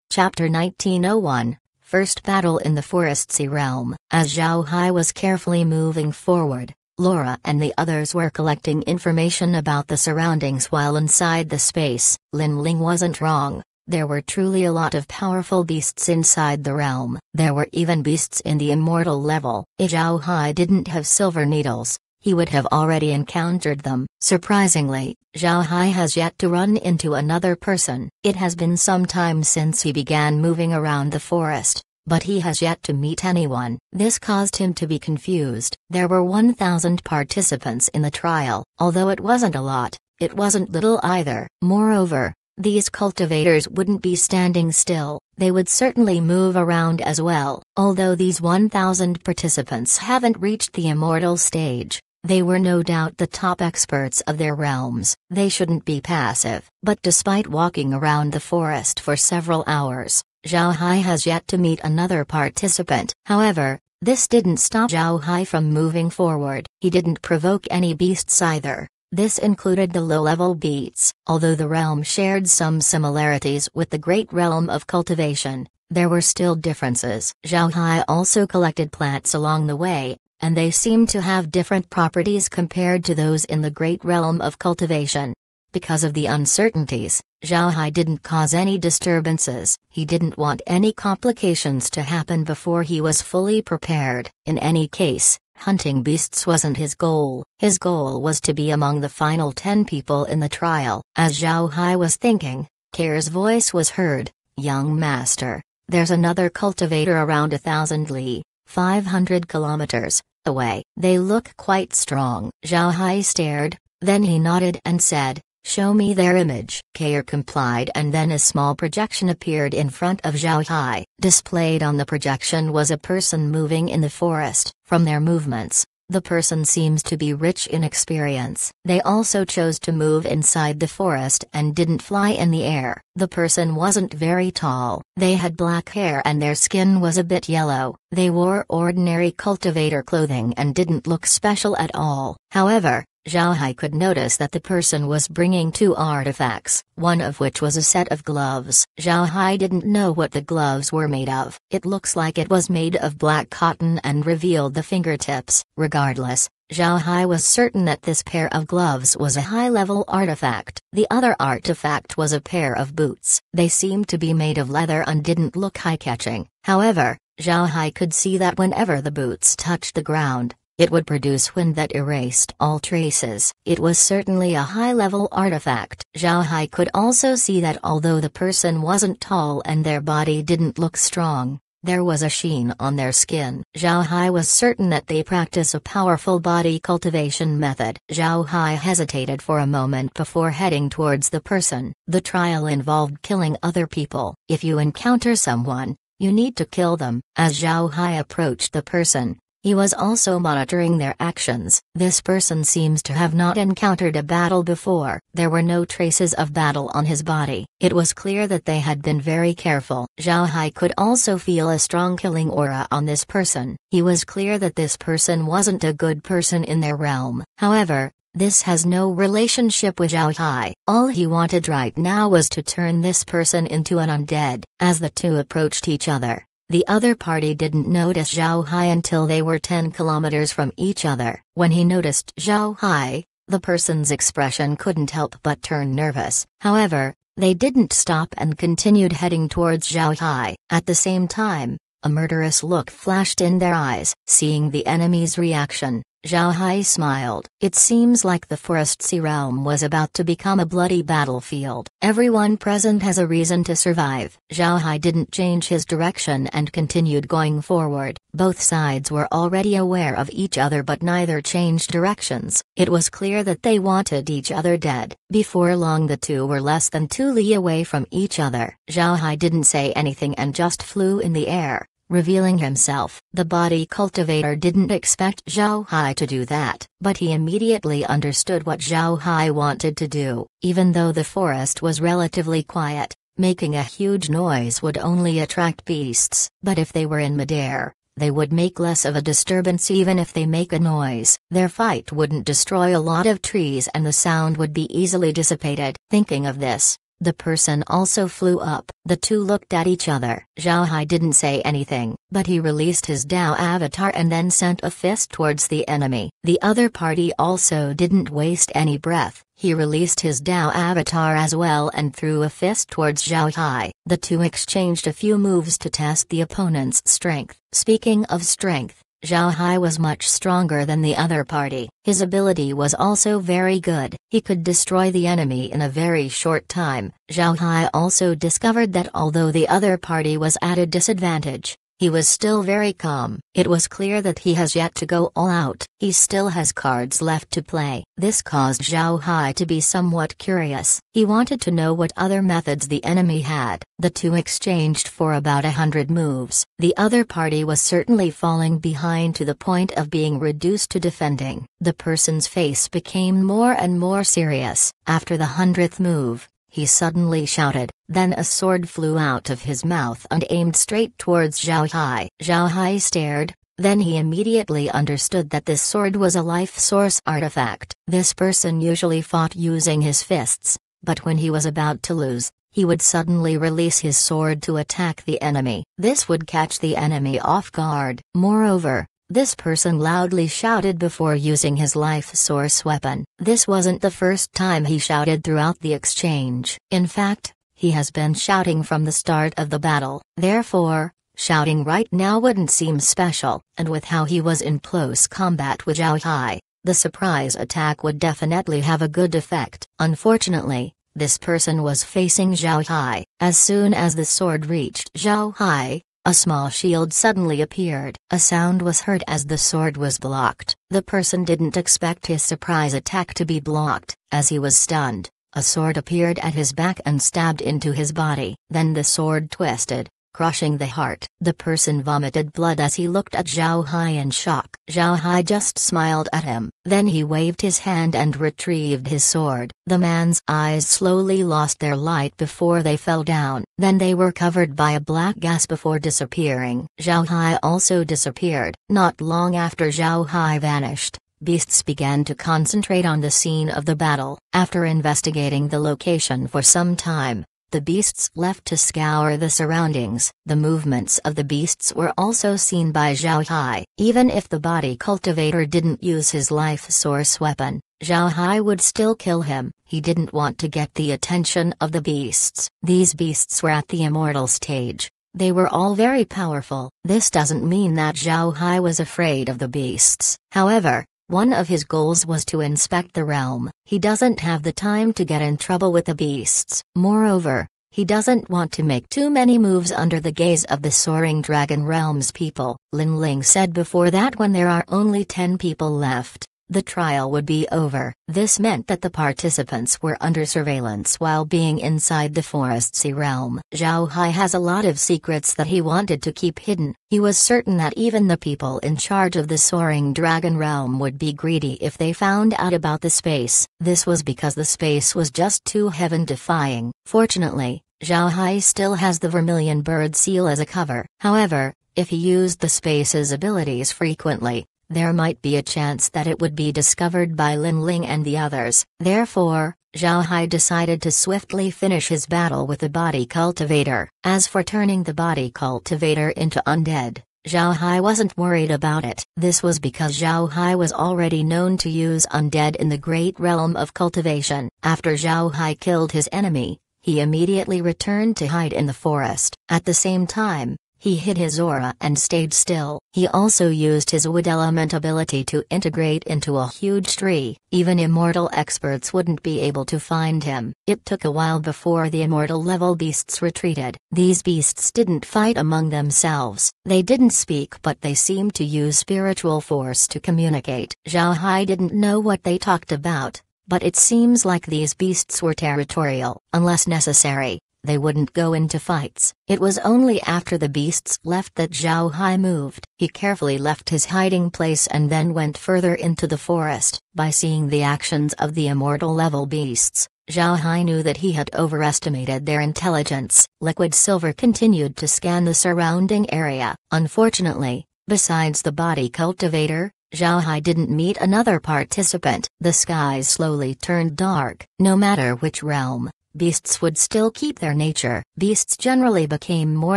Chapter 1901, First Battle in the Forest Realm. As Zhao Hai was carefully moving forward, Laura and the others were collecting information about the surroundings while inside the space. Lin Ling wasn't wrong. There were truly a lot of powerful beasts inside the realm. There were even beasts in the immortal level. If Zhao Hai didn't have silver needles, he would have already encountered them. Surprisingly, Zhao Hai has yet to run into another person. It has been some time since he began moving around the forest, but he has yet to meet anyone. This caused him to be confused. There were 1,000 participants in the trial. Although it wasn't a lot, it wasn't little either. Moreover, these cultivators wouldn't be standing still, they would certainly move around as well. Although these 1,000 participants haven't reached the immortal stage, they were no doubt the top experts of their realms. They shouldn't be passive. But despite walking around the forest for several hours, Zhao Hai has yet to meet another participant. However, this didn't stop Zhao Hai from moving forward. He didn't provoke any beasts either. This included the low-level beasts. Although the realm shared some similarities with the great realm of cultivation, there were still differences. Zhao Hai also collected plants along the way, and they seemed to have different properties compared to those in the great realm of cultivation. Because of the uncertainties, Zhao Hai didn't cause any disturbances. He didn't want any complications to happen before he was fully prepared. In any case, hunting beasts wasn't his goal. His goal was to be among the final 10 people in the trial. As Zhao Hai was thinking, Kair's voice was heard. "Young master, there's another cultivator around 1,000 li, 500 kilometers, away. They look quite strong." Zhao Hai stared, then he nodded and said, "Show me their image." Kair complied, and then a small projection appeared in front of Zhao Hai. Displayed on the projection was a person moving in the forest. From their movements, the person seems to be rich in experience. They also chose to move inside the forest and didn't fly in the air. The person wasn't very tall. They had black hair and their skin was a bit yellow. They wore ordinary cultivator clothing and didn't look special at all. However, Zhao Hai could notice that the person was bringing 2 artifacts, one of which was a set of gloves. Zhao Hai didn't know what the gloves were made of. It looks like it was made of black cotton and revealed the fingertips. Regardless, Zhao Hai was certain that this pair of gloves was a high-level artifact. The other artifact was a pair of boots. They seemed to be made of leather and didn't look eye-catching. However, Zhao Hai could see that whenever the boots touched the ground, it would produce wind that erased all traces. It was certainly a high-level artifact. Zhao Hai could also see that although the person wasn't tall and their body didn't look strong, there was a sheen on their skin. Zhao Hai was certain that they practice a powerful body cultivation method. Zhao Hai hesitated for a moment before heading towards the person. The trial involved killing other people. If you encounter someone, you need to kill them. As Zhao Hai approached the person, he was also monitoring their actions. This person seems to have not encountered a battle before. There were no traces of battle on his body. It was clear that they had been very careful. Zhao Hai could also feel a strong killing aura on this person. He was clear that this person wasn't a good person in their realm. However, this has no relationship with Zhao Hai. All he wanted right now was to turn this person into an undead. As the two approached each other, the other party didn't notice Zhao Hai until they were 10 kilometers from each other. When he noticed Zhao Hai, the person's expression couldn't help but turn nervous. However, they didn't stop and continued heading towards Zhao Hai. At the same time, a murderous look flashed in their eyes. Seeing the enemy's reaction, Zhao Hai smiled. It seems like the Forest realm was about to become a bloody battlefield. Everyone present has a reason to survive. Zhao Hai didn't change his direction and continued going forward. Both sides were already aware of each other but neither changed directions. It was clear that they wanted each other dead. Before long the two were less than 2 li away from each other. Zhao Hai didn't say anything and just flew in the air, revealing himself. The body cultivator didn't expect Zhao Hai to do that, but he immediately understood what Zhao Hai wanted to do. Even though the forest was relatively quiet, making a huge noise would only attract beasts. But if they were in midair, they would make less of a disturbance. Even if they make a noise, their fight wouldn't destroy a lot of trees and the sound would be easily dissipated. Thinking of this, The person also flew up. The two looked at each other. Zhao Hai didn't say anything, but he released his Dao avatar and then sent a fist towards the enemy. The other party also didn't waste any breath. He released his Dao avatar as well and threw a fist towards Zhao Hai. The two exchanged a few moves to test the opponent's strength. Speaking of strength, Zhao Hai was much stronger than the other party. His ability was also very good. He could destroy the enemy in a very short time. Zhao Hai also discovered that although the other party was at a disadvantage, he was still very calm. It was clear that he has yet to go all out. He still has cards left to play. This caused Zhao Hai to be somewhat curious. He wanted to know what other methods the enemy had. The two exchanged for about 100 moves. The other party was certainly falling behind to the point of being reduced to defending. The person's face became more and more serious. After the 100th move, he suddenly shouted, then a sword flew out of his mouth and aimed straight towards Zhao Hai. Zhao Hai stared, then he immediately understood that this sword was a life source artifact. This person usually fought using his fists, but when he was about to lose, he would suddenly release his sword to attack the enemy. This would catch the enemy off guard. Moreover, this person loudly shouted before using his life source weapon. This wasn't the first time he shouted throughout the exchange. In fact, he has been shouting from the start of the battle. Therefore, shouting right now wouldn't seem special, and with how he was in close combat with Zhao Hai, the surprise attack would definitely have a good effect. Unfortunately, this person was facing Zhao Hai. As soon as the sword reached Zhao Hai, a small shield suddenly appeared. A sound was heard as the sword was blocked. The person didn't expect his surprise attack to be blocked. As he was stunned, a sword appeared at his back and stabbed into his body. Then the sword twisted, crushing the heart. The person vomited blood as he looked at Zhao Hai in shock. Zhao Hai just smiled at him. Then he waved his hand and retrieved his sword. The man's eyes slowly lost their light before they fell down. Then they were covered by a black gas before disappearing. Zhao Hai also disappeared. Not long after Zhao Hai vanished, beasts began to concentrate on the scene of the battle. After investigating the location for some time, the beasts left to scour the surroundings. The movements of the beasts were also seen by Zhao Hai. Even if the body cultivator didn't use his life source weapon, Zhao Hai would still kill him. He didn't want to get the attention of the beasts. These beasts were at the immortal stage. They were all very powerful. This doesn't mean that Zhao Hai was afraid of the beasts. However, one of his goals was to inspect the realm. He doesn't have the time to get in trouble with the beasts. Moreover, he doesn't want to make too many moves under the gaze of the Soaring Dragon Realm's people. Lin Ling said before that when there are only 10 people left, the trial would be over. This meant that the participants were under surveillance while being inside the Forest Sea realm. Zhao Hai has a lot of secrets that he wanted to keep hidden. He was certain that even the people in charge of the Soaring Dragon Realm would be greedy if they found out about the space. This was because the space was just too heaven-defying. Fortunately, Zhao Hai still has the Vermilion Bird Seal as a cover. However, if he used the space's abilities frequently, there might be a chance that it would be discovered by Lin Ling and the others. Therefore, Zhao Hai decided to swiftly finish his battle with the body cultivator. As for turning the body cultivator into undead, Zhao Hai wasn't worried about it. This was because Zhao Hai was already known to use undead in the great realm of cultivation. After Zhao Hai killed his enemy, he immediately returned to hide in the forest. At the same time, he hid his aura and stayed still. He also used his wood element ability to integrate into a huge tree. Even immortal experts wouldn't be able to find him. It took a while before the immortal level beasts retreated. These beasts didn't fight among themselves. They didn't speak, but they seemed to use spiritual force to communicate. Zhao Hai didn't know what they talked about, but it seems like these beasts were territorial. Unless necessary, they wouldn't go into fights. It was only after the beasts left that Zhao Hai moved. He carefully left his hiding place and then went further into the forest. By seeing the actions of the immortal level beasts, Zhao Hai knew that he had overestimated their intelligence. Liquid Silver continued to scan the surrounding area. Unfortunately, besides the body cultivator, Zhao Hai didn't meet another participant. The skies slowly turned dark. No matter which realm, beasts would still keep their nature. Beasts generally became more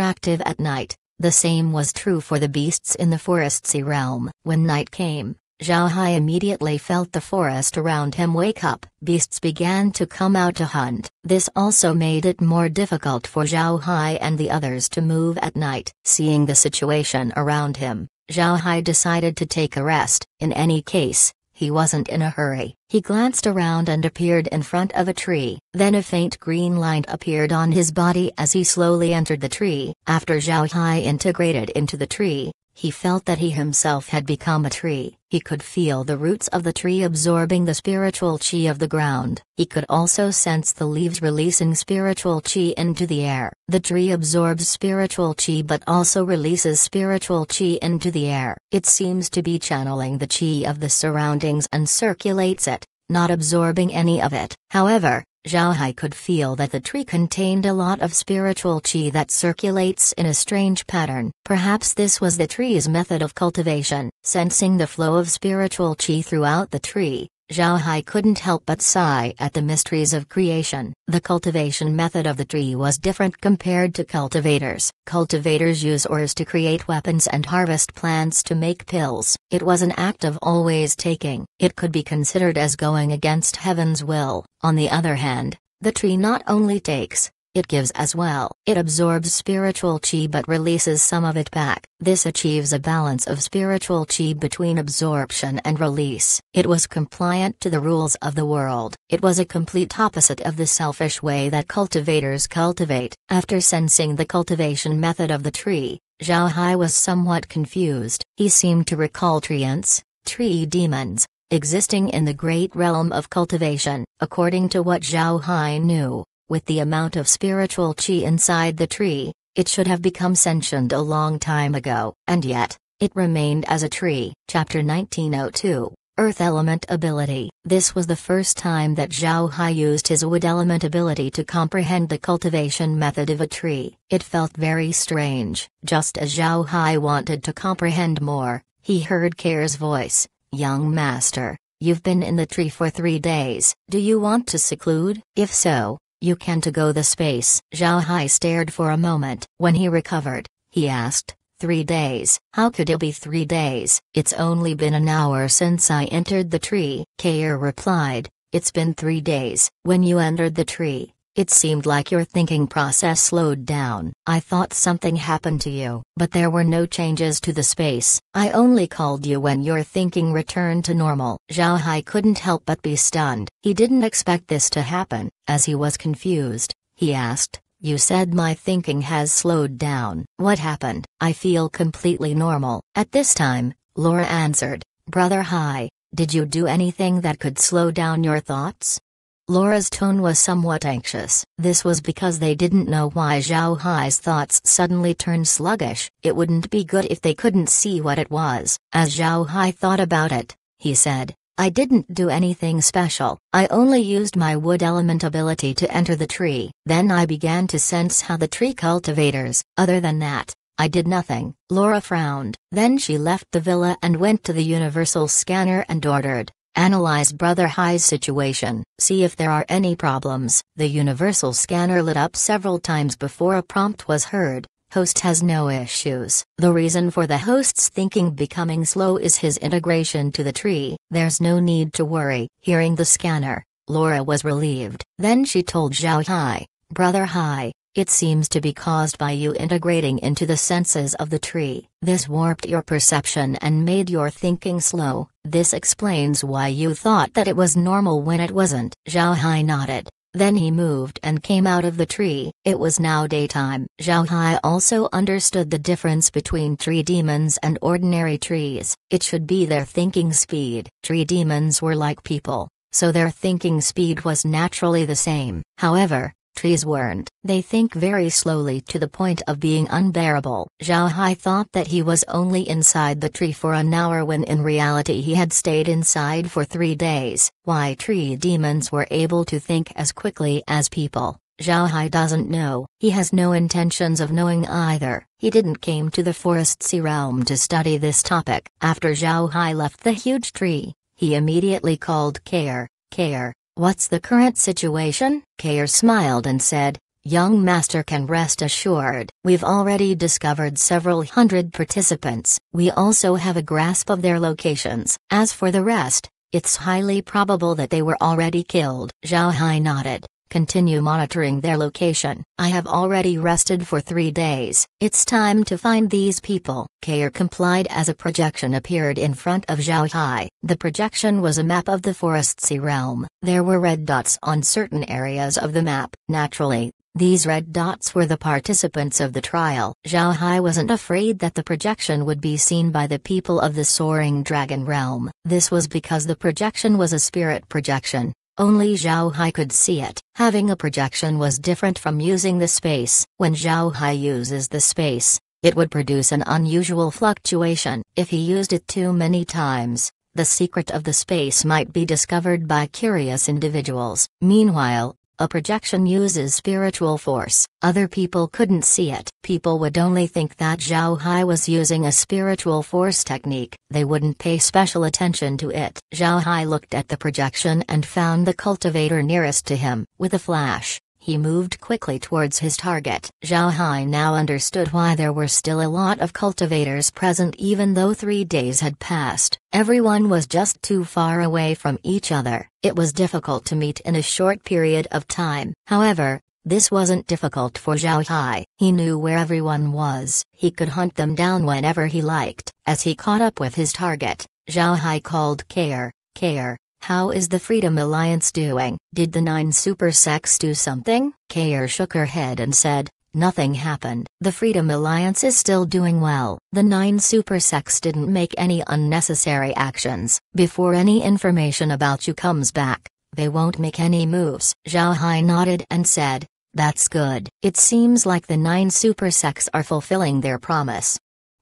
active at night. The same was true for the beasts in the foresty realm. When night came, Zhao Hai immediately felt the forest around him wake up. Beasts began to come out to hunt. This also made it more difficult for Zhao Hai and the others to move at night. Seeing the situation around him, Zhao Hai decided to take a rest. In any case, he wasn't in a hurry. He glanced around and appeared in front of a tree. Then a faint green light appeared on his body as he slowly entered the tree. After Zhao Hai integrated into the tree, he felt that he himself had become a tree. He could feel the roots of the tree absorbing the spiritual qi of the ground. He could also sense the leaves releasing spiritual qi into the air. The tree absorbs spiritual qi but also releases spiritual qi into the air. It seems to be channeling the qi of the surroundings and circulates it, not absorbing any of it. However, Zhao Hai could feel that the tree contained a lot of spiritual qi that circulates in a strange pattern. Perhaps this was the tree's method of cultivation. Sensing the flow of spiritual qi throughout the tree, Zhao Hai couldn't help but sigh at the mysteries of creation. The cultivation method of the tree was different compared to cultivators. Cultivators use ores to create weapons and harvest plants to make pills. It was an act of always taking. It could be considered as going against heaven's will. On the other hand, the tree not only takes, it gives as well. It absorbs spiritual qi but releases some of it back. This achieves a balance of spiritual qi between absorption and release. It was compliant to the rules of the world. It was a complete opposite of the selfish way that cultivators cultivate. After sensing the cultivation method of the tree, Zhao Hai was somewhat confused. He seemed to recall treants, tree demons, existing in the great realm of cultivation. According to what Zhao Hai knew, with the amount of spiritual qi inside the tree, it should have become sentient a long time ago. And yet, it remained as a tree. Chapter 1902, Earth Element Ability. This was the first time that Zhao Hai used his wood element ability to comprehend the cultivation method of a tree. It felt very strange. Just as Zhao Hai wanted to comprehend more, he heard Kair's voice. "Young master, you've been in the tree for 3 days. Do you want to seclude? If so, you can to go the space." Zhao Hai stared for a moment. When he recovered, he asked, 3 days? How could it be 3 days? It's only been an hour since I entered the tree. Kair replied, it's been 3 days. When you entered the tree, it seemed like your thinking process slowed down. I thought something happened to you, but there were no changes to the space. I only called you when your thinking returned to normal. Zhao Hai couldn't help but be stunned. He didn't expect this to happen. As he was confused, he asked, you said my thinking has slowed down. What happened? I feel completely normal. At this time, Laura answered, Brother Hai, did you do anything that could slow down your thoughts? Laura's tone was somewhat anxious. This was because they didn't know why Zhao Hai's thoughts suddenly turned sluggish. It wouldn't be good if they couldn't see what it was. As Zhao Hai thought about it, he said, I didn't do anything special. I only used my wood element ability to enter the tree. Then I began to sense how the tree cultivators. Other than that, I did nothing. Laura frowned. Then she left the villa and went to the universal scanner and ordered, analyze Brother Hai's situation. See if there are any problems. The universal scanner lit up several times before a prompt was heard. Host has no issues. The reason for the host's thinking becoming slow is his integration to the tree. There's no need to worry. Hearing the scanner, Laura was relieved. Then she told Zhao Hai, Brother Hai, it seems to be caused by you integrating into the senses of the tree. This warped your perception and made your thinking slow. This explains why you thought that it was normal when it wasn't. Zhao Hai nodded. Then he moved and came out of the tree. It was now daytime. Zhao Hai also understood the difference between tree demons and ordinary trees. It should be their thinking speed. Tree demons were like people, so their thinking speed was naturally the same. However, trees weren't. They think very slowly to the point of being unbearable. Zhao Hai thought that he was only inside the tree for an hour when in reality he had stayed inside for 3 days. Why tree demons were able to think as quickly as people, Zhao Hai doesn't know. He has no intentions of knowing either. He didn't came to the foresty realm to study this topic. After Zhao Hai left the huge tree, he immediately called Kair. Kair, What's the current situation? Kair smiled and said, Young Master can rest assured. We've already discovered several hundred participants. We also have a grasp of their locations. As for the rest, it's highly probable that they were already killed. Zhao Hai nodded. Continue monitoring their location. I have already rested for 3 days. It's time to find these people. Kair complied as a projection appeared in front of Zhao Hai. The projection was a map of the Forest Sea realm. There were red dots on certain areas of the map. Naturally, these red dots were the participants of the trial. Zhao Hai wasn't afraid that the projection would be seen by the people of the Soaring Dragon realm. This was because the projection was a spirit projection. Only Zhao Hai could see it. Having a projection was different from using the space. When Zhao Hai uses the space, it would produce an unusual fluctuation. If he used it too many times, the secret of the space might be discovered by curious individuals. Meanwhile, a projection uses spiritual force. Other people couldn't see it. People would only think that Zhao Hai was using a spiritual force technique. They wouldn't pay special attention to it. Zhao Hai looked at the projection and found the cultivator nearest to him. With a flash, he moved quickly towards his target. Zhao Hai now understood why there were still a lot of cultivators present even though 3 days had passed. Everyone was just too far away from each other. It was difficult to meet in a short period of time. However, this wasn't difficult for Zhao Hai. He knew where everyone was. He could hunt them down whenever he liked. As he caught up with his target, Zhao Hai called Kair. Kair, how is the Freedom Alliance doing? Did the 9 super sects do something? Kair shook her head and said, nothing happened. The Freedom Alliance is still doing well. The 9 super sects didn't make any unnecessary actions. Before any information about you comes back, they won't make any moves. Zhao Hai nodded and said, that's good. It seems like the 9 super sects are fulfilling their promise.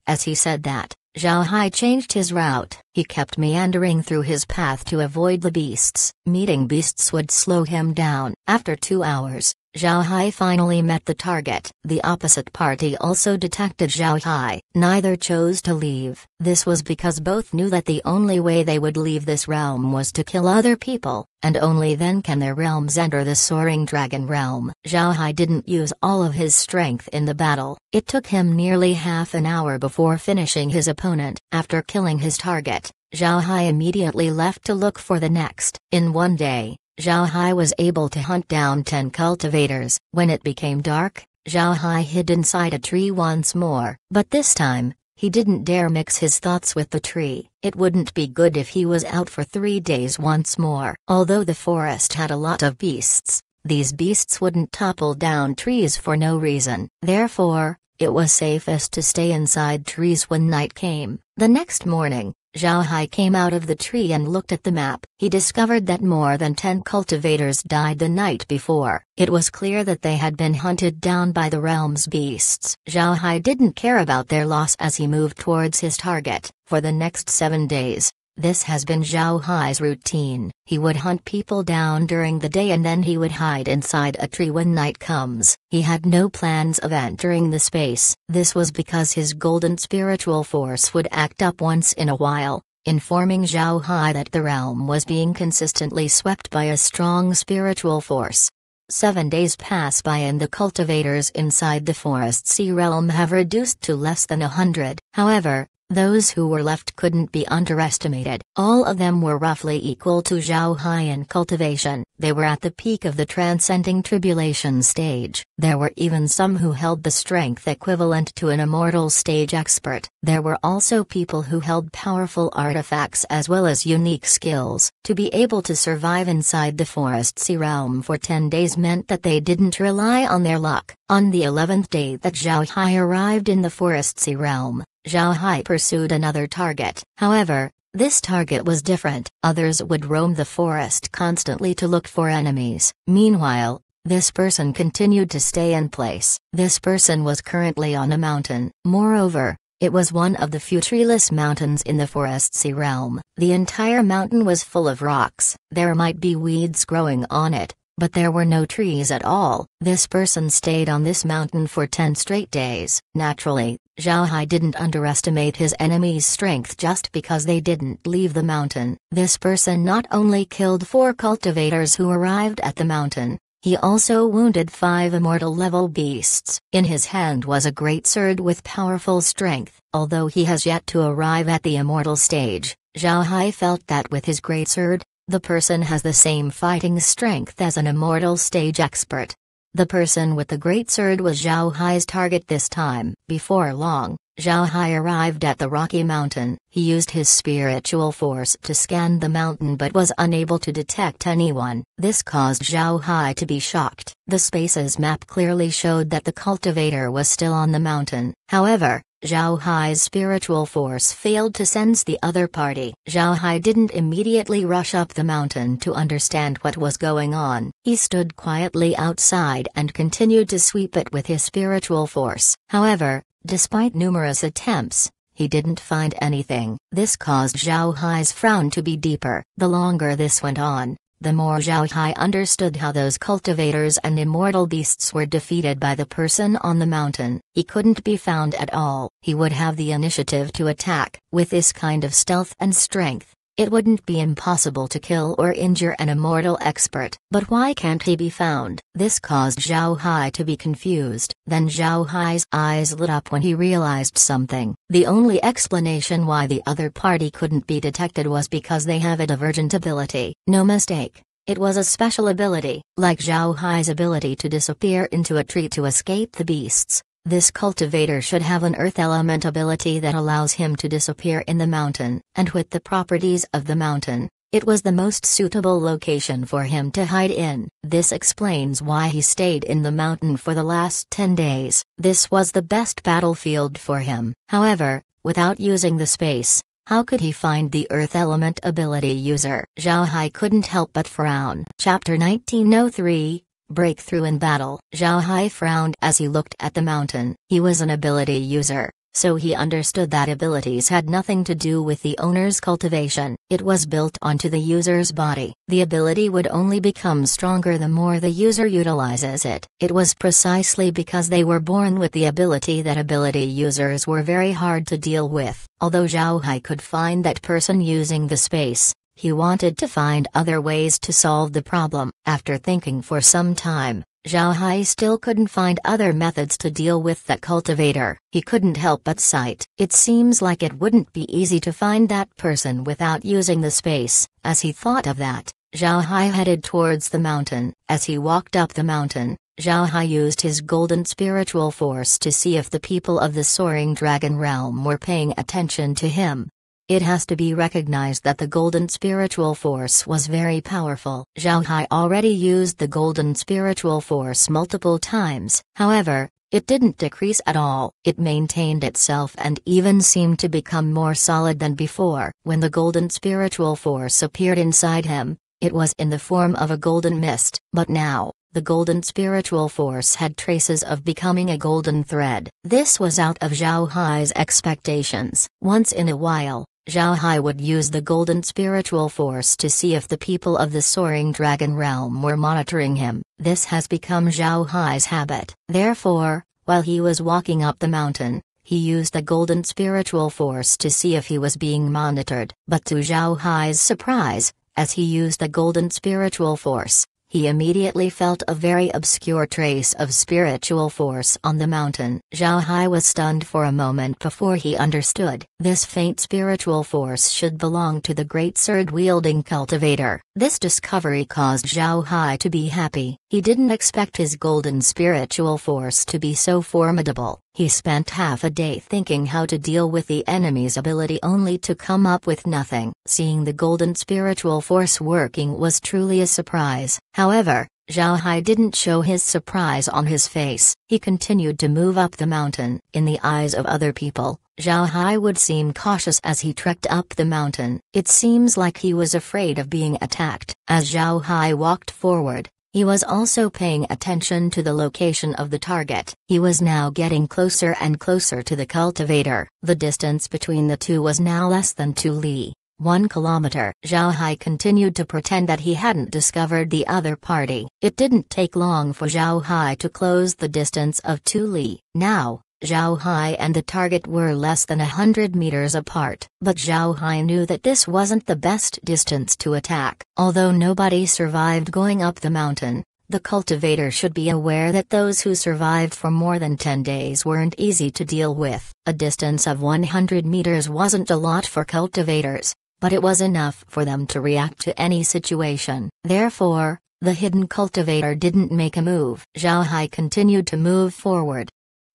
As he said that, Zhao Hai changed his route. He kept meandering through his path to avoid the beasts. Meeting beasts would slow him down. After 2 hours, Zhao Hai finally met the target. The opposite party also detected Zhao Hai. Neither chose to leave. This was because both knew that the only way they would leave this realm was to kill other people, and only then can their realms enter the Soaring Dragon realm. Zhao Hai didn't use all of his strength in the battle. It took him nearly half an hour before finishing his opponent. After killing his target, Zhao Hai immediately left to look for the next. In 1 day, Zhao Hai was able to hunt down 10 cultivators. When it became dark, Zhao Hai hid inside a tree once more. But this time, he didn't dare mix his thoughts with the tree. It wouldn't be good if he was out for 3 days once more. Although the forest had a lot of beasts, these beasts wouldn't topple down trees for no reason. Therefore, it was safest to stay inside trees when night came. The next morning, Zhao Hai came out of the tree and looked at the map. He discovered that more than 10 cultivators died the night before. It was clear that they had been hunted down by the realm's beasts. Zhao Hai didn't care about their loss as he moved towards his target. For the next 7 days, this has been Zhao Hai's routine. He would hunt people down during the day and then he would hide inside a tree when night comes. He had no plans of entering the space. This was because his golden spiritual force would act up once in a while, informing Zhao Hai that the realm was being consistently swept by a strong spiritual force. 7 days pass by and the cultivators inside the Forest Sea realm have reduced to less than 100. However, those who were left couldn't be underestimated. All of them were roughly equal to Zhao Hai in cultivation. They were at the peak of the transcending tribulation stage. There were even some who held the strength equivalent to an immortal stage expert. There were also people who held powerful artifacts as well as unique skills. To be able to survive inside the Forest Sea realm for 10 days meant that they didn't rely on their luck. On the 11th day that Zhao Hai arrived in the Forest Sea realm, Zhao Hai pursued another target. However, this target was different. Others would roam the forest constantly to look for enemies. Meanwhile, this person continued to stay in place. This person was currently on a mountain. Moreover, it was one of the few treeless mountains in the Forest Sea realm. The entire mountain was full of rocks. There might be weeds growing on it, but there were no trees at all. This person stayed on this mountain for 10 straight days. Naturally, Zhao Hai didn't underestimate his enemy's strength just because they didn't leave the mountain. This person not only killed 4 cultivators who arrived at the mountain, he also wounded 5 immortal-level beasts. In his hand was a great sword with powerful strength. Although he has yet to arrive at the immortal stage, Zhao Hai felt that with his great sword, the person has the same fighting strength as an immortal stage expert. The person with the great sword was Zhao Hai's target this time. Before long, Zhao Hai arrived at the rocky mountain. He used his spiritual force to scan the mountain but was unable to detect anyone. This caused Zhao Hai to be shocked. The Spaces map clearly showed that the cultivator was still on the mountain. However, Zhao Hai's spiritual force failed to sense the other party. Zhao Hai didn't immediately rush up the mountain to understand what was going on. He stood quietly outside and continued to sweep it with his spiritual force. However, despite numerous attempts, he didn't find anything. This caused Zhao Hai's frown to be deeper. The longer this went on, the more Zhao Hai understood how those cultivators and immortal beasts were defeated by the person on the mountain. He couldn't be found at all. He would have the initiative to attack. With this kind of stealth and strength, it wouldn't be impossible to kill or injure an immortal expert. But why can't he be found? This caused Zhao Hai to be confused. Then Zhao Hai's eyes lit up when he realized something. The only explanation why the other party couldn't be detected was because they have a divergent ability. No mistake. It was a special ability. Like Zhao Hai's ability to disappear into a tree to escape the beasts, this cultivator should have an earth element ability that allows him to disappear in the mountain, and with the properties of the mountain, it was the most suitable location for him to hide in. This explains why he stayed in the mountain for the last 10 days. This was the best battlefield for him. However, without using the space, how could he find the earth element ability user? Zhao Hai couldn't help but frown. Chapter 1903 Breakthrough in Battle. Zhao Hai frowned as he looked at the mountain. He was an ability user, so he understood that abilities had nothing to do with the owner's cultivation. It was built onto the user's body. The ability would only become stronger the more the user utilizes it. It was precisely because they were born with the ability that ability users were very hard to deal with. Although Zhao Hai could find that person using the space, he wanted to find other ways to solve the problem. After thinking for some time, Zhao Hai still couldn't find other methods to deal with that cultivator. He couldn't help but sigh. It seems like it wouldn't be easy to find that person without using the space. As he thought of that, Zhao Hai headed towards the mountain. As he walked up the mountain, Zhao Hai used his golden spiritual force to see if the people of the Soaring Dragon Realm were paying attention to him. It has to be recognized that the golden spiritual force was very powerful. Zhao Hai already used the golden spiritual force multiple times. However, it didn't decrease at all. It maintained itself and even seemed to become more solid than before. When the golden spiritual force appeared inside him, it was in the form of a golden mist. But now, the golden spiritual force had traces of becoming a golden thread. This was out of Zhao Hai's expectations. Once in a while, Zhao Hai would use the golden spiritual force to see if the people of the Soaring Dragon Realm were monitoring him. This has become Zhao Hai's habit. Therefore, while he was walking up the mountain, he used the golden spiritual force to see if he was being monitored. But to Zhao Hai's surprise, as he used the golden spiritual force, he immediately felt a very obscure trace of spiritual force on the mountain. Zhao Hai was stunned for a moment before he understood. This faint spiritual force should belong to the great sword-wielding cultivator. This discovery caused Zhao Hai to be happy. He didn't expect his golden spiritual force to be so formidable. He spent half a day thinking how to deal with the enemy's ability only to come up with nothing. Seeing the golden spiritual force working was truly a surprise. However, Zhao Hai didn't show his surprise on his face. He continued to move up the mountain. In the eyes of other people, Zhao Hai would seem cautious as he trekked up the mountain. It seems like he was afraid of being attacked. As Zhao Hai walked forward, he was also paying attention to the location of the target. He was now getting closer and closer to the cultivator. The distance between the two was now less than 2 li. 1 kilometer. Zhao Hai continued to pretend that he hadn't discovered the other party. It didn't take long for Zhao Hai to close the distance of 2 li. Now, Zhao Hai and the target were less than 100 meters apart. But Zhao Hai knew that this wasn't the best distance to attack. Although nobody survived going up the mountain, the cultivator should be aware that those who survived for more than 10 days weren't easy to deal with. A distance of 100 meters wasn't a lot for cultivators, but it was enough for them to react to any situation. Therefore, the hidden cultivator didn't make a move. Zhao Hai continued to move forward.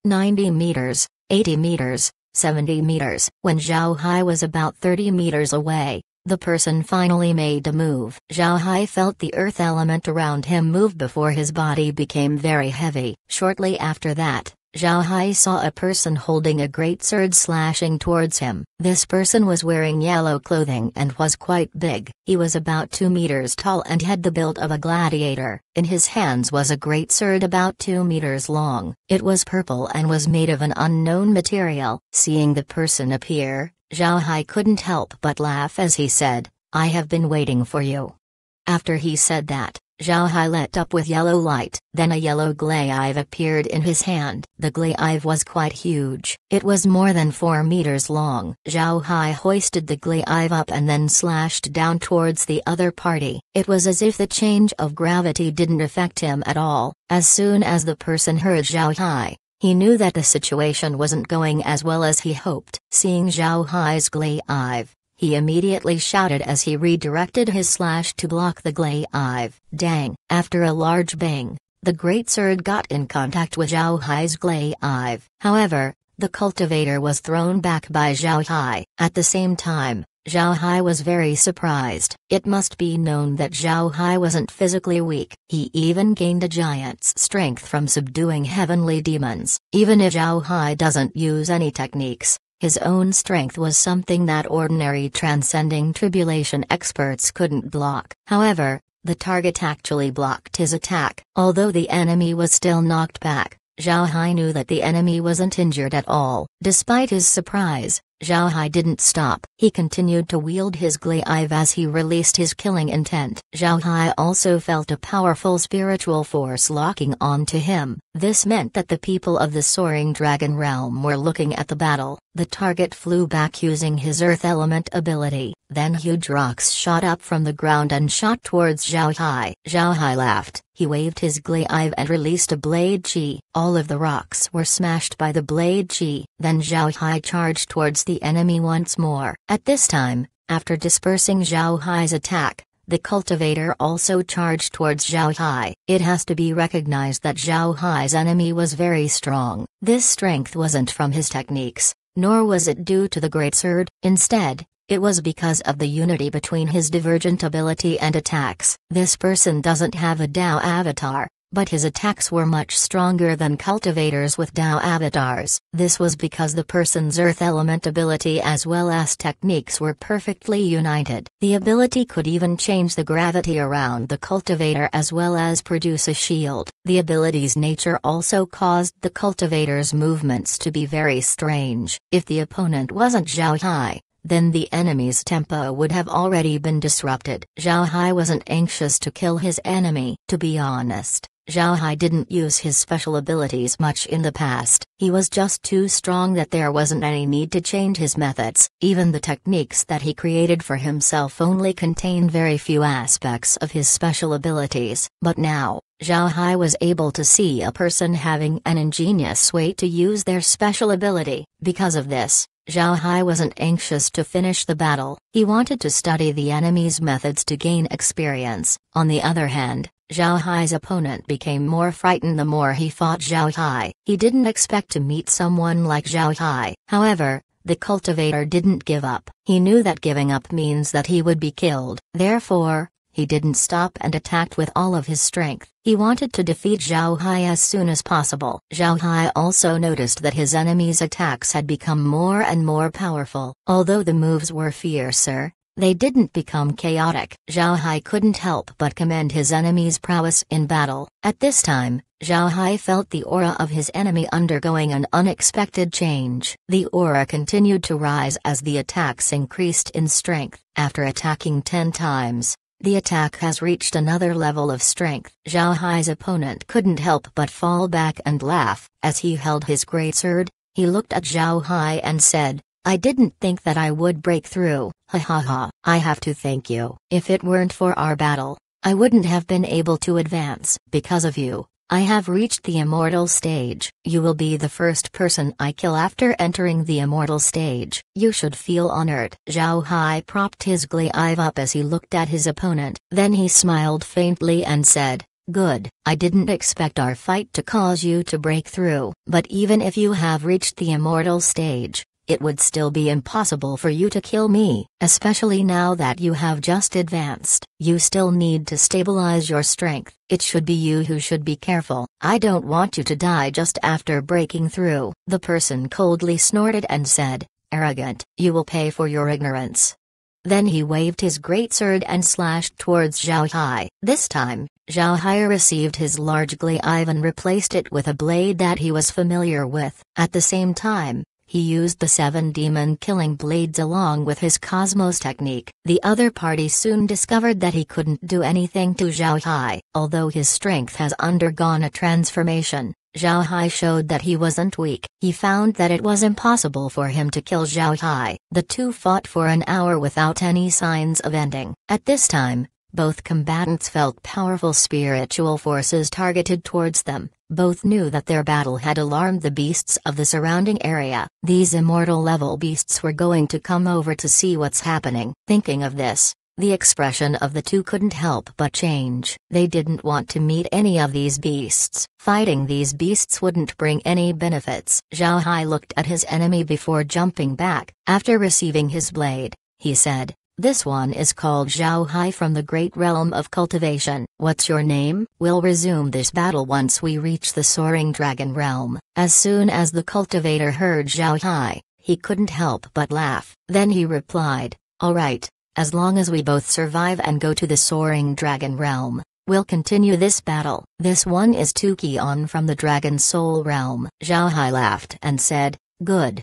90 meters, 80 meters, 70 meters. When Zhao Hai was about 30 meters away, the person finally made a move. Zhao Hai felt the earth element around him move before his body became very heavy. Shortly after that, Zhao Hai saw a person holding a great sword slashing towards him. This person was wearing yellow clothing and was quite big. He was about 2 meters tall and had the build of a gladiator. In his hands was a great sword about 2 meters long. It was purple and was made of an unknown material. Seeing the person appear, Zhao Hai couldn't help but laugh as he said, "I have been waiting for you." After he said that, Zhao Hai lit up with yellow light. Then a yellow glaive appeared in his hand. The glaive was quite huge. It was more than 4 meters long. Zhao Hai hoisted the glaive up and then slashed down towards the other party. It was as if the change of gravity didn't affect him at all. As soon as the person heard Zhao Hai, he knew that the situation wasn't going as well as he hoped. Seeing Zhao Hai's glaive, he immediately shouted as he redirected his slash to block the glaive. Dang! After a large bang, the great sword got in contact with Zhao Hai's glaive. However, the cultivator was thrown back by Zhao Hai. At the same time, Zhao Hai was very surprised. It must be known that Zhao Hai wasn't physically weak. He even gained a giant's strength from subduing heavenly demons. Even if Zhao Hai doesn't use any techniques, his own strength was something that ordinary transcending tribulation experts couldn't block. However, the target actually blocked his attack. Although the enemy was still knocked back, Zhao Hai knew that the enemy wasn't injured at all. Despite his surprise, Zhao Hai didn't stop. He continued to wield his glaive as he released his killing intent. Zhao Hai also felt a powerful spiritual force locking onto him. This meant that the people of the Soaring Dragon Realm were looking at the battle. The target flew back using his earth element ability. Then huge rocks shot up from the ground and shot towards Zhao Hai. Zhao Hai laughed. He waved his glaive and released a blade chi. All of the rocks were smashed by the blade chi. Then Zhao Hai charged towards the enemy once more. At this time, after dispersing Zhao Hai's attack, the cultivator also charged towards Zhao Hai. It has to be recognized that Zhao Hai's enemy was very strong. This strength wasn't from his techniques, nor was it due to the great sword. Instead, it was because of the unity between his divergent ability and attacks. This person doesn't have a Dao avatar, but his attacks were much stronger than cultivators with Dao avatars. This was because the person's earth element ability as well as techniques were perfectly united. The ability could even change the gravity around the cultivator as well as produce a shield. The ability's nature also caused the cultivator's movements to be very strange. If the opponent wasn't Zhao Hai, then the enemy's tempo would have already been disrupted. Zhao Hai wasn't anxious to kill his enemy. To be honest, Zhao Hai didn't use his special abilities much in the past. He was just too strong that there wasn't any need to change his methods. Even the techniques that he created for himself only contained very few aspects of his special abilities. But now, Zhao Hai was able to see a person having an ingenious way to use their special ability. Because of this, Zhao Hai wasn't anxious to finish the battle. He wanted to study the enemy's methods to gain experience. On the other hand, Zhao Hai's opponent became more frightened the more he fought Zhao Hai. He didn't expect to meet someone like Zhao Hai. However, the cultivator didn't give up. He knew that giving up means that he would be killed. Therefore, he didn't stop and attacked with all of his strength. He wanted to defeat Zhao Hai as soon as possible. Zhao Hai also noticed that his enemy's attacks had become more and more powerful. Although the moves were fiercer, they didn't become chaotic. Zhao Hai couldn't help but commend his enemy's prowess in battle. At this time, Zhao Hai felt the aura of his enemy undergoing an unexpected change. The aura continued to rise as the attacks increased in strength. After attacking 10 times, the attack has reached another level of strength. Zhao Hai's opponent couldn't help but fall back and laugh. As he held his greatsword, he looked at Zhao Hai and said, "I didn't think that I would break through. Ha ha ha. I have to thank you. If it weren't for our battle, I wouldn't have been able to advance. Because of you, I have reached the immortal stage. You will be the first person I kill after entering the immortal stage. You should feel honored." Zhao Hai propped his glaive up as he looked at his opponent. Then he smiled faintly and said, "Good. I didn't expect our fight to cause you to break through. But even if you have reached the immortal stage, it would still be impossible for you to kill me, especially now that you have just advanced. You still need to stabilize your strength. It should be you who should be careful. I don't want you to die just after breaking through." The person coldly snorted and said, "Arrogant, you will pay for your ignorance." Then he waved his greatsword and slashed towards Zhao Hai. This time, Zhao Hai received his large glaive and replaced it with a blade that he was familiar with. At the same time, he used the 7 demon killing blades along with his Cosmos technique. The other party soon discovered that he couldn't do anything to Zhao Hai. Although his strength has undergone a transformation, Zhao Hai showed that he wasn't weak. He found that it was impossible for him to kill Zhao Hai. The two fought for an hour without any signs of ending. At this time, both combatants felt powerful spiritual forces targeted towards them. Both knew that their battle had alarmed the beasts of the surrounding area. These immortal level beasts were going to come over to see what's happening. Thinking of this, the expression of the two couldn't help but change. They didn't want to meet any of these beasts. Fighting these beasts wouldn't bring any benefits. Zhao Hai looked at his enemy before jumping back. After receiving his blade, he said, "This one is called Zhao Hai from the Great Realm of Cultivation. What's your name?" "We'll resume this battle once we reach the Soaring Dragon Realm." As soon as the cultivator heard Zhao Hai, he couldn't help but laugh. Then he replied, "All right, as long as we both survive and go to the Soaring Dragon Realm, we'll continue this battle." "This one is Tukion from the Dragon Soul Realm." Zhao Hai laughed and said, "Good."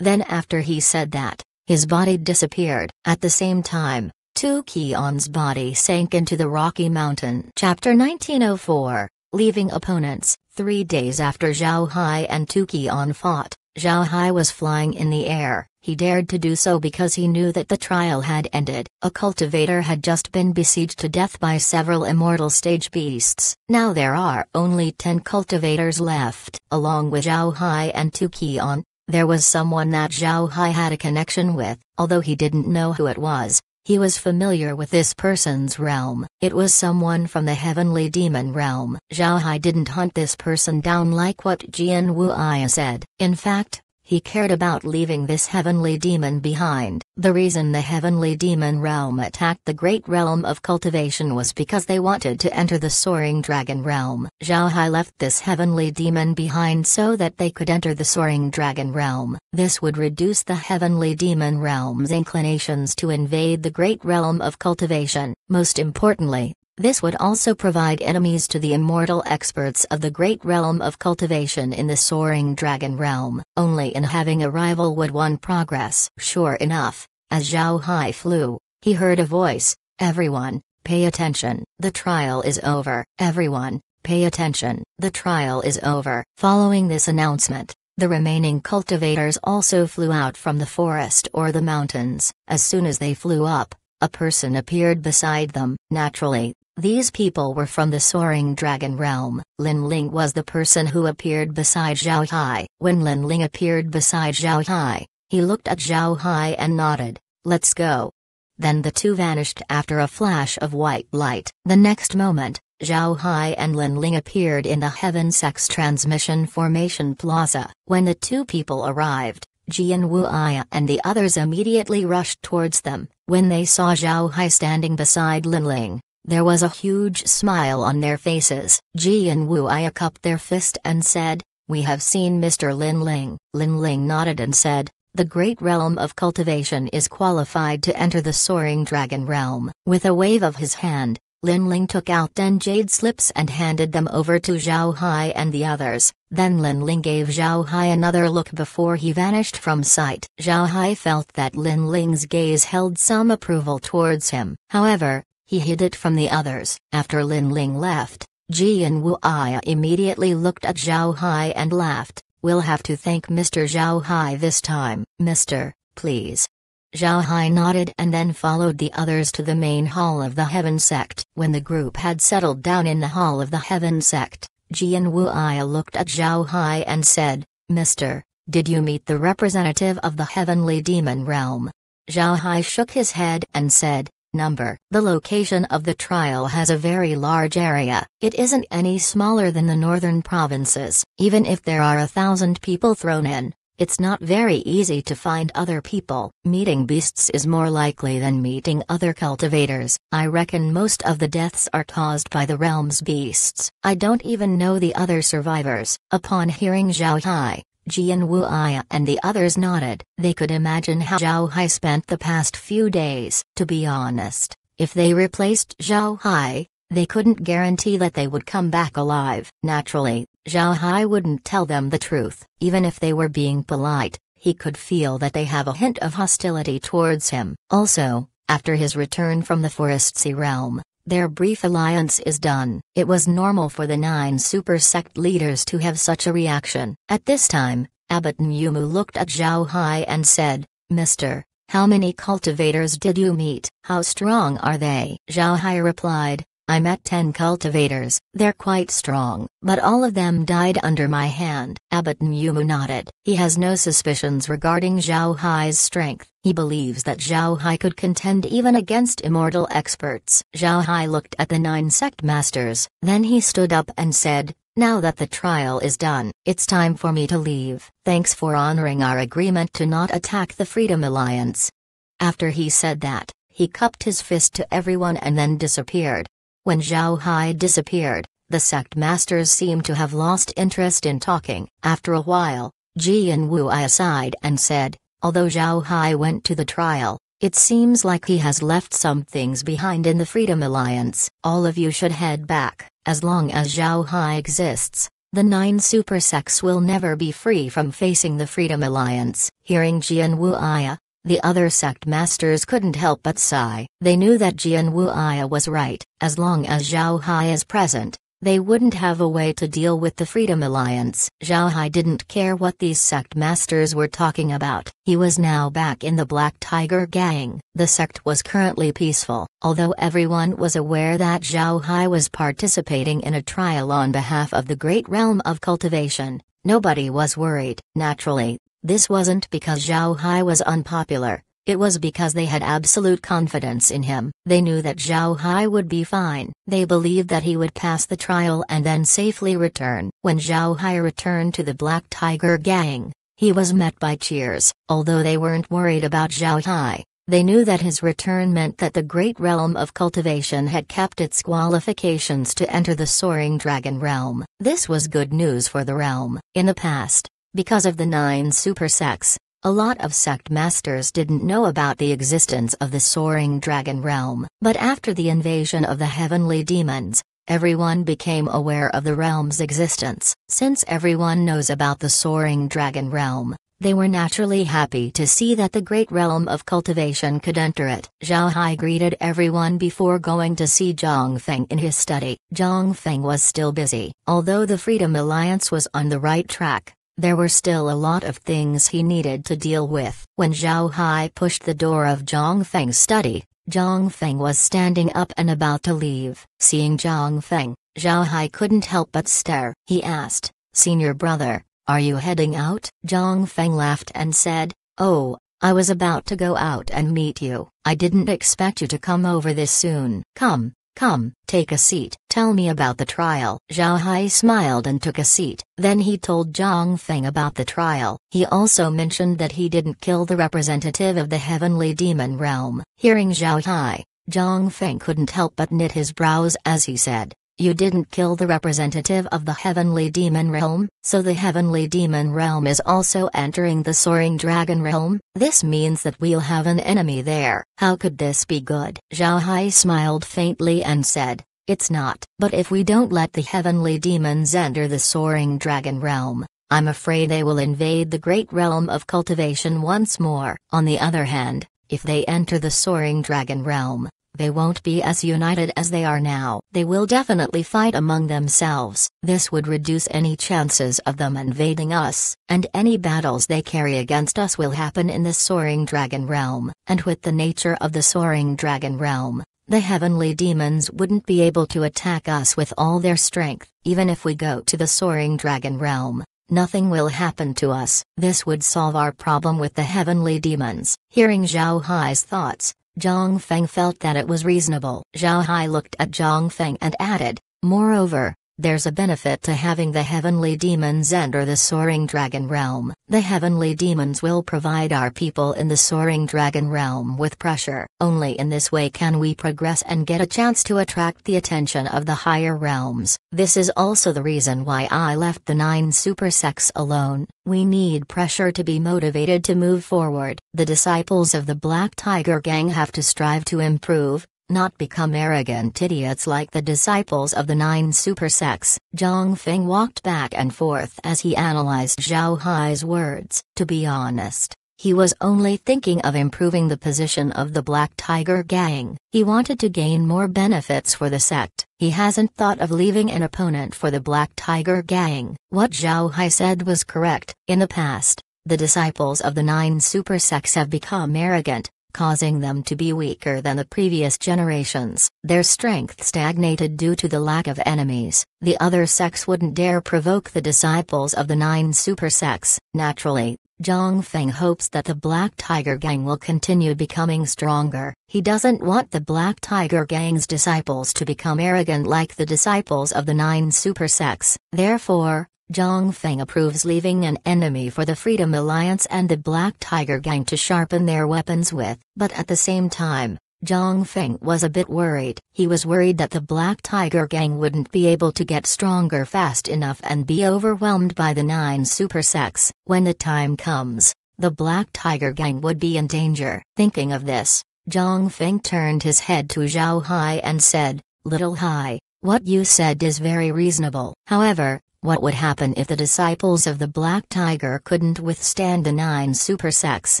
Then after he said that, his body disappeared. At the same time, Tukion's body sank into the rocky mountain. Chapter 1904, Leaving Opponents. 3 days after Zhao Hai and Tukion fought, Zhao Hai was flying in the air. He dared to do so because he knew that the trial had ended. A cultivator had just been besieged to death by several immortal stage beasts. Now there are only 10 cultivators left. Along with Zhao Hai and Tukion, there was someone that Zhao Hai had a connection with. Although he didn't know who it was, he was familiar with this person's realm. It was someone from the heavenly demon realm. Zhao Hai didn't hunt this person down like what Jian Wuya said. In fact, he cared about leaving this heavenly demon behind. The reason the heavenly demon realm attacked the great realm of cultivation was because they wanted to enter the soaring dragon realm. Zhao Hai left this heavenly demon behind so that they could enter the soaring dragon realm. This would reduce the heavenly demon realm's inclinations to invade the great realm of cultivation. Most importantly, this would also provide enemies to the immortal experts of the great realm of cultivation in the soaring dragon realm. Only in having a rival would one progress. Sure enough, as Zhao Hai flew, he heard a voice, "Everyone, pay attention. The trial is over. Everyone, pay attention. The trial is over." Following this announcement, the remaining cultivators also flew out from the forest or the mountains. As soon as they flew up, a person appeared beside them. Naturally, these people were from the soaring dragon realm. Lin Ling was the person who appeared beside Zhao Hai. When Lin Ling appeared beside Zhao Hai, he looked at Zhao Hai and nodded, "Let's go." Then the two vanished after a flash of white light. The next moment, Zhao Hai and Lin Ling appeared in the Heaven Sex Transmission Formation Plaza. When the two people arrived, Jian Wuya and the others immediately rushed towards them. When they saw Zhao Hai standing beside Lin Ling, there was a huge smile on their faces. Jian Wuya cupped their fist and said, "We have seen Mr. Lin Ling." Lin Ling nodded and said, "The great realm of cultivation is qualified to enter the soaring dragon realm." With a wave of his hand, Lin Ling took out 10 jade slips and handed them over to Zhao Hai and the others. Then Lin Ling gave Zhao Hai another look before he vanished from sight. Zhao Hai felt that Lin Ling's gaze held some approval towards him. However, he hid it from the others. After Lin Ling left, Jian Wuya immediately looked at Zhao Hai and laughed. "We'll have to thank Mr. Zhao Hai this time." "Mister, please." Zhao Hai nodded and then followed the others to the main hall of the Heaven Sect. When the group had settled down in the hall of the Heaven Sect, Jian Wuya looked at Zhao Hai and said, "Mister, did you meet the representative of the Heavenly Demon Realm?" Zhao Hai shook his head and said, "Number." The location of the trial has a very large area. It isn't any smaller than the northern provinces. Even if there are 1,000 people thrown in, it's not very easy to find other people. Meeting beasts is more likely than meeting other cultivators. I reckon most of the deaths are caused by the realm's beasts. I don't even know the other survivors." Upon hearing Zhao Hai, Jian Wuya and the others nodded. They could imagine how Zhao Hai spent the past few days. To be honest, if they replaced Zhao Hai, they couldn't guarantee that they would come back alive. Naturally, Zhao Hai wouldn't tell them the truth. Even if they were being polite, he could feel that they have a hint of hostility towards him. Also, after his return from the Forest Sea realm, their brief alliance is done. It was normal for the 9 super sect leaders to have such a reaction. At this time, Abbot Nyumu looked at Zhao Hai and said, "Mister, how many cultivators did you meet? How strong are they?" Zhao Hai replied, "I met 10 cultivators. They're quite strong, but all of them died under my hand." Abbot Nyumu nodded. He has no suspicions regarding Zhao Hai's strength. He believes that Zhao Hai could contend even against immortal experts. Zhao Hai looked at the 9 sect masters. Then he stood up and said, "Now that the trial is done, it's time for me to leave. Thanks for honoring our agreement to not attack the Freedom Alliance." After he said that, he cupped his fist to everyone and then disappeared. When Zhao Hai disappeared, the sect masters seemed to have lost interest in talking. After a while, Jian Wuya sighed and said, "Although Zhao Hai went to the trial, it seems like he has left some things behind in the Freedom Alliance. All of you should head back. As long as Zhao Hai exists, the 9 super sects will never be free from facing the Freedom Alliance." Hearing Jian Wuya, the other sect masters couldn't help but sigh. They knew that Jian Wuya was right. As long as Zhao Hai is present, they wouldn't have a way to deal with the Freedom Alliance. Zhao Hai didn't care what these sect masters were talking about. He was now back in the Black Tiger Gang. The sect was currently peaceful. Although everyone was aware that Zhao Hai was participating in a trial on behalf of the Great Realm of Cultivation, nobody was worried. Naturally, this wasn't because Zhao Hai was unpopular. It was because they had absolute confidence in him. They knew that Zhao Hai would be fine. They believed that he would pass the trial and then safely return. When Zhao Hai returned to the Black Tiger Gang, he was met by cheers. Although they weren't worried about Zhao Hai, they knew that his return meant that the Great Realm of Cultivation had kept its qualifications to enter the Soaring Dragon Realm. This was good news for the realm. In the past, because of the 9 super sects, a lot of sect masters didn't know about the existence of the Soaring Dragon Realm. But after the invasion of the Heavenly Demons, everyone became aware of the realm's existence. Since everyone knows about the Soaring Dragon Realm, they were naturally happy to see that the Great Realm of Cultivation could enter it. Zhao Hai greeted everyone before going to see Zhang Feng in his study. Zhang Feng was still busy. Although the Freedom Alliance was on the right track, there were still a lot of things he needed to deal with. When Zhao Hai pushed the door of Zhang Feng's study, Zhang Feng was standing up and about to leave. Seeing Zhang Feng, Zhao Hai couldn't help but stare. He asked, "Senior brother, are you heading out?" Zhang Feng laughed and said, "Oh, I was about to go out and meet you. I didn't expect you to come over this soon. Come, take a seat. Tell me about the trial." Zhao Hai smiled and took a seat. Then he told Zhang Feng about the trial. He also mentioned that he didn't kill the representative of the Heavenly Demon Realm. Hearing Zhao Hai, Zhang Feng couldn't help but knit his brows as he said, You didn't kill the representative of the Heavenly Demon Realm, so the Heavenly Demon Realm is also entering the Soaring Dragon Realm? This means that we'll have an enemy there. How could this be good? Zhao Hai smiled faintly and said, "It's not. But if we don't let the Heavenly Demons enter the Soaring Dragon Realm, I'm afraid they will invade the great realm of cultivation once more. On the other hand, if they enter the Soaring Dragon Realm, they won't be as united as they are now. They will definitely fight among themselves. This would reduce any chances of them invading us, and any battles they carry against us will happen in the Soaring Dragon Realm. And with the nature of the Soaring Dragon Realm, the Heavenly Demons wouldn't be able to attack us with all their strength. Even if we go to the Soaring Dragon Realm, nothing will happen to us. This would solve our problem with the Heavenly Demons." Hearing Zhao Hai's thoughts, Zhang Feng felt that it was reasonable. Zhao Hai looked at Zhang Feng and added, "Moreover, there's a benefit to having the Heavenly Demons enter the Soaring Dragon Realm. The Heavenly Demons will provide our people in the Soaring Dragon Realm with pressure. Only in this way can we progress and get a chance to attract the attention of the higher realms. This is also the reason why I left the 9 super sects alone. We need pressure to be motivated to move forward. The disciples of the Black Tiger Gang have to strive to improve, not become arrogant idiots like the disciples of the 9 super sects." Zhang Feng walked back and forth as he analyzed Zhao Hai's words. To be honest, he was only thinking of improving the position of the Black Tiger Gang. He wanted to gain more benefits for the sect. He hasn't thought of leaving an opponent for the Black Tiger Gang. What Zhao Hai said was correct. In the past, the disciples of the 9 super sects have become arrogant, causing them to be weaker than the previous generations. Their strength stagnated due to the lack of enemies. The other sects wouldn't dare provoke the disciples of the 9 super sects. Naturally, Zhang Feng hopes that the Black Tiger Gang will continue becoming stronger. He doesn't want the Black Tiger Gang's disciples to become arrogant like the disciples of the 9 super sects. Therefore, Zhang Feng approves leaving an enemy for the Freedom Alliance and the Black Tiger Gang to sharpen their weapons with. But at the same time, Zhang Feng was a bit worried. He was worried that the Black Tiger Gang wouldn't be able to get stronger fast enough and be overwhelmed by the 9 super sects. When the time comes, the Black Tiger Gang would be in danger. Thinking of this, Zhang Feng turned his head to Zhao Hai and said, "Little Hai, what you said is very reasonable. However, what would happen if the disciples of the Black Tiger couldn't withstand the 9 super sects?"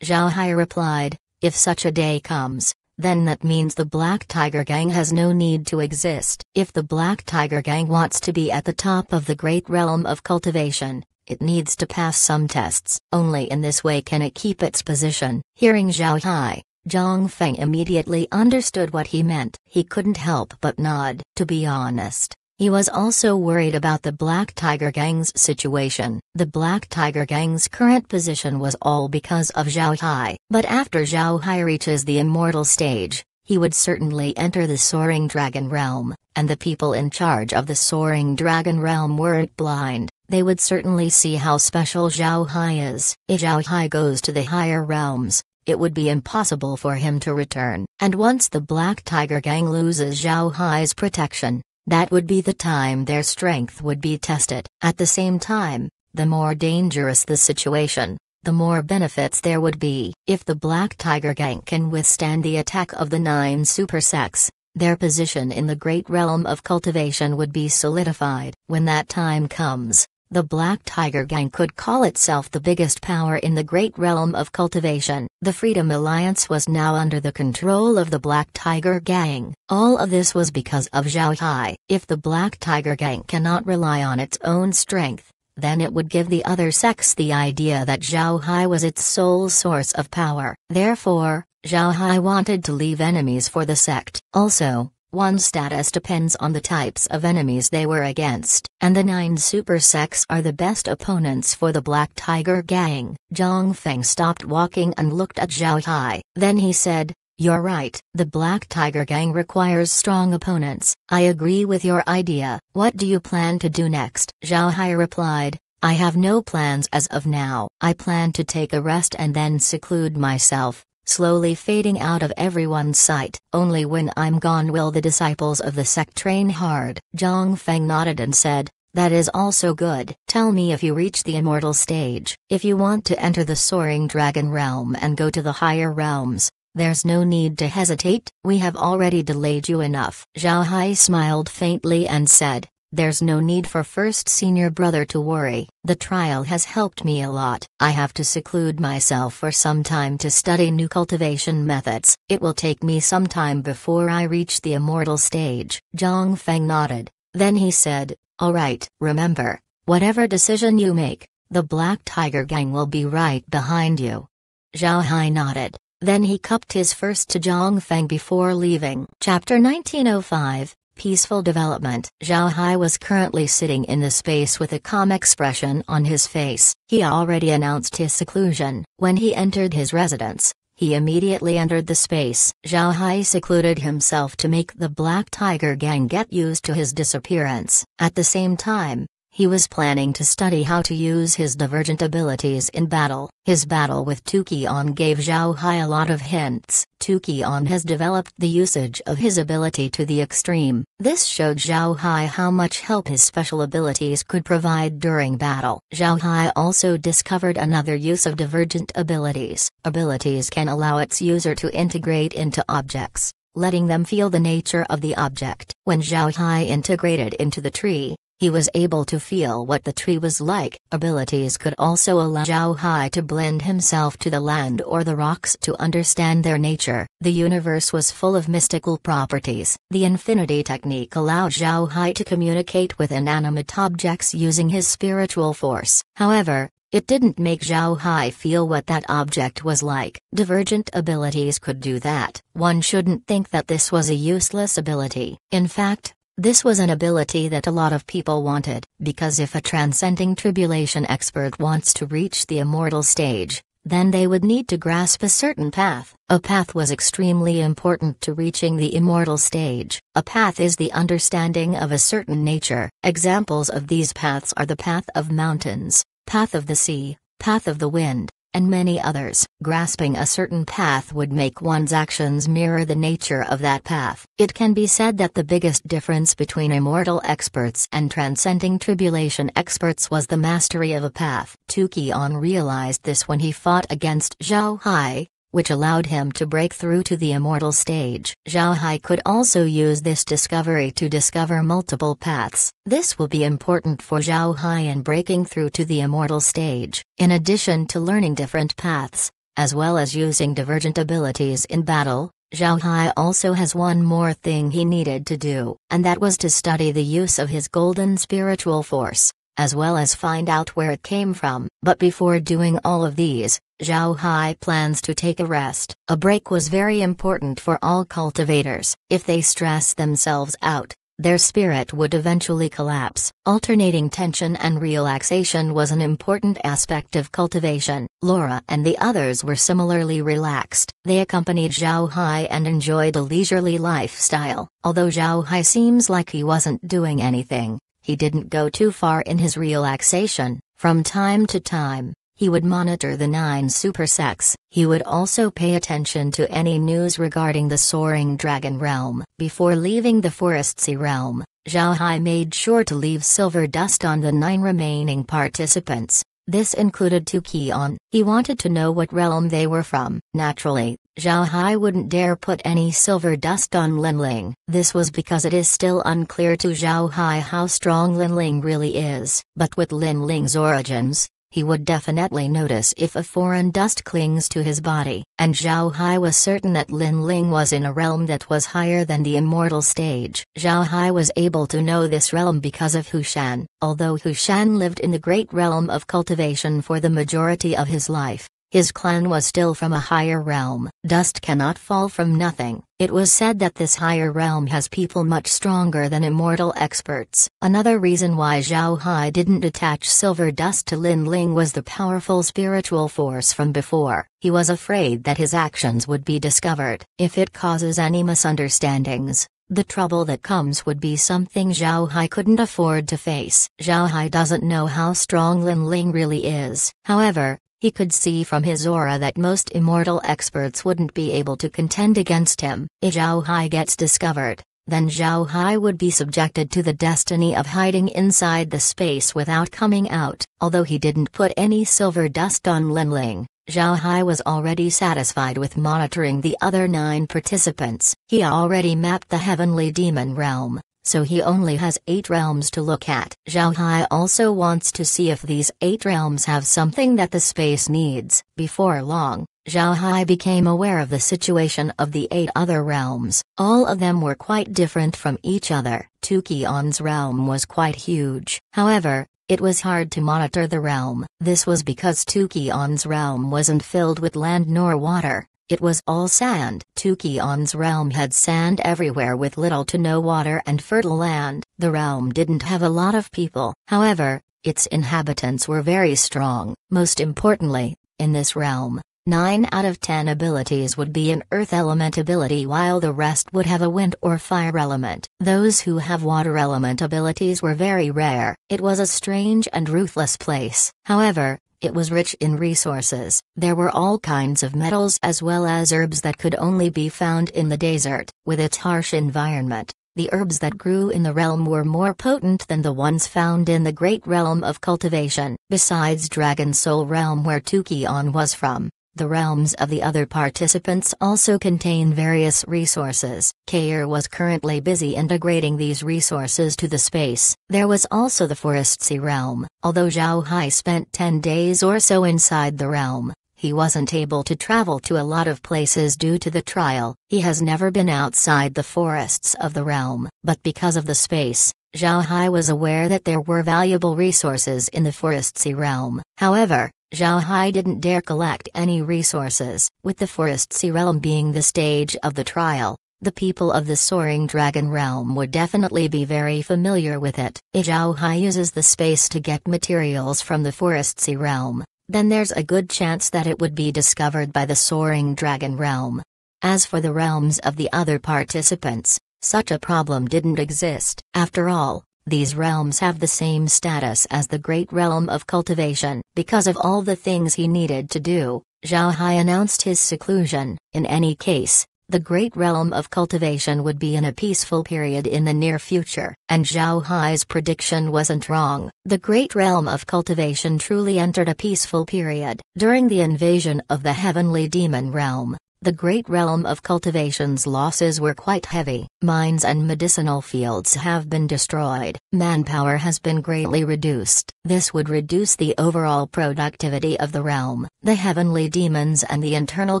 Zhao Hai replied, "If such a day comes, then that means the Black Tiger Gang has no need to exist. If the Black Tiger Gang wants to be at the top of the great realm of cultivation, it needs to pass some tests. Only in this way can it keep its position." Hearing Zhao Hai, Zhang Feng immediately understood what he meant. He couldn't help but nod. To be honest, he was also worried about the Black Tiger Gang's situation. The Black Tiger Gang's current position was all because of Zhao Hai. But after Zhao Hai reaches the immortal stage, he would certainly enter the Soaring Dragon Realm, and the people in charge of the Soaring Dragon Realm weren't blind. They would certainly see how special Zhao Hai is. If Zhao Hai goes to the higher realms, it would be impossible for him to return. And once the Black Tiger Gang loses Zhao Hai's protection, that would be the time their strength would be tested. At the same time, the more dangerous the situation, the more benefits there would be. If the Black Tiger Gang can withstand the attack of the 9 super sects, their position in the great realm of cultivation would be solidified. When that time comes, the Black Tiger Gang could call itself the biggest power in the great realm of cultivation. The Freedom Alliance was now under the control of the Black Tiger Gang. All of this was because of Zhao Hai. If the Black Tiger Gang cannot rely on its own strength, then it would give the other sects the idea that Zhao Hai was its sole source of power. Therefore, Zhao Hai wanted to leave enemies for the sect. Also, one's status depends on the types of enemies they were against, and the 9 super sects are the best opponents for the Black Tiger Gang. Zhang Feng stopped walking and looked at Zhao Hai. Then he said, "You're right. The Black Tiger Gang requires strong opponents. I agree with your idea. What do you plan to do next?" Zhao Hai replied, "I have no plans as of now. I plan to take a rest and then seclude myself, slowly fading out of everyone's sight. Only when I'm gone will the disciples of the sect train hard. Zhang Feng nodded and said, that is also good. Tell me if you reach the immortal stage. If you want to enter the soaring dragon realm and go to the higher realms, there's no need to hesitate, we have already delayed you enough. Zhao Hai smiled faintly and said, there's no need for first senior brother to worry. The trial has helped me a lot. I have to seclude myself for some time to study new cultivation methods. It will take me some time before I reach the immortal stage. Zhang Feng nodded. Then he said, all right, remember, whatever decision you make, the Black Tiger Gang will be right behind you. Zhao Hai nodded. Then he cupped his fist to Zhang Feng before leaving. Chapter 1905. Peaceful Development. Zhao Hai was currently sitting in the space with a calm expression on his face. He already announced his seclusion. When he entered his residence, he immediately entered the space. Zhao Hai secluded himself to make the Black Tiger Gang get used to his disappearance. At the same time, he was planning to study how to use his divergent abilities in battle. His battle with Tuqian gave Zhao Hai a lot of hints. Tuqian has developed the usage of his ability to the extreme. This showed Zhao Hai how much help his special abilities could provide during battle. Zhao Hai also discovered another use of divergent abilities. Abilities can allow its user to integrate into objects, letting them feel the nature of the object. When Zhao Hai integrated into the tree, he was able to feel what the tree was like. Abilities could also allow Zhao Hai to blend himself to the land or the rocks to understand their nature. The universe was full of mystical properties. The Infinity Technique allowed Zhao Hai to communicate with inanimate objects using his spiritual force. However, it didn't make Zhao Hai feel what that object was like. Divergent abilities could do that. One shouldn't think that this was a useless ability. In fact, this was an ability that a lot of people wanted, because if a transcending tribulation expert wants to reach the immortal stage, then they would need to grasp a certain path. A path was extremely important to reaching the immortal stage. A path is the understanding of a certain nature. Examples of these paths are the path of mountains, path of the sea, path of the wind, and many others. Grasping a certain path would make one's actions mirror the nature of that path. It can be said that the biggest difference between immortal experts and transcending tribulation experts was the mastery of a path. Tuqian realized this when he fought against Zhao Hai, which allowed him to break through to the immortal stage. Zhao Hai could also use this discovery to discover multiple paths. This will be important for Zhao Hai in breaking through to the immortal stage. In addition to learning different paths, as well as using divergent abilities in battle, Zhao Hai also has one more thing he needed to do, and that was to study the use of his golden spiritual force, as well as find out where it came from. But before doing all of these, Zhao Hai plans to take a rest. A break was very important for all cultivators. If they stress themselves out, their spirit would eventually collapse. Alternating tension and relaxation was an important aspect of cultivation. Laura and the others were similarly relaxed. They accompanied Zhao Hai and enjoyed a leisurely lifestyle. Although Zhao Hai seems like he wasn't doing anything, he didn't go too far in his relaxation. From time to time, he would monitor the 9 super sects. He would also pay attention to any news regarding the soaring dragon realm. Before leaving the Forest Sea realm, Zhao Hai made sure to leave silver dust on the 9 remaining participants. This included Tuqian. He wanted to know what realm they were from. Naturally, Zhao Hai wouldn't dare put any silver dust on Linling. This was because it is still unclear to Zhao Hai how strong Linling really is. But with Linling's origins, he would definitely notice if a foreign dust clings to his body. And Zhao Hai was certain that Linling was in a realm that was higher than the immortal stage. Zhao Hai was able to know this realm because of Hu Shan. Although Hu Shan lived in the great realm of cultivation for the majority of his life, his clan was still from a higher realm. Dust cannot fall from nothing. It was said that this higher realm has people much stronger than immortal experts. Another reason why Zhao Hai didn't attach silver dust to Linling was the powerful spiritual force from before. He was afraid that his actions would be discovered. If it causes any misunderstandings, the trouble that comes would be something Zhao Hai couldn't afford to face. Zhao Hai doesn't know how strong Linling really is. However, He could see from his aura that most immortal experts wouldn't be able to contend against him. If Zhao Hai gets discovered, then Zhao Hai would be subjected to the destiny of hiding inside the space without coming out. Although he didn't put any silver dust on Lin Ling, Zhao Hai was already satisfied with monitoring the other 9 participants. He already mapped the heavenly demon realm, so he only has 8 realms to look at. Zhao Hai also wants to see if these 8 realms have something that the space needs. Before long, Zhao Hai became aware of the situation of the 8 other realms. All of them were quite different from each other. Tukion's realm was quite huge. However, it was hard to monitor the realm. This was because Tukion's realm wasn't filled with land nor water. It was all sand. Tukion's realm had sand everywhere with little to no water and fertile land. The realm didn't have a lot of people. However, its inhabitants were very strong. Most importantly, in this realm, 9 out of 10 abilities would be an earth element ability while the rest would have a wind or fire element. Those who have water element abilities were very rare. It was a strange and ruthless place. However, it was rich in resources. There were all kinds of metals as well as herbs that could only be found in the desert. With its harsh environment, the herbs that grew in the realm were more potent than the ones found in the great realm of cultivation. Besides Dragon Soul realm where Tukion was from, the realms of the other participants also contain various resources. Kair was currently busy integrating these resources to the space. There was also the Forest Sea realm. Although Zhao Hai spent 10 days or so inside the realm, he wasn't able to travel to a lot of places due to the trial. He has never been outside the forests of the realm. But because of the space, Zhao Hai was aware that there were valuable resources in the Forest Sea realm. However, Zhao Hai didn't dare collect any resources. With the Forest Sea realm being the stage of the trial, the people of the Soaring Dragon realm would definitely be very familiar with it. If Zhao Hai uses the space to get materials from the Forest Sea realm, then there's a good chance that it would be discovered by the Soaring Dragon realm. As for the realms of the other participants, such a problem didn't exist. After all, these realms have the same status as the Great Realm of Cultivation. Because of all the things he needed to do, Zhao Hai announced his seclusion. In any case, the Great Realm of Cultivation would be in a peaceful period in the near future. And Zhao Hai's prediction wasn't wrong. The Great Realm of Cultivation truly entered a peaceful period. During the invasion of the Heavenly Demon Realm, the Great Realm of Cultivation's losses were quite heavy. Mines and medicinal fields have been destroyed. Manpower has been greatly reduced. This would reduce the overall productivity of the realm. The heavenly demons and the internal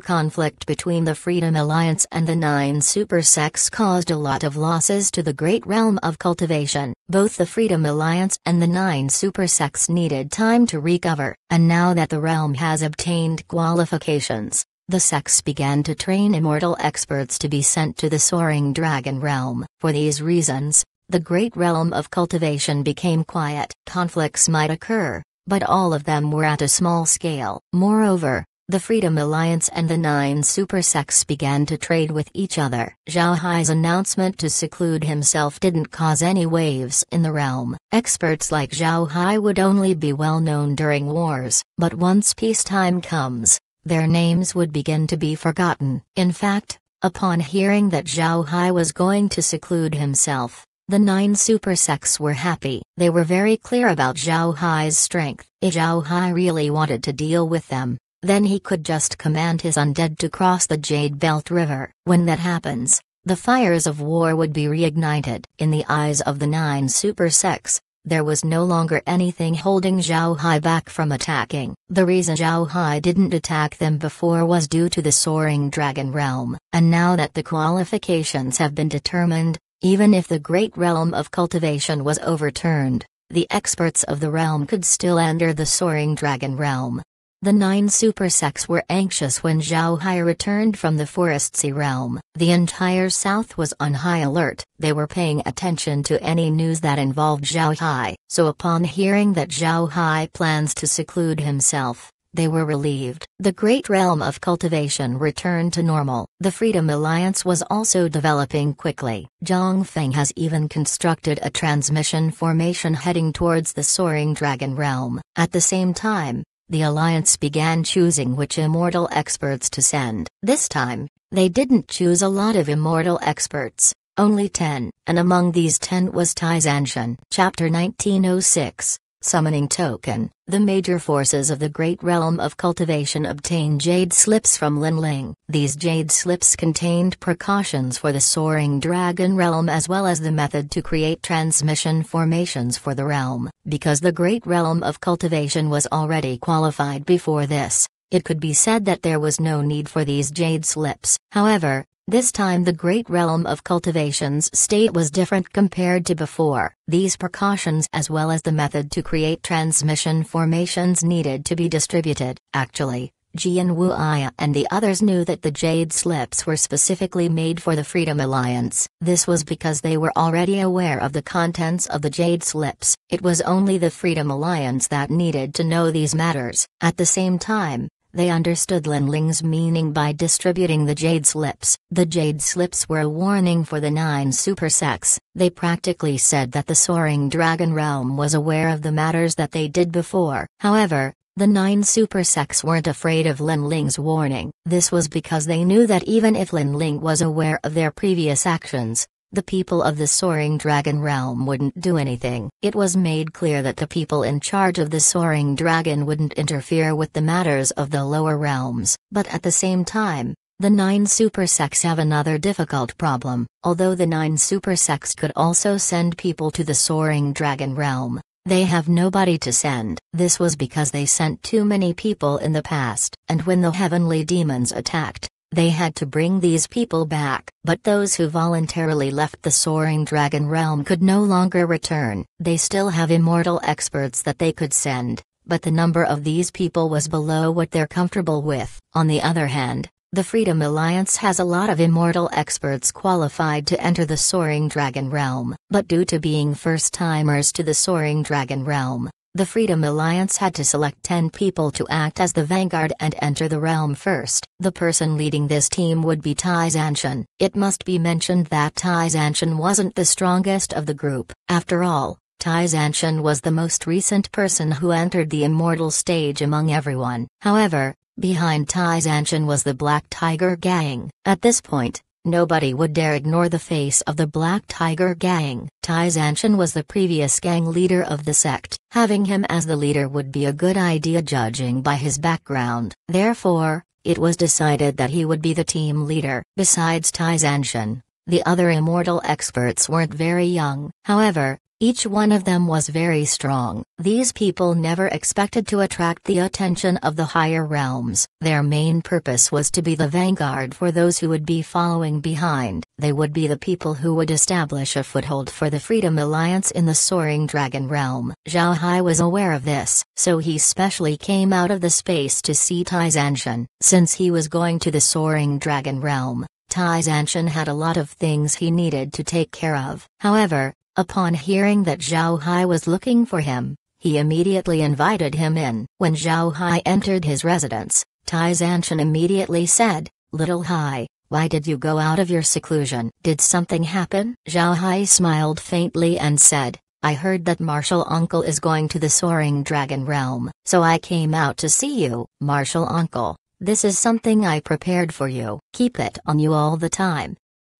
conflict between the Freedom Alliance and the 9 super sects caused a lot of losses to the Great Realm of Cultivation. Both the Freedom Alliance and the 9 super sects needed time to recover. And now that the realm has obtained qualifications, the sects began to train immortal experts to be sent to the Soaring Dragon realm. For these reasons, the Great Realm of Cultivation became quiet. Conflicts might occur, but all of them were at a small scale. Moreover, the Freedom Alliance and the 9 super sects began to trade with each other. Zhao Hai's announcement to seclude himself didn't cause any waves in the realm. Experts like Zhao Hai would only be well known during wars, but once peacetime comes, their names would begin to be forgotten. In fact, upon hearing that Zhao Hai was going to seclude himself, the 9 super sects were happy. They were very clear about Zhao Hai's strength. If Zhao Hai really wanted to deal with them, then he could just command his undead to cross the Jade Belt River. When that happens, the fires of war would be reignited. In the eyes of the 9 super sects, there was no longer anything holding Zhao Hai back from attacking. The reason Zhao Hai didn't attack them before was due to the Soaring Dragon realm. And now that the qualifications have been determined, even if the Great Realm of Cultivation was overturned, the experts of the realm could still enter the Soaring Dragon realm. The 9 super sects were anxious when Zhao Hai returned from the Forest Sea realm. The entire south was on high alert. They were paying attention to any news that involved Zhao Hai. So upon hearing that Zhao Hai plans to seclude himself, they were relieved. The Great Realm of Cultivation returned to normal. The Freedom Alliance was also developing quickly. Zhang Feng has even constructed a transmission formation heading towards the Soaring Dragon realm. At the same time, the Alliance began choosing which immortal experts to send. This time, they didn't choose a lot of immortal experts, only 10, and among these 10 was Tai Zanshan. Chapter 1906, Summoning Token. The major forces of the Great Realm of Cultivation obtained jade slips from Lin Ling. These jade slips contained precautions for the Soaring Dragon Realm as well as the method to create transmission formations for the realm. Because the Great Realm of Cultivation was already qualified before this, it could be said that there was no need for these jade slips. However, this time the Great Realm of Cultivation's state was different compared to before. These precautions as well as the method to create transmission formations needed to be distributed. Actually, Jian Wuya and the others knew that the jade slips were specifically made for the Freedom Alliance. This was because they were already aware of the contents of the jade slips. It was only the Freedom Alliance that needed to know these matters. At the same time, they understood Lin Ling's meaning by distributing the jade slips. The jade slips were a warning for the 9 super sects. They practically said that the Soaring Dragon Realm was aware of the matters that they did before. However, the 9 super sects weren't afraid of Lin Ling's warning. This was because they knew that even if Lin Ling was aware of their previous actions, the people of the Soaring Dragon Realm wouldn't do anything. It was made clear that the people in charge of the Soaring Dragon wouldn't interfere with the matters of the lower realms. But at the same time, the 9 super sects have another difficult problem. Although the 9 super sects could also send people to the Soaring Dragon Realm, they have nobody to send. This was because they sent too many people in the past. And when the heavenly demons attacked, they had to bring these people back. But those who voluntarily left the Soaring Dragon Realm could no longer return. They still have immortal experts that they could send, but the number of these people was below what they're comfortable with. On the other hand, the Freedom Alliance has a lot of immortal experts qualified to enter the Soaring Dragon Realm. But due to being first-timers to the Soaring Dragon Realm, the Freedom Alliance had to select 10 people to act as the vanguard and enter the realm first. The person leading this team would be Tai Zanshan. It must be mentioned that Tai Zanshan wasn't the strongest of the group. After all, Tai Zanshan was the most recent person who entered the immortal stage among everyone. However, behind Tai Zanshan was the Black Tiger Gang. At this point, nobody would dare ignore the face of the Black Tiger Gang. Tai Zanshan was the previous gang leader of the sect. Having him as the leader would be a good idea judging by his background. Therefore, it was decided that he would be the team leader. Besides Tai Zanshan, the other immortal experts weren't very young. However, each one of them was very strong. These people never expected to attract the attention of the higher realms. Their main purpose was to be the vanguard for those who would be following behind. They would be the people who would establish a foothold for the Freedom Alliance in the Soaring Dragon Realm. Zhao Hai was aware of this, so he specially came out of the space to see Tai Zanshan. Since he was going to the Soaring Dragon Realm, Tai Zanshan had a lot of things he needed to take care of. However, upon hearing that Zhao Hai was looking for him, he immediately invited him in. When Zhao Hai entered his residence, Tai Zanshan immediately said, "Little Hai, why did you go out of your seclusion? Did something happen?" Zhao Hai smiled faintly and said, "I heard that Martial Uncle is going to the Soaring Dragon Realm, so I came out to see you." "Martial Uncle, this is something I prepared for you. Keep it on you all the time."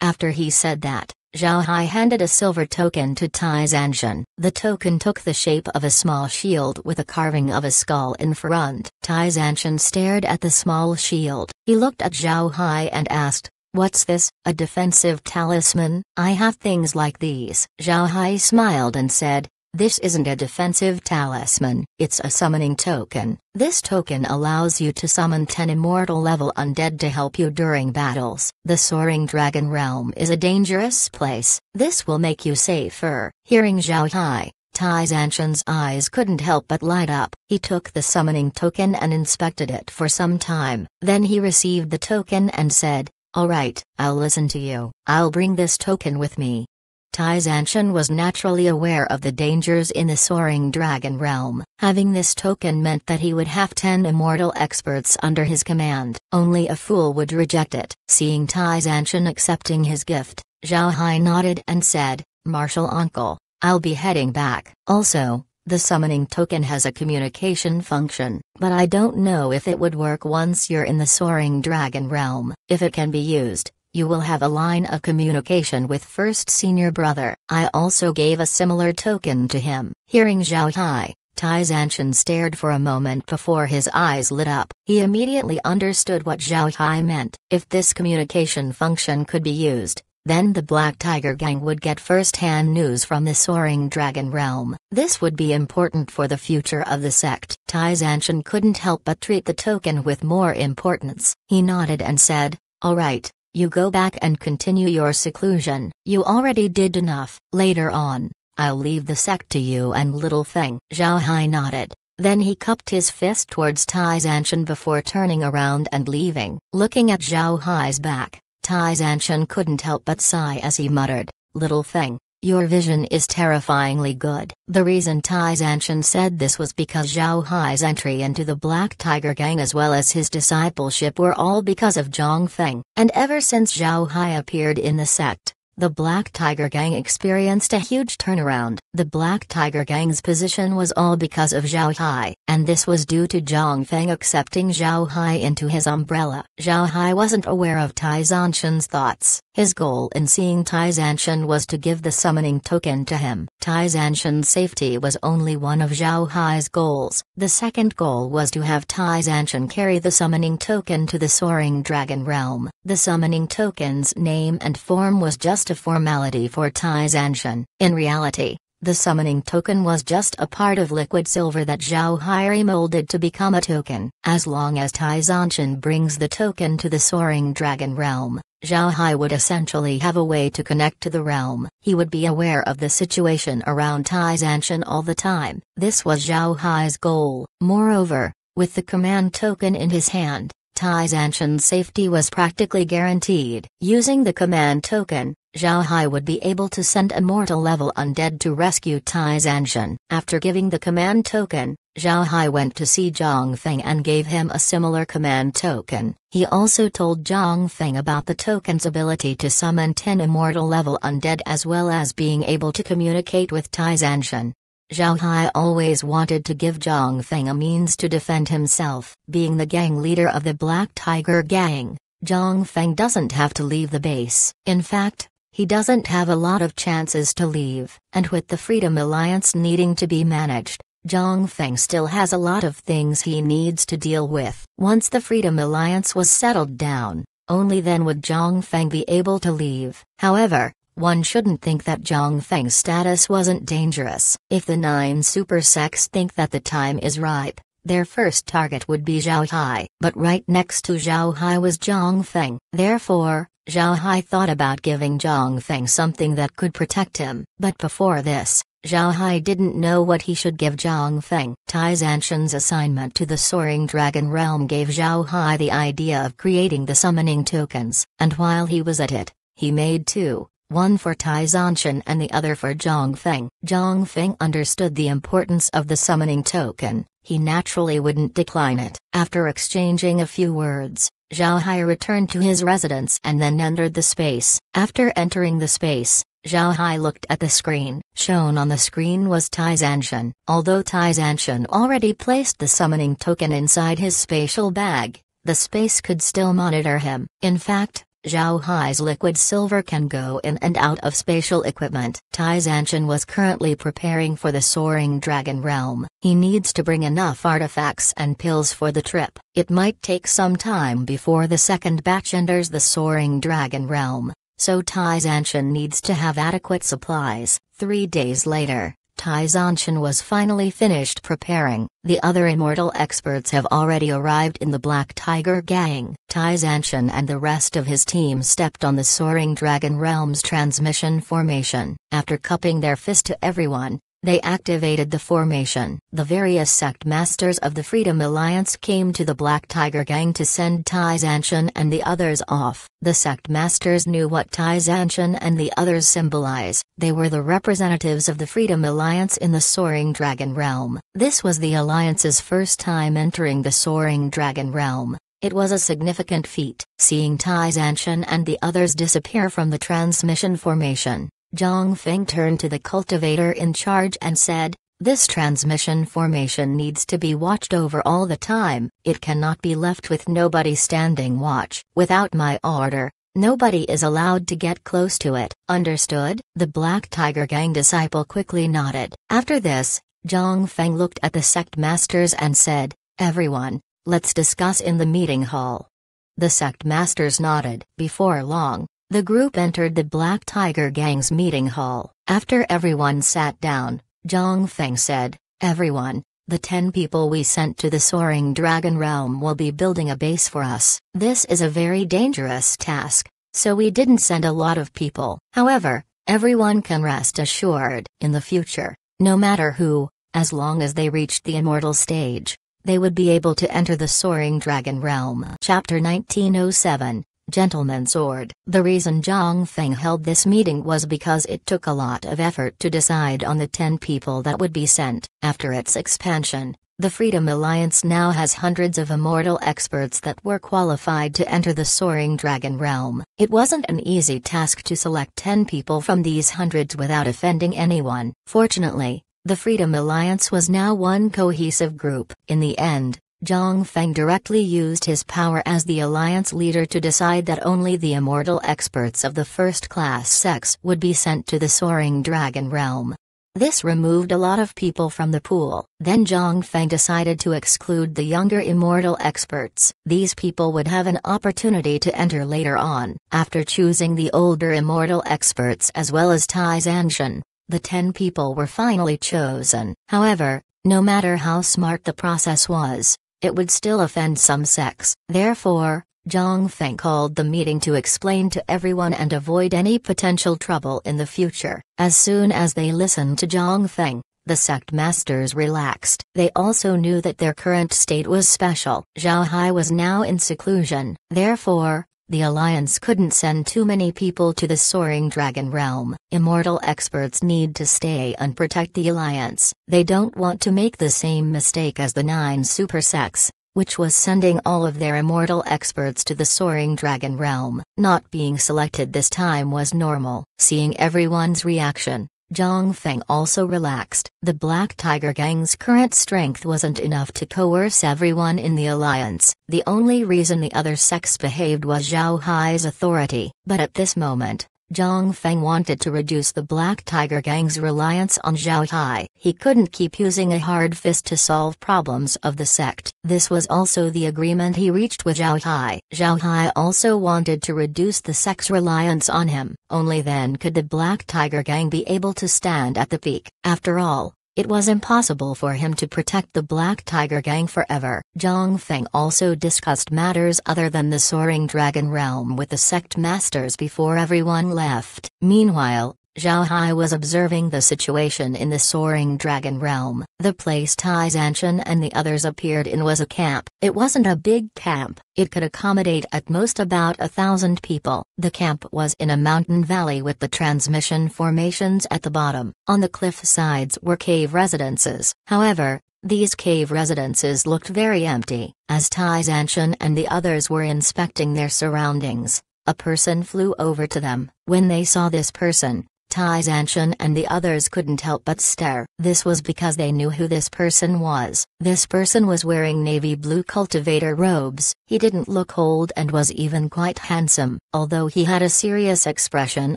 After he said that, Zhao Hai handed a silver token to Tai Zanshan. The token took the shape of a small shield with a carving of a skull in front. Tai Zanshan stared at the small shield. He looked at Zhao Hai and asked, "What's this, a defensive talisman? I have things like these." Zhao Hai smiled and said, "This isn't a defensive talisman, it's a summoning token. This token allows you to summon 10 immortal level undead to help you during battles. The Soaring Dragon Realm is a dangerous place. This will make you safer." Hearing Zhao Hai, Tai Zanshan's eyes couldn't help but light up. He took the summoning token and inspected it for some time. Then he received the token and said, "All right, I'll listen to you. I'll bring this token with me." Tai Zanshan was naturally aware of the dangers in the Soaring Dragon Realm. Having this token meant that he would have 10 immortal experts under his command. Only a fool would reject it. Seeing Tai Zanshan accepting his gift, Zhao Hai nodded and said, "Martial Uncle, I'll be heading back. Also, The summoning token has a communication function, but I don't know if it would work once you're in the Soaring Dragon realm. If it can be used, you will have a line of communication with First Senior Brother. I also gave a similar token to him." Hearing Zhao Hai, Tai Zanshan stared for a moment before his eyes lit up. He immediately understood what Zhao Hai meant. If this communication function could be used, then the Black Tiger Gang would get first-hand news from the Soaring Dragon realm. This would be important for the future of the sect. Tai Zanshan couldn't help but treat the token with more importance. He nodded and said, "All right. You go back and continue your seclusion. You already did enough. Later on, I'll leave the sect to you and Little Feng." Zhao Hai nodded. Then he cupped his fist towards Tai Zanshan before turning around and leaving. Looking at Zhao Hai's back, Tai Zanshan couldn't help but sigh as he muttered, "Little Feng, your vision is terrifyingly good." The reason Tai Zanshan said this was because Zhao Hai's entry into the Black Tiger Gang as well as his discipleship were all because of Zhang Feng. And ever since Zhao Hai appeared in the sect, the Black Tiger Gang experienced a huge turnaround. The Black Tiger Gang's position was all because of Zhao Hai, and this was due to Zhang Feng accepting Zhao Hai into his umbrella. Zhao Hai wasn't aware of Tai Zanshan's thoughts. His goal in seeing Tai Zanshan was to give the summoning token to him. Tai Zanshan's safety was only one of Zhao Hai's goals. The second goal was to have Tai Zanshan carry the summoning token to the Soaring Dragon realm. The summoning token's name and form was just a formality for Tai Zanshan. In reality, the summoning token was just a part of liquid silver that Zhao Hai remolded to become a token. As long as Tai Zanshan brings the token to the Soaring Dragon realm, Zhao Hai would essentially have a way to connect to the realm. He would be aware of the situation around Tai Zanshan all the time. This was Zhao Hai's goal. Moreover, with the command token in his hand, Tai Zanshan's safety was practically guaranteed. Using the command token, Zhao Hai would be able to send a mortal-level undead to rescue Tai Zanshan. After giving the command token, Zhao Hai went to see Zhang Feng and gave him a similar command token. He also told Zhang Feng about the token's ability to summon 10 immortal-level undead as well as being able to communicate with Tai Zanshan. Zhao Hai always wanted to give Zhang Feng a means to defend himself. Being the gang leader of the Black Tiger Gang, Zhang Feng doesn't have to leave the base. In fact, he doesn't have a lot of chances to leave. And with the Freedom Alliance needing to be managed, Zhang Feng still has a lot of things he needs to deal with. Once the Freedom Alliance was settled down, only then would Zhang Feng be able to leave. However, one shouldn't think that Zhang Feng's status wasn't dangerous. If the 9 super sects think that the time is ripe, their first target would be Zhao Hai. But right next to Zhao Hai was Zhang Feng. Therefore, Zhao Hai thought about giving Zhang Feng something that could protect him. But before this, Zhao Hai didn't know what he should give Zhang Feng. Tai Zanshan's assignment to the Soaring Dragon realm gave Zhao Hai the idea of creating the summoning tokens, and while he was at it, he made 2. One for Tai Zanshan and the other for Zhang Feng. Zhang Feng understood the importance of the summoning token. He naturally wouldn't decline it. After exchanging a few words, Zhao Hai returned to his residence and then entered the space. After entering the space, Zhao Hai looked at the screen. Shown on the screen was Tai Zanshan. Although Tai Zanshan already placed the summoning token inside his spatial bag, the space could still monitor him. In fact, Zhao Hai's liquid silver can go in and out of spatial equipment. Tai Zanshan was currently preparing for the Soaring Dragon realm. He needs to bring enough artifacts and pills for the trip. It might take some time before the second batch enters the Soaring Dragon realm, so Tai Zanshan needs to have adequate supplies. 3 days later, Tai Zanshan was finally finished preparing. The other immortal experts have already arrived in the Black Tiger Gang. Tai Zanshan and the rest of his team stepped on the Soaring Dragon Realm's transmission formation. After cupping their fist to everyone, they activated the formation. The various sect masters of the Freedom Alliance came to the Black Tiger Gang to send Tai Zanshan and the others off. The sect masters knew what Tai Zanshan and the others symbolize. They were the representatives of the Freedom Alliance in the Soaring Dragon realm. This was the Alliance's first time entering the Soaring Dragon realm. It was a significant feat. Seeing Tai Zanshan and the others disappear from the transmission formation, Zhang Feng turned to the cultivator in charge and said, This transmission formation needs to be watched over all the time, it cannot be left with nobody standing watch. Without my order, nobody is allowed to get close to it. Understood? The Black Tiger Gang disciple quickly nodded. After this, Zhang Feng looked at the sect masters and said, "Everyone, let's discuss in the meeting hall." The sect masters nodded. Before long, the group entered the Black Tiger Gang's meeting hall. After everyone sat down, Zhang Feng said, "Everyone, the 10 people we sent to the Soaring Dragon Realm will be building a base for us. This is a very dangerous task, so we didn't send a lot of people. However, everyone can rest assured, in the future, no matter who, as long as they reached the immortal stage, they would be able to enter the Soaring Dragon Realm." Chapter 1907, Gentleman's Sword. The reason Zhang Feng held this meeting was because it took a lot of effort to decide on the 10 people that would be sent. After its expansion, the Freedom Alliance now has hundreds of immortal experts that were qualified to enter the Soaring Dragon Realm. It wasn't an easy task to select 10 people from these hundreds without offending anyone. Fortunately, the Freedom Alliance was now one cohesive group. In the end, Zhang Feng directly used his power as the Alliance leader to decide that only the immortal experts of the first-class sects would be sent to the Soaring Dragon Realm. This removed a lot of people from the pool. Then Zhang Feng decided to exclude the younger immortal experts. These people would have an opportunity to enter later on. After choosing the older immortal experts as well as Tai Zanshan, the 10 people were finally chosen. However, no matter how smart the process was, it would still offend some sects. Therefore, Zhang Feng called the meeting to explain to everyone and avoid any potential trouble in the future. As soon as they listened to Zhang Feng, the sect masters relaxed. They also knew that their current state was special. Zhao Hai was now in seclusion. Therefore, the Alliance couldn't send too many people to the Soaring Dragon Realm. Immortal experts need to stay and protect the Alliance. They don't want to make the same mistake as the 9 super sects, which was sending all of their immortal experts to the Soaring Dragon Realm. Not being selected this time was normal. Seeing everyone's reaction, Zhang Feng also relaxed. The Black Tiger Gang's current strength wasn't enough to coerce everyone in the Alliance. The only reason the other sects behaved was Zhao Hai's authority. But at this moment, Zhang Feng wanted to reduce the Black Tiger Gang's reliance on Zhao Hai. He couldn't keep using a hard fist to solve problems of the sect. This was also the agreement he reached with Zhao Hai. Zhao Hai also wanted to reduce the sect's reliance on him. Only then could the Black Tiger Gang be able to stand at the peak. After all, it was impossible for him to protect the Black Tiger Gang forever. Zhang Feng also discussed matters other than the Soaring Dragon Realm with the sect masters before everyone left. Meanwhile, Zhao Hai was observing the situation in the Soaring Dragon Realm. The place Tai Zanshan and the others appeared in was a camp. It wasn't a big camp, it could accommodate at most about 1,000 people. The camp was in a mountain valley with the transmission formations at the bottom. On the cliff sides were cave residences. However, these cave residences looked very empty. As Tai Zanshan and the others were inspecting their surroundings, a person flew over to them. When they saw this person, Tai Zanshan and the others couldn't help but stare. This was because they knew who this person was. This person was wearing navy blue cultivator robes. He didn't look old and was even quite handsome. Although he had a serious expression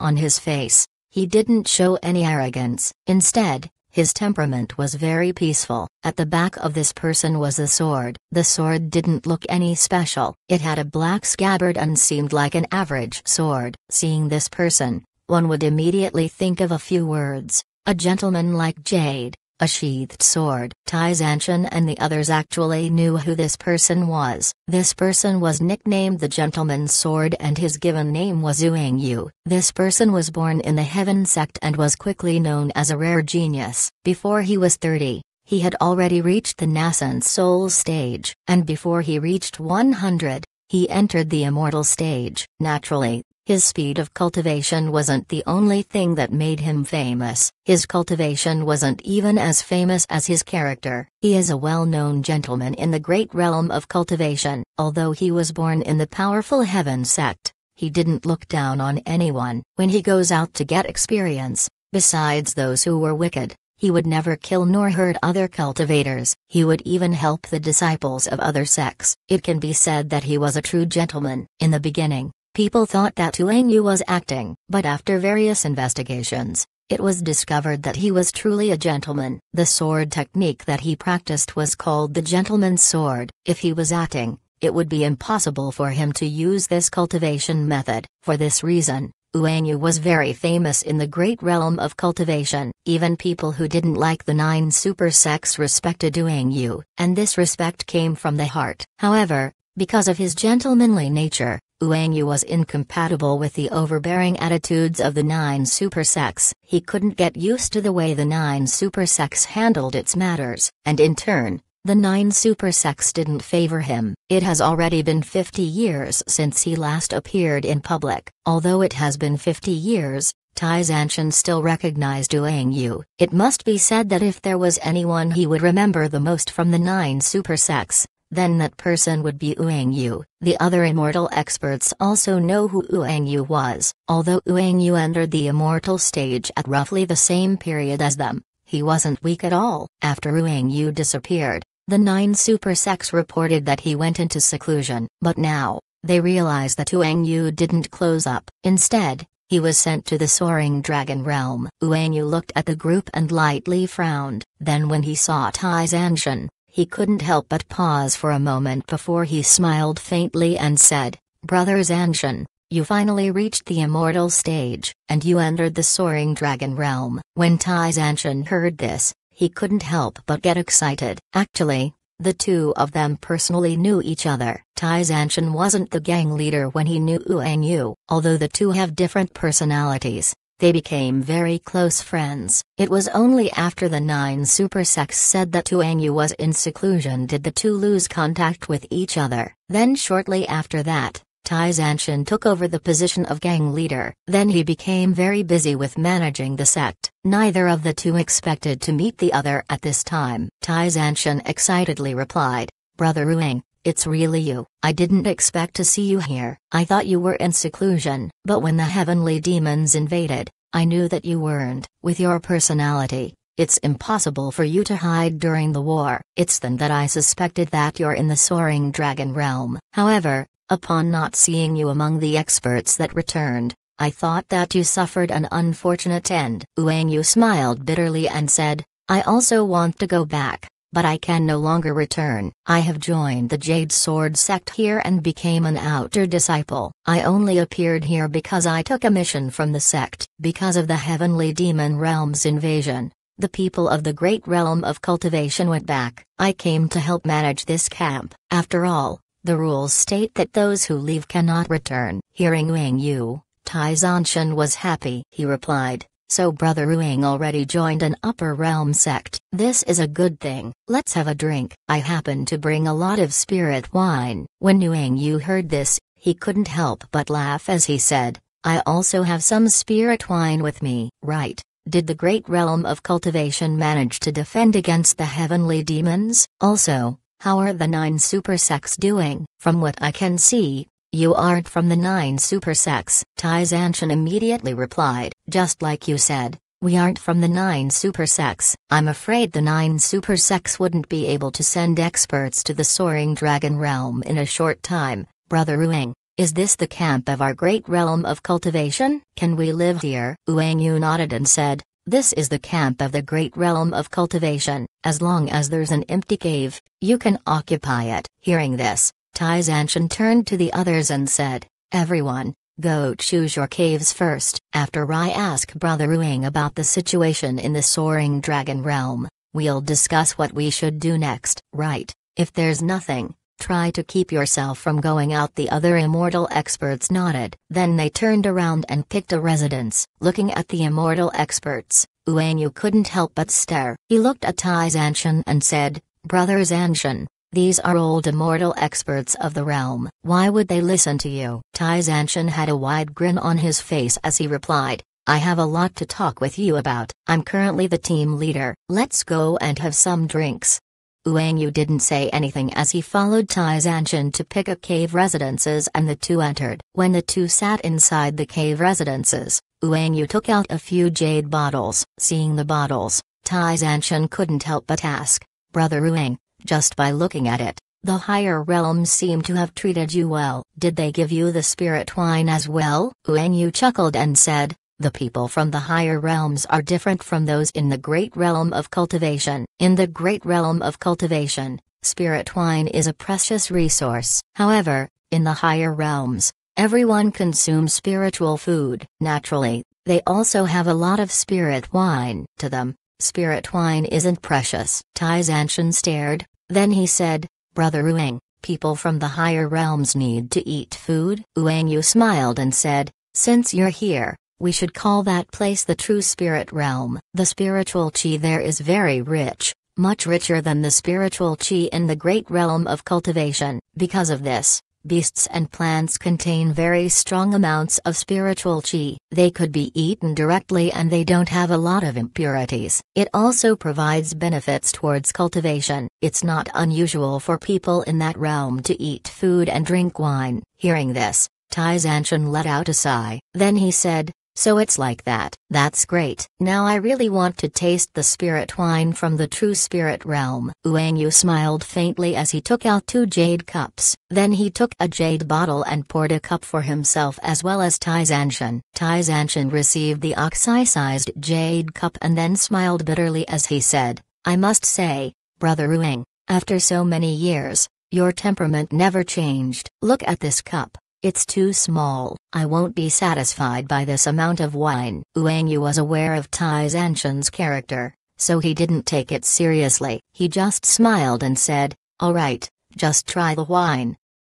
on his face, he didn't show any arrogance. Instead, his temperament was very peaceful. At the back of this person was a sword. The sword didn't look any special. It had a black scabbard and seemed like an average sword. Seeing this person, one would immediately think of a few words: a gentleman like jade, a sheathed sword. Tai Zanshan and the others actually knew who this person was. This person was nicknamed the Gentleman's Sword and his given name was Yuang Yu. This person was born in the Heaven sect and was quickly known as a rare genius. Before he was 30, he had already reached the nascent soul stage, and before he reached 100, he entered the immortal stage. Naturally, his speed of cultivation wasn't the only thing that made him famous. His cultivation wasn't even as famous as his character. He is a well-known gentleman in the great realm of cultivation. Although he was born in the powerful Heaven sect, he didn't look down on anyone. When he goes out to get experience, besides those who were wicked, He would never kill nor hurt other cultivators. He would even help the disciples of other sects. It can be said that he was a true gentleman. In the beginning, people thought that Uang Yu was acting, but after various investigations, it was discovered that he was truly a gentleman. The sword technique that he practiced was called the gentleman's sword. If he was acting, it would be impossible for him to use this cultivation method. For this reason, Uang Yu was very famous in the great realm of cultivation. Even people who didn't like the 9 super sects respected Uang Yu, and this respect came from the heart. However, because of his gentlemanly nature, Uang Yu was incompatible with the overbearing attitudes of the 9 super sects. He couldn't get used to the way the 9 super sects handled its matters, and in turn, the 9 super sects didn't favor him. It has already been 50 years since he last appeared in public. Although it has been 50 years, Tai Zanshan still recognized Uang Yu. It must be said that if there was anyone he would remember the most from the 9 super sects, then that person would be Uang Yu. The other immortal experts also know who Uang Yu was. Although Uang Yu entered the immortal stage at roughly the same period as them, he wasn't weak at all. After Uang Yu disappeared, the 9 super sects reported that he went into seclusion. But now, they realized that Uang Yu didn't close up. Instead, he was sent to the Soaring Dragon Realm. Uang Yu looked at the group and lightly frowned. Then when he saw Tai Zanshan, he couldn't help but pause for a moment before he smiled faintly and said, "Brother Zanshan, you finally reached the immortal stage, and you entered the Soaring Dragon Realm." When Tai Zanshan heard this, he couldn't help but get excited. Actually, the two of them personally knew each other. Tai Zanshan wasn't the gang leader when he knew Uang Yu. Although the two have different personalities, they became very close friends. It was only after the 9 super sects said that Uang Yu was in seclusion did the two lose contact with each other. Then shortly after that, Tai Zanshan took over the position of gang leader. Then he became very busy with managing the sect. Neither of the two expected to meet the other at this time. Tai Zanshan excitedly replied, "Brother Uang, it's really you. I didn't expect to see you here. I thought you were in seclusion, but when the heavenly demons invaded, I knew that you weren't. With your personality, it's impossible for you to hide during the war. It's then that I suspected that you're in the Soaring Dragon Realm. However, upon not seeing you among the experts that returned, I thought that you suffered an unfortunate end." Uang Yu smiled bitterly and said, "I also want to go back, but I can no longer return. I have joined the Jade Sword sect here and became an outer disciple. I only appeared here because I took a mission from the sect. Because of the heavenly demon realm's invasion, the people of the great realm of cultivation went back. I came to help manage this camp. After all, the rules state that those who leave cannot return." Hearing Uang Yu, Tai Zanshan was happy. He replied, "So Brother Uang already joined an upper realm sect. This is a good thing. Let's have a drink. I happen to bring a lot of spirit wine." When Uang Yu heard this, he couldn't help but laugh as he said, "I also have some spirit wine with me." Right. Did the great realm of cultivation manage to defend against the heavenly demons? Also, how are the 9 super sects doing? From what I can see, you aren't from the 9 super sects. Tai Zanshan immediately replied, "Just like you said, we aren't from the 9 super sects. I'm afraid the 9 super sects wouldn't be able to send experts to the Soaring Dragon Realm in a short time." Brother Uang, is this the camp of our great realm of cultivation? Can we live here? Uang Yu nodded and said, "This is the camp of the great realm of cultivation. As long as there's an empty cave, you can occupy it." Hearing this, Tai Zanshan turned to the others and said, "Everyone, go choose your caves first. After I ask Brother Uang about the situation in the Soaring Dragon Realm, we'll discuss what we should do next." "Right. If there's nothing, try to keep yourself from going out." The other immortal experts nodded. Then they turned around and picked a residence. Looking at the immortal experts, Uang Yu couldn't help but stare. He looked at Tai Zanshan and said, "Brother Zanshan, these are old immortal experts of the realm. Why would they listen to you?" Tai Zanshan had a wide grin on his face as he replied, "I have a lot to talk with you about. I'm currently the team leader. Let's go and have some drinks." Uang Yu didn't say anything as he followed Tai Zanshan to pick a cave residences and the two entered. When the two sat inside the cave residences, Uang Yu took out a few jade bottles. Seeing the bottles, Tai Zanshan couldn't help but ask, Brother Ruing, just by looking at it, the higher realms seem to have treated you well. Did they give you the spirit wine as well? Uang Yu chuckled and said, the people from the higher realms are different from those in the great realm of cultivation. In the great realm of cultivation, spirit wine is a precious resource. However, in the higher realms, everyone consumes spiritual food. Naturally, they also have a lot of spirit wine. To them, spirit wine isn't precious. Tai Zanshan stared, then he said, Brother Uang, people from the higher realms need to eat food? Uang Yu smiled and said, since you're here, we should call that place the true spirit realm. The spiritual chi there is very rich, much richer than the spiritual chi in the great realm of cultivation. Because of this, beasts and plants contain very strong amounts of spiritual chi. They could be eaten directly and they don't have a lot of impurities. It also provides benefits towards cultivation. It's not unusual for people in that realm to eat food and drink wine. Hearing this, Tai Zanshan let out a sigh. Then he said, so it's like that. That's great. Now I really want to taste the spirit wine from the true spirit realm. Uang Yu smiled faintly as he took out 2 jade cups. Then he took a jade bottle and poured a cup for himself as well as Tai Zanshan. Tai Zanshan received the oxy-sized jade cup and then smiled bitterly as he said, I must say, Brother Uang, after so many years, your temperament never changed. Look at this cup. It's too small. I won't be satisfied by this amount of wine. Uang Yu was aware of Tai Zanshan's character, so he didn't take it seriously. He just smiled and said, all right, just try the wine.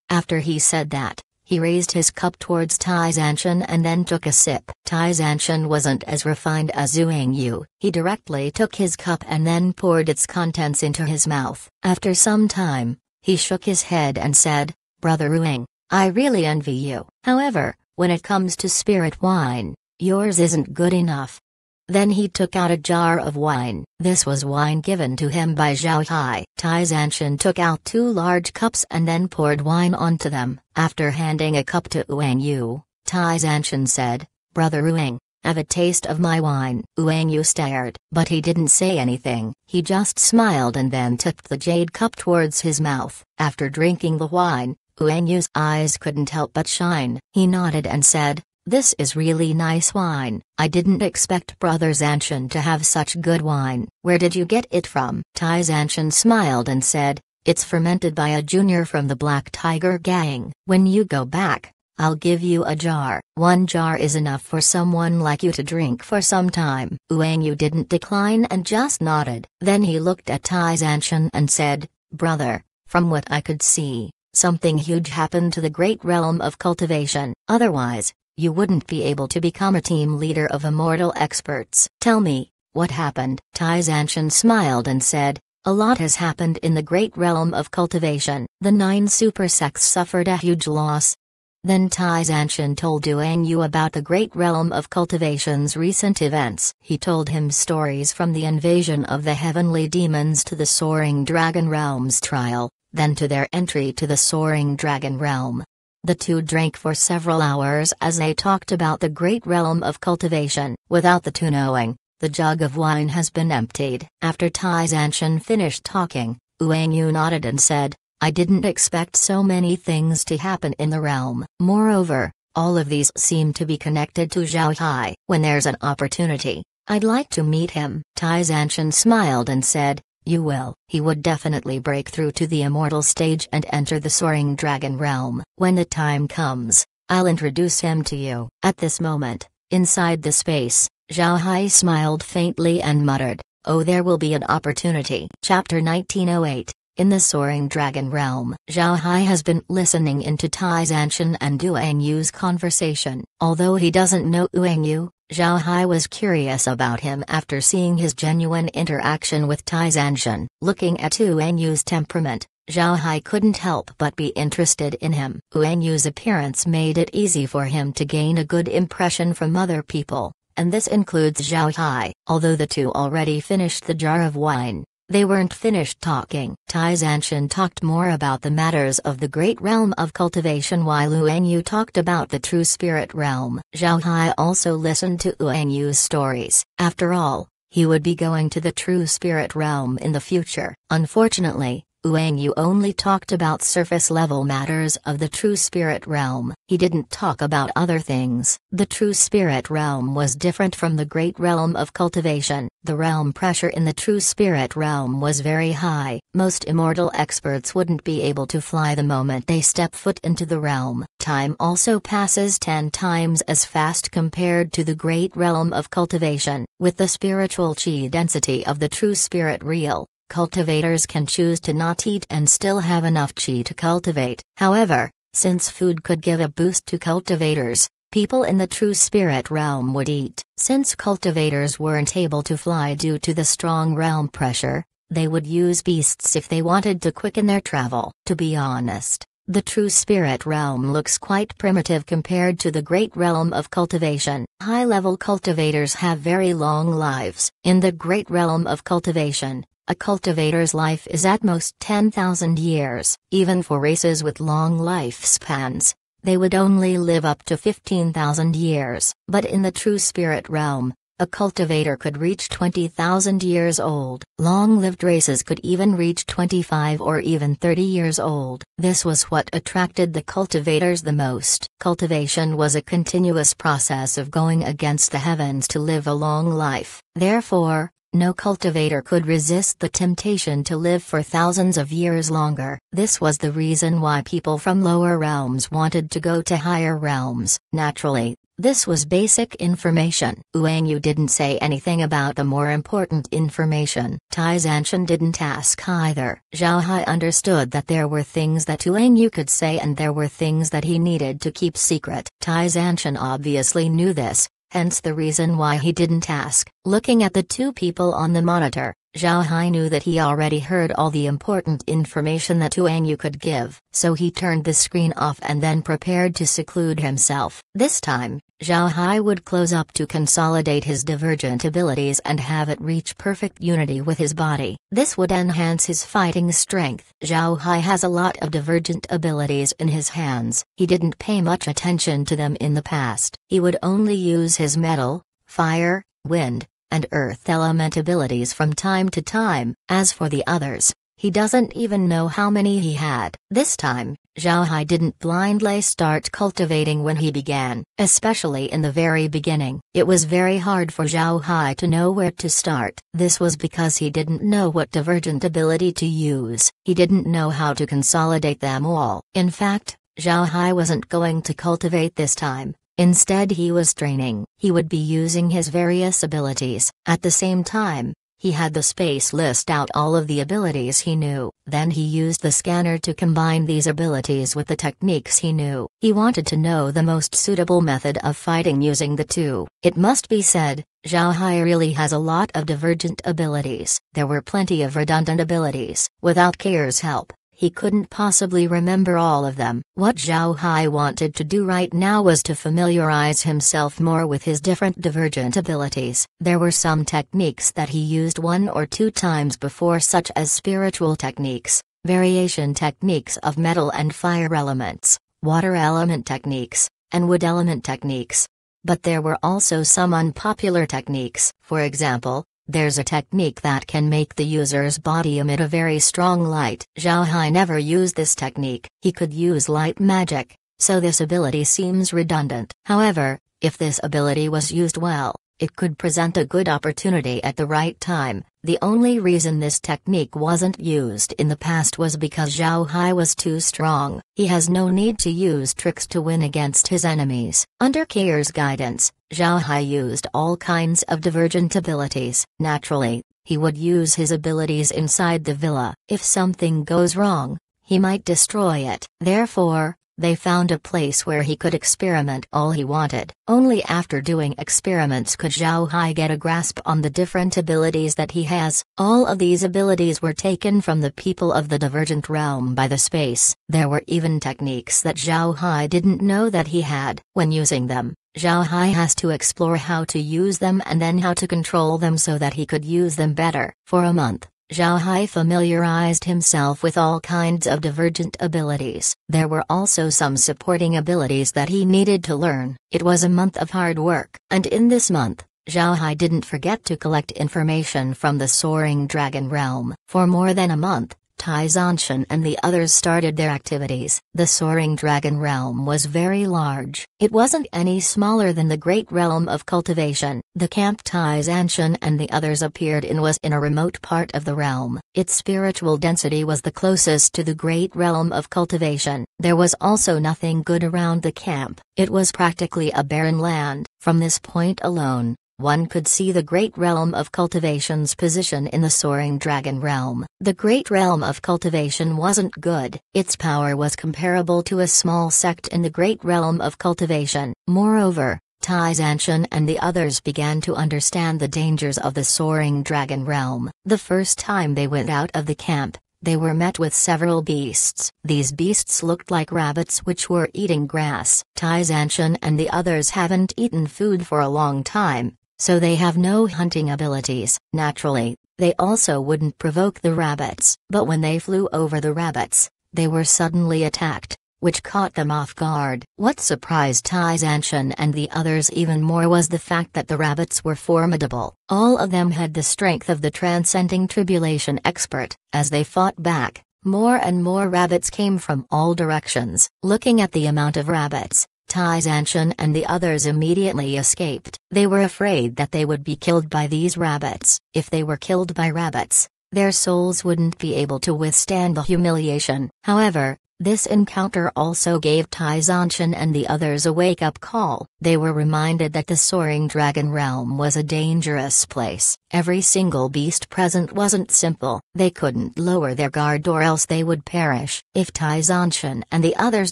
After he said that, he raised his cup towards Tai Zanshan and then took a sip. Tai Zanshan wasn't as refined as Uang Yu. He directly took his cup and then poured its contents into his mouth. After some time, he shook his head and said, Brother Uang, I really envy you. However, when it comes to spirit wine, yours isn't good enough. Then he took out a jar of wine. This was wine given to him by Zhao Hai. Tai Zanshan took out 2 large cups and then poured wine onto them. After handing a cup to Uang Yu, Tai Zanshan said, Brother Uang, have a taste of my wine. Uang Yu stared, but he didn't say anything. He just smiled and then tipped the jade cup towards his mouth. After drinking the wine, Uang Yu's eyes couldn't help but shine. He nodded and said, this is really nice wine. I didn't expect Brother Zanshan to have such good wine. Where did you get it from? Tai Zanshan smiled and said, it's fermented by a junior from the Black Tiger gang. When you go back, I'll give you a jar. 1 jar is enough for someone like you to drink for some time. Uang Yu didn't decline and just nodded. Then he looked at Tai Zanshan and said, brother, from what I could see, something huge happened to the great realm of cultivation. Otherwise, you wouldn't be able to become a team leader of immortal experts. Tell me, what happened? Tai Zanshan smiled and said, a lot has happened in the great realm of cultivation. The 9 super sects suffered a huge loss. Then Tai Zanshan told Uang Yu about the great realm of cultivation's recent events. He told him stories from the invasion of the heavenly demons to the soaring dragon realm's trial, then to their entry to the soaring dragon realm. The 2 drank for several hours as they talked about the great realm of cultivation. Without the 2 knowing, the jug of wine has been emptied. After Tai Zanshan finished talking, Uang Yu nodded and said, I didn't expect so many things to happen in the realm. Moreover, all of these seem to be connected to Zhao Hai. When there's an opportunity, I'd like to meet him. Tai Zanshan smiled and said, you will. He would definitely break through to the immortal stage and enter the soaring dragon realm. When the time comes, I'll introduce him to you. At this moment, inside the space, Zhao Hai smiled faintly and muttered, oh, there will be an opportunity. Chapter 1908. In the soaring dragon realm. Zhao Hai has been listening into Tai Zanshan and Uang Yu's conversation. Although he doesn't know Uang Yu, Zhao Hai was curious about him after seeing his genuine interaction with Tai Zanshan. Looking at Uang Yu's temperament, Zhao Hai couldn't help but be interested in him. Uang Yu's appearance made it easy for him to gain a good impression from other people, and this includes Zhao Hai. Although the 2 already finished the jar of wine, they weren't finished talking. Tai Zanshan talked more about the matters of the great realm of cultivation while Uang Yu talked about the true spirit realm. Zhao Hai also listened to Uang Yu's stories. After all, he would be going to the true spirit realm in the future. Unfortunately, Wang Yu only talked about surface-level matters of the true spirit realm. He didn't talk about other things. The true spirit realm was different from the great realm of cultivation. The realm pressure in the true spirit realm was very high. Most immortal experts wouldn't be able to fly the moment they step foot into the realm. Time also passes 10 times as fast compared to the great realm of cultivation. With the spiritual chi density of the true spirit real, cultivators can choose to not eat and still have enough chi to cultivate. However, since food could give a boost to cultivators, people in the true spirit realm would eat. Since cultivators weren't able to fly due to the strong realm pressure, they would use beasts if they wanted to quicken their travel. To be honest, the true spirit realm looks quite primitive compared to the great realm of cultivation. High-level cultivators have very long lives. In the great realm of cultivation, a cultivator's life is at most 10,000 years. Even for races with long lifespans, they would only live up to 15,000 years. But in the true spirit realm, a cultivator could reach 20,000 years old. Long-lived races could even reach 25 or even 30 years old. This was what attracted the cultivators the most. Cultivation was a continuous process of going against the heavens to live a long life. Therefore, no cultivator could resist the temptation to live for thousands of years longer. This was the reason why people from lower realms wanted to go to higher realms. Naturally, this was basic information. Wang Yu didn't say anything about the more important information. Tai Zanshan didn't ask either. Zhao Hai understood that there were things that Wang Yu could say and there were things that he needed to keep secret. Tai Zanshan obviously knew this, hence the reason why he didn't ask. Looking at the two people on the monitor, Zhao Hai knew that he already heard all the important information that Wang Yu could give, so he turned the screen off and then prepared to seclude himself. This time, Zhao Hai would close up to consolidate his divergent abilities and have it reach perfect unity with his body. This would enhance his fighting strength. Zhao Hai has a lot of divergent abilities in his hands. He didn't pay much attention to them in the past. He would only use his metal, fire, wind, and earth element abilities from time to time. As for the others, he doesn't even know how many he had. This time, Zhao Hai didn't blindly start cultivating when he began, especially in the very beginning. It was very hard for Zhao Hai to know where to start. This was because he didn't know what divergent ability to use. He didn't know how to consolidate them all. In fact, Zhao Hai wasn't going to cultivate this time. Instead, he was training. He would be using his various abilities. At the same time, he had the space list out all of the abilities he knew. Then he used the scanner to combine these abilities with the techniques he knew. He wanted to know the most suitable method of fighting using the two. It must be said, Zhao Hai really has a lot of divergent abilities. There were plenty of redundant abilities. Without Kair's help, he couldn't possibly remember all of them. What Zhao Hai wanted to do right now was to familiarize himself more with his different divergent abilities. There were some techniques that he used 1 or 2 times before, such as spiritual techniques, variation techniques of metal and fire elements, water element techniques, and wood element techniques. But there were also some unpopular techniques. For example, there's a technique that can make the user's body emit a very strong light. Zhao Hai never used this technique. He could use light magic, so this ability seems redundant. However, if this ability was used well, it could present a good opportunity at the right time. The only reason this technique wasn't used in the past was because Zhao Hai was too strong. He has no need to use tricks to win against his enemies. Under Kair's guidance, Zhao Hai used all kinds of divergent abilities. Naturally, he would use his abilities inside the villa. If something goes wrong, he might destroy it. Therefore, they found a place where he could experiment all he wanted. Only after doing experiments could Zhao Hai get a grasp on the different abilities that he has. All of these abilities were taken from the people of the divergent realm by the space. There were even techniques that Zhao Hai didn't know that he had. When using them, Zhao Hai has to explore how to use them and then how to control them so that he could use them better. For a month, Zhao Hai familiarized himself with all kinds of divergent abilities. There were also some supporting abilities that he needed to learn. It was a month of hard work, and in this month, Zhao Hai didn't forget to collect information from the Soaring Dragon Realm. For more than a month, Tai Zanshan and the others started their activities. The Soaring Dragon Realm was very large. It wasn't any smaller than the Great Realm of Cultivation. The camp Tai Zanshan and the others appeared in was in a remote part of the realm. Its spiritual density was the closest to the Great Realm of Cultivation. There was also nothing good around the camp. It was practically a barren land. From this point alone, one could see the Great Realm of Cultivation's position in the Soaring Dragon Realm. The Great Realm of Cultivation wasn't good. Its power was comparable to a small sect in the Great Realm of Cultivation. Moreover, Tai Zanshan and the others began to understand the dangers of the Soaring Dragon Realm. The first time they went out of the camp, they were met with several beasts. These beasts looked like rabbits which were eating grass. Tai Zanshan and the others haven't eaten food for a long time, so they have no hunting abilities. Naturally, they also wouldn't provoke the rabbits. But when they flew over the rabbits, they were suddenly attacked, which caught them off guard. What surprised Tai Zanshan and the others even more was the fact that the rabbits were formidable. All of them had the strength of the transcending tribulation expert. As they fought back, more and more rabbits came from all directions. Looking at the amount of rabbits, Tai Zanshan and the others immediately escaped. They were afraid that they would be killed by these rabbits. If they were killed by rabbits, their souls wouldn't be able to withstand the humiliation. However, this encounter also gave Tai Zanshan and the others a wake-up call. They were reminded that the Soaring Dragon Realm was a dangerous place. Every single beast present wasn't simple. They couldn't lower their guard or else they would perish. If Tai Zanshan and the others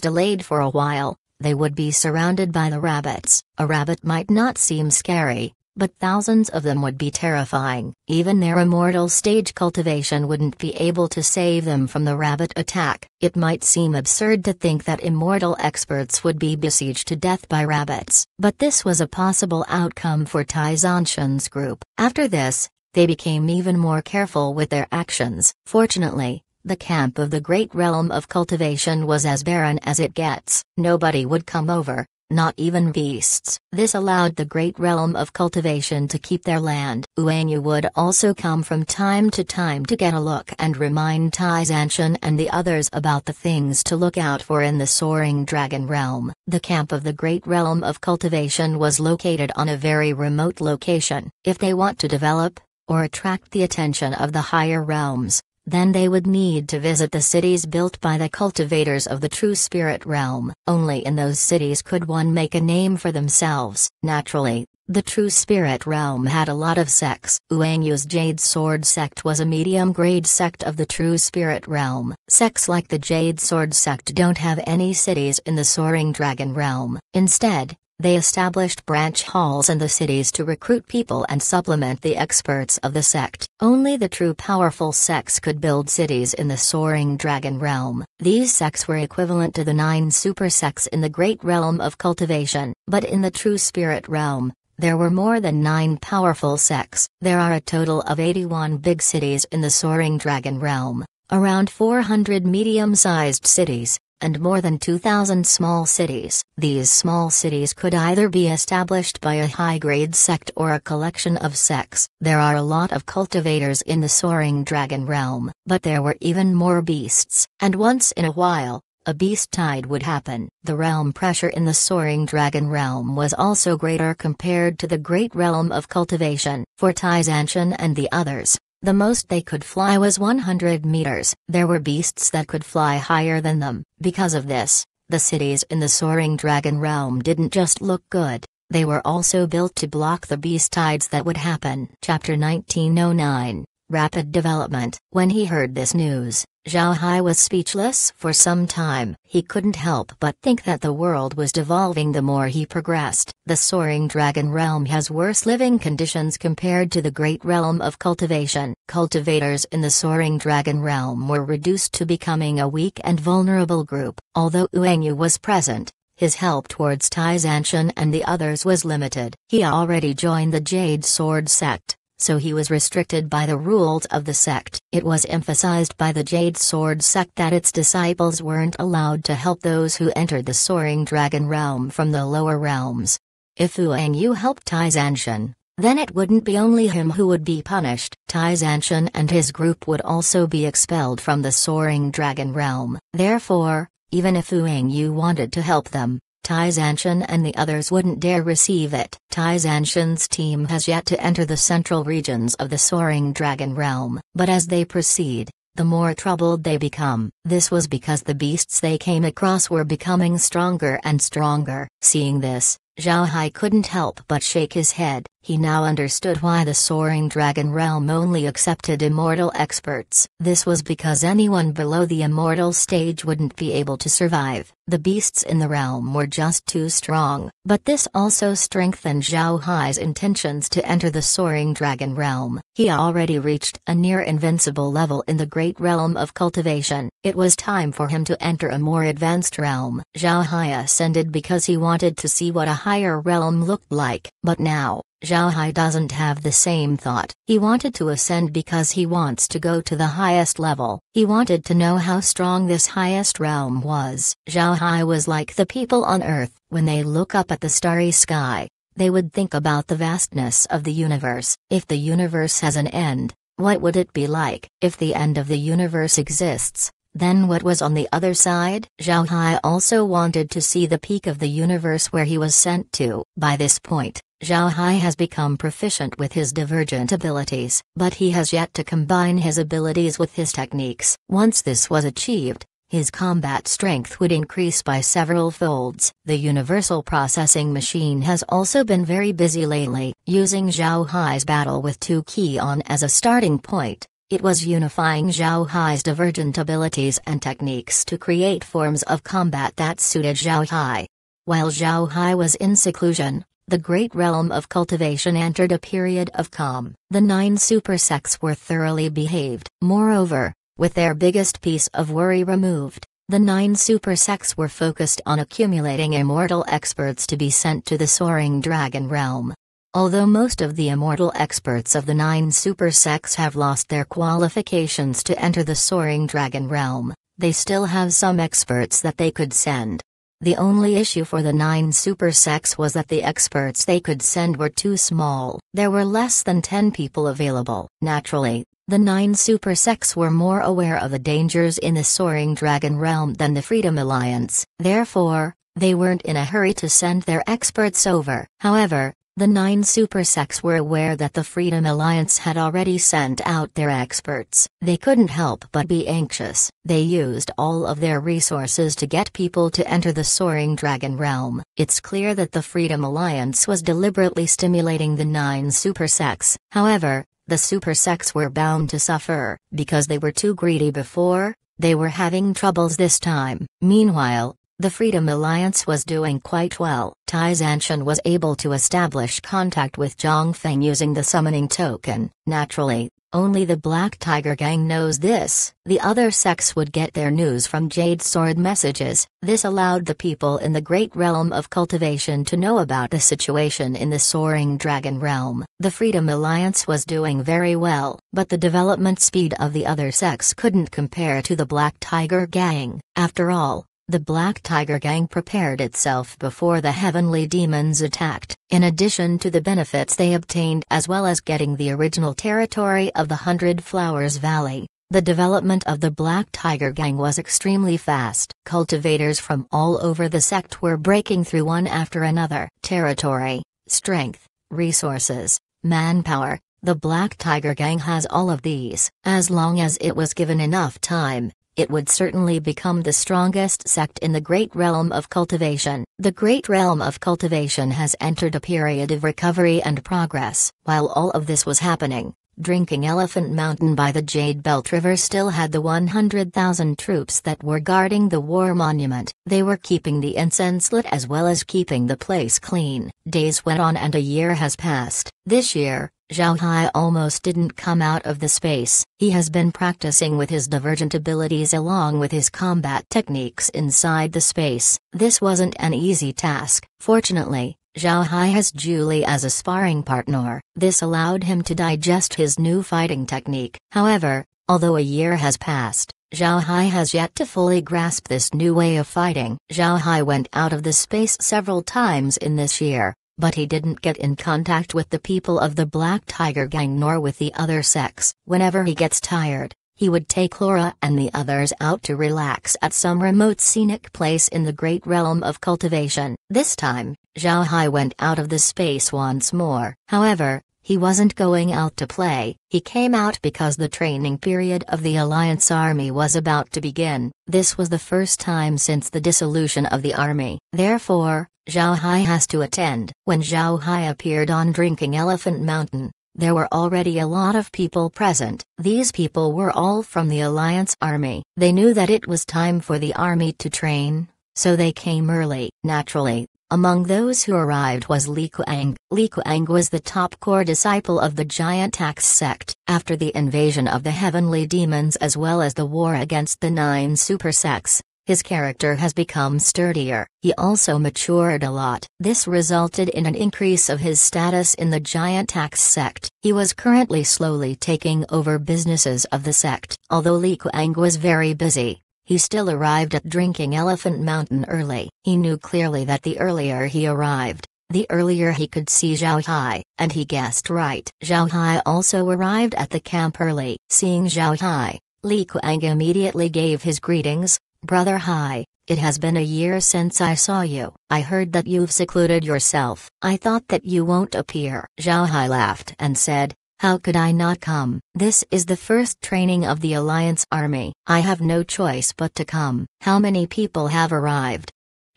delayed for a while, they would be surrounded by the rabbits. A rabbit might not seem scary, but thousands of them would be terrifying. Even their immortal stage cultivation wouldn't be able to save them from the rabbit attack. It might seem absurd to think that immortal experts would be besieged to death by rabbits, but this was a possible outcome for Tai Zanshan's group. After this, they became even more careful with their actions. Fortunately, the camp of the Great Realm of Cultivation was as barren as it gets. Nobody would come over, not even beasts. This allowed the Great Realm of Cultivation to keep their land. Uanyu would also come from time to get a look and remind Tai Zanshan and the others about the things to look out for in the Soaring Dragon Realm. The camp of the Great Realm of Cultivation was located on a very remote location. If they want to develop, or attract the attention of the higher realms, then they would need to visit the cities built by the cultivators of the True Spirit Realm. Only in those cities could one make a name for themselves. Naturally, the True Spirit Realm had a lot of sects. Uanyu's Jade Sword sect was a medium-grade sect of the True Spirit Realm. Sects like the Jade Sword sect don't have any cities in the Soaring Dragon Realm. Instead, they established branch halls in the cities to recruit people and supplement the experts of the sect. Only the true powerful sects could build cities in the Soaring Dragon Realm. These sects were equivalent to the 9 super sects in the Great Realm of Cultivation. But in the True Spirit Realm, there were more than 9 powerful sects. There are a total of 81 big cities in the Soaring Dragon Realm, around 400 medium-sized cities, and more than 2,000 small cities. These small cities could either be established by a high-grade sect or a collection of sects. There are a lot of cultivators in the Soaring Dragon Realm, but there were even more beasts, and once in a while, a beast tide would happen. The realm pressure in the Soaring Dragon Realm was also greater compared to the Great Realm of Cultivation. For Tai Zanshan and the others, the most they could fly was 100 meters. There were beasts that could fly higher than them. Because of this, the cities in the Soaring Dragon Realm didn't just look good, they were also built to block the beast tides that would happen. Chapter 1909, Rapid Development. When he heard this news, Zhao Hai was speechless for some time. He couldn't help but think that the world was devolving the more he progressed. The Soaring Dragon Realm has worse living conditions compared to the Great Realm of Cultivation. Cultivators in the Soaring Dragon Realm were reduced to becoming a weak and vulnerable group. Although Uanyu was present, his help towards Tai Zanshan and the others was limited. He already joined the Jade Sword sect, so he was restricted by the rules of the sect. It was emphasized by the Jade Sword sect that its disciples weren't allowed to help those who entered the Soaring Dragon Realm from the lower realms. If Uanyu helped Tai Zanshan, Then it wouldn't be only him who would be punished. Tai Zanshan and his group would also be expelled from the Soaring Dragon Realm. Therefore, even if Fu Yingyu wanted to help them, Tai Zanshan and the others wouldn't dare receive it. Tai Zanshan's team has yet to enter the central regions of the Soaring Dragon Realm, but as they proceed, the more troubled they become. This was because the beasts they came across were becoming stronger and stronger. Seeing this, Zhao Hai couldn't help but shake his head. He now understood why the Soaring Dragon Realm only accepted immortal experts. This was because anyone below the immortal stage wouldn't be able to survive. The beasts in the realm were just too strong. But this also strengthened Zhao Hai's intentions to enter the Soaring Dragon Realm. He already reached a near invincible level in the great realm of cultivation. It was time for him to enter a more advanced realm. Zhao Hai ascended because he wanted to see what a higher realm looked like. But now, Zhao Hai doesn't have the same thought. He wanted to ascend because he wants to go to the highest level. He wanted to know how strong this highest realm was. Zhao Hai was like the people on Earth. When they look up at the starry sky, they would think about the vastness of the universe. If the universe has an end, what would it be like? If the end of the universe exists, then what was on the other side? Zhao Hai also wanted to see the peak of the universe where he was sent to. By this point, Zhao Hai has become proficient with his divergent abilities, but he has yet to combine his abilities with his techniques. Once this was achieved, his combat strength would increase by several folds. The Universal Processing Machine has also been very busy lately, using Zhao Hai's battle with Tu Qian as a starting point. It was unifying Zhao Hai's divergent abilities and techniques to create forms of combat that suited Zhao Hai. While Zhao Hai was in seclusion, the great realm of cultivation entered a period of calm. The 9 super sects were thoroughly behaved. Moreover, with their biggest piece of worry removed, the 9 super sects were focused on accumulating immortal experts to be sent to the Soaring Dragon Realm. Although most of the immortal experts of the 9 super sects have lost their qualifications to enter the Soaring Dragon Realm, they still have some experts that they could send. The only issue for the 9 super sects was that the experts they could send were too small. There were less than 10 people available. Naturally, the 9 super sects were more aware of the dangers in the Soaring Dragon Realm than the Freedom Alliance. Therefore, they weren't in a hurry to send their experts over. However, the 9 super sects were aware that the Freedom Alliance had already sent out their experts. They couldn't help but be anxious. They used all of their resources to get people to enter the Soaring Dragon Realm. It's clear that the Freedom Alliance was deliberately stimulating the 9 super sects. However, the super sects were bound to suffer. Because they were too greedy before, they were having troubles this time. Meanwhile, the Freedom Alliance was doing quite well. Tai Zanshan was able to establish contact with Zhang Feng using the summoning token. Naturally, only the Black Tiger Gang knows this. The other sects would get their news from Jade Sword messages. This allowed the people in the great realm of cultivation to know about the situation in the Soaring Dragon Realm. The Freedom Alliance was doing very well, but the development speed of the other sects couldn't compare to the Black Tiger Gang. After all, the Black Tiger Gang prepared itself before the heavenly demons attacked. In addition to the benefits they obtained as well as getting the original territory of the 100 Flowers Valley, the development of the Black Tiger Gang was extremely fast. Cultivators from all over the sect were breaking through one after another. Territory, strength, resources, manpower. The Black Tiger Gang has all of these. As long as it was given enough time, it would certainly become the strongest sect in the Great Realm of Cultivation. The Great Realm of Cultivation has entered a period of recovery and progress. While all of this was happening, Drinking Elephant Mountain by the Jade Belt River still had the 100,000 troops that were guarding the war monument. They were keeping the incense lit as well as keeping the place clean. Days went on and a year has passed. This year, Zhao Hai almost didn't come out of the space. He has been practicing with his divergent abilities along with his combat techniques inside the space. This wasn't an easy task. Fortunately, Zhao Hai has Julie as a sparring partner. This allowed him to digest his new fighting technique. However, although a year has passed, Zhao Hai has yet to fully grasp this new way of fighting. Zhao Hai went out of the space several times in this year, but he didn't get in contact with the people of the Black Tiger Gang nor with the other sects. Whenever he gets tired, he would take Laura and the others out to relax at some remote scenic place in the great realm of cultivation. This time, Zhao Hai went out of the space once more. However, he wasn't going out to play. He came out because the training period of the Alliance Army was about to begin. This was the first time since the dissolution of the army. Therefore, Zhao Hai has to attend. When Zhao Hai appeared on Drinking Elephant Mountain, there were already a lot of people present. These people were all from the Alliance Army. They knew that it was time for the army to train, so they came early. Naturally, among those who arrived was Li Kuang. Li Kuang was the top core disciple of the Giant Axe sect. After the invasion of the heavenly demons as well as the war against the 9 super sects, his character has become sturdier. He also matured a lot. This resulted in an increase of his status in the Giant Axe sect. He was currently slowly taking over businesses of the sect. Although Li Kuang was very busy, he still arrived at Drinking Elephant Mountain early. He knew clearly that the earlier he arrived, the earlier he could see Zhao Hai, and he guessed right. Zhao Hai also arrived at the camp early. Seeing Zhao Hai, Li Kuang immediately gave his greetings. "Brother Hai, it has been a year since I saw you. I heard that you've secluded yourself. I thought that you won't appear." Zhao Hai laughed and said, "How could I not come? This is the first training of the Alliance Army. I have no choice but to come." "How many people have arrived?"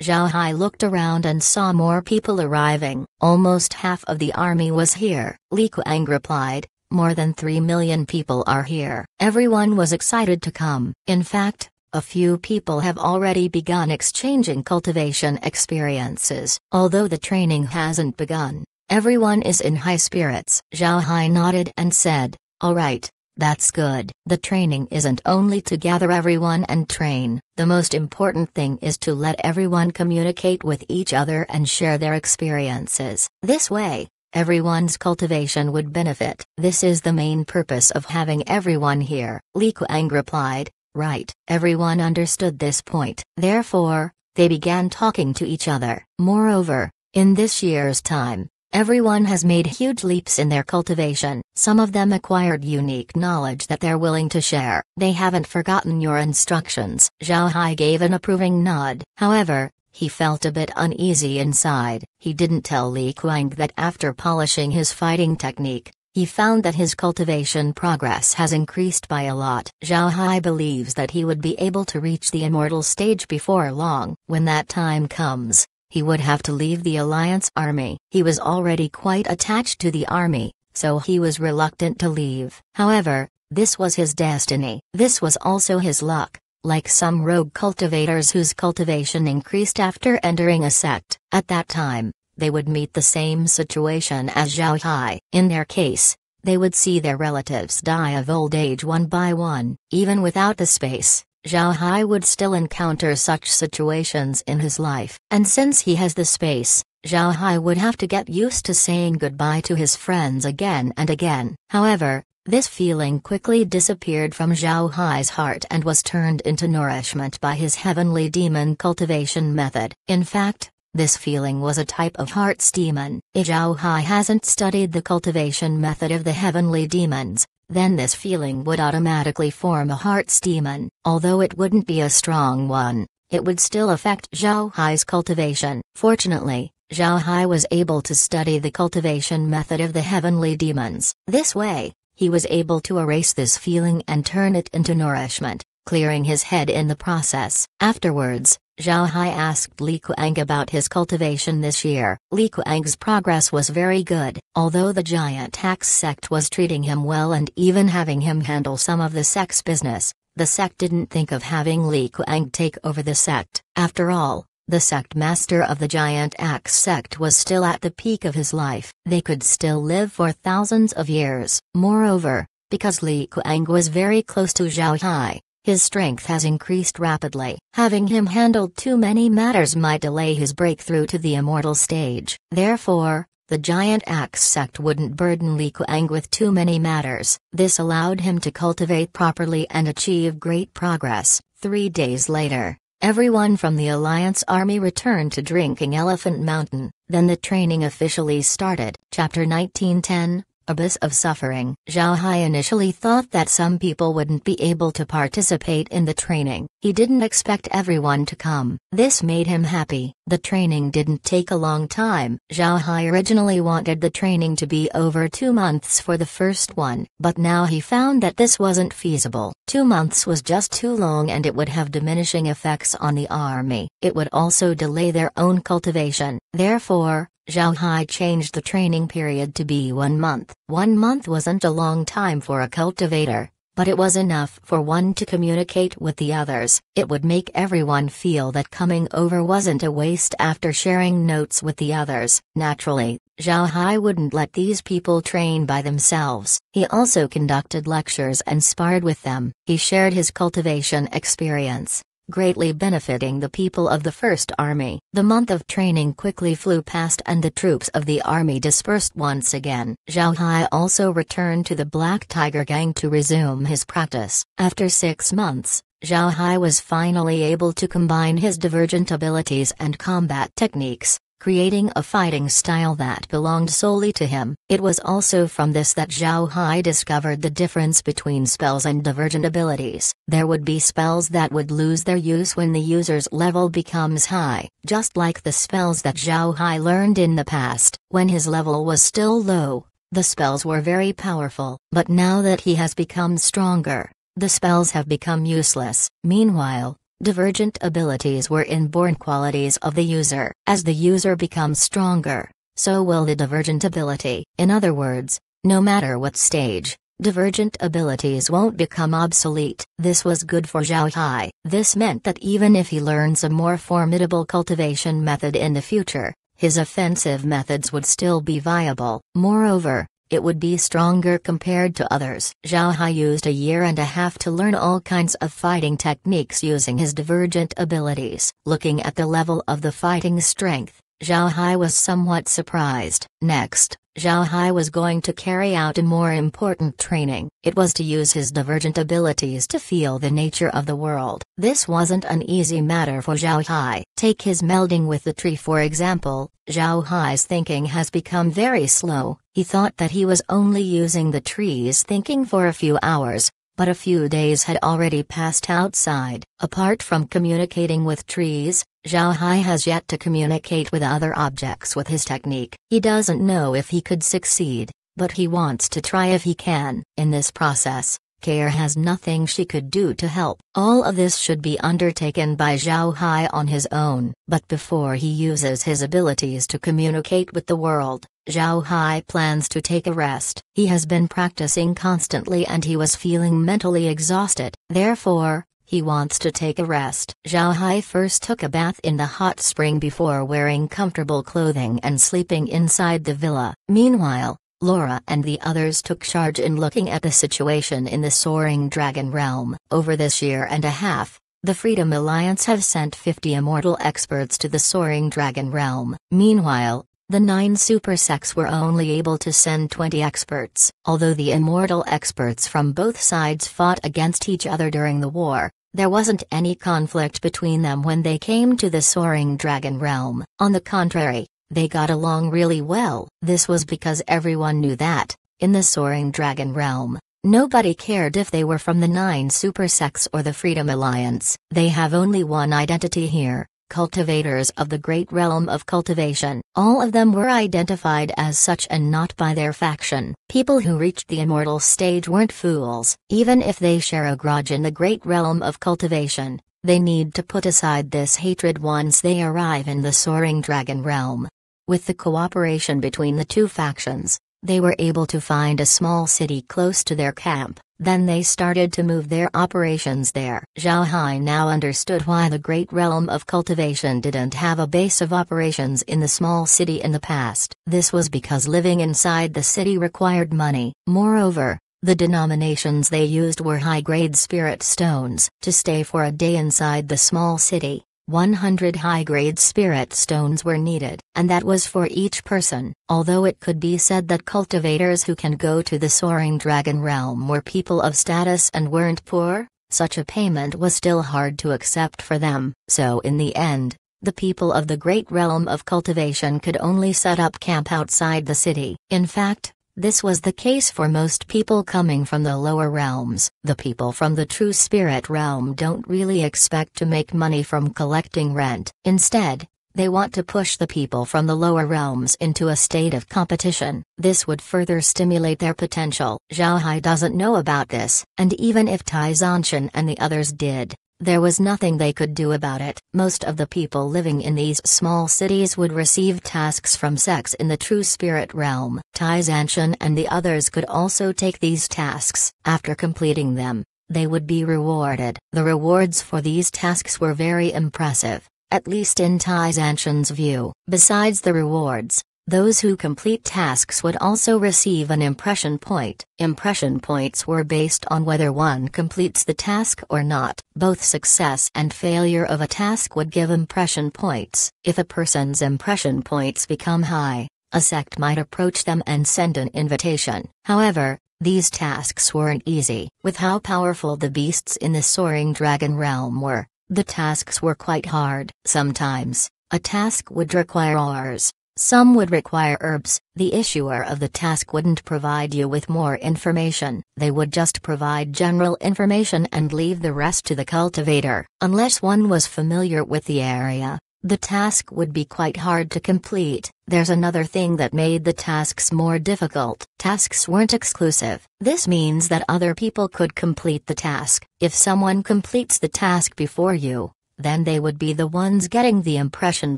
Zhao Hai looked around and saw more people arriving. Almost half of the army was here. Li Kuang replied, "More than 3 million people are here." Everyone was excited to come. In fact, a few people have already begun exchanging cultivation experiences. Although the training hasn't begun, everyone is in high spirits. Zhao Hai nodded and said, "All right, that's good. The training isn't only to gather everyone and train. The most important thing is to let everyone communicate with each other and share their experiences. This way, everyone's cultivation would benefit. This is the main purpose of having everyone here." Li Kuang replied, "Right." Everyone understood this point. Therefore, they began talking to each other. Moreover, in this year's time, everyone has made huge leaps in their cultivation. Some of them acquired unique knowledge that they're willing to share. They haven't forgotten your instructions. Zhao Hai gave an approving nod. However, he felt a bit uneasy inside. He didn't tell Li Kuang that after polishing his fighting technique, he found that his cultivation progress has increased by a lot. Zhao Hai believes that he would be able to reach the immortal stage before long. When that time comes, he would have to leave the Alliance Army. He was already quite attached to the army, so he was reluctant to leave. However, this was his destiny. This was also his luck. Like some rogue cultivators whose cultivation increased after entering a sect, at that time, they would meet the same situation as Zhao Hai. In their case, they would see their relatives die of old age one by one. Even without the space, Zhao Hai would still encounter such situations in his life. And since he has the space, Zhao Hai would have to get used to saying goodbye to his friends again and again. However, this feeling quickly disappeared from Zhao Hai's heart and was turned into nourishment by his heavenly demon cultivation method. In fact, this feeling was a type of heart's demon. If Zhao Hai hasn't studied the cultivation method of the heavenly demons, then this feeling would automatically form a heart's demon. Although it wouldn't be a strong one, it would still affect Zhao Hai's cultivation. Fortunately, Zhao Hai was able to study the cultivation method of the heavenly demons. This way, he was able to erase this feeling and turn it into nourishment, clearing his head in the process. Afterwards, Zhao Hai asked Li Kuang about his cultivation this year. Li Kuang's progress was very good. Although the Giant Axe sect was treating him well and even having him handle some of the sect's business, the sect didn't think of having Li Kuang take over the sect. After all, the sect master of the Giant Axe sect was still at the peak of his life. They could still live for thousands of years. Moreover, because Li Kuang was very close to Zhao Hai, his strength has increased rapidly. Having him handle too many matters might delay his breakthrough to the immortal stage. Therefore, the Giant Axe sect wouldn't burden Li Kuang with too many matters. This allowed him to cultivate properly and achieve great progress. 3 days later, Everyone from the Alliance army returned to Drinking Elephant Mountain, then the training officially started. Chapter 1910, Abyss of Suffering. Zhao Hai initially thought that some people wouldn't be able to participate in the training. He didn't expect everyone to come. This made him happy. The training didn't take a long time. Zhao Hai originally wanted the training to be over 2 months for the first one, but now he found that this wasn't feasible. 2 months was just too long and it would have diminishing effects on the army. It would also delay their own cultivation. Therefore, Zhao Hai changed the training period to be 1 month. 1 month wasn't a long time for a cultivator, but it was enough for one to communicate with the others. It would make everyone feel that coming over wasn't a waste after sharing notes with the others. Naturally, Zhao Hai wouldn't let these people train by themselves. He also conducted lectures and sparred with them. He shared his cultivation experience, greatly benefiting the people of the First Army. The month of training quickly flew past and the troops of the army dispersed once again. Zhao Hai also returned to the Black Tiger Gang to resume his practice. After 6 months, Zhao Hai was finally able to combine his divergent abilities and combat techniques, creating a fighting style that belonged solely to him. It was also from this that Zhao Hai discovered the difference between spells and divergent abilities. There would be spells that would lose their use when the user's level becomes high, just like the spells that Zhao Hai learned in the past. When his level was still low, the spells were very powerful, but now that he has become stronger, the spells have become useless. Meanwhile, divergent abilities were inborn qualities of the user. As the user becomes stronger, so will the divergent ability. In other words, no matter what stage, divergent abilities won't become obsolete. This was good for Zhao Hai. This meant that even if he learns a more formidable cultivation method in the future, his offensive methods would still be viable. Moreover, it would be stronger compared to others. Zhao Hai used 1.5 years to learn all kinds of fighting techniques using his divergent abilities. Looking at the level of the fighting strength, Zhao Hai was somewhat surprised. Next, Zhao Hai was going to carry out a more important training. It was to use his divergent abilities to feel the nature of the world. This wasn't an easy matter for Zhao Hai. Take his melding with the tree for example. Zhao Hai's thinking has become very slow. He thought that he was only using the tree's thinking for a few hours, but a few days had already passed outside. Apart from communicating with trees, Zhao Hai has yet to communicate with other objects with his technique. He doesn't know if he could succeed, but he wants to try if he can. In this process, Care has nothing she could do to help. All of this should be undertaken by Zhao Hai on his own. But before he uses his abilities to communicate with the world, Zhao Hai plans to take a rest. He has been practicing constantly and he was feeling mentally exhausted. Therefore, he wants to take a rest. Zhao Hai first took a bath in the hot spring before wearing comfortable clothing and sleeping inside the villa. Meanwhile, Laura and the others took charge in looking at the situation in the Soaring Dragon realm. Over this 1.5 years, the Freedom Alliance have sent 50 immortal experts to the Soaring Dragon realm. Meanwhile, the 9 super sects were only able to send 20 experts. Although the immortal experts from both sides fought against each other during the war, there wasn't any conflict between them when they came to the Soaring Dragon realm. On the contrary, they got along really well. This was because everyone knew that, in the Soaring Dragon realm, nobody cared if they were from the 9 super sects or the Freedom Alliance. They have only one identity here: cultivators of the great realm of cultivation. All of them were identified as such and not by their faction. People who reached the immortal stage weren't fools. Even if they share a grudge in the great realm of cultivation, they need to put aside this hatred once they arrive in the Soaring Dragon realm. With the cooperation between the 2 factions, they were able to find a small city close to their camp. Then they started to move their operations there. Zhao Hai now understood why the great realm of cultivation didn't have a base of operations in the small city in the past. This was because living inside the city required money. Moreover, the denominations they used were high-grade spirit stones. To stay for a day inside the small city, 100 high-grade spirit stones were needed, and that was for each person. Although it could be said that cultivators who can go to the Soaring Dragon realm were people of status and weren't poor, such a payment was still hard to accept for them. So in the end, the people of the great realm of cultivation could only set up camp outside the city. In fact, this was the case for most people coming from the lower realms. The people from the true spirit realm don't really expect to make money from collecting rent. Instead, they want to push the people from the lower realms into a state of competition. This would further stimulate their potential. Zhao Hai doesn't know about this, and even if Tai Zanshan and the others did, there was nothing they could do about it. Most of the people living in these small cities would receive tasks from sects in the true spirit realm. Tai Zanshan and the others could also take these tasks. After completing them, they would be rewarded. The rewards for these tasks were very impressive, at least in Tai Zanshan's view. Besides the rewards, those who complete tasks would also receive an impression point. Impression points were based on whether one completes the task or not. Both success and failure of a task would give impression points. If a person's impression points become high, a sect might approach them and send an invitation. However, these tasks weren't easy. With how powerful the beasts in the soaring dragon realm were, the tasks were quite hard. Sometimes, a task would require ores. Some would require herbs. The issuer of the task wouldn't provide you with more information. They would just provide general information and leave the rest to the cultivator. Unless one was familiar with the area, the task would be quite hard to complete. There's another thing that made the tasks more difficult. Tasks weren't exclusive. This means that other people could complete the task. If someone completes the task before you, then they would be the ones getting the impression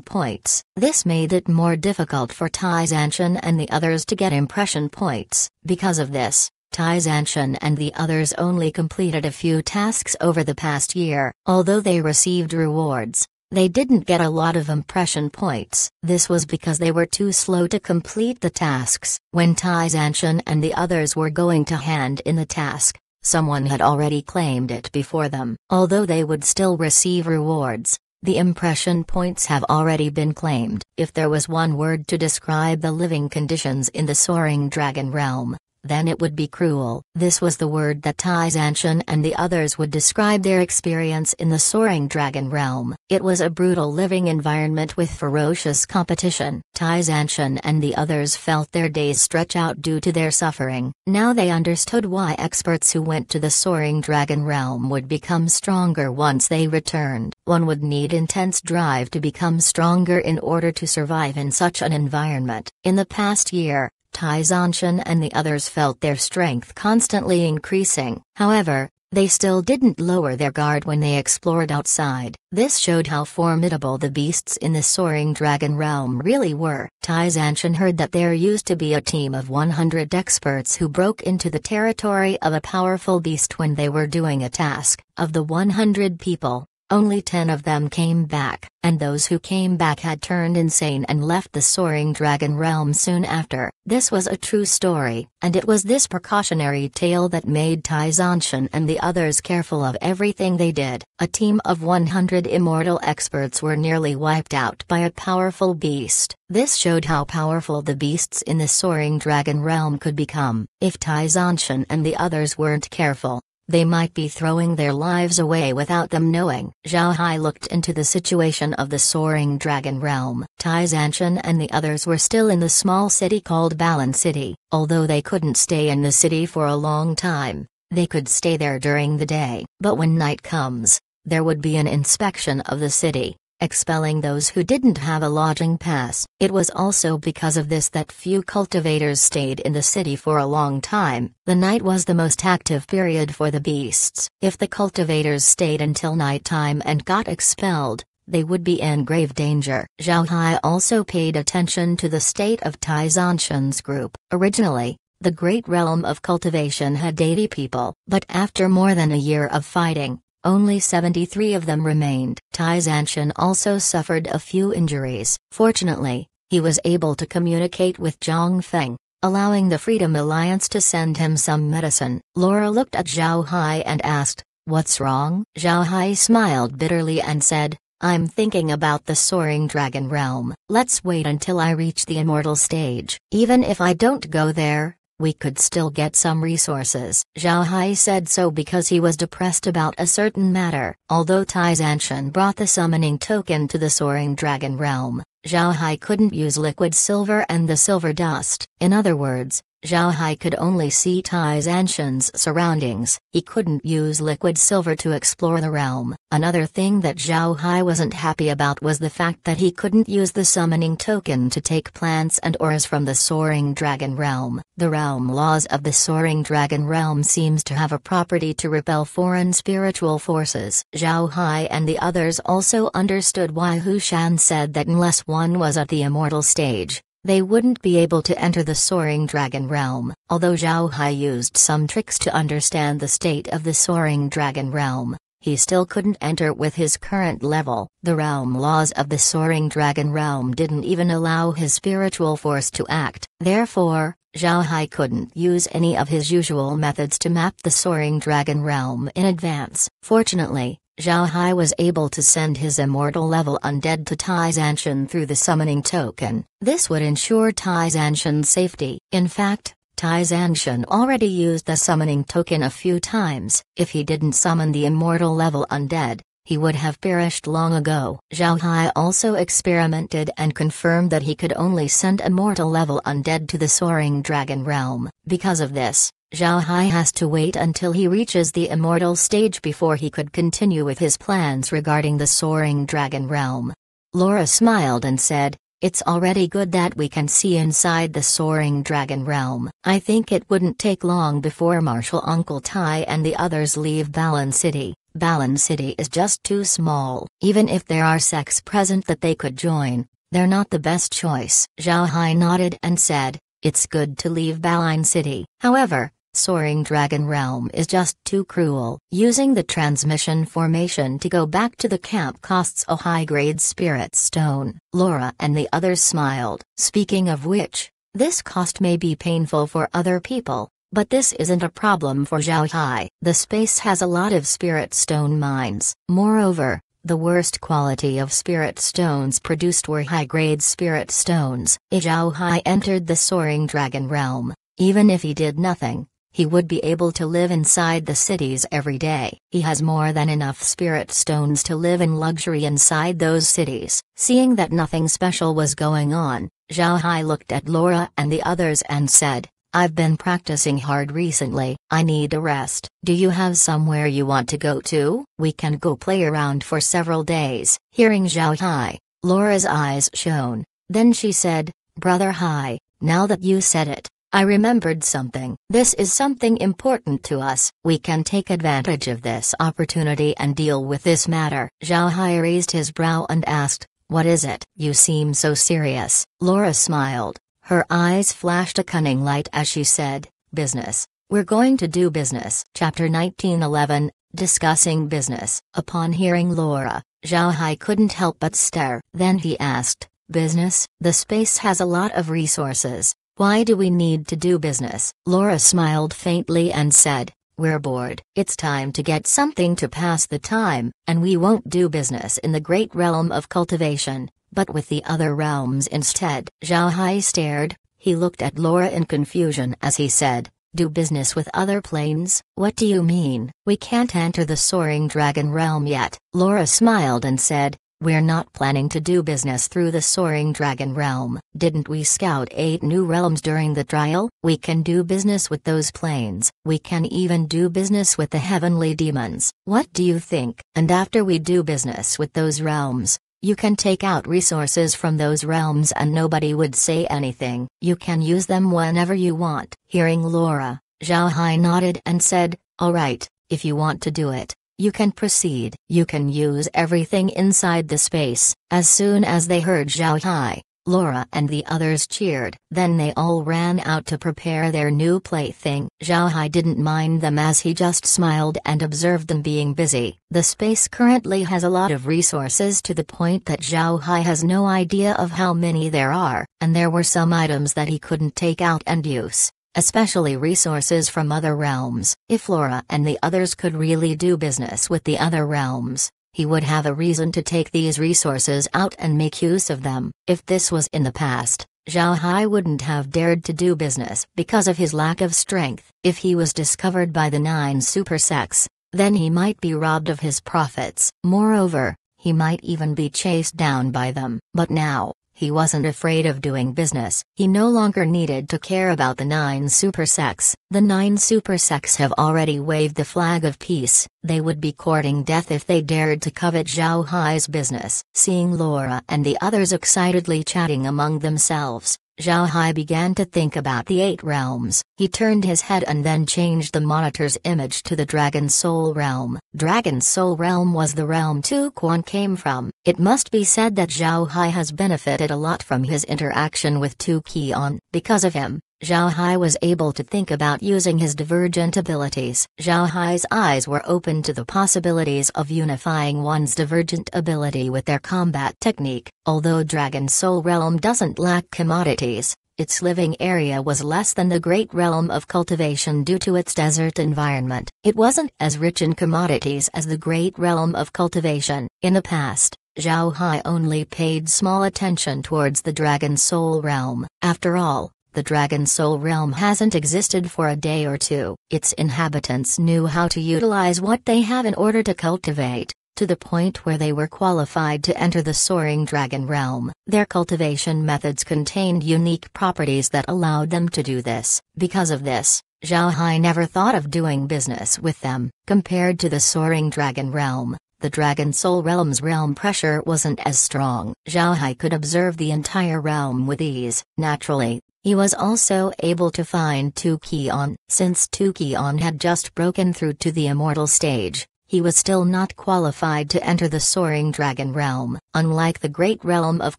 points. This made it more difficult for Tai Zanshan and the others to get impression points. Because of this, Tai Zanshan and the others only completed a few tasks over the past year. Although they received rewards, they didn't get a lot of impression points. This was because they were too slow to complete the tasks. When Tai Zanshan and the others were going to hand in the task, someone had already claimed it before them. Although they would still receive rewards, the impression points have already been claimed. If there was one word to describe the living conditions in the soaring dragon realm, then it would be cruel. This was the word that Tai Zanshan and the others would describe their experience in the soaring dragon realm. It was a brutal living environment with ferocious competition. Tai Zanshan and the others felt their days stretch out due to their suffering. Now they understood why experts who went to the soaring dragon realm would become stronger once they returned. One would need intense drive to become stronger in order to survive in such an environment. In the past year, Tai Zanshan and the others felt their strength constantly increasing. However, they still didn't lower their guard when they explored outside. This showed how formidable the beasts in the soaring dragon realm really were. Tai Zanshan heard that there used to be a team of 100 experts who broke into the territory of a powerful beast when they were doing a task. Of the 100 people, only 10 of them came back, and those who came back had turned insane and left the soaring dragon realm soon after. This was a true story, and it was this precautionary tale that made Tai Zanshan and the others careful of everything they did. A team of 100 immortal experts were nearly wiped out by a powerful beast. This showed how powerful the beasts in the soaring dragon realm could become. If Tai Zanshan and the others weren't careful, they might be throwing their lives away without them knowing. Zhao Hai looked into the situation of the soaring dragon realm. Tai Zanshan and the others were still in the small city called Balan City. Although they couldn't stay in the city for a long time, they could stay there during the day. But when night comes, there would be an inspection of the city, expelling those who didn't have a lodging pass. It was also because of this that few cultivators stayed in the city for a long time. The night was the most active period for the beasts. If the cultivators stayed until nighttime and got expelled, they would be in grave danger. Zhao Hai also paid attention to the state of Tai Zanshan's group. Originally, the great realm of cultivation had 80 people, but after more than a year of fighting, only 73 of them remained. Tai Zanshan also suffered a few injuries. Fortunately, he was able to communicate with Zhang Feng, allowing the Freedom Alliance to send him some medicine. Laura looked at Zhao Hai and asked, "What's wrong?" Zhao Hai smiled bitterly and said, "I'm thinking about the soaring dragon realm. Let's wait until I reach the immortal stage. Even if I don't go there, we could still get some resources. Zhao Hai said so because he was depressed about a certain matter. Although Tai Zanshan brought the summoning token to the Soaring Dragon Realm, Zhao Hai couldn't use liquid silver and the silver dust. In other words, Zhao Hai could only see Tai Zanshan's surroundings. He couldn't use liquid silver to explore the realm. Another thing that Zhao Hai wasn't happy about was the fact that he couldn't use the summoning token to take plants and ores from the Soaring Dragon Realm. The realm laws of the Soaring Dragon Realm seems to have a property to repel foreign spiritual forces. Zhao Hai and the others also understood why Hu Shan said that unless one was at the immortal stage, they wouldn't be able to enter the Soaring Dragon Realm. Although Zhao Hai used some tricks to understand the state of the Soaring Dragon Realm, he still couldn't enter with his current level. The realm laws of the Soaring Dragon Realm didn't even allow his spiritual force to act. Therefore, Zhao Hai couldn't use any of his usual methods to map the Soaring Dragon Realm in advance. Fortunately, Zhao Hai was able to send his immortal level undead to Tai Zanshan through the summoning token. This would ensure Tai Zanshan's safety. In fact, Tai Zanshan already used the summoning token a few times. If he didn't summon the immortal level undead, he would have perished long ago. Zhao Hai also experimented and confirmed that he could only send immortal level undead to the Soaring Dragon Realm. Because of this, Zhao Hai has to wait until he reaches the immortal stage before he could continue with his plans regarding the Soaring Dragon Realm. Laura smiled and said, "It's already good that we can see inside the Soaring Dragon Realm. I think it wouldn't take long before Marshal Uncle Tai and the others leave Balan City. Balan City is just too small. Even if there are sects present that they could join, they're not the best choice." Zhao Hai nodded and said, "It's good to leave Balan City. However, Soaring Dragon Realm is just too cruel. Using the transmission formation to go back to the camp costs a high-grade spirit stone." Laura and the others smiled. "Speaking of which, this cost may be painful for other people, but this isn't a problem for Zhao Hai. The space has a lot of spirit stone mines. Moreover, the worst quality of spirit stones produced were high-grade spirit stones." Zhao Hai entered the Soaring Dragon Realm. Even if he did nothing, he would be able to live inside the cities every day. He has more than enough spirit stones to live in luxury inside those cities. Seeing that nothing special was going on, Zhao Hai looked at Laura and the others and said, "I've been practicing hard recently. I need a rest. Do you have somewhere you want to go to? We can go play around for several days." Hearing Zhao Hai, Laura's eyes shone. Then she said, "Brother Hai, now that you said it, I remembered something. This is something important to us. We can take advantage of this opportunity and deal with this matter." Zhao Hai raised his brow and asked, "What is it?" "You seem so serious." Laura smiled. Her eyes flashed a cunning light as she said, "Business. We're going to do business." Chapter 1911, Discussing Business. Upon hearing Laura, Zhao Hai couldn't help but stare. Then he asked, "Business? The space has a lot of resources. Why do we need to do business?" Laura smiled faintly and said, "We're bored. It's time to get something to pass the time, and we won't do business in the great realm of cultivation, but with the other realms instead." Zhao Hai stared. He looked at Laura in confusion as he said, "Do business with other planes? What do you mean? We can't enter the Soaring Dragon Realm yet." Laura smiled and said, "We're not planning to do business through the Soaring Dragon Realm. Didn't we scout 8 new realms during the trial? We can do business with those planes. We can even do business with the heavenly demons. What do you think? And after we do business with those realms, you can take out resources from those realms and nobody would say anything. You can use them whenever you want." Hearing Laura, Zhao Hai nodded and said, "All right, if you want to do it, you can proceed. You can use everything inside the space." As soon as they heard Zhao Hai, Laura and the others cheered. Then they all ran out to prepare their new plaything. Zhao Hai didn't mind them as he just smiled and observed them being busy. The space currently has a lot of resources to the point that Zhao Hai has no idea of how many there are, and there were some items that he couldn't take out and use, especially resources from other realms. If Laura and the others could really do business with the other realms, he would have a reason to take these resources out and make use of them. If this was in the past, Zhao Hai wouldn't have dared to do business because of his lack of strength. If he was discovered by the 9 super sects, then he might be robbed of his profits. Moreover, he might even be chased down by them. But now, he wasn't afraid of doing business. He no longer needed to care about the 9 super sects. The 9 super sects have already waved the flag of peace. They would be courting death if they dared to covet Zhao Hai's business. Seeing Laura and the others excitedly chatting among themselves, Zhao Hai began to think about the 8 realms. He turned his head and then changed the monitor's image to the Dragon Soul Realm. Dragon Soul Realm was the realm Tu Quan came from. It must be said that Zhao Hai has benefited a lot from his interaction with Tu Qian. Because of him, Zhao Hai was able to think about using his divergent abilities. Zhao Hai's eyes were open to the possibilities of unifying one's divergent ability with their combat technique. Although Dragon Soul Realm doesn't lack commodities, its living area was less than the Great Realm of Cultivation due to its desert environment. It wasn't as rich in commodities as the Great Realm of Cultivation. In the past, Zhao Hai only paid small attention towards the Dragon Soul Realm. After all, the Dragon Soul Realm hasn't existed for a day or two. Its inhabitants knew how to utilize what they have in order to cultivate, to the point where they were qualified to enter the Soaring Dragon Realm. Their cultivation methods contained unique properties that allowed them to do this. Because of this, Zhao Hai never thought of doing business with them. Compared to the Soaring Dragon Realm, the Dragon Soul Realm's realm pressure wasn't as strong. Zhao Hai could observe the entire realm with ease. Naturally, he was also able to find Tu Qian. Since Tu Qian had just broken through to the immortal stage, he was still not qualified to enter the Soaring Dragon Realm. Unlike the Great Realm of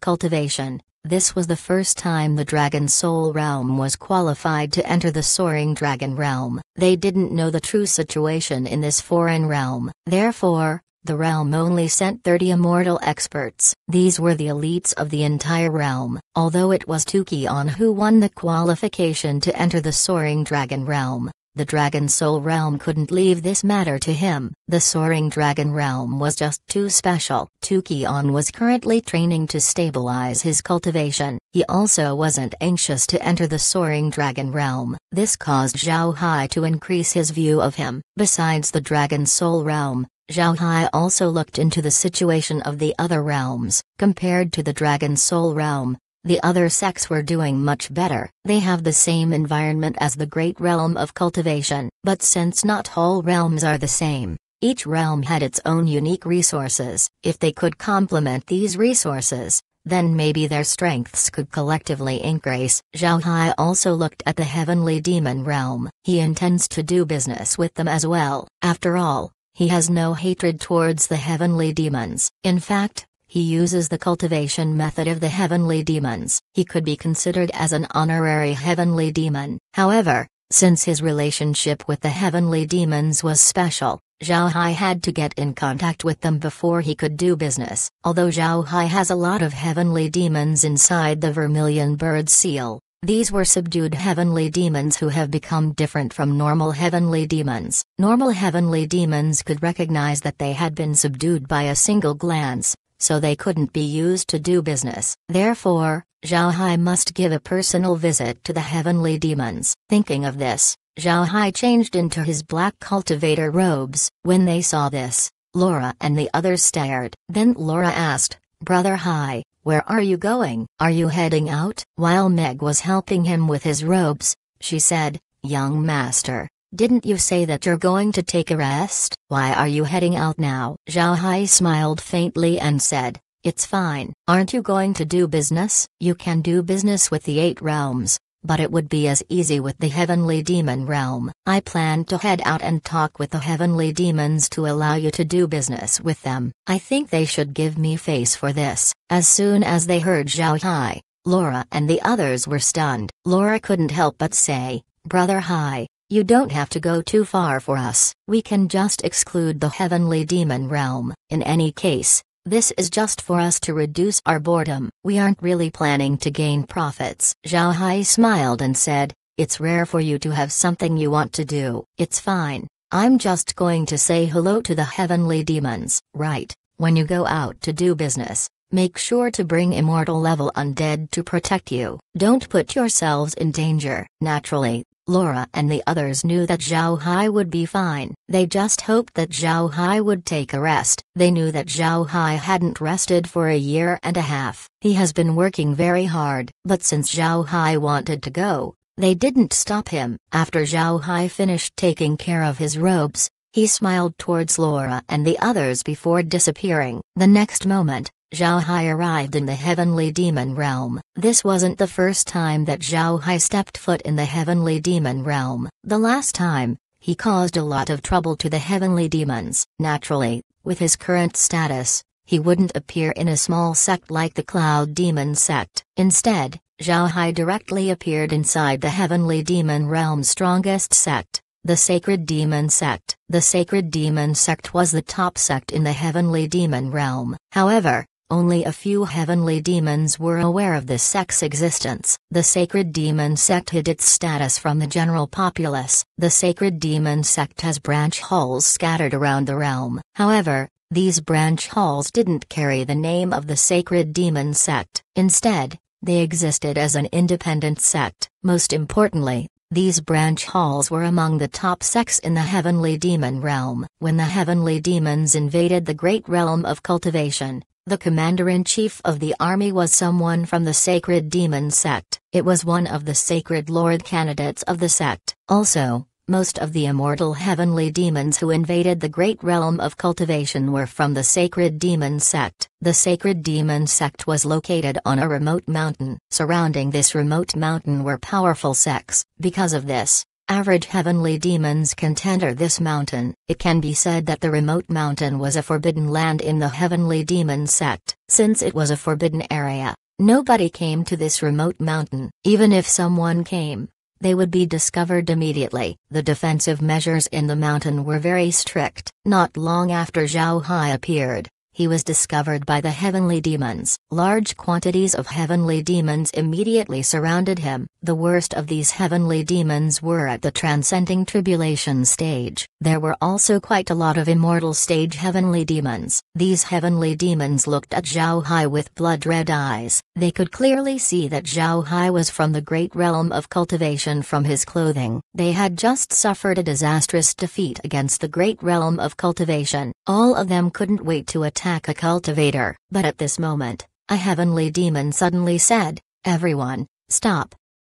Cultivation, this was the first time the Dragon Soul Realm was qualified to enter the Soaring Dragon Realm. They didn't know the true situation in this foreign realm. Therefore, the realm only sent 30 immortal experts. These were the elites of the entire realm. Although it was Tu Qian who won the qualification to enter the Soaring Dragon Realm, the Dragon Soul Realm couldn't leave this matter to him. The Soaring Dragon Realm was just too special. Tu Qian was currently training to stabilize his cultivation. He also wasn't anxious to enter the Soaring Dragon Realm. This caused Zhao Hai to increase his view of him. Besides the Dragon Soul Realm, Zhao Hai also looked into the situation of the other realms. Compared to the Dragon Soul Realm, the other sects were doing much better. They have the same environment as the Great Realm of Cultivation. But since not all realms are the same, each realm had its own unique resources. If they could complement these resources, then maybe their strengths could collectively increase. Zhao Hai also looked at the Heavenly Demon Realm. He intends to do business with them as well. After all, he has no hatred towards the heavenly demons. In fact, he uses the cultivation method of the heavenly demons. He could be considered as an honorary heavenly demon. However, since his relationship with the heavenly demons was special, Zhao Hai had to get in contact with them before he could do business. Although Zhao Hai has a lot of heavenly demons inside the Vermilion Bird Seal, these were subdued heavenly demons who have become different from normal heavenly demons. Normal heavenly demons could recognize that they had been subdued by a single glance, so they couldn't be used to do business. Therefore, Zhao Hai must give a personal visit to the heavenly demons. Thinking of this, Zhao Hai changed into his black cultivator robes. When they saw this, Laura and the others stared. Then Laura asked, "Brother Hai, where are you going? Are you heading out?" While Meg was helping him with his robes, she said, "Young master, didn't you say that you're going to take a rest? Why are you heading out now?" Zhao Hai smiled faintly and said, "It's fine. Aren't you going to do business?" "You can do business with the 8 realms, but it would be as easy with the Heavenly Demon Realm. I plan to head out and talk with the Heavenly Demons to allow you to do business with them. I think they should give me face for this." As soon as they heard Zhao Hai, Laura and the others were stunned. Laura couldn't help but say, "Brother Hai, you don't have to go too far for us. We can just exclude the Heavenly Demon Realm. In any case, this is just for us to reduce our boredom. We aren't really planning to gain profits." Zhao Hai smiled and said, "It's rare for you to have something you want to do." "It's fine. I'm just going to say hello to the heavenly demons." "Right. When you go out to do business, Make sure to bring immortal level undead to protect you. Don't put yourselves in danger." Naturally, Laura and the others knew that Zhao Hai would be fine. They just hoped that Zhao Hai would take a rest. They knew that Zhao Hai hadn't rested for a year and a half. He has been working very hard. But since Zhao Hai wanted to go, they didn't stop him. After Zhao Hai finished taking care of his robes, he smiled towards Laura and the others before disappearing. The next moment, Zhao Hai arrived in the Heavenly Demon Realm. This wasn't the first time that Zhao Hai stepped foot in the Heavenly Demon Realm. The last time, he caused a lot of trouble to the Heavenly Demons. Naturally, with his current status, he wouldn't appear in a small sect like the Cloud Demon sect. Instead, Zhao Hai directly appeared inside the Heavenly Demon Realm's strongest sect, the Sacred Demon Sect. The Sacred Demon Sect was the top sect in the Heavenly Demon Realm. However, only a few heavenly demons were aware of this sect's existence. The Sacred Demon Sect hid its status from the general populace. The Sacred Demon Sect has branch halls scattered around the realm. However, these branch halls didn't carry the name of the Sacred Demon Sect. Instead, they existed as an independent sect. Most importantly, these branch halls were among the top sects in the Heavenly Demon Realm. When the Heavenly Demons invaded the Great Realm of Cultivation, the commander-in-chief of the army was someone from the Sacred Demon Sect. It was one of the Sacred Lord candidates of the sect. Also, most of the immortal heavenly demons who invaded the Great Realm of Cultivation were from the Sacred Demon Sect. The Sacred Demon Sect was located on a remote mountain. Surrounding this remote mountain were powerful sects. Because of this, average heavenly demons can't enter this mountain. It can be said that the remote mountain was a forbidden land in the Heavenly Demon Sect. Since it was a forbidden area, nobody came to this remote mountain. Even if someone came, they would be discovered immediately. The defensive measures in the mountain were very strict. Not long after Zhao Hai appeared, he was discovered by the heavenly demons. Large quantities of heavenly demons immediately surrounded him. The worst of these heavenly demons were at the transcending tribulation stage. There were also quite a lot of immortal stage heavenly demons. These heavenly demons looked at Zhao Hai with blood-red eyes. They could clearly see that Zhao Hai was from the Great Realm of Cultivation from his clothing. They had just suffered a disastrous defeat against the Great Realm of Cultivation. All of them couldn't wait to attack a cultivator. But at this moment, a heavenly demon suddenly said, "Everyone, stop."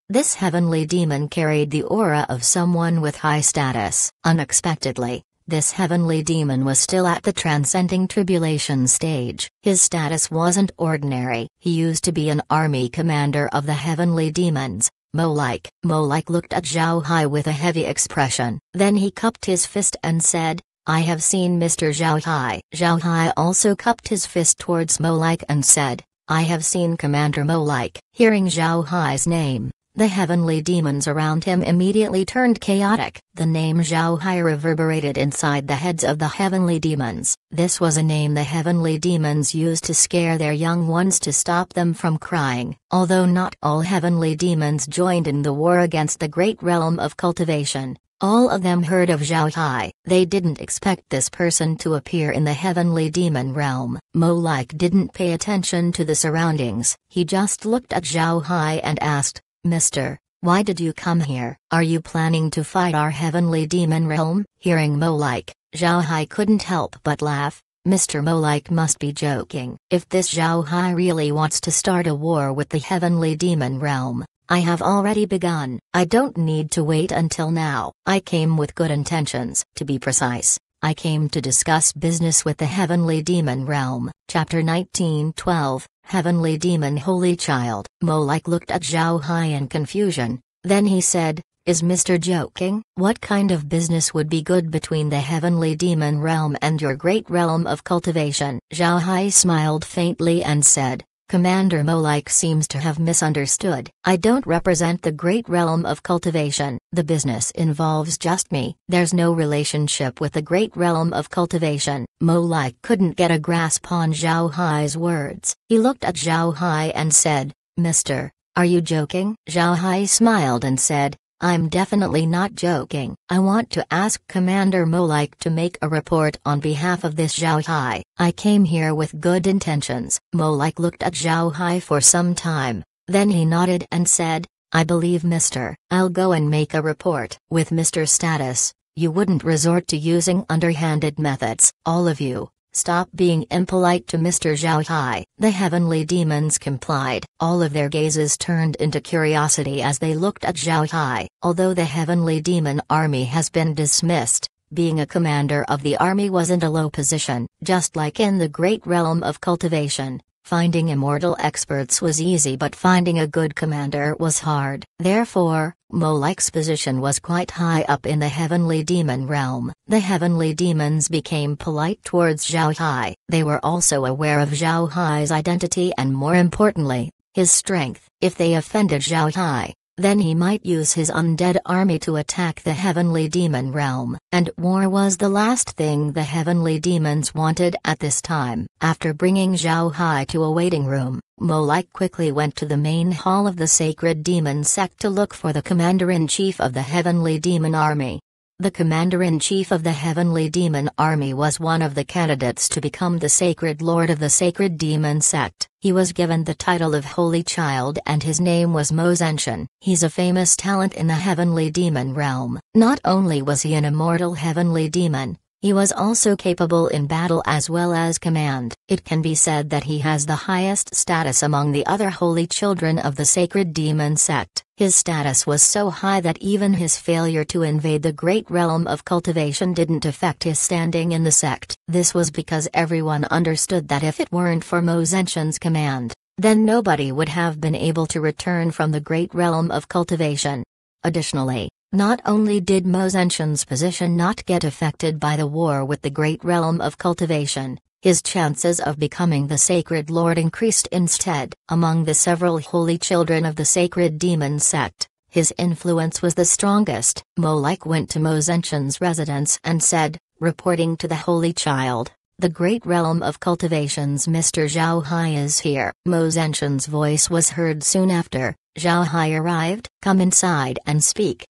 This heavenly demon carried the aura of someone with high status. Unexpectedly, this heavenly demon was still at the transcending tribulation stage. His status wasn't ordinary. He used to be an army commander of the heavenly demons, Molike. Molike looked at Zhao Hai with a heavy expression. Then he cupped his fist and said, "I have seen Mr. Zhao Hai." Zhao Hai also cupped his fist towards Molike and said, "I have seen Commander Molike." Hearing Zhao Hai's name, the heavenly demons around him immediately turned chaotic. The name Zhao Hai reverberated inside the heads of the heavenly demons. This was a name the heavenly demons used to scare their young ones to stop them from crying. Although not all heavenly demons joined in the war against the Great Realm of Cultivation, all of them heard of Zhao Hai. They didn't expect this person to appear in the Heavenly Demon Realm. Molike didn't pay attention to the surroundings. He just looked at Zhao Hai and asked, "Mister, why did you come here? Are you planning to fight our Heavenly Demon Realm?" Hearing Molike, Zhao Hai couldn't help but laugh. Mr. Molike must be joking. If this Zhao Hai really wants to start a war with the Heavenly Demon Realm, I have already begun. I don't need to wait until now. I came with good intentions. To be precise, I came to discuss business with the Heavenly Demon Realm. Chapter 19:12, Heavenly Demon Holy Child. Molike looked at Zhao Hai in confusion, then he said, "Is Mr. joking? What kind of business would be good between the Heavenly Demon Realm and your Great Realm of Cultivation?" Zhao Hai smiled faintly and said, "Commander Molike seems to have misunderstood. I don't represent the Great Realm of Cultivation. The business involves just me. There's no relationship with the Great Realm of Cultivation." Molike couldn't get a grasp on Zhao Hai's words. He looked at Zhao Hai and said, "Mister, are you joking?" Zhao Hai smiled and said, I'm definitely not joking. I want to ask Commander Molike to make a report on behalf of this Zhao Hai. I came here with good intentions." Molike looked at Zhao Hai for some time, then he nodded and said, "I believe Mr. I'll go and make a report." With Mr. Status, you wouldn't resort to using underhanded methods. All of you, stop being impolite to Mr. Zhao Hai. The heavenly demons complied. All of their gazes turned into curiosity as they looked at Zhao Hai. Although the heavenly demon army has been dismissed, being a commander of the army wasn't a low position. Just like in the great realm of cultivation, finding immortal experts was easy, but finding a good commander was hard. Therefore, Molike's position was quite high up in the heavenly demon realm. The heavenly demons became polite towards Zhao Hai. They were also aware of Zhao Hai's identity and, more importantly, his strength. If they offended Zhao Hai, then he might use his undead army to attack the heavenly demon realm. And war was the last thing the heavenly demons wanted at this time. After bringing Zhao Hai to a waiting room, Molike quickly went to the main hall of the sacred demon sect to look for the commander-in-chief of the heavenly demon army. The commander-in-chief of the heavenly demon army was one of the candidates to become the sacred lord of the sacred demon sect. He was given the title of Holy Child and his name was Mo Zenshan. He's a famous talent in the heavenly demon realm. Not only was he an immortal heavenly demon, he was also capable in battle as well as command. It can be said that he has the highest status among the other holy children of the sacred demon sect. His status was so high that even his failure to invade the great realm of cultivation didn't affect his standing in the sect. This was because everyone understood that if it weren't for Mo Zenshan's command, then nobody would have been able to return from the great realm of cultivation. Additionally, not only did Mo Zenshan's position not get affected by the war with the great realm of cultivation, his chances of becoming the sacred lord increased instead. Among the several holy children of the sacred demon sect, his influence was the strongest. Molike went to Mo Zenshan's residence and said, reporting to the holy child, "The great realm of cultivation's Mr. Zhao Hai is here." Mo Zenshan's voice was heard soon after. "Zhao Hai arrived, come inside and speak."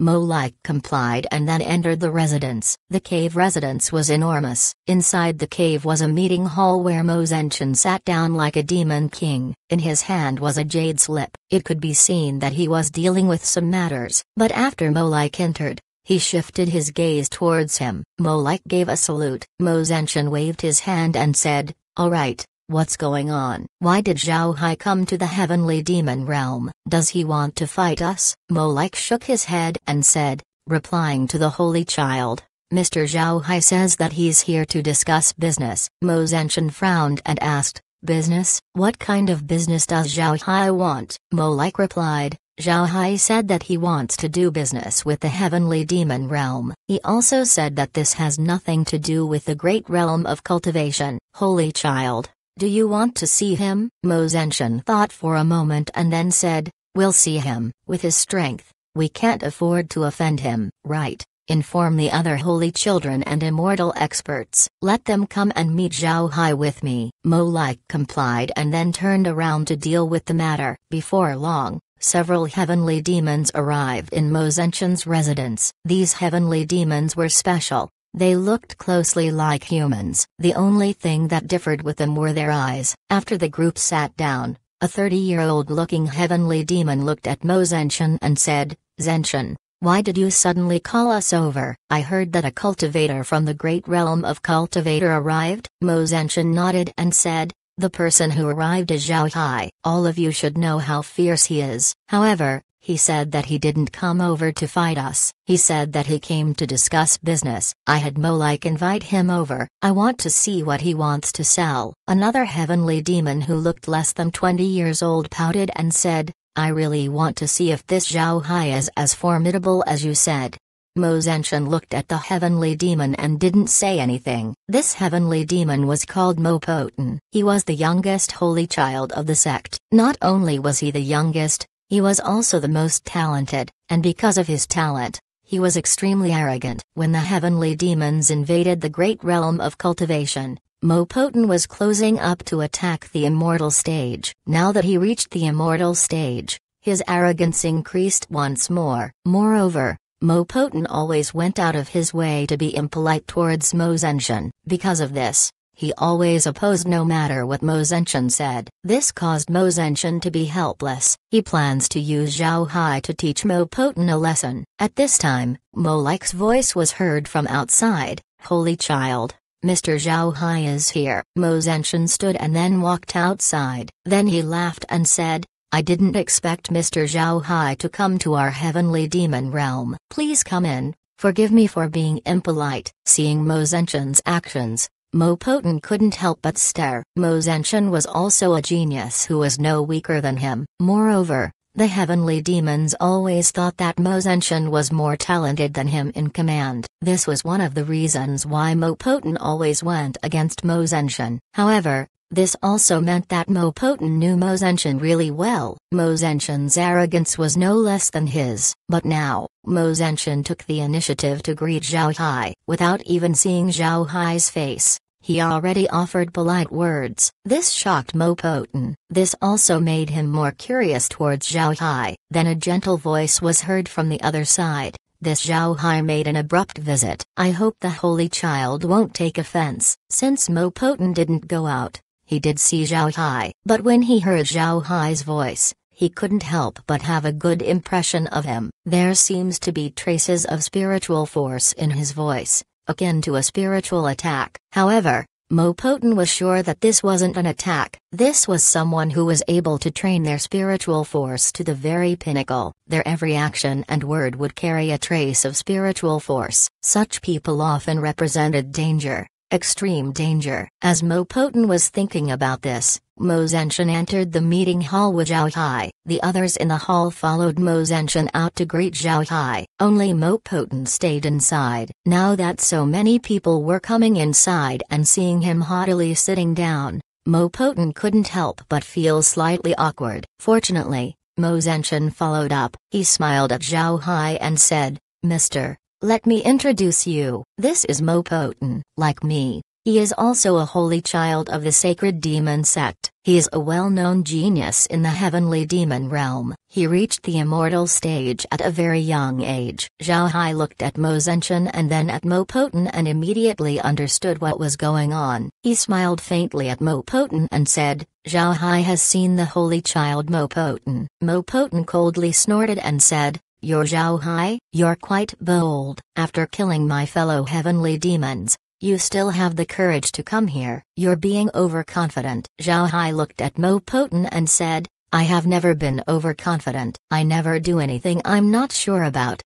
Molike complied and then entered the residence. The cave residence was enormous. Inside the cave was a meeting hall where Mo Zenshan sat down like a demon king. In his hand was a jade slip. It could be seen that he was dealing with some matters. But after Molike entered, he shifted his gaze towards him. Molike gave a salute. Mo Zenshan waved his hand and said, "All right. What's going on? Why did Zhao Hai come to the heavenly demon realm? Does he want to fight us?" Molike shook his head and said, replying to the holy child, "Mr. Zhao Hai says that he's here to discuss business." Mo Zenshan frowned and asked, "Business? What kind of business does Zhao Hai want?" Molike replied, "Zhao Hai said that he wants to do business with the heavenly demon realm. He also said that this has nothing to do with the great realm of cultivation." Holy child, do you want to see him? Mo Zenshan thought for a moment and then said, "We'll see him. With his strength, we can't afford to offend him." "Right. Inform the other holy children and immortal experts. Let them come and meet Zhao Hai with me." Molike complied and then turned around to deal with the matter. Before long, several heavenly demons arrived in Mo Zenshan's residence. These heavenly demons were special. They looked closely like humans. The only thing that differed with them were their eyes. After the group sat down, a 30-year-old looking heavenly demon looked at Mo Zenshan and said, "Zenshan, why did you suddenly call us over? I heard that a cultivator from the great realm of cultivator arrived." Mo Zenshan nodded and said, "The person who arrived is Zhao Hai. All of you should know how fierce he is. However, he said that he didn't come over to fight us. He said that he came to discuss business. I had Molike invite him over. I want to see what he wants to sell." Another heavenly demon who looked less than 20 years old pouted and said, "I really want to see if this Zhao Hai is as formidable as you said." Mo Zenshan looked at the heavenly demon and didn't say anything. This heavenly demon was called Mo Poten. He was the youngest holy child of the sect. Not only was he the youngest, he was also the most talented, and because of his talent, he was extremely arrogant. When the heavenly demons invaded the great realm of cultivation, Mo Poten was closing up to attack the immortal stage. Now that he reached the immortal stage, His arrogance increased once more. Moreover, Mo Poten always went out of his way to be impolite towards Mo Zenshin. Because of this, he always opposed no matter what Mo Zenshin said. This caused Mo Zenshin to be helpless. He plans to use Zhao Hai to teach Mo Poten a lesson. At this time, Mo Like's voice was heard from outside. "Holy child, Mr. Zhao Hai is here." Mo Zenshin stood and then walked outside. Then he laughed and said, "I didn't expect Mr. Zhao Hai to come to our heavenly demon realm. Please come in, forgive me for being impolite." Seeing Mo Zenshin's actions, Mo Poten couldn't help but stare. Mo Zenshin was also a genius who was no weaker than him. Moreover, the heavenly demons always thought that Mo Zenshin was more talented than him in command. This was one of the reasons why Mo Poten always went against Mo Zenshin. However, this also meant that Mo Poten knew Mo Zenshin really well. Mo Zenshin's arrogance was no less than his. But now, Mo Zenshin took the initiative to greet Zhao Hai. Without even seeing Zhao Hai's face, he already offered polite words. This shocked Mo Poten. This also made him more curious towards Zhao Hai. Then a gentle voice was heard from the other side. This Zhao Hai made an abrupt visit. "I hope the Holy Child won't take offense." Since Mo Poten didn't go out, he did see Zhao Hai. But when he heard Zhao Hai's voice, he couldn't help but have a good impression of him. There seems to be traces of spiritual force in his voice, akin to a spiritual attack. However, Mo Poten was sure that this wasn't an attack. This was someone who was able to train their spiritual force to the very pinnacle. Their every action and word would carry a trace of spiritual force. Such people often represented danger. Extreme danger. As Mo Poten was thinking about this, Mo Zenshin entered the meeting hall with Zhao Hai. The others in the hall followed Mo Zenshin out to greet Zhao Hai. Only Mo Poten stayed inside. Now that so many people were coming inside and seeing him haughtily sitting down, Mo Poten couldn't help but feel slightly awkward. Fortunately, Mo Zenshin followed up. He smiled at Zhao Hai and said, "Mr. Let me introduce you. This is Mo Poten. Like me, he is also a holy child of the sacred demon sect. He is a well-known genius in the heavenly demon realm. He reached the immortal stage at a very young age." Zhao Hai looked at Mo Zenshin and then at Mo Poten and immediately understood what was going on. He smiled faintly at Mo Poten and said, "Zhao Hai has seen the holy child Mo Poten." Mo Poten coldly snorted and said, "You're Zhao Hai? You're quite bold. After killing my fellow heavenly demons, you still have the courage to come here. You're being overconfident." Zhao Hai looked at Mo Poten and said, "I have never been overconfident. I never do anything I'm not sure about."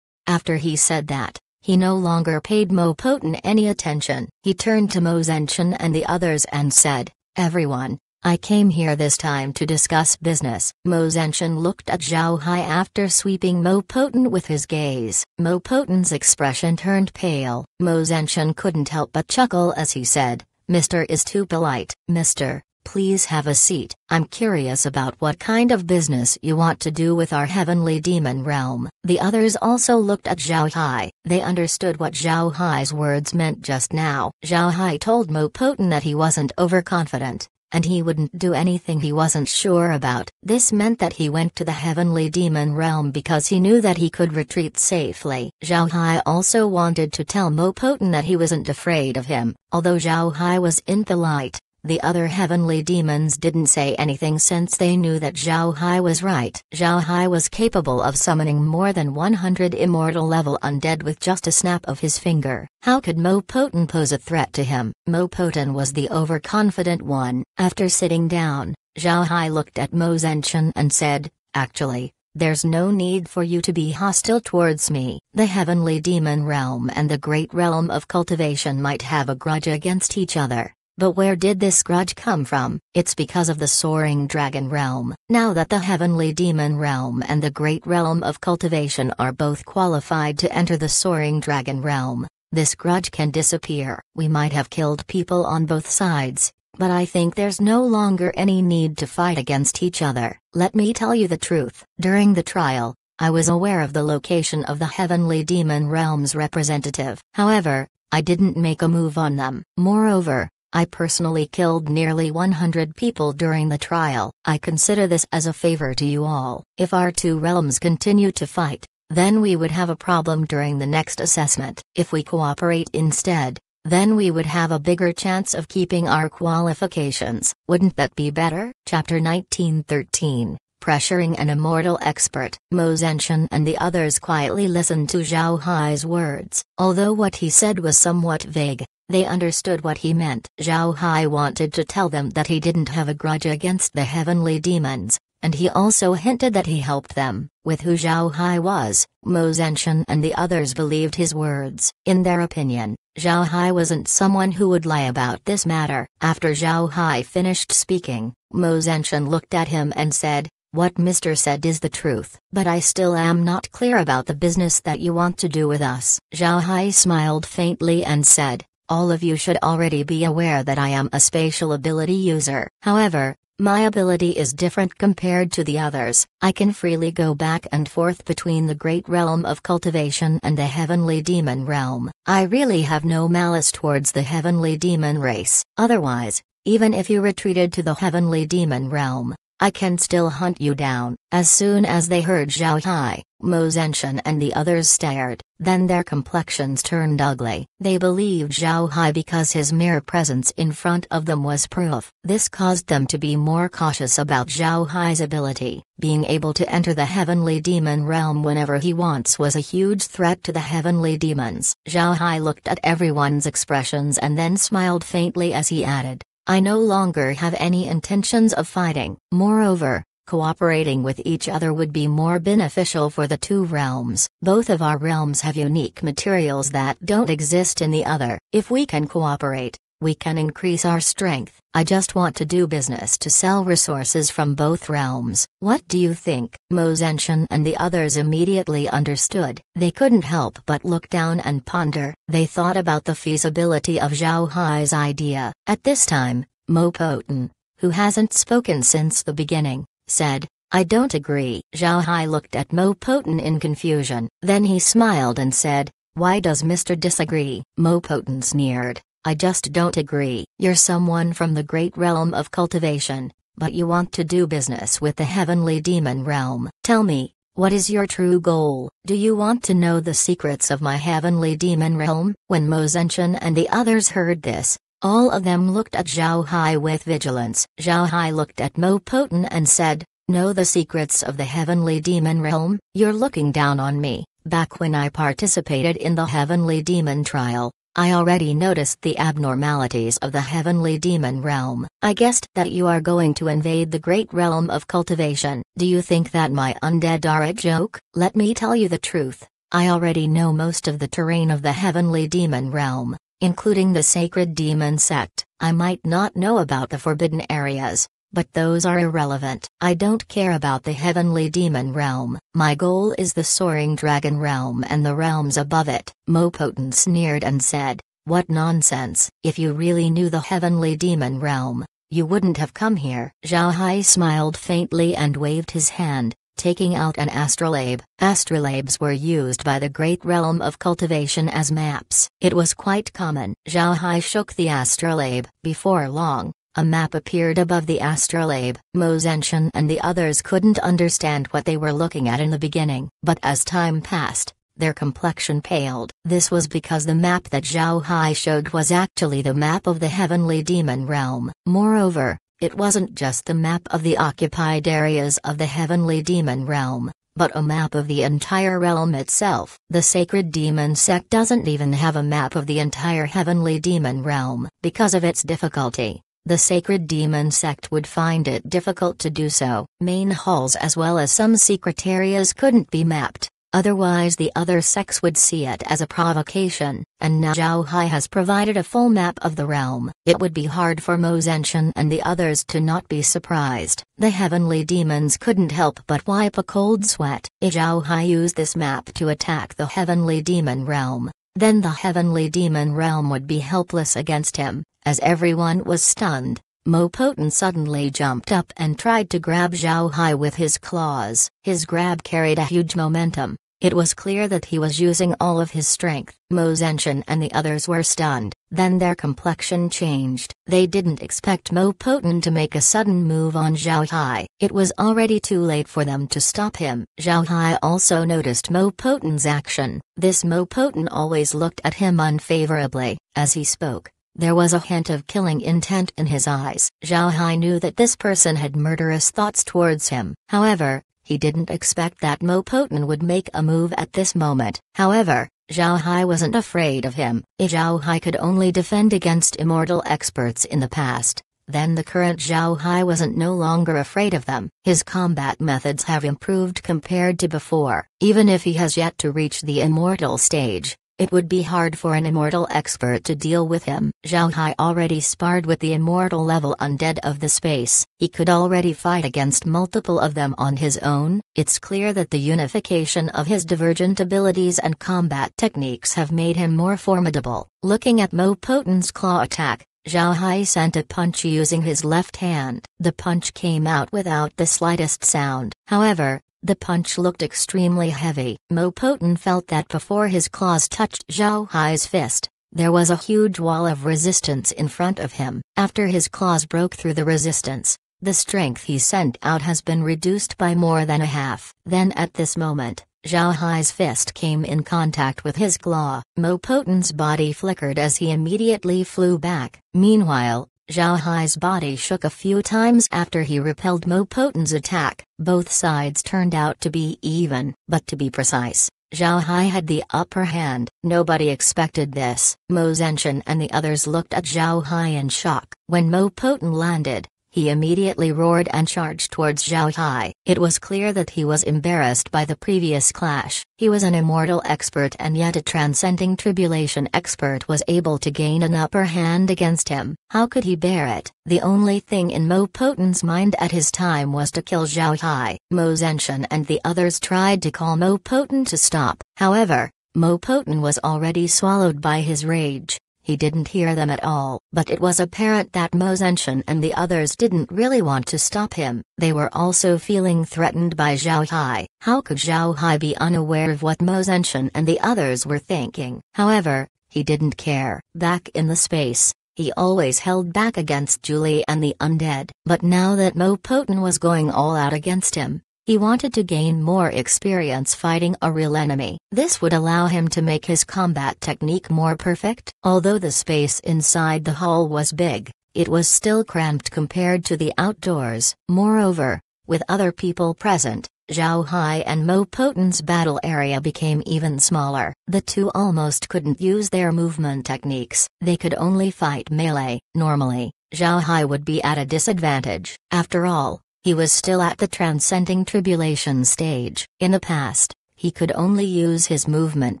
After he said that, he no longer paid Mo Poten any attention. He turned to Mo Zenshin and the others and said, "Everyone, I came here this time to discuss business." Mo Zenshin looked at Zhao Hai after sweeping Mo Poten with his gaze. Mo Poten's expression turned pale. Mo Zenshin couldn't help but chuckle as he said, "Mr. is too polite. Mr., please have a seat. I'm curious about what kind of business you want to do with our heavenly demon realm." The others also looked at Zhao Hai. They understood what Zhao Hai's words meant just now. Zhao Hai told Mo Poten that he wasn't overconfident, and he wouldn't do anything he wasn't sure about. This meant that he went to the heavenly demon realm because he knew that he could retreat safely. Zhao Hai also wanted to tell Mo Poten that he wasn't afraid of him. Although Zhao Hai was impolite, the other heavenly demons didn't say anything since they knew that Zhao Hai was right. Zhao Hai was capable of summoning more than 100 immortal-level undead with just a snap of his finger. How could Mo Poten pose a threat to him? Mo Poten was the overconfident one. After sitting down, Zhao Hai looked at Mo Zenshin and said, "Actually, there's no need for you to be hostile towards me. The heavenly demon realm and the great realm of cultivation might have a grudge against each other. But where did this grudge come from? It's because of the soaring dragon realm. Now that the heavenly demon realm and the great realm of cultivation are both qualified to enter the soaring dragon realm, this grudge can disappear. We might have killed people on both sides, but I think there's no longer any need to fight against each other. Let me tell you the truth. During the trial, I was aware of the location of the heavenly demon realm's representative. However, I didn't make a move on them. Moreover, I personally killed nearly 100 people during the trial. I consider this as a favor to you all. If our two realms continue to fight, then we would have a problem during the next assessment. If we cooperate instead, then we would have a bigger chance of keeping our qualifications. Wouldn't that be better? Chapter 1913. Pressuring an immortal expert. Mo Zenshan and the others quietly listened to Zhao Hai's words. Although what he said was somewhat vague, they understood what he meant. Zhao Hai wanted to tell them that he didn't have a grudge against the heavenly demons, and he also hinted that he helped them. With who Zhao Hai was, Mo Zenshan and the others believed his words. In their opinion, Zhao Hai wasn't someone who would lie about this matter. After Zhao Hai finished speaking, Mo Zenshan looked at him and said, "What Mr. said is the truth, but I still am not clear about the business that you want to do with us." Zhao Hai smiled faintly and said, "All of you should already be aware that I am a spatial ability user. However, my ability is different compared to the others. I can freely go back and forth between the great realm of cultivation and the heavenly demon realm. I really have no malice towards the heavenly demon race. Otherwise, even if you retreated to the heavenly demon realm, I can still hunt you down." As soon as they heard Zhao Hai, Mo Zenshan and the others stared, then their complexions turned ugly. They believed Zhao Hai because his mere presence in front of them was proof. This caused them to be more cautious about Zhao Hai's ability. Being able to enter the heavenly demon realm whenever he wants was a huge threat to the heavenly demons. Zhao Hai looked at everyone's expressions and then smiled faintly as he added, "I no longer have any intentions of fighting. Moreover, cooperating with each other would be more beneficial for the two realms. Both of our realms have unique materials that don't exist in the other. If we can cooperate, we can increase our strength. I just want to do business to sell resources from both realms. What do you think?" Mo Zenshan and the others immediately understood. They couldn't help but look down and ponder. They thought about the feasibility of Zhao Hai's idea. At this time, Mo Poten, who hasn't spoken since the beginning, said, "I don't agree." Zhao Hai looked at Mo Poten in confusion. Then he smiled and said, "Why does Mr. disagree?" Mo Poten sneered, "I just don't agree. You're someone from the great realm of cultivation, but you want to do business with the heavenly demon realm. Tell me, what is your true goal? Do you want to know the secrets of my heavenly demon realm?" When Mo Zenshan and the others heard this, all of them looked at Zhao Hai with vigilance. Zhao Hai looked at Mo Poten and said, "Know the secrets of the heavenly demon realm? You're looking down on me. Back when I participated in the heavenly demon trial, I already noticed the abnormalities of the heavenly demon realm. I guessed that you are going to invade the great realm of cultivation. Do you think that my undead are a joke? Let me tell you the truth. I already know most of the terrain of the heavenly demon realm, including the sacred demon sect. I might not know about the forbidden areas, but those are irrelevant. I don't care about the heavenly demon realm. My goal is the soaring dragon realm and the realms above it." Mo Poten sneered and said, "What nonsense. If you really knew the heavenly demon realm, you wouldn't have come here." Zhao Hai smiled faintly and waved his hand, taking out an astrolabe. Astrolabes were used by the great realm of cultivation as maps. It was quite common. Zhao Hai shook the astrolabe. Before long, a map appeared above the astrolabe. Mo Zenshan and the others couldn't understand what they were looking at in the beginning, but as time passed, their complexion paled. This was because the map that Zhao Hai showed was actually the map of the heavenly demon realm. Moreover, it wasn't just the map of the occupied areas of the heavenly demon realm, but a map of the entire realm itself. The sacred demon sect doesn't even have a map of the entire heavenly demon realm. Because of its difficulty, the sacred demon sect would find it difficult to do so. Main halls as well as some secret areas couldn't be mapped, otherwise the other sects would see it as a provocation, and now Zhao Hai has provided a full map of the realm. It would be hard for Mo Zenshan and the others to not be surprised. The heavenly demons couldn't help but wipe a cold sweat. If Zhao Hai used this map to attack the heavenly demon realm, then the heavenly demon realm would be helpless against him. As everyone was stunned, Mo Poten suddenly jumped up and tried to grab Zhao Hai with his claws. His grab carried a huge momentum, It was clear that he was using all of his strength. Mo Zenshin and the others were stunned. Then their complexion changed. They didn't expect Mo Poten to make a sudden move on Zhao Hai. It was already too late for them to stop him. Zhao Hai also noticed Mo Poten's action. This Mo Poten always looked at him unfavorably. As he spoke, there was a hint of killing intent in his eyes. Zhao Hai knew that this person had murderous thoughts towards him. However, he didn't expect that Mo Poten would make a move at this moment. However, Zhao Hai wasn't afraid of him. If Zhao Hai could only defend against immortal experts in the past, then the current Zhao Hai wasn't no longer afraid of them. His combat methods have improved compared to before. Even if he has yet to reach the immortal stage, it would be hard for an immortal expert to deal with him. Zhao Hai already sparred with the immortal level undead of the space. He could already fight against multiple of them on his own. It's clear that the unification of his divergent abilities and combat techniques have made him more formidable. Looking at Mo Poten's claw attack, Zhao Hai sent a punch using his left hand. The punch came out without the slightest sound. However, the punch looked extremely heavy. Mo Poten felt that before his claws touched Zhao Hai's fist, there was a huge wall of resistance in front of him. After his claws broke through the resistance, the strength he sent out has been reduced by more than a half. Then at this moment, Zhao Hai's fist came in contact with his claw. Mo Poten's body flickered as he immediately flew back. Meanwhile, Zhao Hai's body shook a few times after he repelled Mo Poten's attack. Both sides turned out to be even, but to be precise, Zhao Hai had the upper hand. Nobody expected this. Mo Zenshin and the others looked at Zhao Hai in shock. When Mo Poten landed, he immediately roared and charged towards Zhao Hai. It was clear that he was embarrassed by the previous clash. He was an immortal expert and yet a transcending tribulation expert was able to gain an upper hand against him. How could he bear it? The only thing in Mo Poten's mind at his time was to kill Zhao Hai. Mo Zenshin and the others tried to call Mo Poten to stop. However, Mo Poten was already swallowed by his rage. He didn't hear them at all. But it was apparent that Mo Zenshin and the others didn't really want to stop him. They were also feeling threatened by Zhao Hai. How could Zhao Hai be unaware of what Mo Zenshin and the others were thinking? However, he didn't care. Back in the space, he always held back against Julie and the undead. But now that Mo Poten was going all out against him, he wanted to gain more experience fighting a real enemy. This would allow him to make his combat technique more perfect. Although the space inside the hall was big, it was still cramped compared to the outdoors. Moreover, with other people present, Zhao Hai and Mo Poten's battle area became even smaller. The two almost couldn't use their movement techniques. They could only fight melee. Normally, Zhao Hai would be at a disadvantage. After all, he was still at the transcending tribulation stage. In the past, he could only use his movement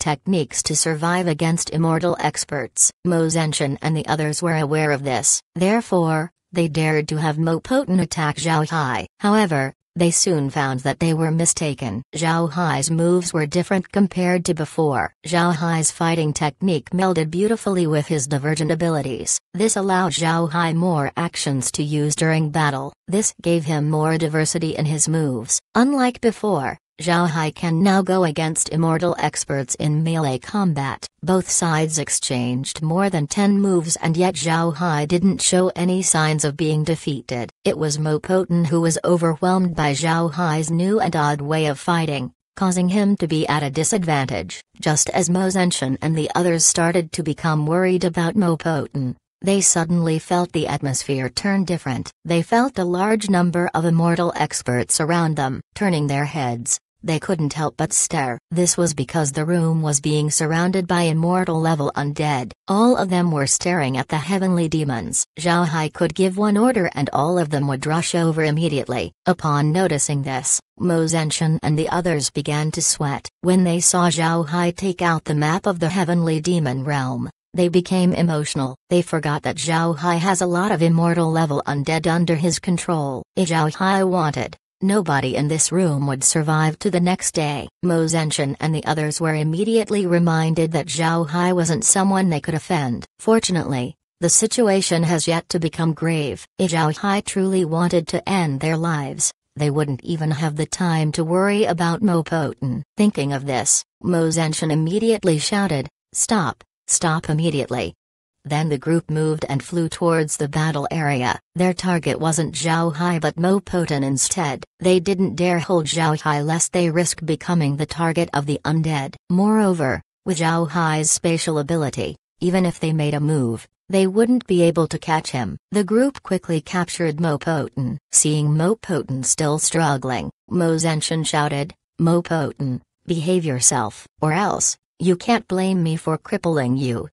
techniques to survive against immortal experts. Mo Zenshin and the others were aware of this. Therefore, they dared to have Mo Poten attack Zhao Hai. However, they soon found that they were mistaken. Zhao Hai's moves were different compared to before. Zhao Hai's fighting technique melded beautifully with his divergent abilities. This allowed Zhao Hai more actions to use during battle. This gave him more diversity in his moves. Unlike before, Zhao Hai can now go against immortal experts in melee combat. Both sides exchanged more than 10 moves and yet Zhao Hai didn't show any signs of being defeated. It was Mo Poten who was overwhelmed by Zhao Hai's new and odd way of fighting, causing him to be at a disadvantage. Just as Mo Zenshin and the others started to become worried about Mo Poten, they suddenly felt the atmosphere turn different. They felt a large number of immortal experts around them. Turning their heads, they couldn't help but stare. This was because the room was being surrounded by immortal-level undead. All of them were staring at the heavenly demons. Zhao Hai could give one order and all of them would rush over immediately. Upon noticing this, Mo Zenshin and the others began to sweat. When they saw Zhao Hai take out the map of the heavenly demon realm, they became emotional. They forgot that Zhao Hai has a lot of immortal-level undead under his control. If Zhao Hai wanted, nobody in this room would survive to the next day. Mo Zenshin and the others were immediately reminded that Zhao Hai wasn't someone they could offend. Fortunately, the situation has yet to become grave. If Zhao Hai truly wanted to end their lives, they wouldn't even have the time to worry about Mo Poten. Thinking of this, Mo Zenshin immediately shouted, "Stop, stop immediately." Then the group moved and flew towards the battle area. Their target wasn't Zhao Hai but Mo Poten instead. They didn't dare hold Zhao Hai lest they risk becoming the target of the undead. Moreover, with Zhao Hai's spatial ability, even if they made a move, they wouldn't be able to catch him. The group quickly captured Mo Poten. Seeing Mo Poten still struggling, Mo Zenshin shouted, "Mo Poten, behave yourself, or else, you can't blame me for crippling you."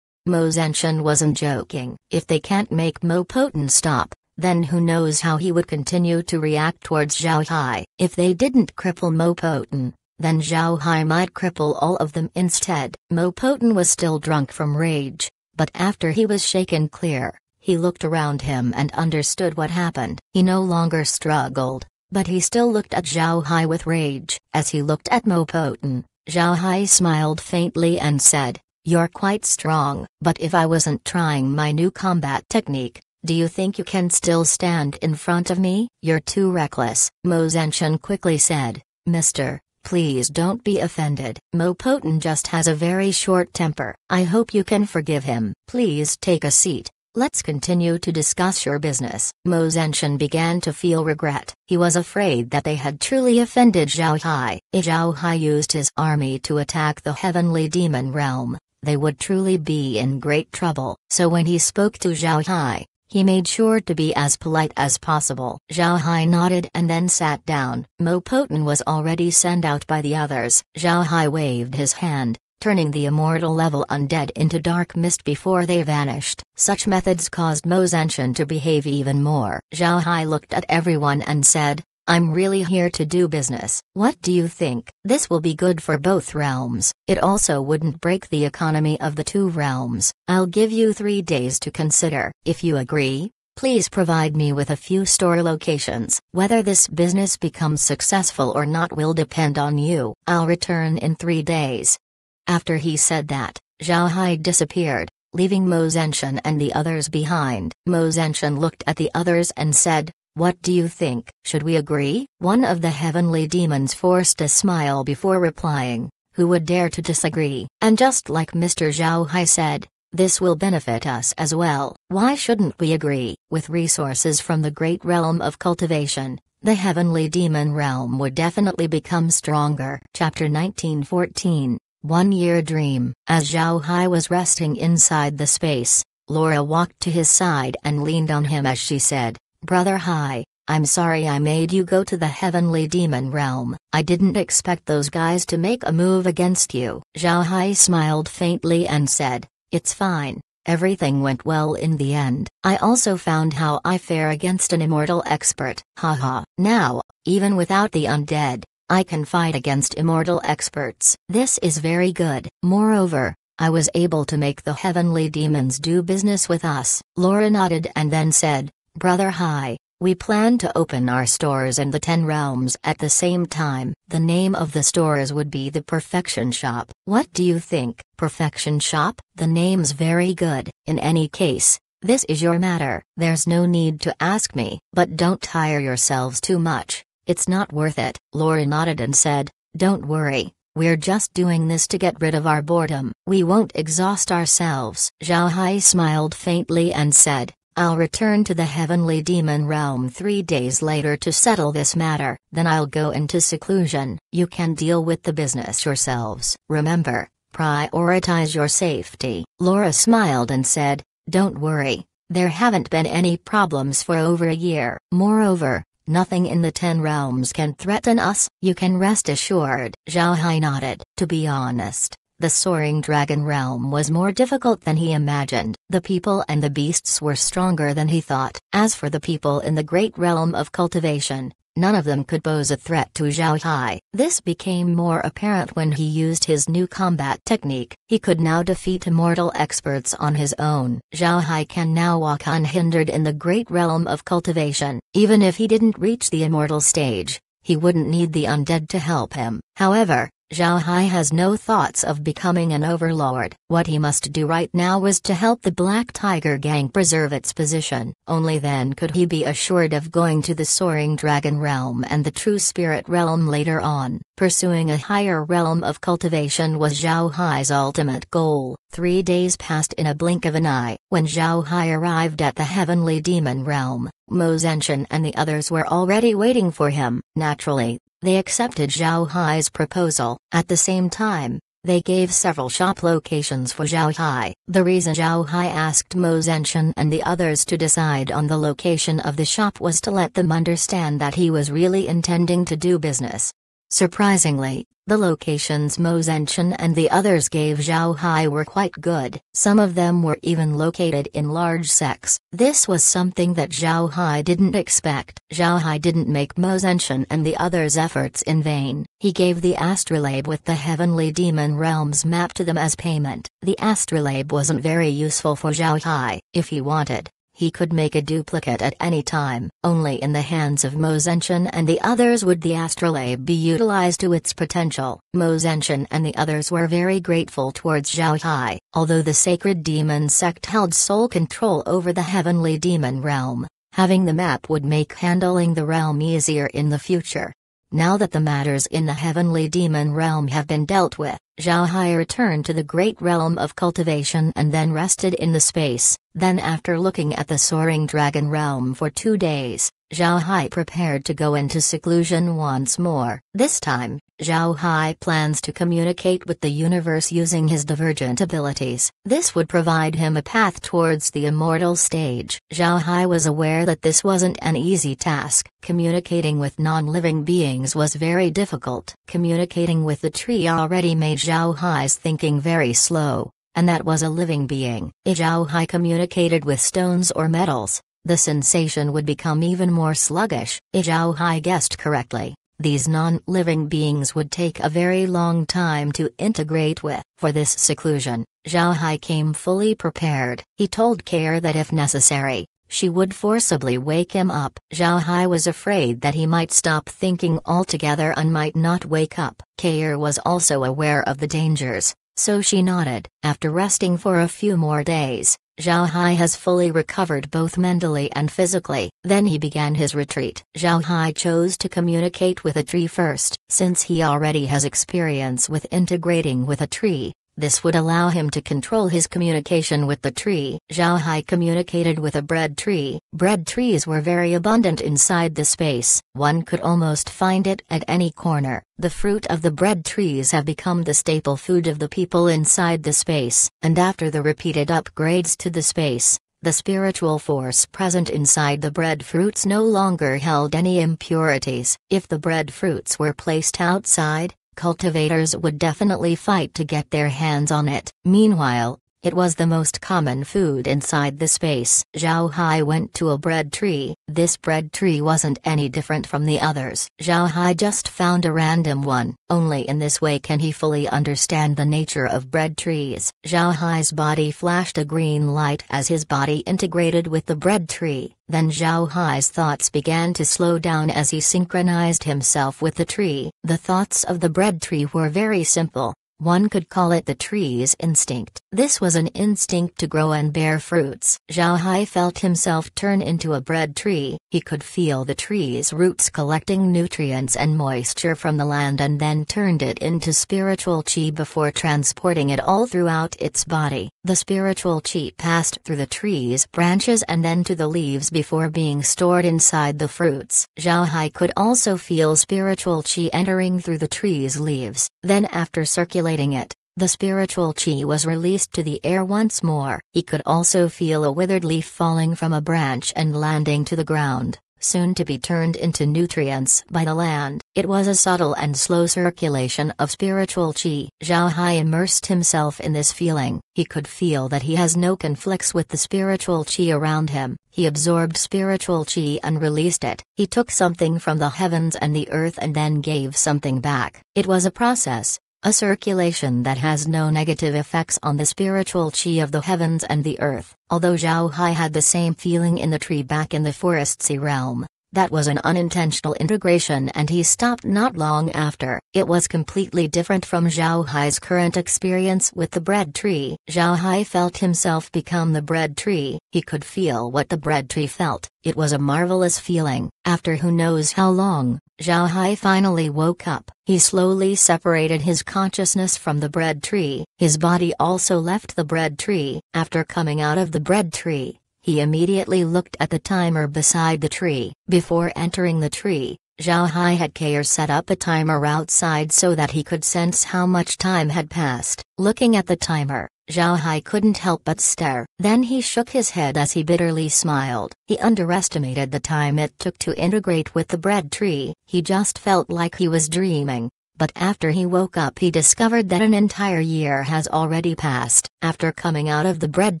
Mo Zenshin wasn't joking. If they can't make Mo Poten stop, then who knows how he would continue to react towards Zhao Hai. If they didn't cripple Mo Poten, then Zhao Hai might cripple all of them instead. Mo Poten was still drunk from rage, but after he was shaken clear, he looked around him and understood what happened. He no longer struggled, but he still looked at Zhao Hai with rage. As he looked at Mo Poten, Zhao Hai smiled faintly and said, "You're quite strong, but if I wasn't trying my new combat technique, do you think you can still stand in front of me? You're too reckless." Mo Zenshin quickly said, "Mister, please don't be offended. Mo Poten just has a very short temper. I hope you can forgive him. Please take a seat. Let's continue to discuss your business." Mo Zenshin began to feel regret. He was afraid that they had truly offended Zhao Hai. If Zhao Hai used his army to attack the heavenly demon realm, they would truly be in great trouble. So when he spoke to Zhao Hai, he made sure to be as polite as possible. Zhao Hai nodded and then sat down. Mo Poten was already sent out by the others. Zhao Hai waved his hand, turning the immortal-level undead into dark mist before they vanished. Such methods caused Mo Zenshin to behave even more. Zhao Hai looked at everyone and said, "I'm really here to do business. What do you think? This will be good for both realms. It also wouldn't break the economy of the two realms. I'll give you 3 days to consider. If you agree, please provide me with a few store locations. Whether this business becomes successful or not will depend on you. I'll return in 3 days." After he said that, Zhao Hai disappeared, leaving Mo Zenshin and the others behind. Mo Zenshin looked at the others and said, "What do you think? Should we agree?" One of the heavenly demons forced a smile before replying, "Who would dare to disagree?" And just like Mr. Zhao Hai said, "This will benefit us as well. Why shouldn't we agree?" With resources from the great realm of cultivation, the heavenly demon realm would definitely become stronger. Chapter 1914, 1-Year Dream. As Zhao Hai was resting inside the space, Laura walked to his side and leaned on him as she said, "Brother Hai, I'm sorry I made you go to the heavenly demon realm. I didn't expect those guys to make a move against you." Zhao Hai smiled faintly and said, "It's fine, everything went well in the end. I also found how I fare against an immortal expert. Haha. Now, even without the undead, I can fight against immortal experts. This is very good. Moreover, I was able to make the heavenly demons do business with us." Laura nodded and then said, "Brother Hai, we plan to open our stores in the 10 realms at the same time. The name of the stores would be the Perfection Shop. What do you think?" "Perfection Shop? The name's very good. In any case, this is your matter. There's no need to ask me. But don't tire yourselves too much. It's not worth it." Laura nodded and said, "Don't worry. We're just doing this to get rid of our boredom. We won't exhaust ourselves." Zhao Hai smiled faintly and said, "I'll return to the heavenly demon realm 3 days later to settle this matter. Then I'll go into seclusion. You can deal with the business yourselves. Remember, prioritize your safety." Laura smiled and said, "Don't worry. There haven't been any problems for over a year. Moreover, nothing in the 10 realms can threaten us. You can rest assured." Zhao Hai nodded. To be honest, the soaring dragon realm was more difficult than he imagined. The people and the beasts were stronger than he thought. As for the people in the great realm of cultivation, none of them could pose a threat to Zhao Hai. This became more apparent when he used his new combat technique. He could now defeat immortal experts on his own. Zhao Hai can now walk unhindered in the great realm of cultivation. Even if he didn't reach the immortal stage, he wouldn't need the undead to help him. However, Zhao Hai has no thoughts of becoming an overlord. What he must do right now was to help the Black Tiger Gang preserve its position. Only then could he be assured of going to the Soaring Dragon Realm and the True Spirit Realm later on. Pursuing a higher realm of cultivation was Zhao Hai's ultimate goal. 3 days passed in a blink of an eye. When Zhao Hai arrived at the Heavenly Demon Realm, Mo Zenshin and the others were already waiting for him. Naturally, they accepted Zhao Hai's proposal. At the same time, they gave several shop locations for Zhao Hai. The reason Zhao Hai asked Mo Zenshin and the others to decide on the location of the shop was to let them understand that he was really intending to do business. Surprisingly, the locations Mo Zenshin and the others gave Zhao Hai were quite good. Some of them were even located in large sects. This was something that Zhao Hai didn't expect. Zhao Hai didn't make Mo Zenshin and the others' efforts in vain. He gave the astrolabe with the Heavenly Demon Realms map to them as payment. The astrolabe wasn't very useful for Zhao Hai. If he wanted, he could make a duplicate at any time. Only in the hands of Mo Zenshin and the others would the astrolabe be utilized to its potential. Mo Zenshin and the others were very grateful towards Zhao Hai. Although the Sacred Demon sect held sole control over the Heavenly Demon Realm, having the map would make handling the realm easier in the future. Now that the matters in the Heavenly Demon Realm have been dealt with, Zhao Hai returned to the great realm of cultivation and then rested in the space. Then after looking at the Soaring Dragon Realm for 2 days, Zhao Hai prepared to go into seclusion once more. This time, Zhao Hai plans to communicate with the universe using his divergent abilities. This would provide him a path towards the immortal stage. Zhao Hai was aware that this wasn't an easy task. Communicating with non-living beings was very difficult. Communicating with the tree already made Zhao Hai's thinking very slow, and that was a living being. If Zhao Hai communicated with stones or metals, the sensation would become even more sluggish. If Zhao Hai guessed correctly, these non-living beings would take a very long time to integrate with. For this seclusion, Zhao Hai came fully prepared. He told Kair that if necessary, she would forcibly wake him up. Zhao Hai was afraid that he might stop thinking altogether and might not wake up. Kair was also aware of the dangers, so she nodded. After resting for a few more days, Zhao Hai has fully recovered both mentally and physically. Then he began his retreat. Zhao Hai chose to communicate with a tree first. Since he already has experience with integrating with a tree, this would allow him to control his communication with the tree. Zhao Hai communicated with a bread tree. Bread trees were very abundant inside the space. One could almost find it at any corner. The fruit of the bread trees have become the staple food of the people inside the space. And after the repeated upgrades to the space, the spiritual force present inside the bread fruits no longer held any impurities. If the bread fruits were placed outside, cultivators would definitely fight to get their hands on it. Meanwhile, it was the most common food inside the space. Zhao Hai went to a bread tree. This bread tree wasn't any different from the others. Zhao Hai just found a random one. Only in this way can he fully understand the nature of bread trees. Zhao Hai's body flashed a green light as his body integrated with the bread tree. Then Zhao Hai's thoughts began to slow down as he synchronized himself with the tree. The thoughts of the bread tree were very simple. One could call it the tree's instinct. This was an instinct to grow and bear fruits. Zhao Hai felt himself turn into a bread tree. He could feel the tree's roots collecting nutrients and moisture from the land and then turned it into spiritual chi before transporting it all throughout its body. The spiritual chi passed through the tree's branches and then to the leaves before being stored inside the fruits. Zhao Hai could also feel spiritual chi entering through the tree's leaves. Then after circulating it, the spiritual chi was released to the air once more. He could also feel a withered leaf falling from a branch and landing to the ground, soon to be turned into nutrients by the land. It was a subtle and slow circulation of spiritual chi. Zhao Hai immersed himself in this feeling. He could feel that he has no conflicts with the spiritual chi around him. He absorbed spiritual chi and released it. He took something from the heavens and the earth and then gave something back. It was a process. A circulation that has no negative effects on the spiritual chi of the heavens and the earth. Although Zhao Hai had the same feeling in the tree back in the forestsy realm, That was an unintentional integration and he stopped not long after. It was completely different from Zhao Hai's current experience with the bread tree. Zhao Hai felt himself become the bread tree. He could feel what the bread tree felt. It was a marvelous feeling. After who knows how long, Zhao Hai finally woke up. He slowly separated his consciousness from the bread tree. His body also left the bread tree. After coming out of the bread tree, he immediately looked at the timer beside the tree. Before entering the tree, Zhao Hai had Kair set up a timer outside so that he could sense how much time had passed. Looking at the timer, Zhao Hai couldn't help but stare. Then he shook his head as he bitterly smiled. He underestimated the time it took to integrate with the bread tree. He just felt like he was dreaming. But after he woke up he discovered that an entire year has already passed. After coming out of the bread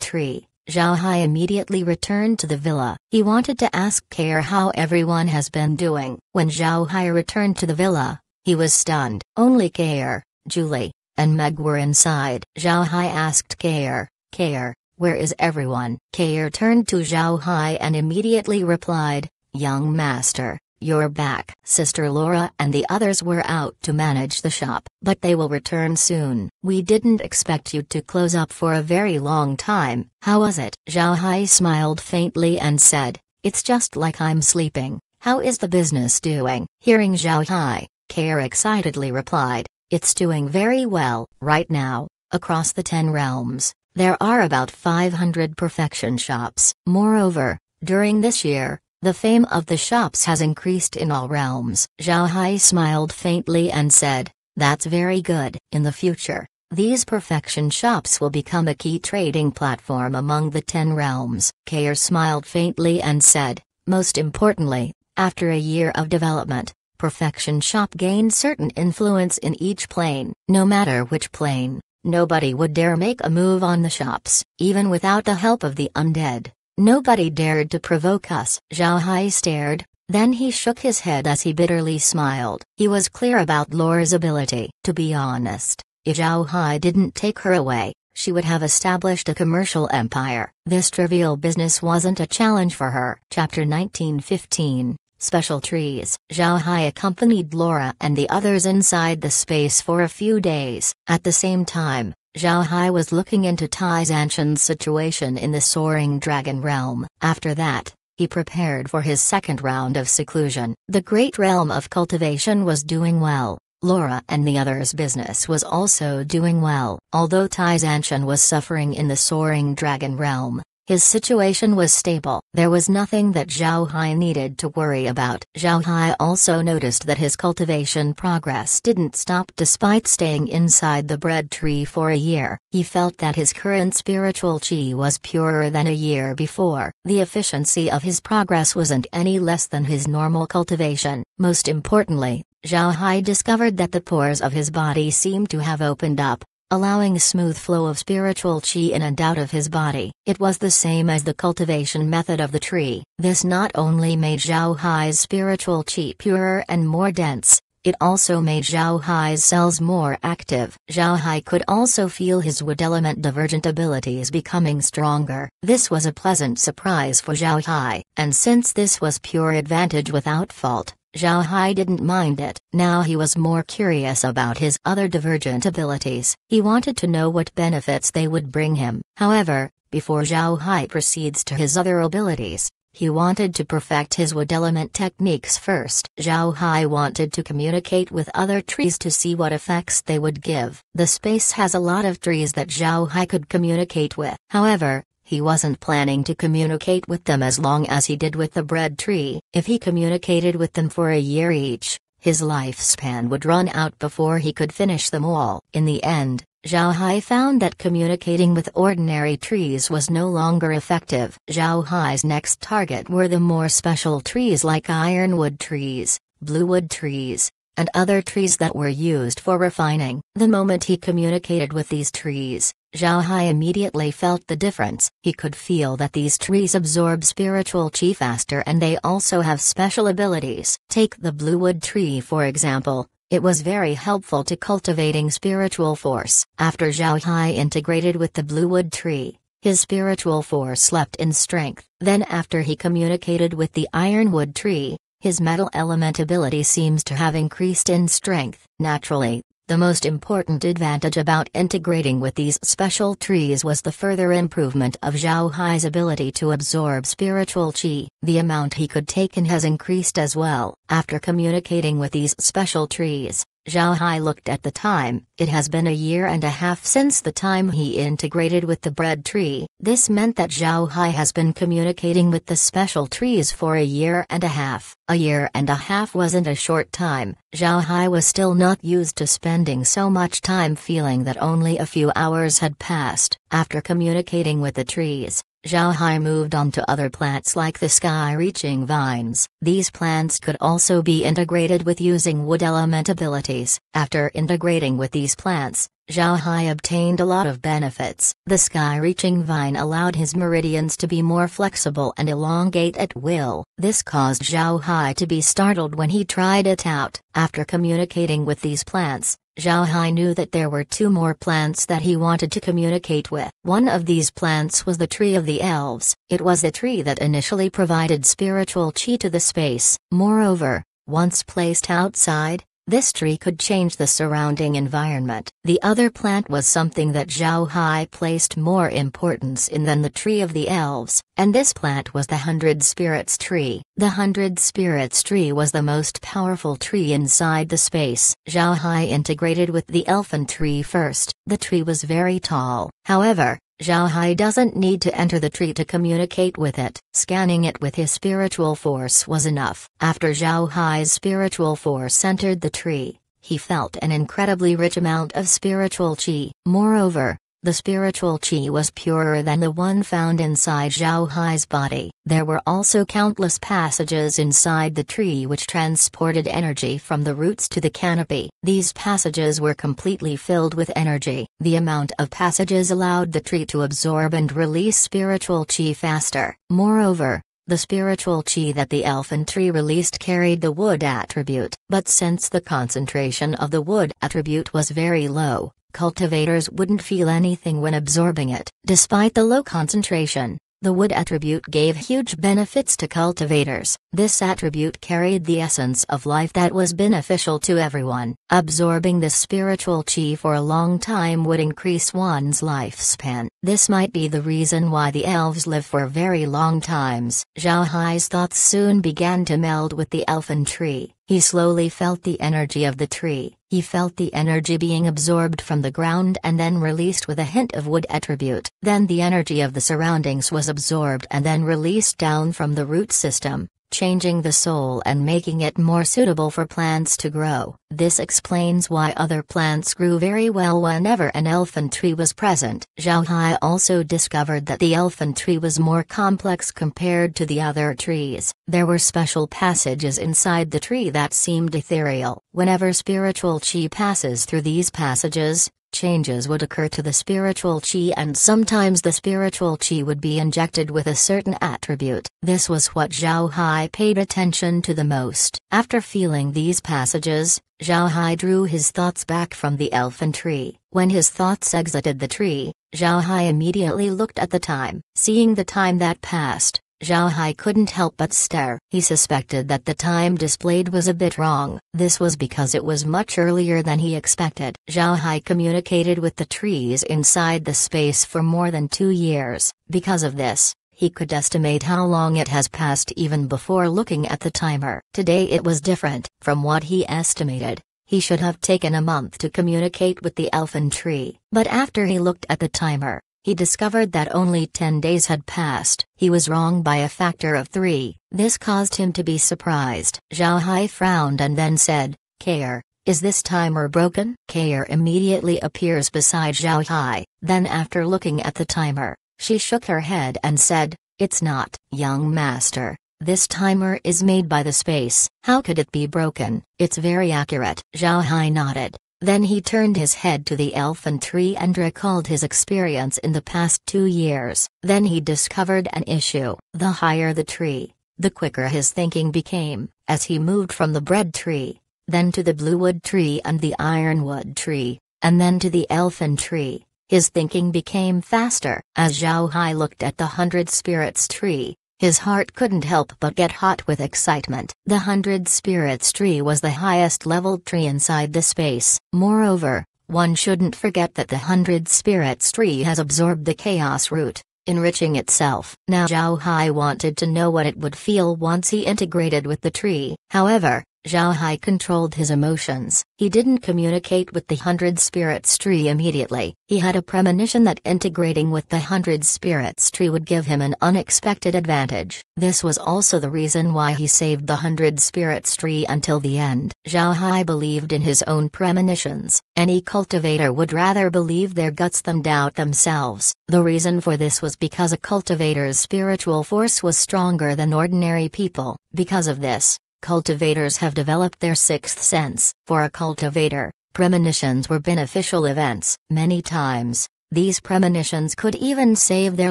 tree, Zhao Hai immediately returned to the villa. He wanted to ask Kair how everyone has been doing. When Zhao Hai returned to the villa, he was stunned. Only Kair, Julie, and Meg were inside. Zhao Hai asked Kair, "Kair, where is everyone?" Kair turned to Zhao Hai and immediately replied, "Young master, you're back." Sister Laura and the others were out to manage the shop, but they will return soon. "We didn't expect you to close up for a very long time. How was it?" Zhao Hai smiled faintly and said, "It's just like I'm sleeping. How is the business doing?" Hearing Zhao Hai, Kair excitedly replied, "It's doing very well. Right now, across the 10 realms, there are about 500 perfection shops. Moreover, during this year, the fame of the shops has increased in all realms." Zhao Hai smiled faintly and said, "That's very good. In the future, these perfection shops will become a key trading platform among the 10 realms." Kair smiled faintly and said, "Most importantly, after a year of development, perfection shop gained certain influence in each plane. No matter which plane, nobody would dare make a move on the shops, even without the help of the undead. Nobody dared to provoke us." Zhao Hai stared, then he shook his head as he bitterly smiled. He was clear about Laura's ability. To be honest, if Zhao Hai didn't take her away, she would have established a commercial empire. This trivial business wasn't a challenge for her. Chapter 1915, Special Trees. Zhao Hai accompanied Laura and the others inside the space for a few days. At the same time, Zhao Hai was looking into Tai Zanshan's situation in the Soaring Dragon Realm. After that, he prepared for his second round of seclusion. The Great Realm of Cultivation was doing well. Laura and the others' business was also doing well. Although Tai Zanshan was suffering in the Soaring Dragon Realm, his situation was stable. There was nothing that Zhao Hai needed to worry about. Zhao Hai also noticed that his cultivation progress didn't stop despite staying inside the bread tree for a year. He felt that his current spiritual chi was purer than a year before. The efficiency of his progress wasn't any less than his normal cultivation. Most importantly, Zhao Hai discovered that the pores of his body seemed to have opened up, allowing a smooth flow of spiritual chi in and out of his body. It was the same as the cultivation method of the tree. This not only made Zhao Hai's spiritual chi purer and more dense, it also made Zhao Hai's cells more active. Zhao Hai could also feel his wood element divergent abilities becoming stronger. This was a pleasant surprise for Zhao Hai, and since this was pure advantage without fault, Zhao Hai didn't mind it. Now he was more curious about his other divergent abilities. He wanted to know what benefits they would bring him. However, before Zhao Hai proceeds to his other abilities, he wanted to perfect his wood element techniques first. Zhao Hai wanted to communicate with other trees to see what effects they would give. The space has a lot of trees that Zhao Hai could communicate with. However, he wasn't planning to communicate with them as long as he did with the bread tree. If he communicated with them for a year each, his lifespan would run out before he could finish them all. In the end, Zhao Hai found that communicating with ordinary trees was no longer effective. Zhao Hai's next target were the more special trees like ironwood trees, bluewood trees, and other trees that were used for refining. The moment he communicated with these trees, Zhao Hai immediately felt the difference. He could feel that these trees absorb spiritual chi faster and they also have special abilities. Take the bluewood tree for example. It was very helpful to cultivating spiritual force. After Zhao Hai integrated with the bluewood tree, his spiritual force leapt in strength. Then after he communicated with the ironwood tree, His metal element ability seems to have increased in strength. Naturally, the most important advantage about integrating with these special trees was the further improvement of Zhao Hai's ability to absorb spiritual qi. The amount he could take in has increased as well. After communicating with these special trees, Zhao Hai looked at the time. It has been a year and a half since the time he integrated with the bread tree. This meant that Zhao Hai has been communicating with the special trees for a year and a half. A year and a half wasn't a short time. Zhao Hai was still not used to spending so much time feeling that only a few hours had passed. After communicating with the trees, Zhao Hai moved on to other plants like the sky-reaching vines. These plants could also be integrated with using wood element abilities. After integrating with these plants, Zhao Hai obtained a lot of benefits. The sky-reaching vine allowed his meridians to be more flexible and elongate at will. This caused Zhao Hai to be startled when he tried it out. After communicating with these plants, Zhao Hai knew that there were two more plants that he wanted to communicate with. One of these plants was the Tree of the Elves. It was a tree that initially provided spiritual qi to the space. Moreover, once placed outside, this tree could change the surrounding environment. The other plant was something that Zhao Hai placed more importance in than the Tree of the Elves, and this plant was the 100 Spirits tree. The 100 Spirits tree was the most powerful tree inside the space. Zhao Hai integrated with the Elfin tree first. The tree was very tall. However, Zhao Hai doesn't need to enter the tree to communicate with it. Scanning it with his spiritual force was enough. After Zhao Hai's spiritual force entered the tree, he felt an incredibly rich amount of spiritual qi. Moreover, the spiritual qi was purer than the one found inside Zhao Hai's body. There were also countless passages inside the tree which transported energy from the roots to the canopy. These passages were completely filled with energy. The amount of passages allowed the tree to absorb and release spiritual qi faster. Moreover, the spiritual qi that the elfin tree released carried the wood attribute. But since the concentration of the wood attribute was very low, cultivators wouldn't feel anything when absorbing it. Despite the low concentration, the wood attribute gave huge benefits to cultivators. This attribute carried the essence of life that was beneficial to everyone. Absorbing this spiritual qi for a long time would increase one's lifespan. This might be the reason why the elves live for very long times. Zhao Hai's thoughts soon began to meld with the elfin tree. He slowly felt the energy of the tree. He felt the energy being absorbed from the ground and then released with a hint of wood attribute. Then the energy of the surroundings was absorbed and then released down from the root system, changing the soil and making it more suitable for plants to grow. This explains why other plants grew very well whenever an elfin tree was present. Zhao Hai also discovered that the elfin tree was more complex compared to the other trees. There were special passages inside the tree that seemed ethereal. Whenever spiritual qi passes through these passages, changes would occur to the spiritual qi, and sometimes the spiritual qi would be injected with a certain attribute. This was what Zhao Hai paid attention to the most. After feeling these passages, Zhao Hai drew his thoughts back from the elfin tree. When his thoughts exited the tree, Zhao Hai immediately looked at the time. Seeing the time that passed, Zhao Hai couldn't help but stare. He suspected that the time displayed was a bit wrong. This was because it was much earlier than he expected. Zhao Hai communicated with the trees inside the space for more than 2 years. Because of this, he could estimate how long it has passed even before looking at the timer. Today it was different. From what he estimated, he should have taken a month to communicate with the elfin tree. But after he looked at the timer, he discovered that only 10 days had passed. He was wrong by a factor of 3. This caused him to be surprised. Zhao Hai frowned and then said, "Kair, is this timer broken?" Kair immediately appears beside Zhao Hai. Then after looking at the timer, she shook her head and said, "It's not." "Young master, this timer is made by the space. How could it be broken? It's very accurate." Zhao Hai nodded. Then he turned his head to the elfin tree and recalled his experience in the past 2 years. Then he discovered an issue. The higher the tree, the quicker his thinking became. As he moved from the bread tree, then to the bluewood tree and the ironwood tree, and then to the elfin tree, his thinking became faster. As Zhao Hai looked at the 100 Spirits tree, His heart couldn't help but get hot with excitement. The 100 Spirits tree was the highest leveled tree inside the space. Moreover, one shouldn't forget that the 100 Spirits tree has absorbed the Chaos Root, enriching itself. Now Zhao Hai wanted to know what it would feel once he integrated with the tree. However, Zhao Hai controlled his emotions. He didn't communicate with the 100 Spirits tree immediately. He had a premonition that integrating with the 100 Spirits tree would give him an unexpected advantage. This was also the reason why he saved the 100 Spirits tree until the end. Zhao Hai believed in his own premonitions. Any cultivator would rather believe their guts than doubt themselves. The reason for this was because a cultivator's spiritual force was stronger than ordinary people. Because of this, cultivators have developed their sixth sense. For a cultivator, premonitions were beneficial events. Many times, these premonitions could even save their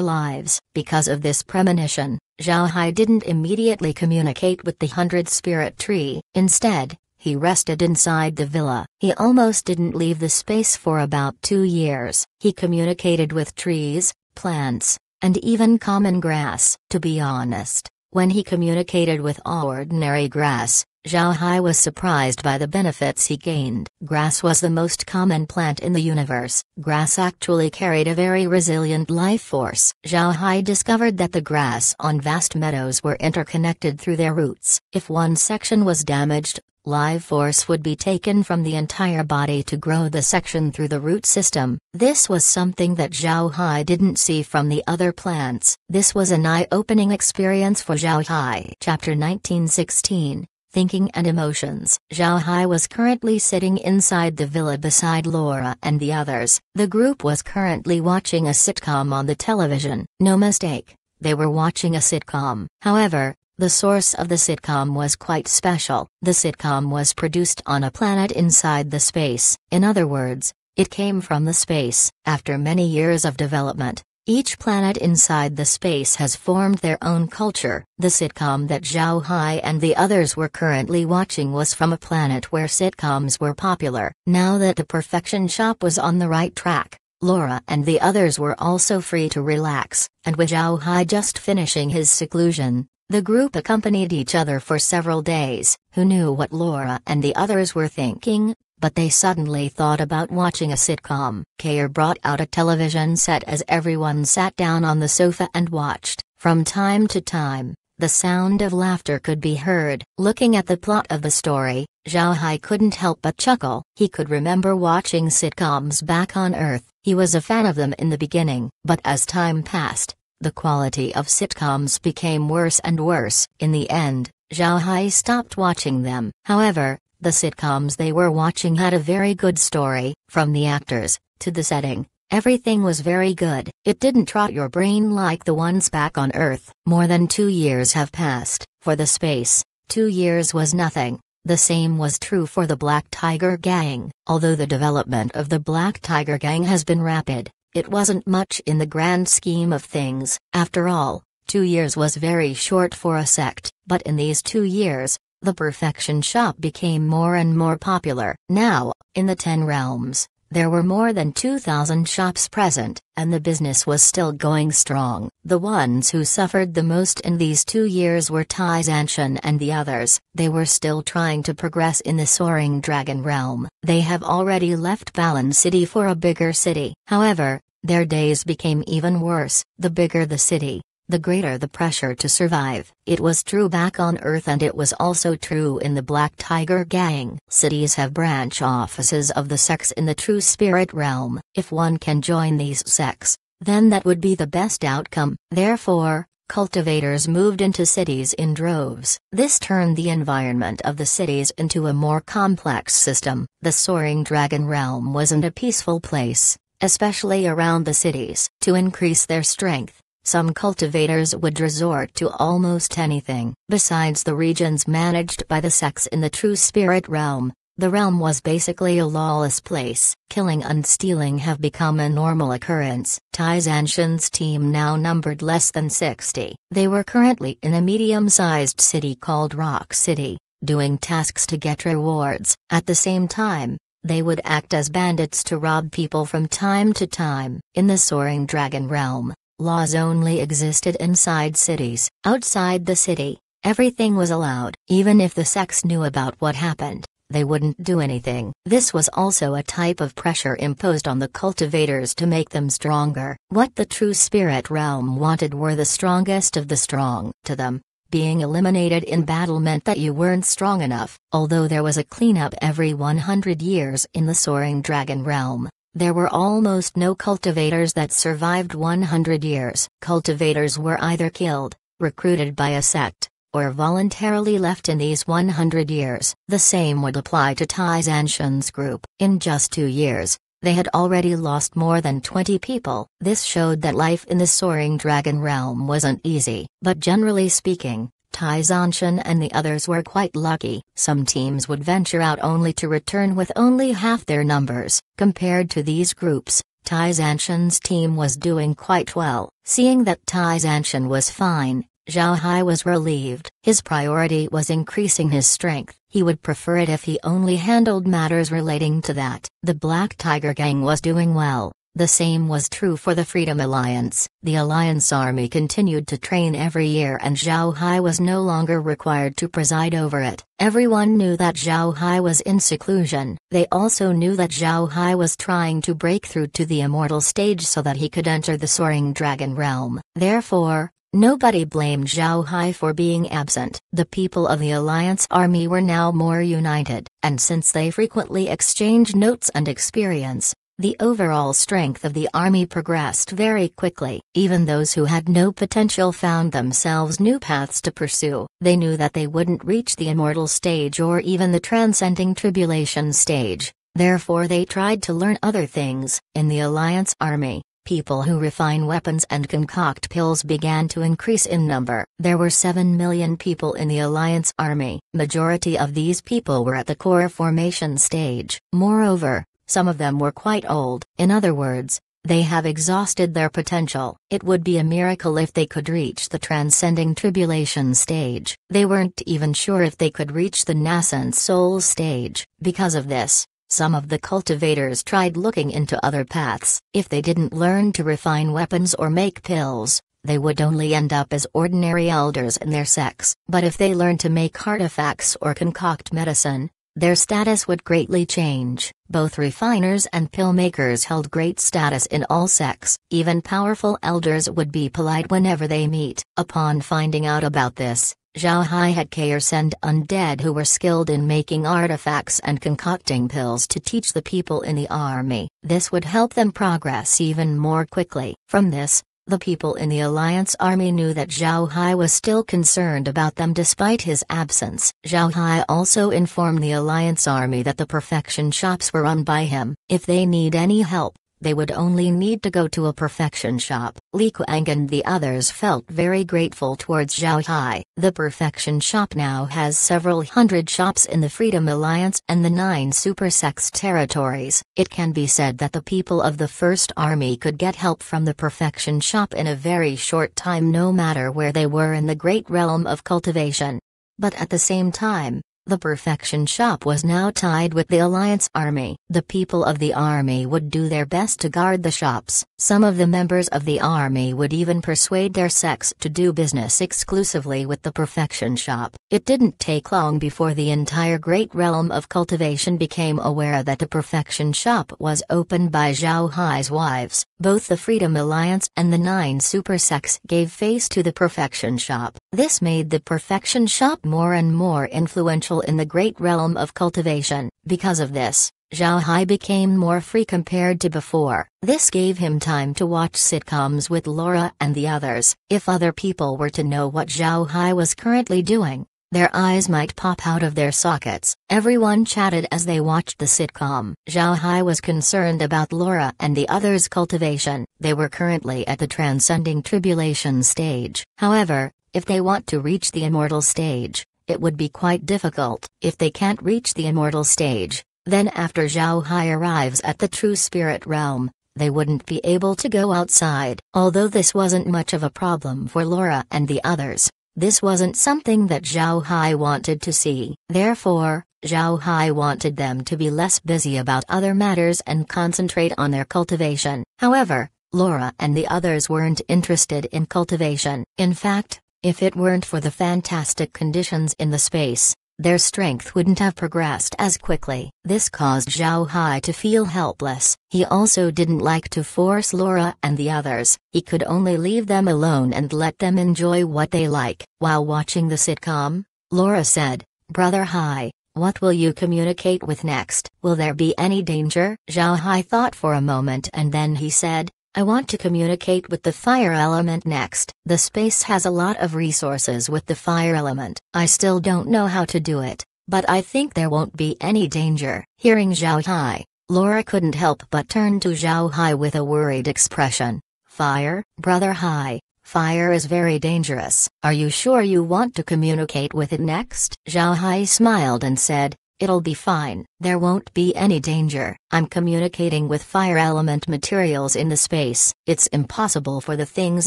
lives. Because of this premonition, Zhao Hai didn't immediately communicate with the 100 Spirit tree. Instead, he rested inside the villa. He almost didn't leave the space for about 2 years. He communicated with trees, plants, and even common grass. To be honest, when he communicated with ordinary grass, Zhao Hai was surprised by the benefits he gained. Grass was the most common plant in the universe. Grass actually carried a very resilient life force. Zhao Hai discovered that the grass on vast meadows were interconnected through their roots. If one section was damaged, life force would be taken from the entire body to grow the section through the root system. This was something that Zhao Hai didn't see from the other plants. This was an eye-opening experience for Zhao Hai. Chapter 1916. Thinking and Emotions. Zhao Hai was currently sitting inside the villa beside Laura and the others. The group was currently watching a sitcom on the television. No mistake, they were watching a sitcom. However, the source of the sitcom was quite special. The sitcom was produced on a planet inside the space. In other words, it came from the space. After many years of development, each planet inside the space has formed their own culture. The sitcom that Zhao Hai and the others were currently watching was from a planet where sitcoms were popular. Now that the Perfection Shop was on the right track, Laura and the others were also free to relax, and with Zhao Hai just finishing his seclusion, the group accompanied each other for several days. Who knew what Laura and the others were thinking? But they suddenly thought about watching a sitcom. Kair brought out a television set as everyone sat down on the sofa and watched. From time to time, the sound of laughter could be heard. Looking at the plot of the story, Zhao Hai couldn't help but chuckle. He could remember watching sitcoms back on Earth. He was a fan of them in the beginning, but as time passed, the quality of sitcoms became worse and worse. In the end, Zhao Hai stopped watching them. However, the sitcoms they were watching had a very good story. From the actors, to the setting, everything was very good. It didn't trot your brain like the ones back on Earth. More than 2 years have passed. For the space, 2 years was nothing. The same was true for the Black Tiger Gang. Although the development of the Black Tiger Gang has been rapid, it wasn't much in the grand scheme of things. After all, 2 years was very short for a sect. But in these 2 years, the Perfection Shop became more and more popular. Now, in the 10 realms, there were more than 2,000 shops present, and the business was still going strong. The ones who suffered the most in these 2 years were Tai Zanshan and the others. They were still trying to progress in the Soaring Dragon realm. They have already left Balan City for a bigger city. However, their days became even worse. The bigger the city, the greater the pressure to survive. It was true back on Earth and it was also true in the Black Tiger Gang. Cities have branch offices of the sects in the True Spirit realm. If one can join these sects, then that would be the best outcome. Therefore, cultivators moved into cities in droves. This turned the environment of the cities into a more complex system. The Soaring Dragon realm wasn't a peaceful place, especially around the cities. To increase their strength, some cultivators would resort to almost anything. Besides the regions managed by the sects in the True Spirit realm, the realm was basically a lawless place. Killing and stealing have become a normal occurrence. Tai Zanshan's team now numbered less than 60. They were currently in a medium-sized city called Rock City, doing tasks to get rewards. At the same time, they would act as bandits to rob people from time to time. In the Soaring Dragon realm, Laws only existed inside cities. Outside the city, everything was allowed. Even if the sects knew about what happened, they wouldn't do anything. This was also a type of pressure imposed on the cultivators to make them stronger. What the true spirit realm wanted were the strongest of the strong. To them, being eliminated in battle meant that you weren't strong enough. Although there was a cleanup every 100 years in the Soaring Dragon realm, there were almost no cultivators that survived 100 years. Cultivators were either killed, recruited by a sect, or voluntarily left in these 100 years. The same would apply to Tai Zanshan's group. In just 2 years, they had already lost more than 20 people. This showed that life in the Soaring Dragon realm wasn't easy. But generally speaking, Tai Zanshan and the others were quite lucky. Some teams would venture out only to return with only half their numbers. Compared to these groups, Tai Zanshan's team was doing quite well. Seeing that Tai Zanshan was fine, Zhao Hai was relieved. His priority was increasing his strength. He would prefer it if he only handled matters relating to that. The Black Tiger Gang was doing well. The same was true for the Freedom Alliance. The Alliance Army continued to train every year and Zhao Hai was no longer required to preside over it. Everyone knew that Zhao Hai was in seclusion. They also knew that Zhao Hai was trying to break through to the immortal stage so that he could enter the Soaring Dragon realm. Therefore, nobody blamed Zhao Hai for being absent. The people of the Alliance Army were now more united, and since they frequently exchanged notes and experience, the overall strength of the army progressed very quickly. Even those who had no potential found themselves new paths to pursue. They knew that they wouldn't reach the immortal stage or even the transcending tribulation stage, therefore they tried to learn other things. In the Alliance Army, people who refine weapons and concoct pills began to increase in number. There were 7 million people in the Alliance Army. Majority of these people were at the core formation stage. Moreover, some of them were quite old. In other words, they have exhausted their potential. It would be a miracle if they could reach the transcending tribulation stage. They weren't even sure if they could reach the nascent soul stage. Because of this, some of the cultivators tried looking into other paths. If they didn't learn to refine weapons or make pills, they would only end up as ordinary elders in their sects. But if they learned to make artifacts or concoct medicine, their status would greatly change. Both refiners and pill makers held great status in all sects. Even powerful elders would be polite whenever they meet. Upon finding out about this, Zhao Hai had Kair send undead who were skilled in making artifacts and concocting pills to teach the people in the army. This would help them progress even more quickly. From this, the people in the Alliance Army knew that Zhao Hai was still concerned about them despite his absence. Zhao Hai also informed the Alliance Army that the perfection shops were run by him. If they need any help, they would only need to go to a perfection shop. Li Kuang and the others felt very grateful towards Zhao Hai. The perfection shop now has several hundred shops in the Freedom Alliance and the 9 super sects territories. It can be said that the people of the First Army could get help from the perfection shop in a very short time no matter where they were in the great realm of cultivation. But at the same time, the perfection shop was now tied with the Alliance Army. The people of the army would do their best to guard the shops. Some of the members of the army would even persuade their sects to do business exclusively with the perfection shop. It didn't take long before the entire great realm of cultivation became aware that the perfection shop was opened by Zhao Hai's wives. Both the Freedom Alliance and the 9 super sects gave face to the perfection shop. This made the perfection shop more and more influential in the great realm of cultivation. Because of this, Zhao Hai became more free compared to before. This gave him time to watch sitcoms with Laura and the others. If other people were to know what Zhao Hai was currently doing, their eyes might pop out of their sockets. Everyone chatted as they watched the sitcom. Zhao Hai was concerned about Laura and the others' cultivation. They were currently at the transcending tribulation stage. However, if they want to reach the immortal stage, it would be quite difficult. If they can't reach the immortal stage, then after Zhao Hai arrives at the true spirit realm, they wouldn't be able to go outside. Although this wasn't much of a problem for Laura and the others, this wasn't something that Zhao Hai wanted to see. Therefore, Zhao Hai wanted them to be less busy about other matters and concentrate on their cultivation. However, Laura and the others weren't interested in cultivation. In fact, if it weren't for the fantastic conditions in the space, their strength wouldn't have progressed as quickly. This caused Zhao Hai to feel helpless. He also didn't like to force Laura and the others. He could only leave them alone and let them enjoy what they like. While watching the sitcom, Laura said, "Brother Hai, what will you communicate with next? Will there be any danger?" Zhao Hai thought for a moment and then he said, "I want to communicate with the fire element next. The space has a lot of resources with the fire element. I still don't know how to do it, but I think there won't be any danger." Hearing Zhao Hai, Laura couldn't help but turn to Zhao Hai with a worried expression. "Fire? Brother Hai, fire is very dangerous. Are you sure you want to communicate with it next?" Zhao Hai smiled and said, "It'll be fine. There won't be any danger. I'm communicating with fire element materials in the space. It's impossible for the things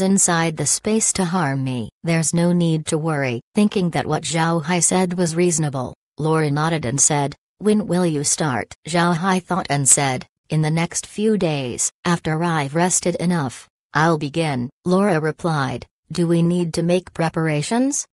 inside the space to harm me. There's no need to worry." Thinking that what Zhao Hai said was reasonable, Laura nodded and said, "When will you start?" Zhao Hai thought and said, "In the next few days. After I've rested enough, I'll begin." Laura replied, "Do we need to make preparations?"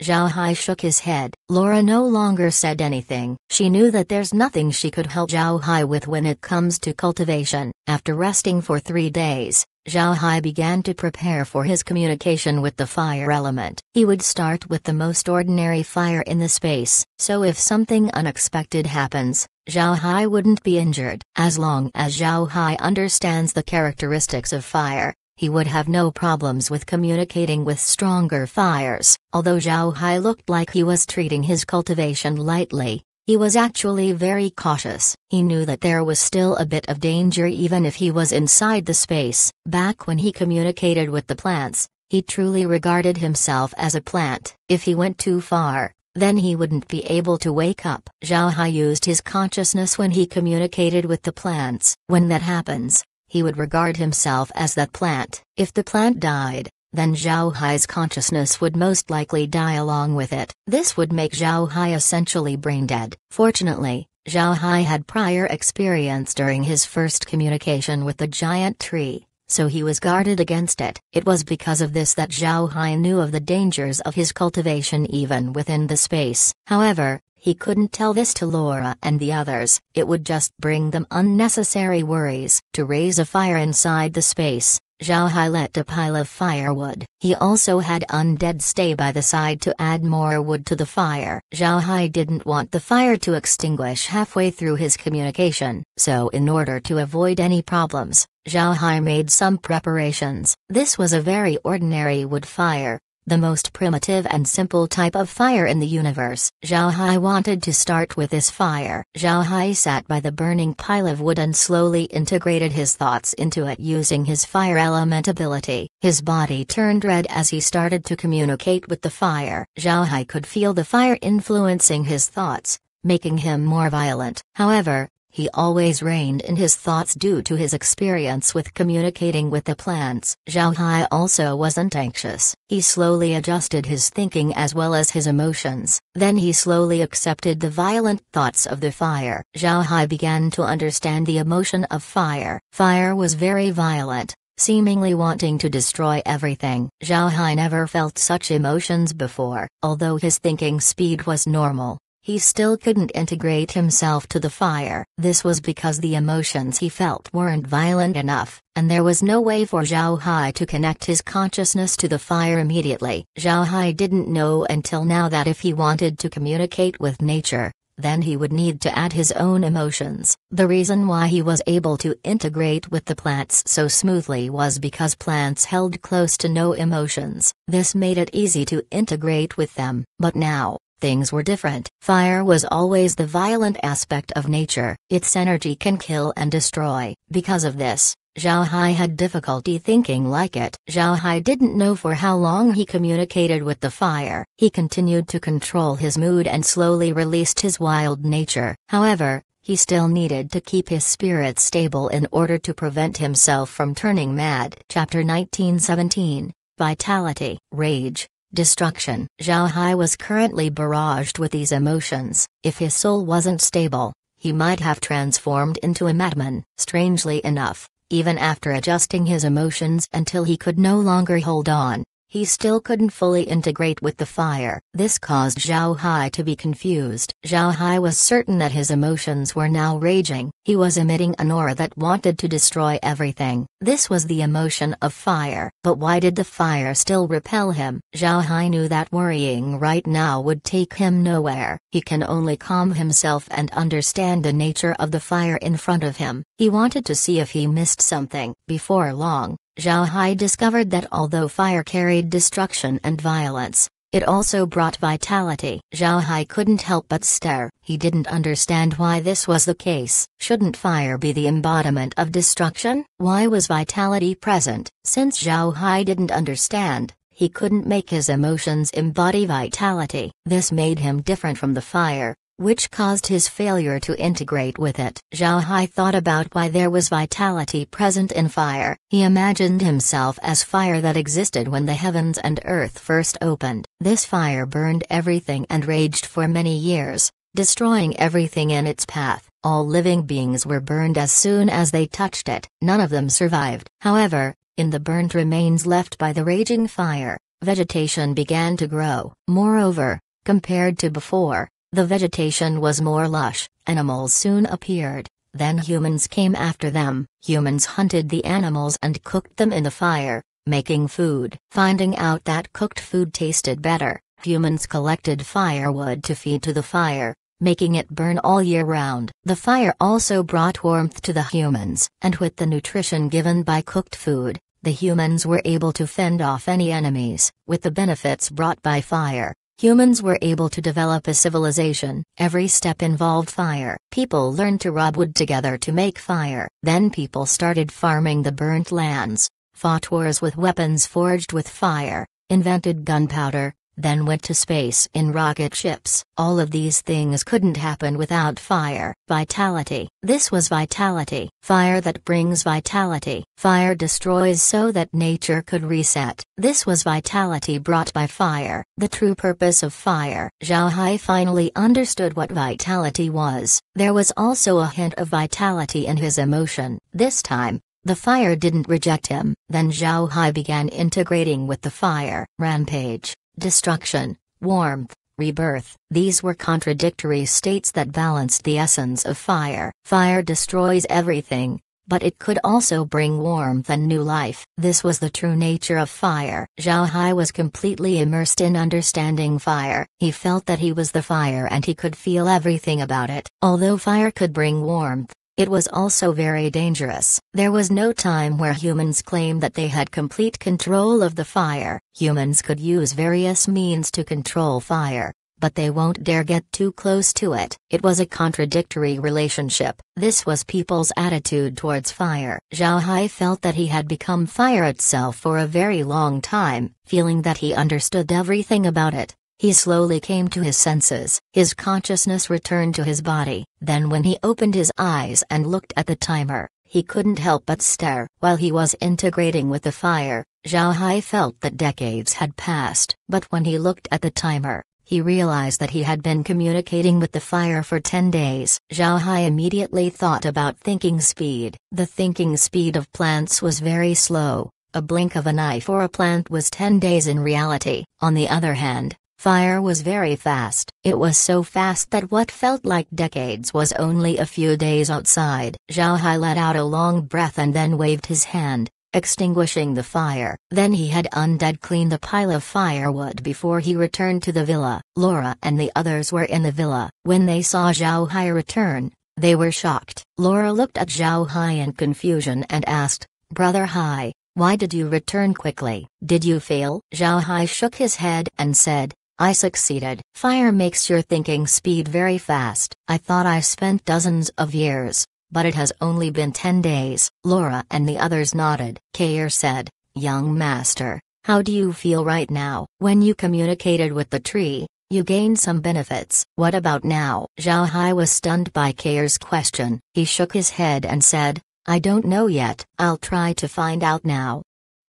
Zhao Hai shook his head. Laura no longer said anything. She knew that there's nothing she could help Zhao Hai with when it comes to cultivation. After resting for 3 days, Zhao Hai began to prepare for his communication with the fire element. He would start with the most ordinary fire in the space, so if something unexpected happens, Zhao Hai wouldn't be injured. As long as Zhao Hai understands the characteristics of fire, he would have no problems with communicating with stronger fires. Although Zhao Hai looked like he was treating his cultivation lightly, he was actually very cautious. He knew that there was still a bit of danger even if he was inside the space. Back when he communicated with the plants, he truly regarded himself as a plant. If he went too far, then he wouldn't be able to wake up. Zhao Hai used his consciousness when he communicated with the plants. When that happens, he would regard himself as that plant. If the plant died, then Zhao Hai's consciousness would most likely die along with it. This would make Zhao Hai essentially brain dead. Fortunately, Zhao Hai had prior experience during his first communication with the giant tree, so he was guarded against it. It was because of this that Zhao Hai knew of the dangers of his cultivation even within the space. However, he couldn't tell this to Laura and the others. It would just bring them unnecessary worries. To raise a fire inside the space, Zhao Hai lit a pile of firewood. He also had undead stay by the side to add more wood to the fire. Zhao Hai didn't want the fire to extinguish halfway through his communication, so in order to avoid any problems, Zhao Hai made some preparations. This was a very ordinary wood fire, the most primitive and simple type of fire in the universe. Zhao Hai wanted to start with this fire. Zhao Hai sat by the burning pile of wood and slowly integrated his thoughts into it using his fire element ability. His body turned red as he started to communicate with the fire. Zhao Hai could feel the fire influencing his thoughts, making him more violent. However, he always reined in his thoughts due to his experience with communicating with the plants. Zhao Hai also wasn't anxious. He slowly adjusted his thinking as well as his emotions. Then he slowly accepted the violent thoughts of the fire. Zhao Hai began to understand the emotion of fire. Fire was very violent, seemingly wanting to destroy everything. Zhao Hai never felt such emotions before. Although his thinking speed was normal, he still couldn't integrate himself to the fire. This was because the emotions he felt weren't violent enough, and there was no way for Zhao Hai to connect his consciousness to the fire immediately. Zhao Hai didn't know until now that if he wanted to communicate with nature, then he would need to add his own emotions. The reason why he was able to integrate with the plants so smoothly was because plants held close to no emotions. This made it easy to integrate with them. But now, things were different. Fire was always the violent aspect of nature. Its energy can kill and destroy. Because of this, Zhao Hai had difficulty thinking like it. Zhao Hai didn't know for how long he communicated with the fire. He continued to control his mood and slowly released his wild nature. However, he still needed to keep his spirit stable in order to prevent himself from turning mad. Chapter 1917, Vitality, Rage, Destruction. Zhao Hai was currently barraged with these emotions. If his soul wasn't stable, he might have transformed into a madman. Strangely enough, Even after adjusting his emotions until he could no longer hold on, he still couldn't fully integrate with the fire. This caused Zhao Hai to be confused. Zhao Hai was certain that his emotions were now raging. He was emitting an aura that wanted to destroy everything. This was the emotion of fire. But why did the fire still repel him? Zhao Hai knew that worrying right now would take him nowhere. He can only calm himself and understand the nature of the fire in front of him. He wanted to see if he missed something. Before long, Zhao Hai discovered that although fire carried destruction and violence, it also brought vitality. Zhao Hai couldn't help but stare. He didn't understand why this was the case. Shouldn't fire be the embodiment of destruction? Why was vitality present? Since Zhao Hai didn't understand, he couldn't make his emotions embody vitality. This made him different from the fire, which caused his failure to integrate with it. Zhao Hai thought about why there was vitality present in fire. He imagined himself as fire that existed when the heavens and earth first opened. This fire burned everything and raged for many years, destroying everything in its path. All living beings were burned as soon as they touched it. None of them survived. However, in the burnt remains left by the raging fire, vegetation began to grow. Moreover, compared to before, the vegetation was more lush. Animals soon appeared, then humans came after them. Humans hunted the animals and cooked them in the fire, making food. Finding out that cooked food tasted better, humans collected firewood to feed to the fire, making it burn all year round. The fire also brought warmth to the humans, and with the nutrition given by cooked food, the humans were able to fend off any enemies. With the benefits brought by fire, humans were able to develop a civilization. Every step involved fire. People learned to rub wood together to make fire. Then people started farming the burnt lands, fought wars with weapons forged with fire, invented gunpowder, then went to space in rocket ships. All of these things couldn't happen without fire. Vitality. This was vitality. Fire that brings vitality. Fire destroys so that nature could reset. This was vitality brought by fire. The true purpose of fire. Zhao Hai finally understood what vitality was. There was also a hint of vitality in his emotion. This time, the fire didn't reject him. Then Zhao Hai began integrating with the fire. Rampage, destruction, warmth, rebirth. These were contradictory states that balanced the essence of fire. Fire destroys everything, but it could also bring warmth and new life. This was the true nature of fire. Zhao Hai was completely immersed in understanding fire. He felt that he was the fire and he could feel everything about it. Although fire could bring warmth, it was also very dangerous. There was no time where humans claimed that they had complete control of the fire. Humans could use various means to control fire, but they won't dare get too close to it. It was a contradictory relationship. This was people's attitude towards fire. Zhao Hai felt that he had become fire itself for a very long time, feeling that he understood everything about it. He slowly came to his senses. His consciousness returned to his body. Then when he opened his eyes and looked at the timer, he couldn't help but stare. While he was integrating with the fire, Zhao Hai felt that decades had passed. But when he looked at the timer, he realized that he had been communicating with the fire for 10 days. Zhao Hai immediately thought about thinking speed. The thinking speed of plants was very slow. A blink of an eye for a plant was 10 days in reality. On the other hand, fire was very fast. It was so fast that what felt like decades was only a few days outside. Zhao Hai let out a long breath and then waved his hand, extinguishing the fire. Then he had undead clean the pile of firewood before he returned to the villa. Laura and the others were in the villa. When they saw Zhao Hai return, they were shocked. Laura looked at Zhao Hai in confusion and asked, "Brother Hai, why did you return quickly? Did you fail?" Zhao Hai shook his head and said, "I succeeded. Fire makes your thinking speed very fast. I thought I spent dozens of years, but it has only been 10 days. Laura and the others nodded. Kair said, "Young master, how do you feel right now? When you communicated with the tree, you gained some benefits. What about now?" Zhao Hai was stunned by Kair's question. He shook his head and said, "I don't know yet. I'll try to find out now."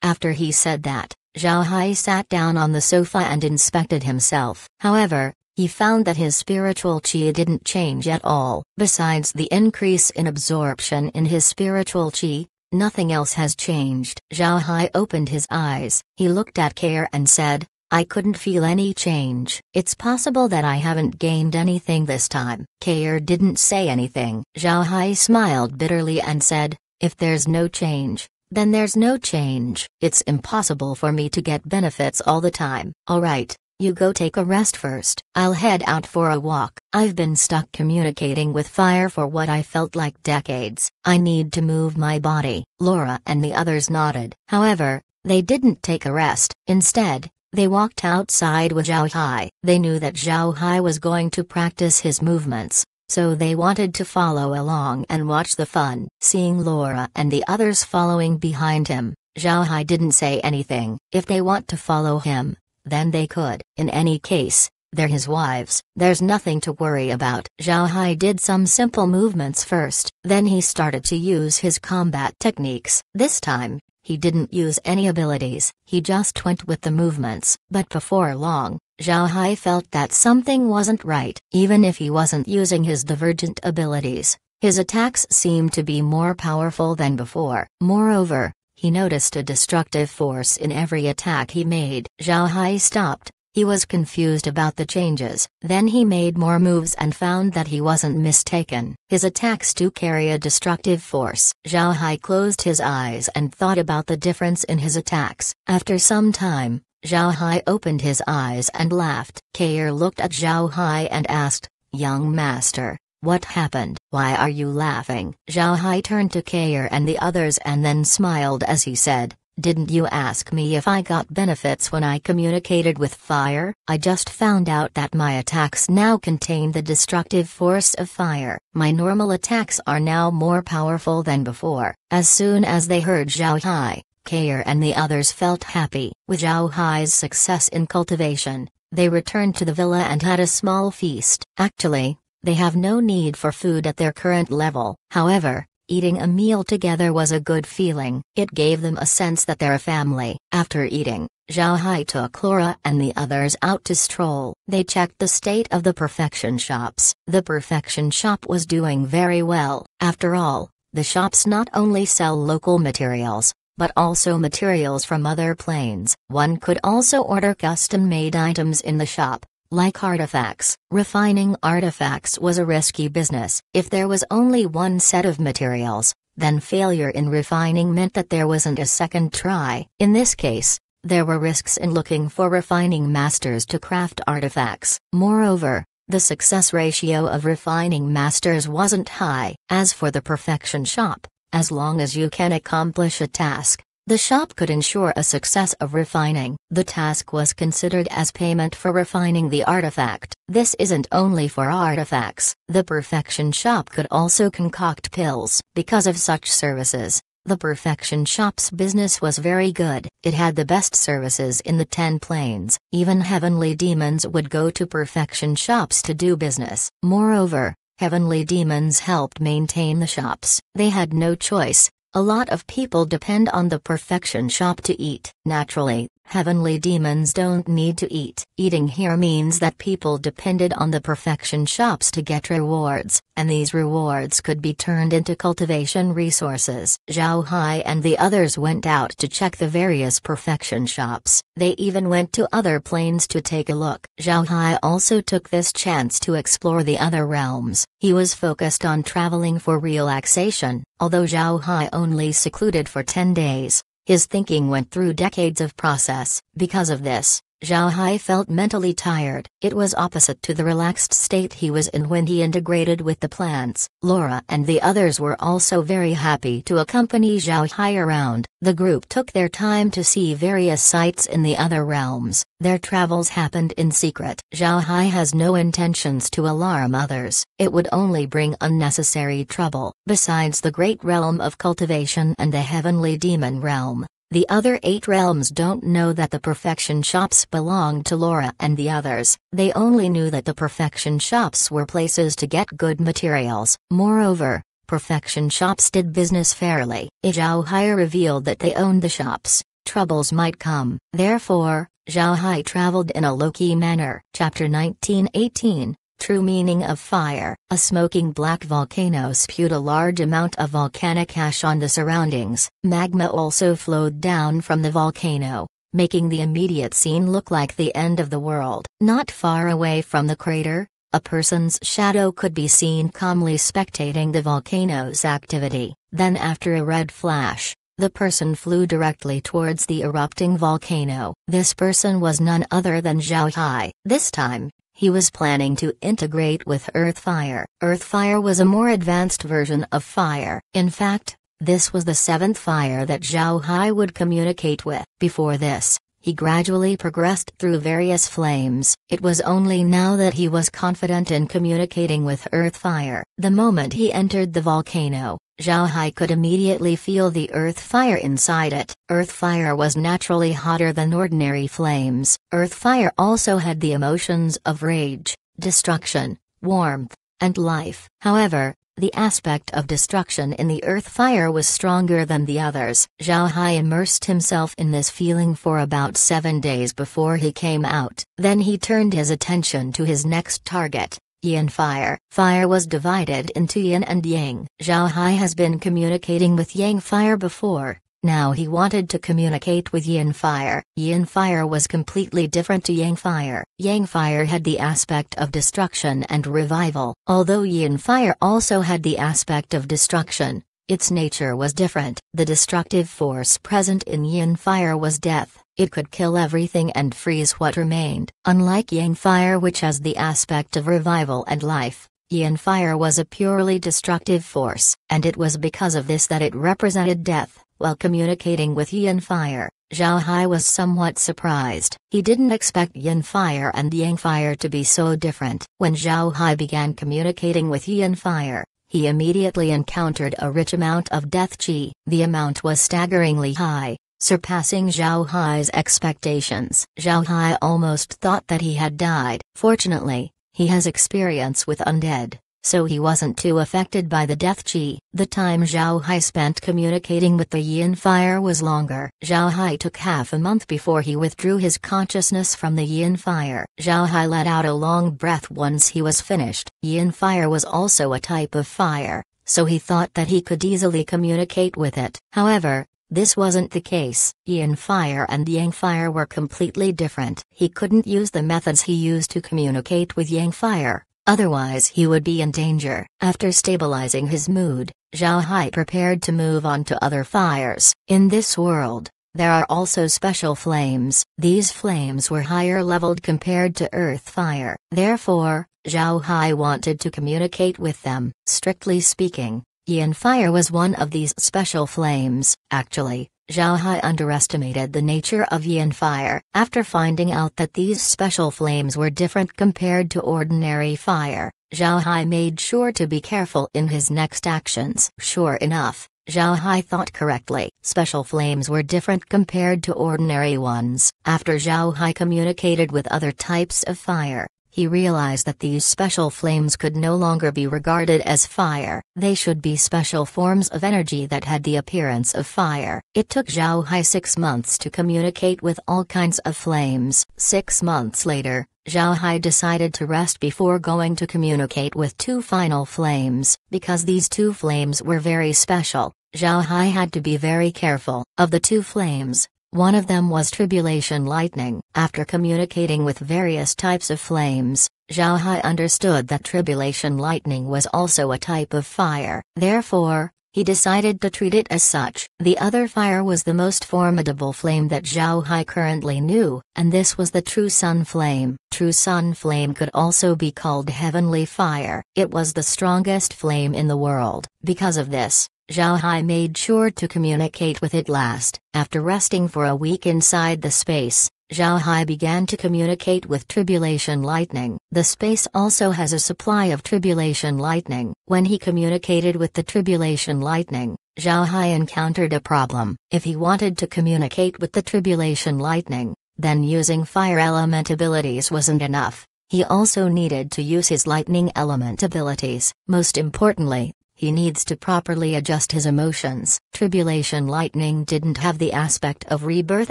After he said that, Zhao Hai sat down on the sofa and inspected himself. However, he found that his spiritual chi didn't change at all. Besides the increase in absorption in his spiritual chi, Nothing else has changed. Zhao Hai opened his eyes. He looked at Kair and said, I couldn't feel any change. It's possible that I haven't gained anything this time. Kair didn't say anything. Zhao Hai smiled bitterly and said, if there's no change, then there's no change. It's impossible for me to get benefits all the time. Alright, you go take a rest first. I'll head out for a walk. I've been stuck communicating with fire for what I felt like decades. I need to move my body. Laura and the others nodded. However, they didn't take a rest. Instead, they walked outside with Zhao Hai. They knew that Zhao Hai was going to practice his movements, so they wanted to follow along and watch the fun. Seeing Laura and the others following behind him, Zhao Hai didn't say anything. If they want to follow him, then they could. In any case, they're his wives. There's nothing to worry about. Zhao Hai did some simple movements first, then he started to use his combat techniques. This time, he didn't use any abilities, he just went with the movements. But before long, Zhao Hai felt that something wasn't right. Even if he wasn't using his divergent abilities, his attacks seemed to be more powerful than before. Moreover, he noticed a destructive force in every attack he made. Zhao Hai stopped. He was confused about the changes. Then he made more moves and found that he wasn't mistaken. His attacks do carry a destructive force. Zhao Hai closed his eyes and thought about the difference in his attacks. After some time, Zhao Hai opened his eyes and laughed. Kair looked at Zhao Hai and asked, young master, what happened? Why are you laughing? Zhao Hai turned to Kair and the others and then smiled as he said, didn't you ask me if I got benefits when I communicated with fire? I just found out that my attacks now contain the destructive force of fire. My normal attacks are now more powerful than before. As soon as they heard Zhao Hai, Kair and the others felt happy. With Zhao Hai's success in cultivation, they returned to the villa and had a small feast. Actually, they have no need for food at their current level. However, eating a meal together was a good feeling. It gave them a sense that they're a family. After eating, Zhao Hai took Laura and the others out to stroll. They checked the state of the perfection shops. The perfection shop was doing very well. After all, the shops not only sell local materials, but also materials from other planes. One could also order custom-made items in the shop, like artifacts. Refining artifacts was a risky business. If there was only one set of materials, then failure in refining meant that there wasn't a second try. In this case, there were risks in looking for refining masters to craft artifacts. Moreover, the success ratio of refining masters wasn't high. As for the perfection shop, as long as you can accomplish a task, the shop could ensure a success of refining. The task was considered as payment for refining the artifact. This isn't only for artifacts. The perfection shop could also concoct pills. Because of such services, the perfection shop's business was very good. It had the best services in the 10 planes. Even heavenly demons would go to perfection shops to do business. Moreover, heavenly demons helped maintain the shops. They had no choice. A lot of people depend on the perfection shop to eat. Naturally, heavenly demons don't need to eat. Eating here means that people depended on the perfection shops to get rewards, and these rewards could be turned into cultivation resources. Zhao Hai and the others went out to check the various perfection shops. They even went to other planes to take a look. Zhao Hai also took this chance to explore the other realms. He was focused on traveling for relaxation. Although Zhao Hai only secluded for 10 days, his thinking went through decades of process. Because of this, Zhao Hai felt mentally tired. It was opposite to the relaxed state he was in when he integrated with the plants. Laura and the others were also very happy to accompany Zhao Hai around. The group took their time to see various sights in the other realms. Their travels happened in secret. Zhao Hai has no intentions to alarm others. It would only bring unnecessary trouble. Besides the great realm of cultivation and the heavenly demon realm, the other 8 realms don't know that the perfection shops belong to Laura and the others. They only knew that the perfection shops were places to get good materials. Moreover, perfection shops did business fairly. If Zhao Hai revealed that they owned the shops, troubles might come. Therefore, Zhao Hai traveled in a low-key manner. Chapter 1918, True meaning of fire. A smoking black volcano spewed a large amount of volcanic ash on the surroundings. Magma also flowed down from the volcano, making the immediate scene look like the end of the world. Not far away from the crater, a person's shadow could be seen calmly spectating the volcano's activity. Then after a red flash, the person flew directly towards the erupting volcano. This person was none other than Zhao Hai. This time, he was planning to integrate with Earth Fire. Earth Fire was a more advanced version of fire. In fact, this was the seventh fire that Zhao Hai would communicate with. Before this, he gradually progressed through various flames. It was only now that he was confident in communicating with Earth Fire. The moment he entered the volcano, Zhao Hai could immediately feel the earth fire inside it. Earth fire was naturally hotter than ordinary flames. Earth fire also had the emotions of rage, destruction, warmth, and life. However, the aspect of destruction in the earth fire was stronger than the others. Zhao Hai immersed himself in this feeling for about 7 days before he came out. Then he turned his attention to his next target. Yin Fire. Fire was divided into Yin and Yang. Zhao Hai has been communicating with Yang Fire before, now he wanted to communicate with Yin Fire. Yin Fire was completely different to Yang Fire. Yang Fire had the aspect of destruction and revival. Although Yin Fire also had the aspect of destruction, its nature was different. The destructive force present in Yin Fire was death. It could kill everything and freeze what remained. Unlike Yang Fire, which has the aspect of revival and life, Yin Fire was a purely destructive force, and it was because of this that it represented death. While communicating with Yin Fire, Zhao Hai was somewhat surprised. He didn't expect Yin Fire and Yang Fire to be so different. When Zhao Hai began communicating with Yin Fire, he immediately encountered a rich amount of death chi. The amount was staggeringly high, surpassing Zhao Hai's expectations. Zhao Hai almost thought that he had died. Fortunately, he has experience with undead, so he wasn't too affected by the death chi. The time Zhao Hai spent communicating with the Yin Fire was longer. Zhao Hai took half a month before he withdrew his consciousness from the Yin Fire. Zhao Hai let out a long breath once he was finished. Yin Fire was also a type of fire, so he thought that he could easily communicate with it. However, this wasn't the case. Yin Fire and Yang Fire were completely different. He couldn't use the methods he used to communicate with Yang Fire, otherwise he would be in danger. After stabilizing his mood, Zhao Hai prepared to move on to other fires. In this world, there are also special flames. These flames were higher leveled compared to Earth Fire. Therefore, Zhao Hai wanted to communicate with them. Strictly speaking, Yin Fire was one of these special flames. Actually, Zhao Hai underestimated the nature of Yin Fire. After finding out that these special flames were different compared to ordinary fire, Zhao Hai made sure to be careful in his next actions. Sure enough, Zhao Hai thought correctly. Special flames were different compared to ordinary ones. After Zhao Hai communicated with other types of fire, he realized that these special flames could no longer be regarded as fire. They should be special forms of energy that had the appearance of fire. It took Zhao Hai 6 months to communicate with all kinds of flames. 6 months later, Zhao Hai decided to rest before going to communicate with 2 final flames. Because these 2 flames were very special, Zhao Hai had to be very careful. Of the 2 flames, one of them was Tribulation Lightning. After communicating with various types of flames, Zhao Hai understood that Tribulation Lightning was also a type of fire. Therefore, he decided to treat it as such. The other fire was the most formidable flame that Zhao Hai currently knew, and this was the True Sun Flame. True Sun Flame could also be called Heavenly Fire. It was the strongest flame in the world. Because of this, Zhao Hai made sure to communicate with it last. After resting for a week inside the space, Zhao Hai began to communicate with Tribulation Lightning. The space also has a supply of Tribulation Lightning. When he communicated with the Tribulation Lightning, Zhao Hai encountered a problem. If he wanted to communicate with the Tribulation Lightning, then using fire element abilities wasn't enough. He also needed to use his lightning element abilities. Most importantly, he needs to properly adjust his emotions. Tribulation Lightning didn't have the aspect of rebirth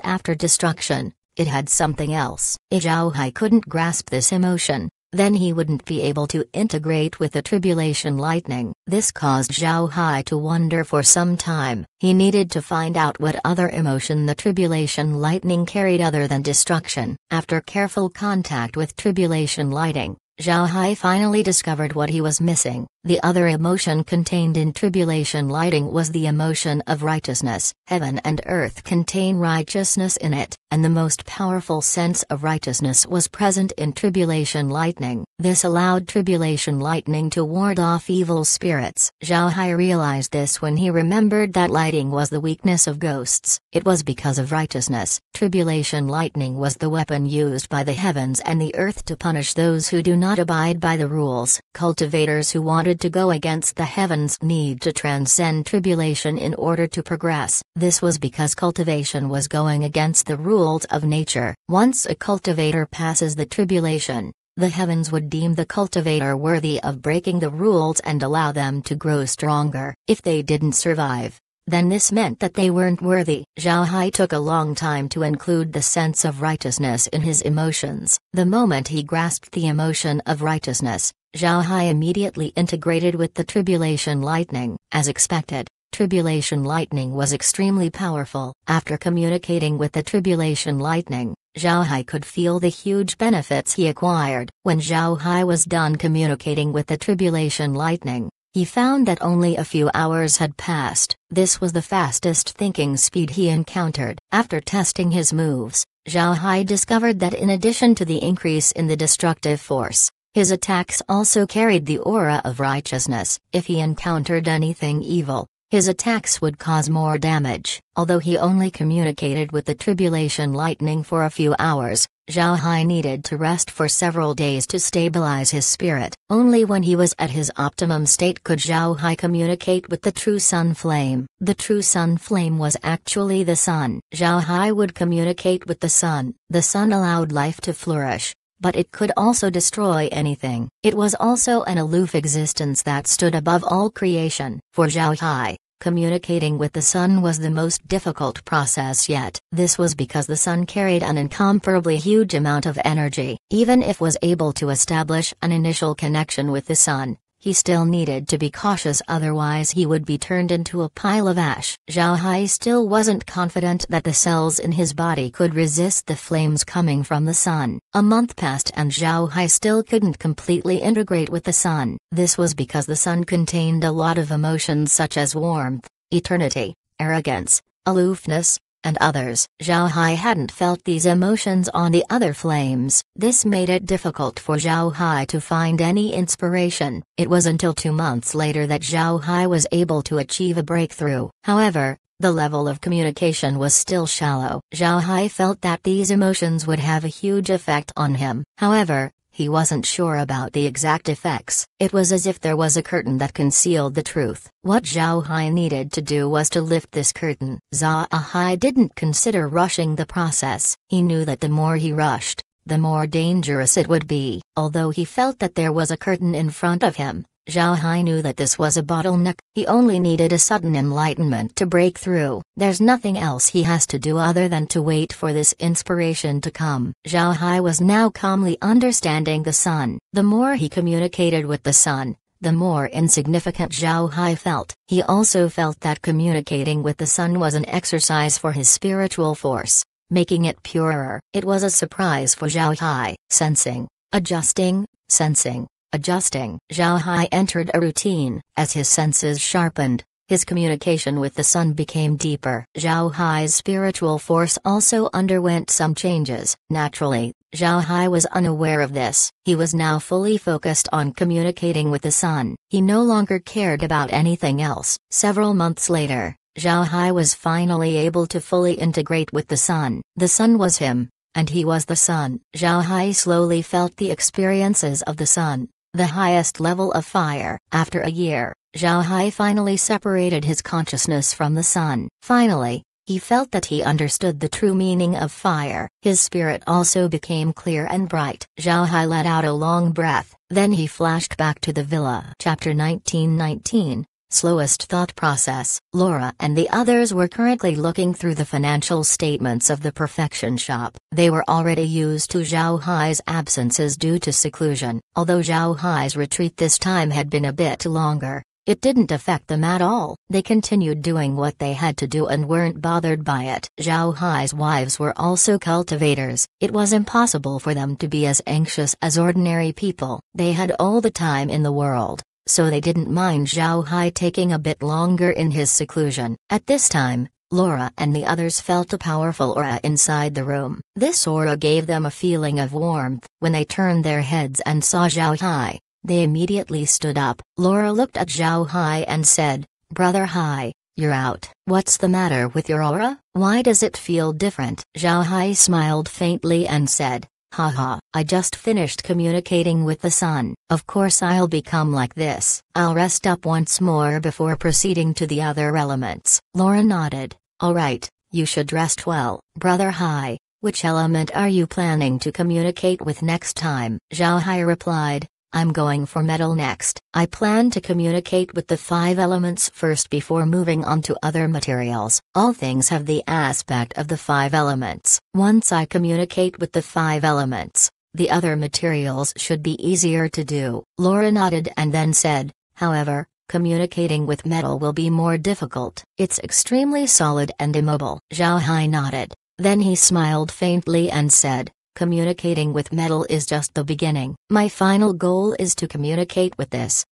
after destruction, it had something else. Zhao Hai couldn't grasp this emotion, then he wouldn't be able to integrate with the tribulation lightning. This caused Zhao Hai to wonder for some time. He needed to find out what other emotion the tribulation lightning carried other than destruction. After careful contact with tribulation lightning, Zhao Hai finally discovered what he was missing. The other emotion contained in tribulation lightning was the emotion of righteousness. Heaven and earth contain righteousness in it, and the most powerful sense of righteousness was present in tribulation lightning. This allowed tribulation lightning to ward off evil spirits. Zhao Hai realized this when he remembered that lightning was the weakness of ghosts. It was because of righteousness. Tribulation lightning was the weapon used by the heavens and the earth to punish those who do not abide by the rules. Cultivators who wanted to go against the heavens need to transcend tribulation in order to progress. This was because cultivation was going against the rules of nature. Once a cultivator passes the tribulation, the heavens would deem the cultivator worthy of breaking the rules and allow them to grow stronger. If they didn't survive, then this meant that they weren't worthy. Zhao Hai took a long time to include the sense of righteousness in his emotions. The moment he grasped the emotion of righteousness, Zhao Hai immediately integrated with the tribulation lightning. As expected, tribulation lightning was extremely powerful. After communicating with the tribulation lightning, Zhao Hai could feel the huge benefits he acquired. When Zhao Hai was done communicating with the tribulation lightning, he found that only a few hours had passed. This was the fastest thinking speed he encountered. After testing his moves, Zhao Hai discovered that in addition to the increase in the destructive force, his attacks also carried the aura of righteousness. If he encountered anything evil, his attacks would cause more damage. Although he only communicated with the tribulation lightning for a few hours, Zhao Hai needed to rest for several days to stabilize his spirit. Only when he was at his optimum state could Zhao Hai communicate with the true sun flame. The true sun flame was actually the sun. Zhao Hai would communicate with the sun. The sun allowed life to flourish, but it could also destroy anything. It was also an aloof existence that stood above all creation. For Zhao Hai, communicating with the sun was the most difficult process yet. This was because the sun carried an incomparably huge amount of energy. Even if was able to establish an initial connection with the sun, he still needed to be cautious, otherwise he would be turned into a pile of ash. Zhao Hai still wasn't confident that the cells in his body could resist the flames coming from the sun. A month passed and Zhao Hai still couldn't completely integrate with the sun. This was because the sun contained a lot of emotions such as warmth, eternity, arrogance, aloofness, and others. Zhao Hai hadn't felt these emotions on the other flames. This made it difficult for Zhao Hai to find any inspiration. It was until 2 months later that Zhao Hai was able to achieve a breakthrough. However, the level of communication was still shallow. Zhao Hai felt that these emotions would have a huge effect on him. However, he wasn't sure about the exact effects. It was as if there was a curtain that concealed the truth. What Zhao Hai needed to do was to lift this curtain. Zhao Hai didn't consider rushing the process. He knew that the more he rushed, the more dangerous it would be. Although he felt that there was a curtain in front of him, Zhao Hai knew that this was a bottleneck. He only needed a sudden enlightenment to break through. There's nothing else he has to do other than to wait for this inspiration to come. Zhao Hai was now calmly understanding the sun. The more he communicated with the sun, the more insignificant Zhao Hai felt. He also felt that communicating with the sun was an exercise for his spiritual force, making it purer. It was a surprise for Zhao Hai. Sensing, adjusting, sensing, adjusting. Zhao Hai entered a routine. As his senses sharpened, his communication with the sun became deeper. Zhao Hai's spiritual force also underwent some changes. Naturally, Zhao Hai was unaware of this. He was now fully focused on communicating with the sun. He no longer cared about anything else. Several months later, Zhao Hai was finally able to fully integrate with the sun. The sun was him, and he was the sun. Zhao Hai slowly felt the experiences of the sun, the highest level of fire. After a year, Zhao Hai finally separated his consciousness from the sun. Finally, he felt that he understood the true meaning of fire. His spirit also became clear and bright. Zhao Hai let out a long breath, then he flashed back to the villa. Chapter 1919 slowest thought process. Laura and the others were currently looking through the financial statements of the Perfection Shop. They were already used to Zhao Hai's absences due to seclusion. Although Zhao Hai's retreat this time had been a bit longer, it didn't affect them at all. They continued doing what they had to do and weren't bothered by it. Zhao Hai's wives were also cultivators. It was impossible for them to be as anxious as ordinary people. They had all the time in the world, so they didn't mind Zhao Hai taking a bit longer in his seclusion. At this time, Laura and the others felt a powerful aura inside the room. This aura gave them a feeling of warmth. When they turned their heads and saw Zhao Hai, they immediately stood up. Laura looked at Zhao Hai and said, "Brother Hai, you're out. What's the matter with your aura? Why does it feel different?" Zhao Hai smiled faintly and said, "Haha, I just finished communicating with the sun. Of course I'll become like this. I'll rest up once more before proceeding to the other elements." Laura nodded. "Alright, you should rest well." "Brother Hai, which element are you planning to communicate with next time?" Zhao Hai replied, "I'm going for metal next. I plan to communicate with the 5 elements first before moving on to other materials. All things have the aspect of the 5 elements. Once I communicate with the 5 elements, the other materials should be easier to do." Laura nodded and then said, "However, communicating with metal will be more difficult. It's extremely solid and immobile." Zhao Hai nodded. Then he smiled faintly and said, "Communicating with metal is just the beginning. My final goal is to communicate with this."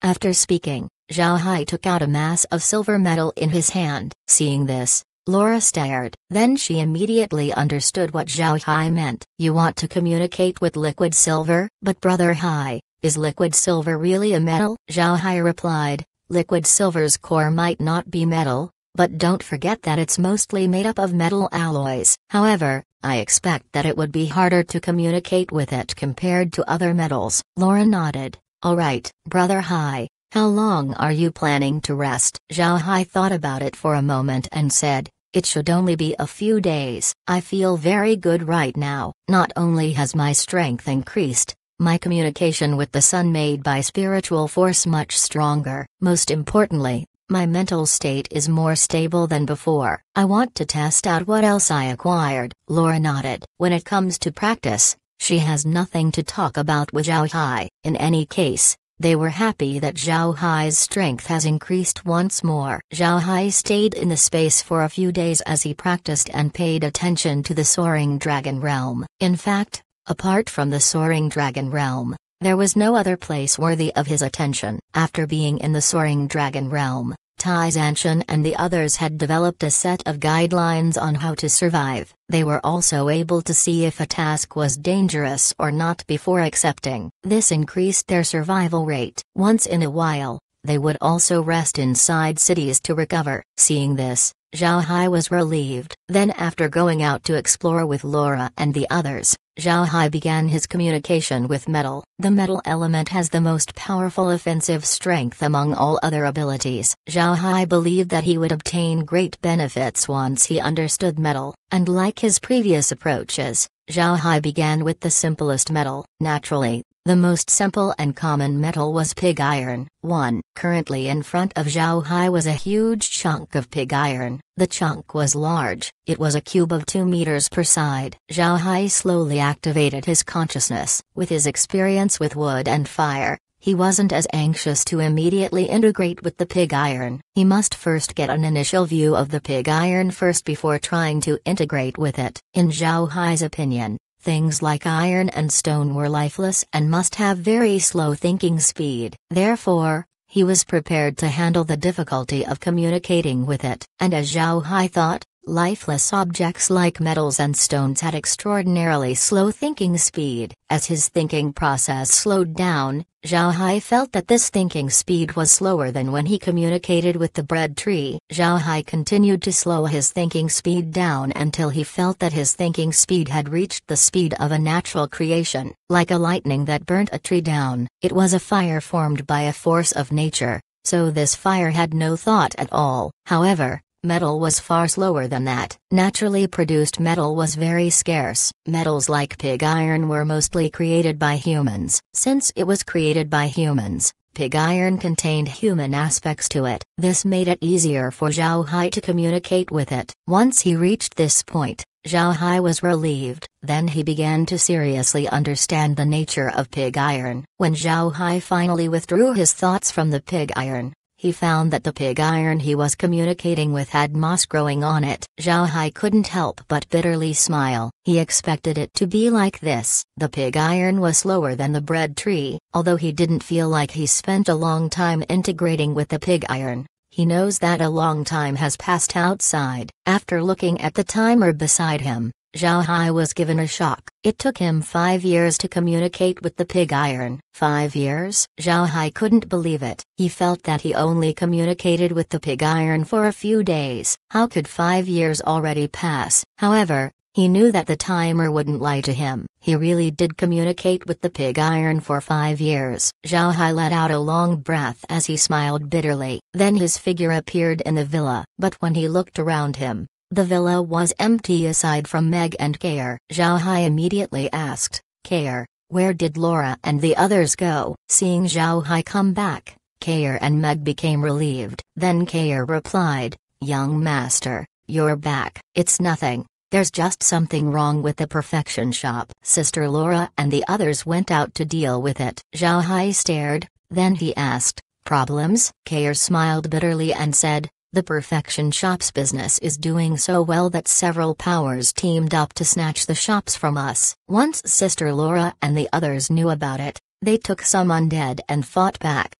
After speaking, Zhao Hai took out a mass of silver metal in his hand. Seeing this, Laura stared. Then she immediately understood what Zhao Hai meant. "You want to communicate with liquid silver? But Brother Hai, is liquid silver really a metal?" Zhao Hai replied, "Liquid silver's core might not be metal, but don't forget that it's mostly made up of metal alloys. However, I expect that it would be harder to communicate with it compared to other metals." Laura nodded. "Alright, Brother Hai, how long are you planning to rest?" Zhao Hai thought about it for a moment and said, "It should only be a few days. I feel very good right now. Not only has my strength increased, my communication with the sun made by spiritual force much stronger. Most importantly, my mental state is more stable than before. I want to test out what else I acquired." Laura nodded. When it comes to practice, she has nothing to talk about with Zhao Hai. In any case, they were happy that Zhao Hai's strength has increased once more. Zhao Hai stayed in the space for a few days as he practiced and paid attention to the Soaring Dragon Realm. In fact, apart from the Soaring Dragon Realm, there was no other place worthy of his attention. After being in the Soaring Dragon Realm, Tai Zanshan and the others had developed a set of guidelines on how to survive. They were also able to see if a task was dangerous or not before accepting. This increased their survival rate. Once in a while, they would also rest inside cities to recover. Seeing this, Zhao Hai was relieved. Then after going out to explore with Laura and the others, Zhao Hai began his communication with metal. The metal element has the most powerful offensive strength among all other abilities. Zhao Hai believed that he would obtain great benefits once he understood metal, and like his previous approaches, Zhao Hai began with the simplest metal. Naturally, the most simple and common metal was pig iron. 1. Currently in front of Zhao Hai was a huge chunk of pig iron. The chunk was large. It was a cube of 2 meters per side. Zhao Hai slowly activated his consciousness. With his experience with wood and fire, he wasn't as anxious to immediately integrate with the pig iron. He must first get an initial view of the pig iron first before trying to integrate with it. In Zhao Hai's opinion, things like iron and stone were lifeless and must have very slow thinking speed. Therefore, he was prepared to handle the difficulty of communicating with it. And as Zhao Hai thought, lifeless objects like metals and stones had extraordinarily slow thinking speed. As his thinking process slowed down, Zhao Hai felt that this thinking speed was slower than when he communicated with the bread tree. Zhao Hai continued to slow his thinking speed down until he felt that his thinking speed had reached the speed of a natural creation. Like a lightning that burnt a tree down, it was a fire formed by a force of nature, so this fire had no thought at all. However, metal was far slower than that. Naturally produced metal was very scarce. Metals like pig iron were mostly created by humans. Since it was created by humans, pig iron contained human aspects to it. This made it easier for Zhao Hai to communicate with it. Once he reached this point, Zhao Hai was relieved. Then he began to seriously understand the nature of pig iron. When Zhao Hai finally withdrew his thoughts from the pig iron, he found that the pig iron he was communicating with had moss growing on it. Zhao Hai couldn't help but bitterly smile. He expected it to be like this. The pig iron was slower than the bread tree. Although he didn't feel like he spent a long time integrating with the pig iron, he knows that a long time has passed outside. After looking at the timer beside him, Zhao Hai was given a shock. It took him 5 years to communicate with the pig iron. 5 years? Zhao Hai couldn't believe it. He felt that he only communicated with the pig iron for a few days. How could 5 years already pass? However, he knew that the timer wouldn't lie to him. He really did communicate with the pig iron for 5 years. Zhao Hai let out a long breath as he smiled bitterly. Then his figure appeared in the villa. But when he looked around him, the villa was empty aside from Meg and Kair. Zhao Hai immediately asked, "Kair, where did Laura and the others go?" Seeing Zhao Hai come back, Kair and Meg became relieved. Then Kair replied, "Young master, you're back." "It's nothing. There's just something wrong with the perfection shop." Sister Laura and the others went out to deal with it. Zhao Hai stared, then he asked, "Problems?" Kair smiled bitterly and said, "The perfection shop's business is doing so well that several powers teamed up to snatch the shops from us. Once Sister Laura and the others knew about it, they took some undead and fought back."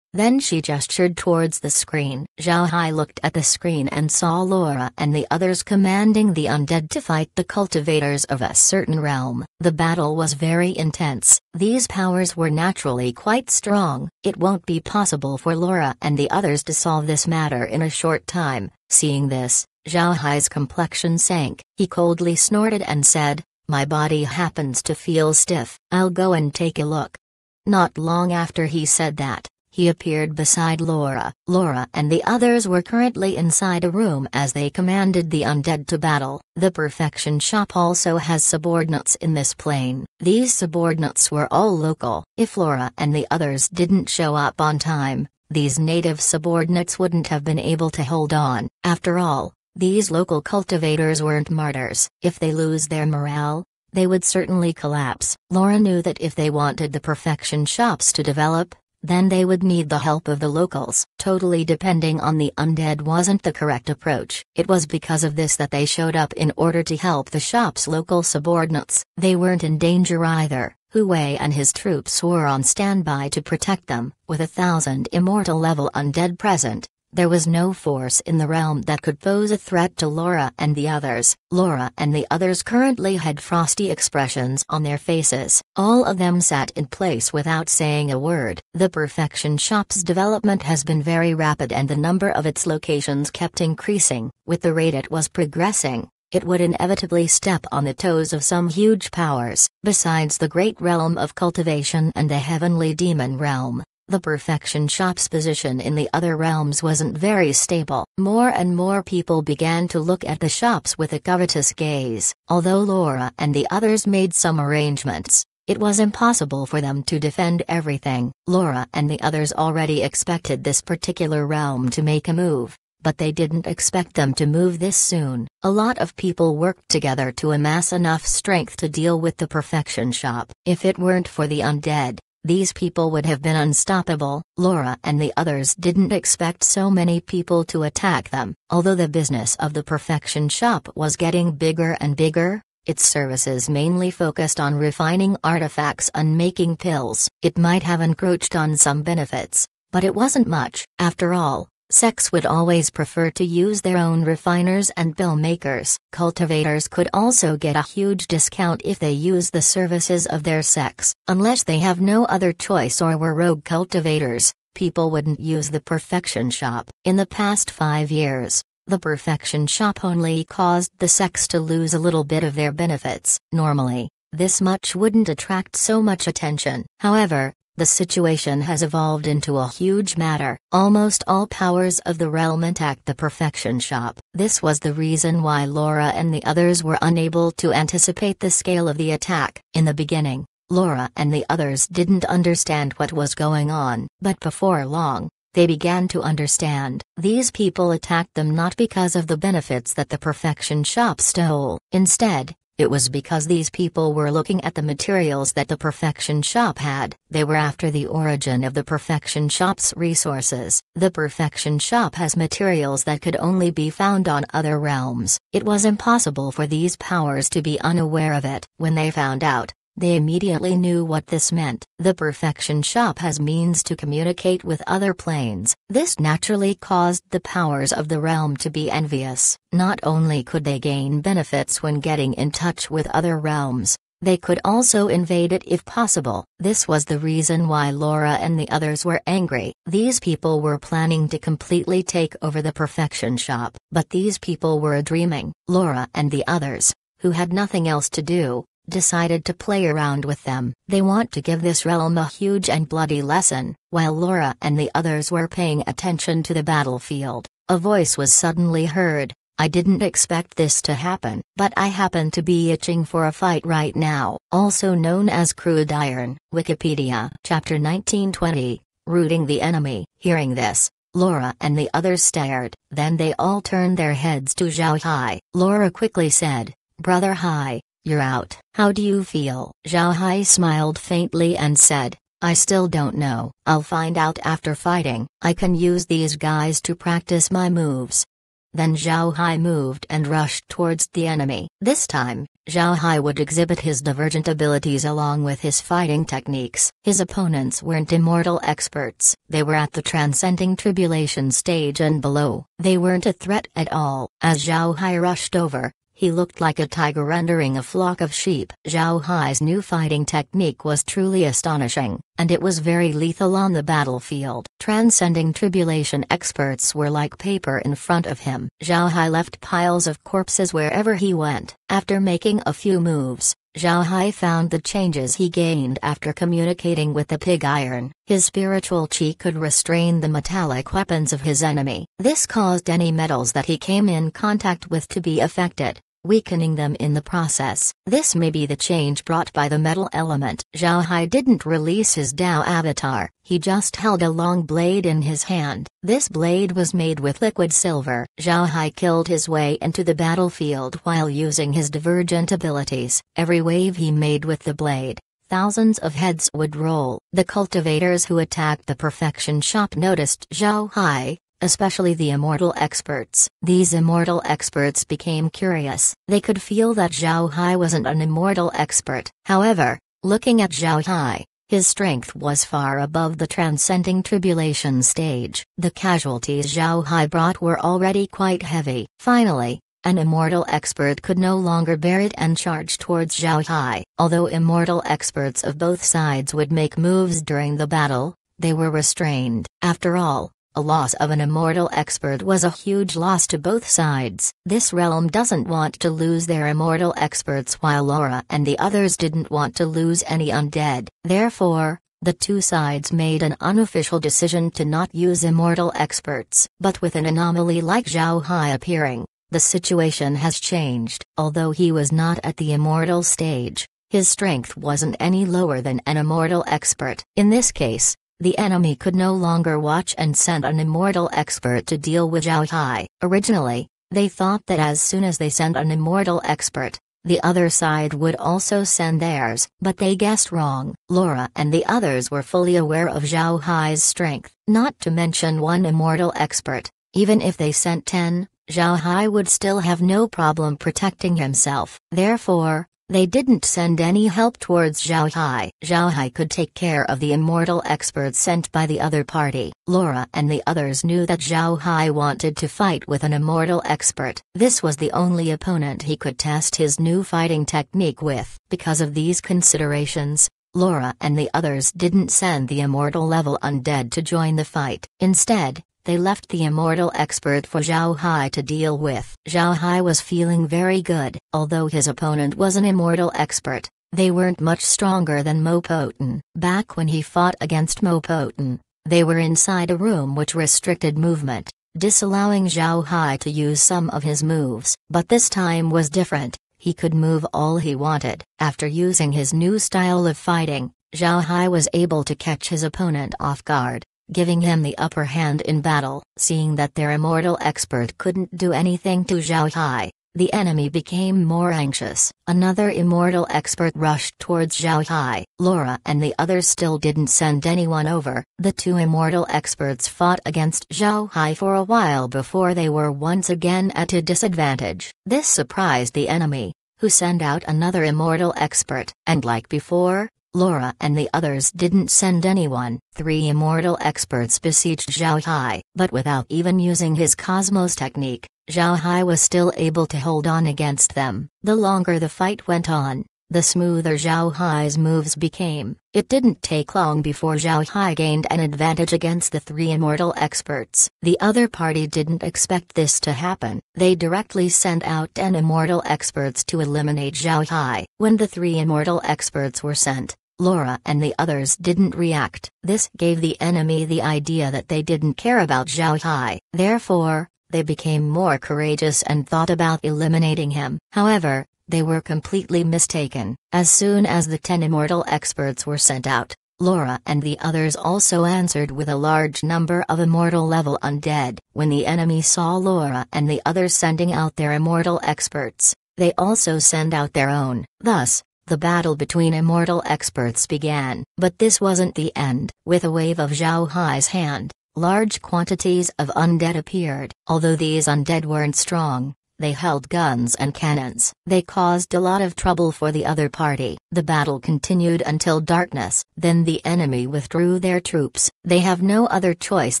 Then she gestured towards the screen. Zhao Hai looked at the screen and saw Laura and the others commanding the undead to fight the cultivators of a certain realm. The battle was very intense. These powers were naturally quite strong. It won't be possible for Laura and the others to solve this matter in a short time. Seeing this, Zhao Hai's complexion sank. He coldly snorted and said, "My body happens to feel stiff. I'll go and take a look." Not long after he said that, he appeared beside Laura. Laura and the others were currently inside a room as they commanded the undead to battle. The perfection shop also has subordinates in this plane. These subordinates were all local. If Laura and the others didn't show up on time, these native subordinates wouldn't have been able to hold on. After all, these local cultivators weren't martyrs. If they lose their morale, they would certainly collapse. Laura knew that if they wanted the perfection shops to develop, then they would need the help of the locals. Totally depending on the undead wasn't the correct approach. It was because of this that they showed up in order to help the shop's local subordinates. They weren't in danger either. Hu Wei and his troops were on standby to protect them. With 1,000 immortal level undead present, there was no force in the realm that could pose a threat to Laura and the others. Laura and the others currently had frosty expressions on their faces. All of them sat in place without saying a word. The perfection shop's development has been very rapid and the number of its locations kept increasing. With the rate it was progressing, it would inevitably step on the toes of some huge powers. Besides the great realm of cultivation and the heavenly demon realm, the perfection shop's position in the other realms wasn't very stable. More and more people began to look at the shops with a covetous gaze. Although Laura and the others made some arrangements, it was impossible for them to defend everything. Laura and the others already expected this particular realm to make a move, but they didn't expect them to move this soon. A lot of people worked together to amass enough strength to deal with the perfection shop. If it weren't for the undead, these people would have been unstoppable. Laura and the others didn't expect so many people to attack them. Although the business of the perfection shop was getting bigger and bigger, its services mainly focused on refining artifacts and making pills. It might have encroached on some benefits, but it wasn't much. After all, sects would always prefer to use their own refiners and pill makers. Cultivators could also get a huge discount if they use the services of their sects. Unless they have no other choice or were rogue cultivators, people wouldn't use the perfection shop. In the past 5 years, the perfection shop only caused the sects to lose a little bit of their benefits. Normally, this much wouldn't attract so much attention. However, the situation has evolved into a huge matter. Almost all powers of the realm attacked the perfection shop. This was the reason why Laura and the others were unable to anticipate the scale of the attack. In the beginning, Laura and the others didn't understand what was going on, but before long, they began to understand. These people attacked them not because of the benefits that the Perfection Shop stole. Instead, it was because these people were looking at the materials that the Perfection Shop had. They were after the origin of the Perfection Shop's resources. The Perfection Shop has materials that could only be found on other realms. It was impossible for these powers to be unaware of it. When they found out, they immediately knew what this meant. The Perfection Shop has means to communicate with other planes. This naturally caused the powers of the realm to be envious. Not only could they gain benefits when getting in touch with other realms, they could also invade it if possible. This was the reason why Laura and the others were angry. These people were planning to completely take over the Perfection Shop, but these people were dreaming. Laura and the others, who had nothing else to do, decided to play around with them. They want to give this realm a huge and bloody lesson. While Laura and the others were paying attention to the battlefield, a voice was suddenly heard. I didn't expect this to happen, but I happen to be itching for a fight right now. Also known as Crude Iron. Wikipedia. Chapter 1920, Rooting the Enemy. Hearing this, Laura and the others stared. Then they all turned their heads to Zhao Hai. Laura quickly said, "Brother Hai, you're out. How do you feel?" Zhao Hai smiled faintly and said, "I still don't know. I'll find out after fighting. I can use these guys to practice my moves." Then Zhao Hai moved and rushed towards the enemy. This time, Zhao Hai would exhibit his divergent abilities along with his fighting techniques. His opponents weren't immortal experts. They were at the Transcending Tribulation stage and below. They weren't a threat at all. As Zhao Hai rushed over, he looked like a tiger rendering a flock of sheep. Zhao Hai's new fighting technique was truly astonishing, and it was very lethal on the battlefield. Transcending Tribulation experts were like paper in front of him. Zhao Hai left piles of corpses wherever he went. After making a few moves, Zhao Hai found the changes he gained after communicating with the pig iron. His spiritual chi could restrain the metallic weapons of his enemy. This caused any metals that he came in contact with to be affected, weakening them in the process. This may be the change brought by the metal element. Zhao Hai didn't release his Dao avatar, he just held a long blade in his hand. This blade was made with liquid silver. Zhao Hai killed his way into the battlefield while using his divergent abilities. Every wave he made with the blade, thousands of heads would roll. The cultivators who attacked the Perfection Shop noticed Zhao Hai, especially the immortal experts. These immortal experts became curious. They could feel that Zhao Hai wasn't an immortal expert. However, looking at Zhao Hai, his strength was far above the Transcending Tribulation stage. The casualties Zhao Hai brought were already quite heavy. Finally, an immortal expert could no longer bear it and charged towards Zhao Hai. Although immortal experts of both sides would make moves during the battle, they were restrained. After all, a loss of an immortal expert was a huge loss to both sides. This realm doesn't want to lose their immortal experts, while Laura and the others didn't want to lose any undead. Therefore, the two sides made an unofficial decision to not use immortal experts. But with an anomaly like Zhao Hai appearing, the situation has changed. Although he was not at the immortal stage, his strength wasn't any lower than an immortal expert. In this case, the enemy could no longer watch and send an immortal expert to deal with Zhao Hai. Originally, they thought that as soon as they sent an immortal expert, the other side would also send theirs, but they guessed wrong. Laura and the others were fully aware of Zhao Hai's strength, not to mention one immortal expert. Even if they sent 10, Zhao Hai would still have no problem protecting himself. Therefore, they didn't send any help towards Zhao Hai. Zhao Hai could take care of the immortal experts sent by the other party. Laura and the others knew that Zhao Hai wanted to fight with an immortal expert. This was the only opponent he could test his new fighting technique with. Because of these considerations, Laura and the others didn't send the immortal level undead to join the fight. Instead, they left the immortal expert for Zhao Hai to deal with. Zhao Hai was feeling very good. Although his opponent was an immortal expert, they weren't much stronger than Mo Poten. Back when he fought against Mo Poten, they were inside a room which restricted movement, disallowing Zhao Hai to use some of his moves. But this time was different. he could move all he wanted. After using his new style of fighting, Zhao Hai was able to catch his opponent off guard, giving him the upper hand in battle. Seeing that their immortal expert couldn't do anything to Zhao Hai, the enemy became more anxious. Another immortal expert rushed towards Zhao Hai. Laura and the others still didn't send anyone over. The two immortal experts fought against Zhao Hai for a while before they were once again at a disadvantage. This surprised the enemy, who sent out another immortal expert. And like before, Laura and the others didn't send anyone. 3 immortal experts besieged Zhao Hai, but without even using his Cosmos technique, Zhao Hai was still able to hold on against them. The longer the fight went on, the smoother Zhao Hai's moves became. It didn't take long before Zhao Hai gained an advantage against the 3 immortal experts. The other party didn't expect this to happen. They directly sent out 10 immortal experts to eliminate Zhao Hai. When the 3 immortal experts were sent, Laura and the others didn't react. This gave the enemy the idea that they didn't care about Zhao Hai. Therefore, they became more courageous and thought about eliminating him. However, they were completely mistaken. As soon as the 10 immortal experts were sent out, Laura and the others also answered with a large number of immortal-level undead. When the enemy saw Laura and the others sending out their immortal experts, they also sent out their own. Thus, the battle between immortal experts began. But this wasn't the end. With a wave of Zhao Hai's hand, large quantities of undead appeared. Although these undead weren't strong, they held guns and cannons. They caused a lot of trouble for the other party. The battle continued until darkness. Then the enemy withdrew their troops. They have no other choice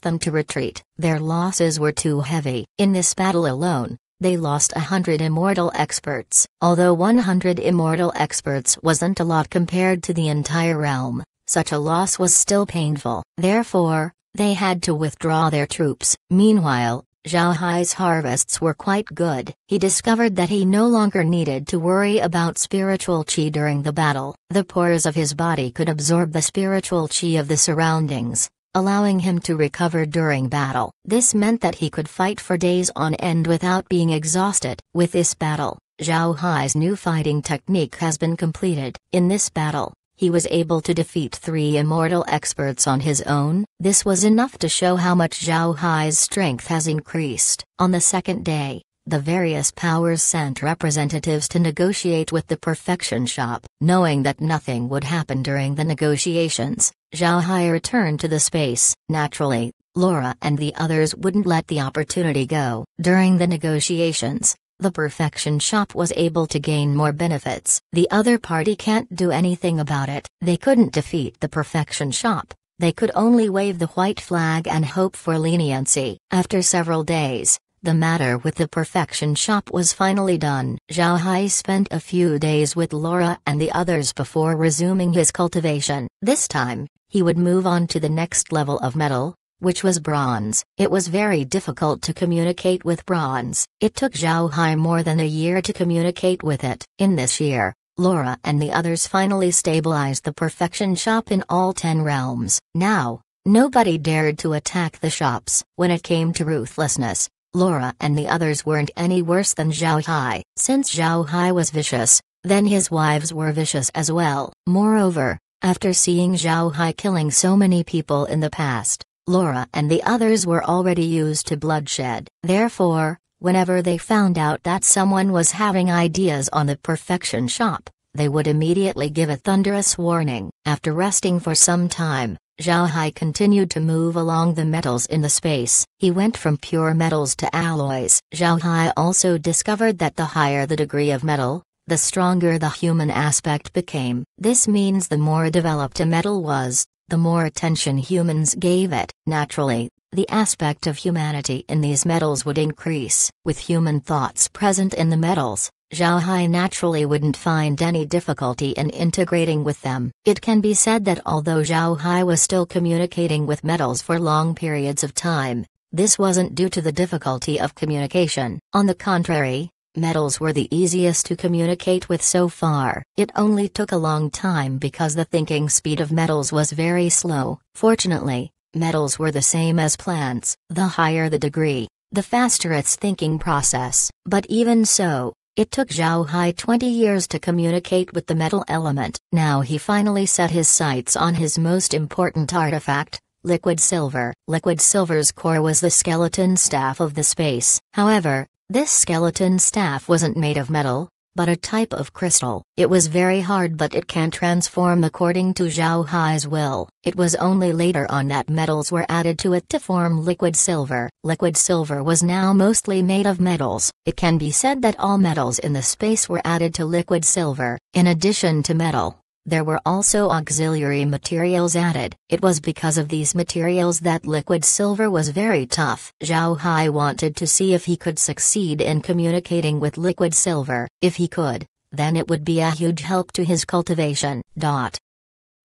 than to retreat. Their losses were too heavy. In this battle alone, they lost 100 immortal experts. Although 100 immortal experts wasn't a lot compared to the entire realm, such a loss was still painful. Therefore, they had to withdraw their troops. Meanwhile, Zhao Hai's harvests were quite good. He discovered that he no longer needed to worry about spiritual qi during the battle. The pores of his body could absorb the spiritual qi of the surroundings, allowing him to recover during battle. This meant that he could fight for days on end without being exhausted. With this battle, Zhao Hai's new fighting technique has been completed. In this battle, he was able to defeat 3 immortal experts on his own. This was enough to show how much Zhao Hai's strength has increased. On the second day, the various powers sent representatives to negotiate with the Perfection Shop. Knowing that nothing would happen during the negotiations, Zhao Hai returned to the space. Naturally, Laura and the others wouldn't let the opportunity go. During the negotiations, the Perfection Shop was able to gain more benefits. The other party can't do anything about it. They couldn't defeat the Perfection Shop. They could only wave the white flag and hope for leniency. After several days, the matter with the Perfection Shop was finally done. Zhao Hai spent a few days with Laura and the others before resuming his cultivation. This time, he would move on to the next level of metal, which was bronze. It was very difficult to communicate with bronze. It took Zhao Hai more than a year to communicate with it. In this year, Laura and the others finally stabilized the Perfection Shop in all 10 realms. Now, nobody dared to attack the shops. When it came to ruthlessness, Laura and the others weren't any worse than Zhao Hai. Since Zhao Hai was vicious, then his wives were vicious as well. Moreover, after seeing Zhao Hai killing so many people in the past, Laura and the others were already used to bloodshed. Therefore, whenever they found out that someone was having ideas on the Perfection Shop, they would immediately give a thunderous warning. After resting for some time, Zhao Hai continued to move along the metals in the space. He went from pure metals to alloys. Zhao Hai also discovered that the higher the degree of metal, the stronger the human aspect became. This means the more developed a metal was, the more attention humans gave it. Naturally, the aspect of humanity in these metals would increase. With human thoughts present in the metals, Zhao Hai naturally wouldn't find any difficulty in integrating with them. It can be said that although Zhao Hai was still communicating with metals for long periods of time, this wasn't due to the difficulty of communication. On the contrary, metals were the easiest to communicate with so far. It only took a long time because the thinking speed of metals was very slow. Fortunately, metals were the same as plants. The higher the degree, the faster its thinking process. But even so, It took Zhao Hai 20 years to communicate with the metal element. Now he finally set his sights on his most important artifact, liquid silver. Liquid silver's core was the skeleton staff of the space. However, this skeleton staff wasn't made of metal, but a type of crystal. It was very hard, but it can transform according to Zhao Hai's will. It was only later on that metals were added to it to form liquid silver. Liquid silver was now mostly made of metals. It can be said that all metals in the space were added to liquid silver. In addition to metal, there were also auxiliary materials added. It was because of these materials that liquid silver was very tough. Zhao Hai wanted to see if he could succeed in communicating with liquid silver. If he could, then it would be a huge help to his cultivation.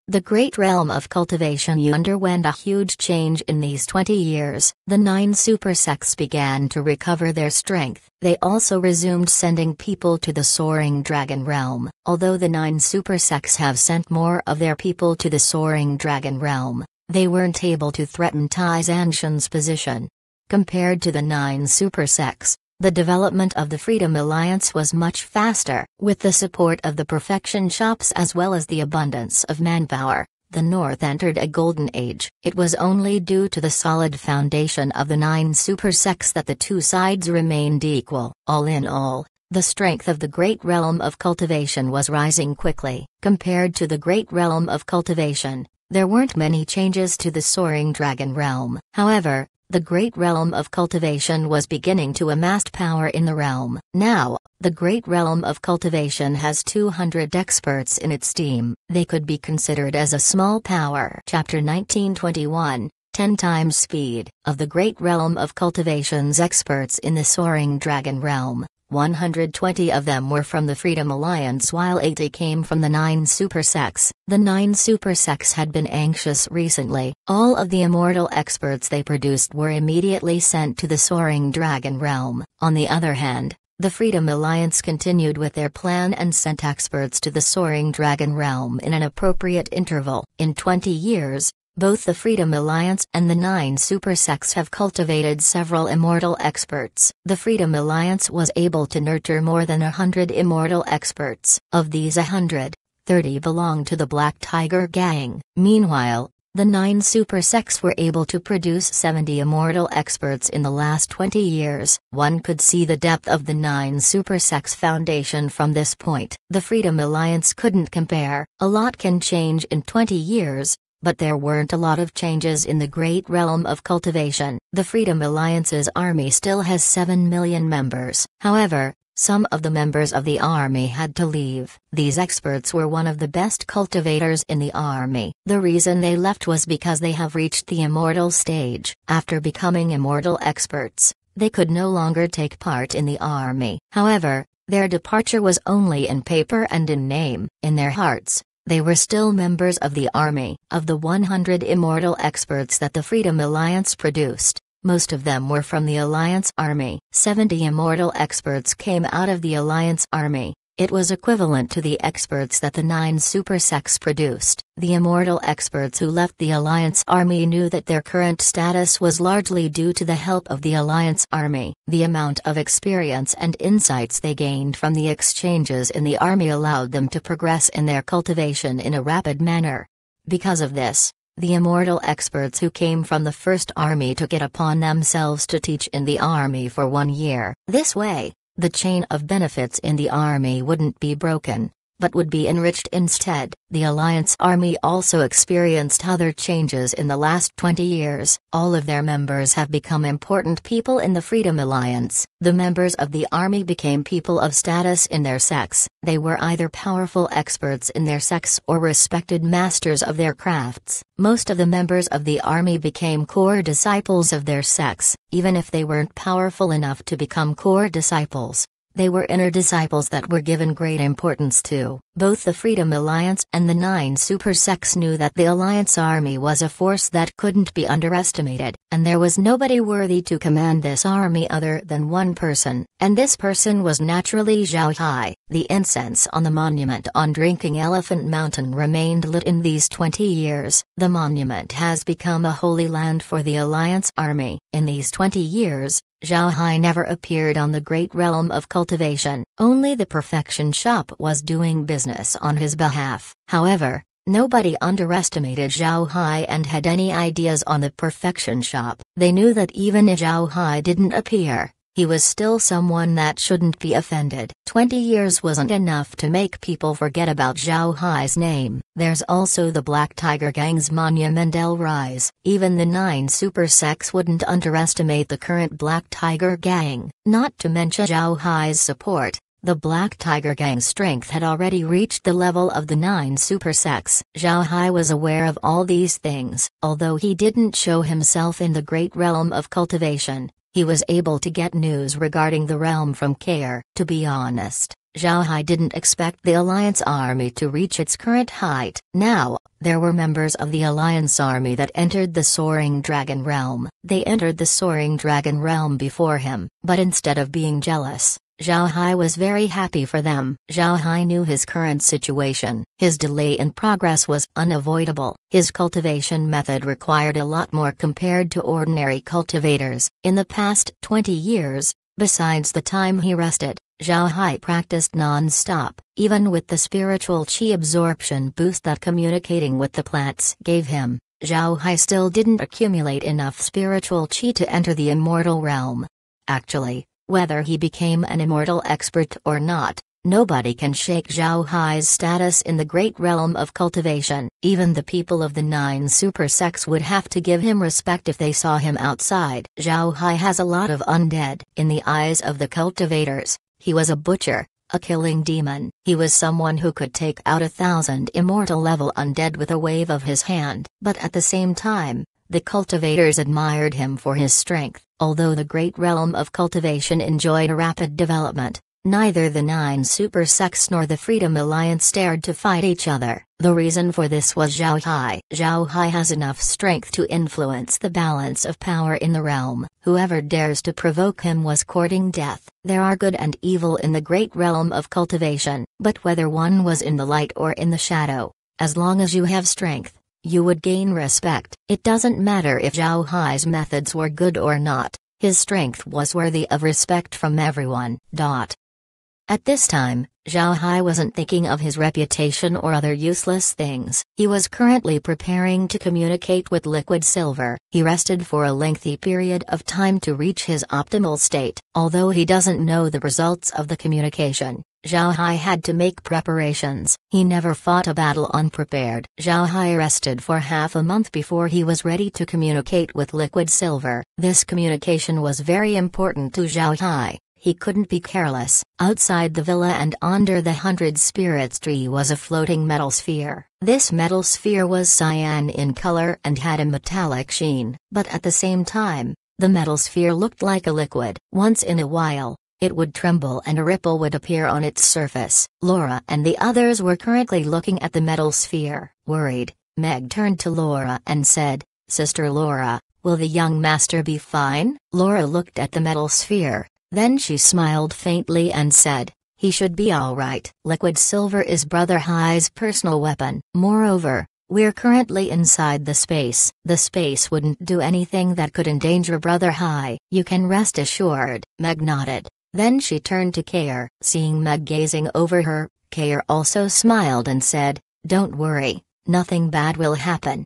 The great realm of cultivation underwent a huge change in these 20 years. The 9 super sects began to recover their strength. They also resumed sending people to the Soaring Dragon Realm. Although the 9 super sects have sent more of their people to the Soaring Dragon Realm, they weren't able to threaten Tai Zanshan's position. Compared to the 9 super sects, the development of the Freedom Alliance was much faster. With the support of the Perfection Shops as well as the abundance of manpower, the North entered a golden age. It was only due to the solid foundation of the 9 super sects that the two sides remained equal. All in all, the strength of the Great Realm of Cultivation was rising quickly. Compared to the Great Realm of Cultivation, there weren't many changes to the Soaring Dragon Realm. However, the Great Realm of Cultivation was beginning to amass power in the realm. Now, the Great Realm of Cultivation has 200 experts in its team. They could be considered as a small power. Chapter 1921, 10 times speed. Of the Great Realm of Cultivation's experts in the Soaring Dragon Realm, 120 of them were from the Freedom Alliance while 80 came from the 9 super sects. The 9 super sects had been anxious recently. All of the immortal experts they produced were immediately sent to the Soaring Dragon Realm. On the other hand, the Freedom Alliance continued with their plan and sent experts to the Soaring Dragon Realm in an appropriate interval. In 20 years, both the Freedom Alliance and the 9 super sects have cultivated several immortal experts. The Freedom Alliance was able to nurture more than 100 immortal experts. Of these 100, 30 belong to the Black Tiger Gang. Meanwhile, the 9 super sects were able to produce 70 immortal experts in the last 20 years. One could see the depth of the 9 super sects foundation from this point. The Freedom Alliance couldn't compare. A lot can change in 20 years. But there weren't a lot of changes in the Great Realm of Cultivation. The Freedom Alliance's army still has 7 million members. However, some of the members of the army had to leave. These experts were one of the best cultivators in the army. The reason they left was because they have reached the immortal stage. After becoming immortal experts, they could no longer take part in the army. However, their departure was only in paper and in name. In their hearts, they were still members of the army. Of the 100 immortal experts that the Freedom Alliance produced, most of them were from the Alliance Army. 70 immortal experts came out of the Alliance Army. It was equivalent to the experts that the 9 super sects produced. The immortal experts who left the Alliance Army knew that their current status was largely due to the help of the Alliance Army. The amount of experience and insights they gained from the exchanges in the army allowed them to progress in their cultivation in a rapid manner. Because of this, the immortal experts who came from the first army took it upon themselves to teach in the army for 1 year. This way, the chain of benefits in the army wouldn't be broken, but would be enriched instead. The Alliance Army also experienced other changes in the last 20 years. All of their members have become important people in the Freedom Alliance. The members of the army became people of status in their sects. They were either powerful experts in their sects or respected masters of their crafts. Most of the members of the army became core disciples of their sects, even if they weren't powerful enough to become core disciples. They were inner disciples that were given great importance to. Both the Freedom Alliance and the 9 super sects knew that the Alliance Army was a force that couldn't be underestimated, and there was nobody worthy to command this army other than one person, and this person was naturally Zhao Hai. The incense on the monument on Drinking Elephant Mountain remained lit in these 20 years. The monument has become a holy land for the Alliance Army. In these 20 years, Zhao Hai never appeared on the great realm of cultivation. Only the Perfection Shop was doing business on his behalf. However, nobody underestimated Zhao Hai and had any ideas on the Perfection Shop. They knew that even if Zhao Hai didn't appear, he was still someone that shouldn't be offended. 20 years wasn't enough to make people forget about Zhao Hai's name. There's also the Black Tiger Gang's monumental rise. Even the 9 super sects wouldn't underestimate the current Black Tiger Gang. Not to mention Zhao Hai's support, the Black Tiger Gang's strength had already reached the level of the 9 super sects. Zhao Hai was aware of all these things. Although he didn't show himself in the great realm of cultivation, he was able to get news regarding the realm from Kair. To be honest, Zhao Hai didn't expect the Alliance army to reach its current height. Now, there were members of the Alliance army that entered the Soaring Dragon realm. They entered the Soaring Dragon realm before him, but instead of being jealous, Zhao Hai was very happy for them. Zhao Hai knew his current situation. His delay in progress was unavoidable. His cultivation method required a lot more compared to ordinary cultivators. In the past 20 years, besides the time he rested, Zhao Hai practiced non-stop. Even with the spiritual qi absorption boost that communicating with the plants gave him, Zhao Hai still didn't accumulate enough spiritual qi to enter the immortal realm. Actually, whether he became an immortal expert or not, nobody can shake Zhao Hai's status in the great realm of cultivation. Even the people of the 9 super sects would have to give him respect if they saw him outside. Zhao Hai has a lot of undead. In the eyes of the cultivators, he was a butcher, a killing demon. He was someone who could take out 1,000 immortal level undead with a wave of his hand. But at the same time, the cultivators admired him for his strength. Although the great realm of cultivation enjoyed a rapid development, neither the 9 super sects nor the Freedom Alliance dared to fight each other. The reason for this was Zhao Hai. Zhao Hai has enough strength to influence the balance of power in the realm. Whoever dares to provoke him was courting death. There are good and evil in the great realm of cultivation, but whether one was in the light or in the shadow, as long as you have strength, you would gain respect. It doesn't matter if Zhao Hai's methods were good or not, his strength was worthy of respect from everyone. At this time, Zhao Hai wasn't thinking of his reputation or other useless things. He was currently preparing to communicate with Liquid Silver. He rested for a lengthy period of time to reach his optimal state. Although he doesn't know the results of the communication, Zhao Hai had to make preparations. He never fought a battle unprepared. Zhao Hai rested for half a month before he was ready to communicate with Liquid Silver. This communication was very important to Zhao Hai. He couldn't be careless. Outside the villa and under the 100 Spirits tree was a floating metal sphere. This metal sphere was cyan in color and had a metallic sheen, but at the same time, the metal sphere looked like a liquid. Once in a while, it would tremble and a ripple would appear on its surface. Laura and the others were currently looking at the metal sphere. Worried, Meg turned to Laura and said, "Sister Laura, will the young master be fine?" Laura looked at the metal sphere. Then she smiled faintly and said, "He should be all right. Liquid Silver is Brother Hai's personal weapon. Moreover, we're currently inside the space. The space wouldn't do anything that could endanger Brother Hai. You can rest assured." Meg nodded. Then she turned to Kair. Seeing Meg gazing over her, Kair also smiled and said, "Don't worry, nothing bad will happen."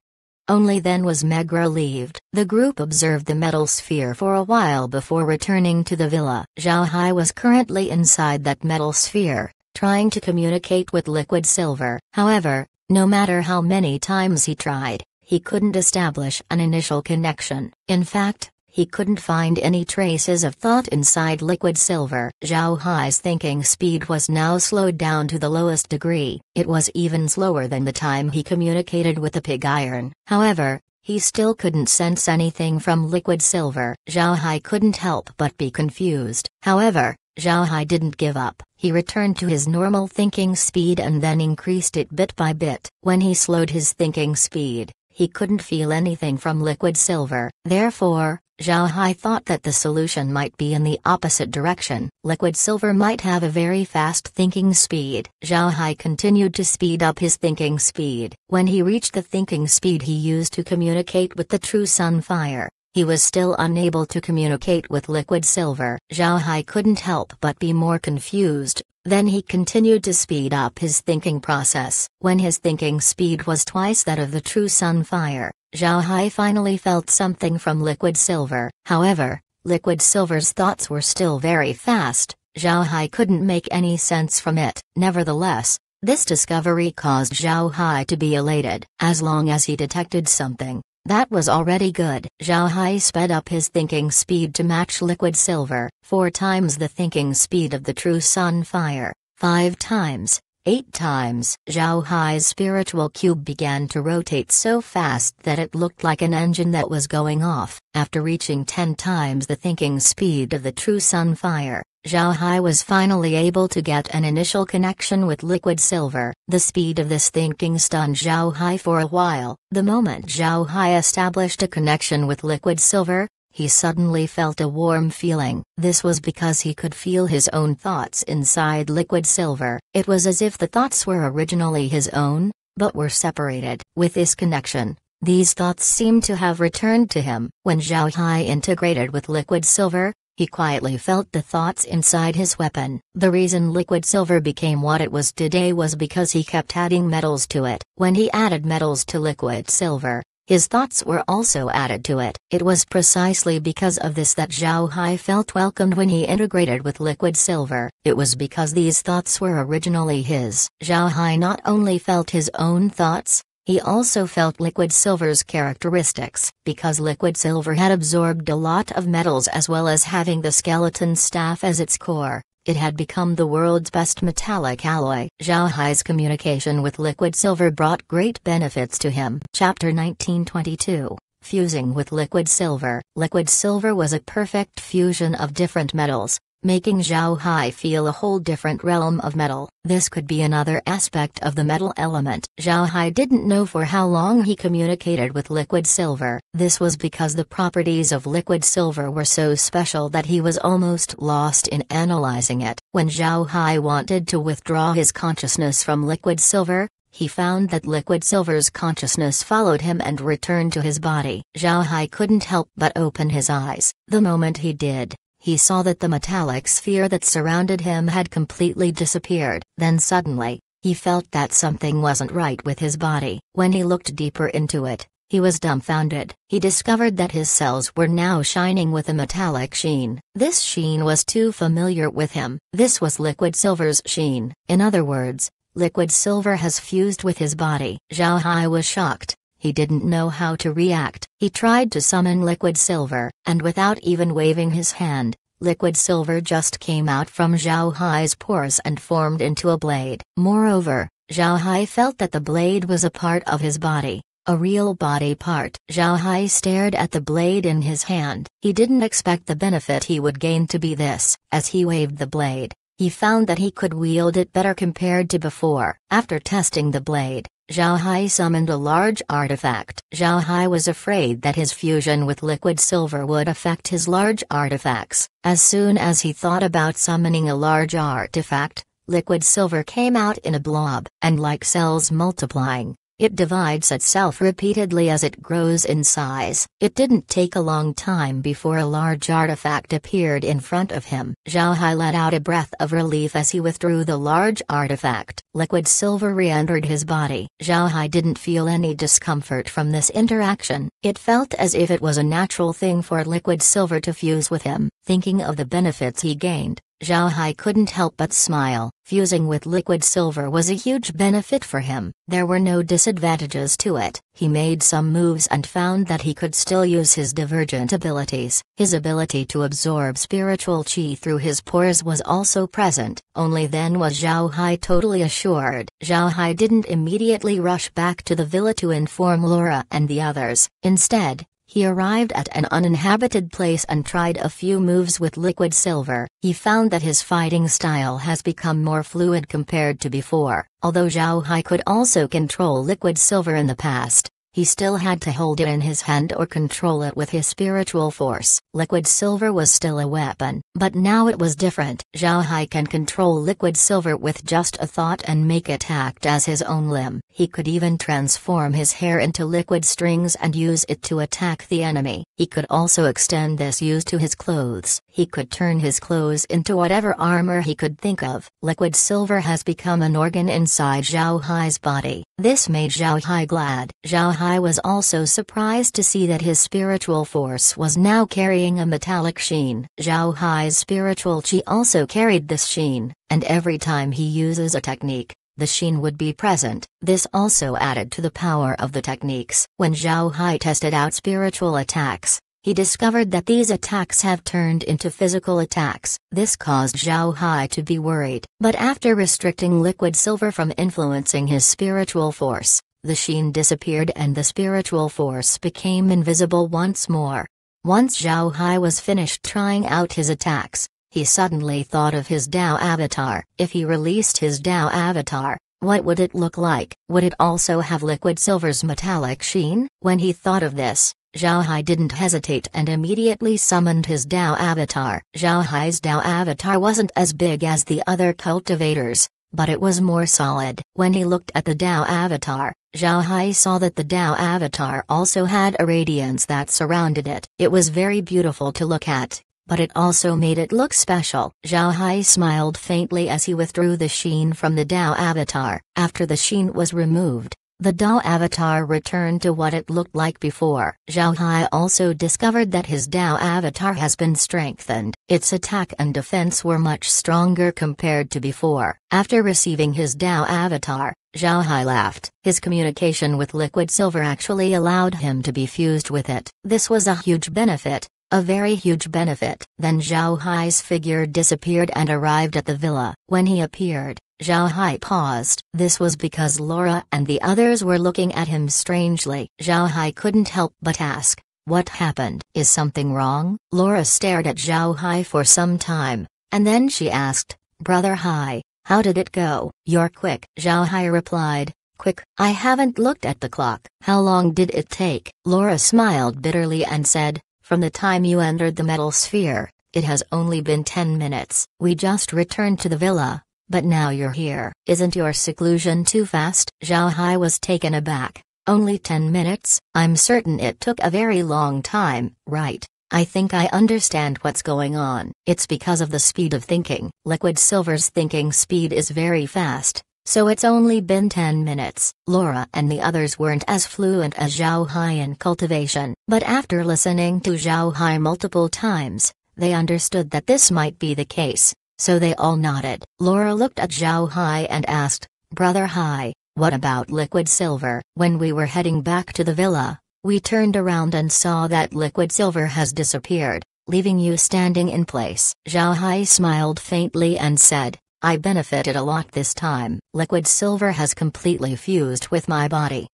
Only then was Meg relieved. The group observed the metal sphere for a while before returning to the villa. Zhao Hai was currently inside that metal sphere, trying to communicate with Liquid Silver. However, no matter how many times he tried, he couldn't establish an initial connection. In fact, he couldn't find any traces of thought inside Liquid Silver. Zhao Hai's thinking speed was now slowed down to the lowest degree. It was even slower than the time he communicated with the pig iron. However, he still couldn't sense anything from Liquid Silver. Zhao Hai couldn't help but be confused. However, Zhao Hai didn't give up. He returned to his normal thinking speed and then increased it bit by bit. When he slowed his thinking speed, he couldn't feel anything from Liquid Silver. Therefore, Zhao Hai thought that the solution might be in the opposite direction. Liquid Silver might have a very fast thinking speed. Zhao Hai continued to speed up his thinking speed. When he reached the thinking speed he used to communicate with the true Sunfire, he was still unable to communicate with Liquid Silver. Zhao Hai couldn't help but be more confused. Then he continued to speed up his thinking process. When his thinking speed was twice that of the true Sunfire, Zhao Hai finally felt something from Liquid Silver. However, Liquid Silver's thoughts were still very fast. Zhao Hai couldn't make any sense from it. Nevertheless, this discovery caused Zhao Hai to be elated. As long as he detected something, that was already good. Zhao Hai sped up his thinking speed to match Liquid Silver, 4 times the thinking speed of the true Sunfire, 5 times, 8 times. Zhao Hai's spiritual cube began to rotate so fast that it looked like an engine that was going off. After reaching 10 times the thinking speed of the true Sunfire, Zhao Hai was finally able to get an initial connection with Liquid Silver. The speed of this thinking stunned Zhao Hai for a while. The moment Zhao Hai established a connection with Liquid Silver, he suddenly felt a warm feeling. This was because he could feel his own thoughts inside Liquid Silver. It was as if the thoughts were originally his own, but were separated. With this connection, these thoughts seemed to have returned to him. When Zhao Hai integrated with Liquid Silver, he quietly felt the thoughts inside his weapon. The reason Liquid Silver became what it was today was because he kept adding metals to it. When he added metals to Liquid Silver, his thoughts were also added to it. It was precisely because of this that Zhao Hai felt welcomed when he integrated with Liquid Silver. It was because these thoughts were originally his. Zhao Hai not only felt his own thoughts, he also felt Liquid Silver's characteristics. Because Liquid Silver had absorbed a lot of metals as well as having the skeleton staff as its core, it had become the world's best metallic alloy. Zhao Hai's communication with Liquid Silver brought great benefits to him. Chapter 1922. Fusing with Liquid Silver. Liquid Silver was a perfect fusion of different metals, making Zhao Hai feel a whole different realm of metal. This could be another aspect of the metal element. Zhao Hai didn't know for how long he communicated with Liquid Silver. This was because the properties of Liquid Silver were so special that he was almost lost in analyzing it. When Zhao Hai wanted to withdraw his consciousness from Liquid Silver, he found that Liquid Silver's consciousness followed him and returned to his body. Zhao Hai couldn't help but open his eyes. The moment he did, he saw that the metallic sphere that surrounded him had completely disappeared. Then suddenly, he felt that something wasn't right with his body. When he looked deeper into it, he was dumbfounded. He discovered that his cells were now shining with a metallic sheen. This sheen was too familiar with him. This was Liquid Silver's sheen. In other words, Liquid Silver has fused with his body. Zhao Hai was shocked. He didn't know how to react. He tried to summon Liquid Silver, and without even waving his hand, Liquid Silver just came out from Zhao Hai's pores and formed into a blade. Moreover, Zhao Hai felt that the blade was a part of his body, a real body part. Zhao Hai stared at the blade in his hand. He didn't expect the benefit he would gain to be this. As he waved the blade, he found that he could wield it better compared to before. After testing the blade, Zhao Hai summoned a large artifact. Zhao Hai was afraid that his fusion with Liquid Silver would affect his large artifacts. As soon as he thought about summoning a large artifact, Liquid Silver came out in a blob, and like cells multiplying, it divides itself repeatedly as it grows in size. It didn't take a long time before a large artifact appeared in front of him. Zhao Hai let out a breath of relief as he withdrew the large artifact. Liquid Silver re-entered his body. Zhao Hai didn't feel any discomfort from this interaction. It felt as if it was a natural thing for Liquid Silver to fuse with him. Thinking of the benefits he gained, Zhao Hai couldn't help but smile. Fusing with Liquid Silver was a huge benefit for him. There were no disadvantages to it. He made some moves and found that he could still use his divergent abilities. His ability to absorb spiritual chi through his pores was also present. Only then was Zhao Hai totally assured. Zhao Hai didn't immediately rush back to the villa to inform Laura and the others. Instead, he arrived at an uninhabited place and tried a few moves with Liquid Silver. He found that his fighting style has become more fluid compared to before. Although Zhao Hai could also control Liquid Silver in the past, he still had to hold it in his hand or control it with his spiritual force. Liquid Silver was still a weapon, but now it was different. Zhao Hai can control Liquid Silver with just a thought and make it act as his own limb. He could even transform his hair into liquid strings and use it to attack the enemy. He could also extend this use to his clothes. He could turn his clothes into whatever armor he could think of. Liquid silver has become an organ inside Zhao Hai's body. This made Zhao Hai glad. Zhao Hai was also surprised to see that his spiritual force was now carrying a metallic sheen. Zhao Hai's spiritual chi also carried this sheen, and every time he uses a technique, the sheen would be present. This also added to the power of the techniques. When Zhao Hai tested out spiritual attacks, he discovered that these attacks have turned into physical attacks. This caused Zhao Hai to be worried. But after restricting liquid silver from influencing his spiritual force, the sheen disappeared and the spiritual force became invisible once more. Once Zhao Hai was finished trying out his attacks, he suddenly thought of his Dao avatar. If he released his Dao avatar, what would it look like? Would it also have liquid silver's metallic sheen? When he thought of this, Zhao Hai didn't hesitate and immediately summoned his Dao avatar. Zhao Hai's Dao avatar wasn't as big as the other cultivators, but it was more solid. When he looked at the Dao avatar, Zhao Hai saw that the Dao avatar also had a radiance that surrounded it. It was very beautiful to look at, but it also made it look special. Zhao Hai smiled faintly as he withdrew the sheen from the Dao avatar. After the sheen was removed, the Dao avatar returned to what it looked like before. Zhao Hai also discovered that his Dao avatar has been strengthened. Its attack and defense were much stronger compared to before. After receiving his Dao avatar, Zhao Hai laughed. His communication with liquid silver actually allowed him to be fused with it. This was a huge benefit. A very huge benefit. Then Zhao Hai's figure disappeared and arrived at the villa. When he appeared, Zhao Hai paused. This was because Laura and the others were looking at him strangely. Zhao Hai couldn't help but ask, "What happened? Is something wrong?" Laura stared at Zhao Hai for some time, and then she asked, "Brother Hai, how did it go?" "You're quick," Zhao Hai replied. "Quick? I haven't looked at the clock." "How long did it take?" Laura smiled bitterly and said, "From the time you entered the metal sphere, it has only been 10 minutes. We just returned to the villa, but now you're here. Isn't your seclusion too fast?" Zhao Hai was taken aback. "Only 10 minutes? I'm certain it took a very long time." "Right. I think I understand what's going on. It's because of the speed of thinking. Liquid silver's thinking speed is very fast, so it's only been 10 minutes. Laura and the others weren't as fluent as Zhao Hai in cultivation, but after listening to Zhao Hai multiple times, they understood that this might be the case, so they all nodded. Laura looked at Zhao Hai and asked, "Brother Hai, what about liquid silver?" "When we were heading back to the villa, we turned around and saw that liquid silver has disappeared, leaving you standing in place." Zhao Hai smiled faintly and said, "I benefited a lot this time. Liquid silver has completely fused with my body."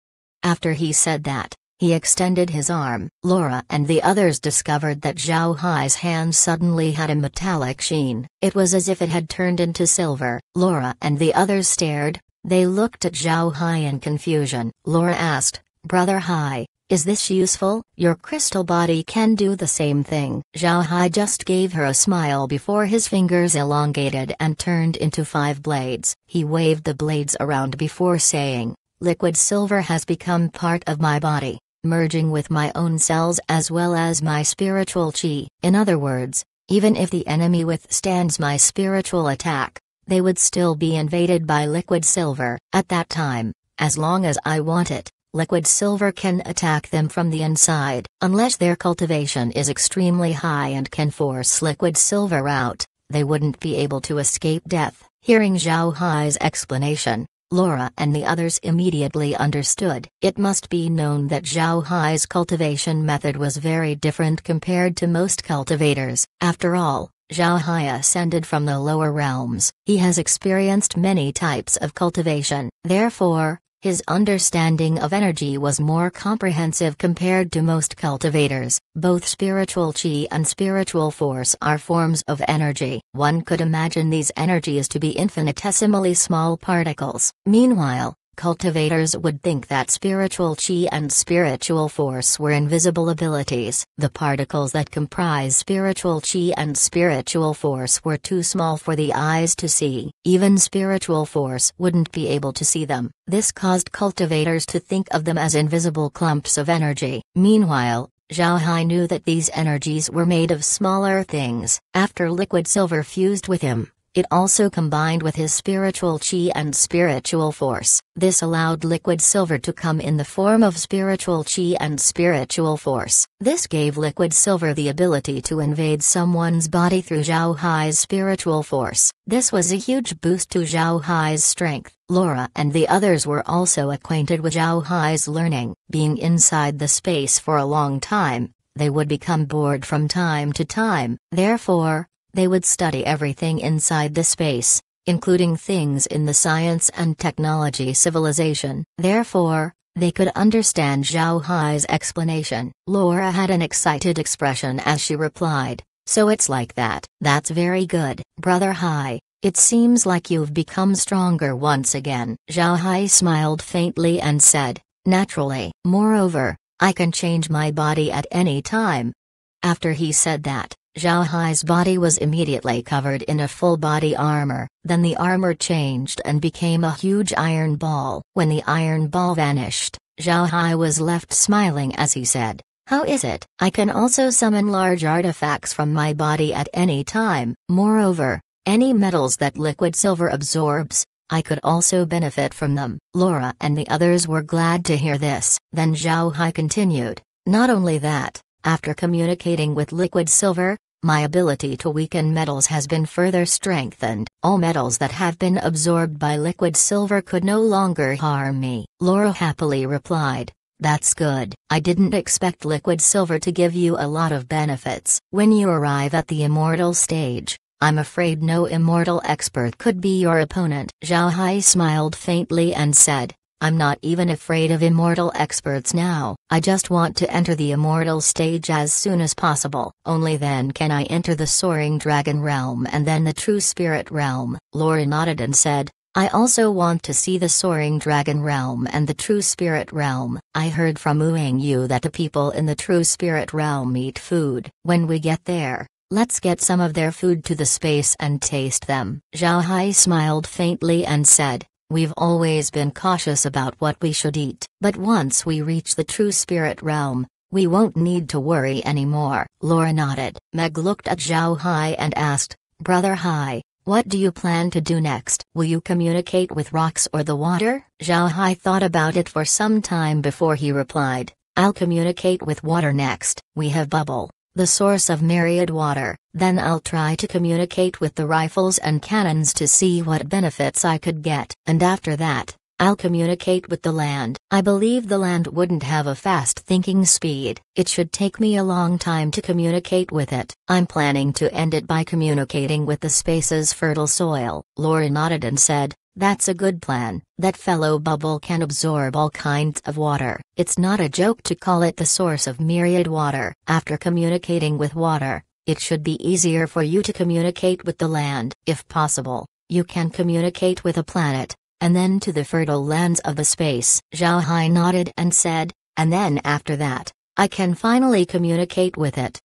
After he said that, he extended his arm. Laura and the others discovered that Zhao Hai's hand suddenly had a metallic sheen. It was as if it had turned into silver. Laura and the others stared. They looked at Zhao Hai in confusion. Laura asked, "Brother Hai, is this useful?" "Your crystal body can do the same thing." Zhao Hai just gave her a smile before his fingers elongated and turned into 5 blades. He waved the blades around before saying, "Liquid silver has become part of my body, merging with my own cells as well as my spiritual chi." In other words, even if the enemy withstands my spiritual attack, they would still be invaded by liquid silver. At that time, as long as I want it, liquid silver can attack them from the inside. Unless their cultivation is extremely high and can force liquid silver out, they wouldn't be able to escape death. Hearing Zhao Hai's explanation, Laura and the others immediately understood. It must be known that Zhao Hai's cultivation method was very different compared to most cultivators. After all, Zhao Hai ascended from the lower realms. He has experienced many types of cultivation. Therefore, his understanding of energy was more comprehensive compared to most cultivators. Both spiritual chi and spiritual force are forms of energy. One could imagine these energies to be infinitesimally small particles. Meanwhile, Cultivators would think that spiritual chi and spiritual force were invisible abilities. The particles that comprise spiritual chi and spiritual force were too small for the eyes to see. Even spiritual force wouldn't be able to see them. This caused cultivators to think of them as invisible clumps of energy. Meanwhile, Zhao Hai knew that these energies were made of smaller things. After liquid silver fused with him, it also combined with his spiritual chi and spiritual force. This allowed liquid silver to come in the form of spiritual chi and spiritual force. This gave liquid silver the ability to invade someone's body through Zhao Hai's spiritual force. This was a huge boost to Zhao Hai's strength. Laura and the others were also acquainted with Zhao Hai's learning. Being inside the space for a long time, they would become bored from time to time. Therefore, they would study everything inside the space, including things in the science and technology civilization. Therefore, they could understand Zhao Hai's explanation. Laura had an excited expression as she replied, "So it's like that. That's very good, Brother Hai. It seems like you've become stronger once again." Zhao Hai smiled faintly and said, "Naturally. Moreover, I can change my body at any time." After he said that, Zhao Hai's body was immediately covered in a full body armor. Then the armor changed and became a huge iron ball. When the iron ball vanished, Zhao Hai was left smiling as he said, "How is it? I can also summon large artifacts from my body at any time. Moreover, any metals that liquid silver absorbs, I could also benefit from them." Laura and the others were glad to hear this. Then Zhao Hai continued, "Not only that, after communicating with liquid silver, my ability to weaken metals has been further strengthened. All metals that have been absorbed by liquid silver could no longer harm me." Laura happily replied, "That's good. I didn't expect liquid silver to give you a lot of benefits. When you arrive at the immortal stage, I'm afraid no immortal expert could be your opponent." Zhao Hai smiled faintly and said, "I'm not even afraid of immortal experts now. I just want to enter the immortal stage as soon as possible. Only then can I enter the soaring dragon realm and then the true spirit realm." Laura nodded and said, "I also want to see the soaring dragon realm and the true spirit realm. I heard from Wuang Yu that the people in the true spirit realm eat food. When we get there, let's get some of their food to the space and taste them." Zhao Hai smiled faintly and said, "We've always been cautious about what we should eat. But once we reach the true spirit realm, we won't need to worry anymore." Laura nodded. Meg looked at Zhao Hai and asked, "Brother Hai, what do you plan to do next? Will you communicate with rocks or the water?" Zhao Hai thought about it for some time before he replied, "I'll communicate with water next. We have Bubble, the source of myriad water. Then I'll try to communicate with the rifles and cannons to see what benefits I could get. And after that, I'll communicate with the land. I believe the land wouldn't have a fast thinking speed. It should take me a long time to communicate with it. I'm planning to end it by communicating with the space's fertile soil." Laura nodded and said, "That's a good plan. That fellow Bubble can absorb all kinds of water. It's not a joke to call it the source of myriad water. After communicating with water, it should be easier for you to communicate with the land. If possible, you can communicate with a planet, and then to the fertile lands of the space." Zhao Hai nodded and said, "And then after that, I can finally communicate with it."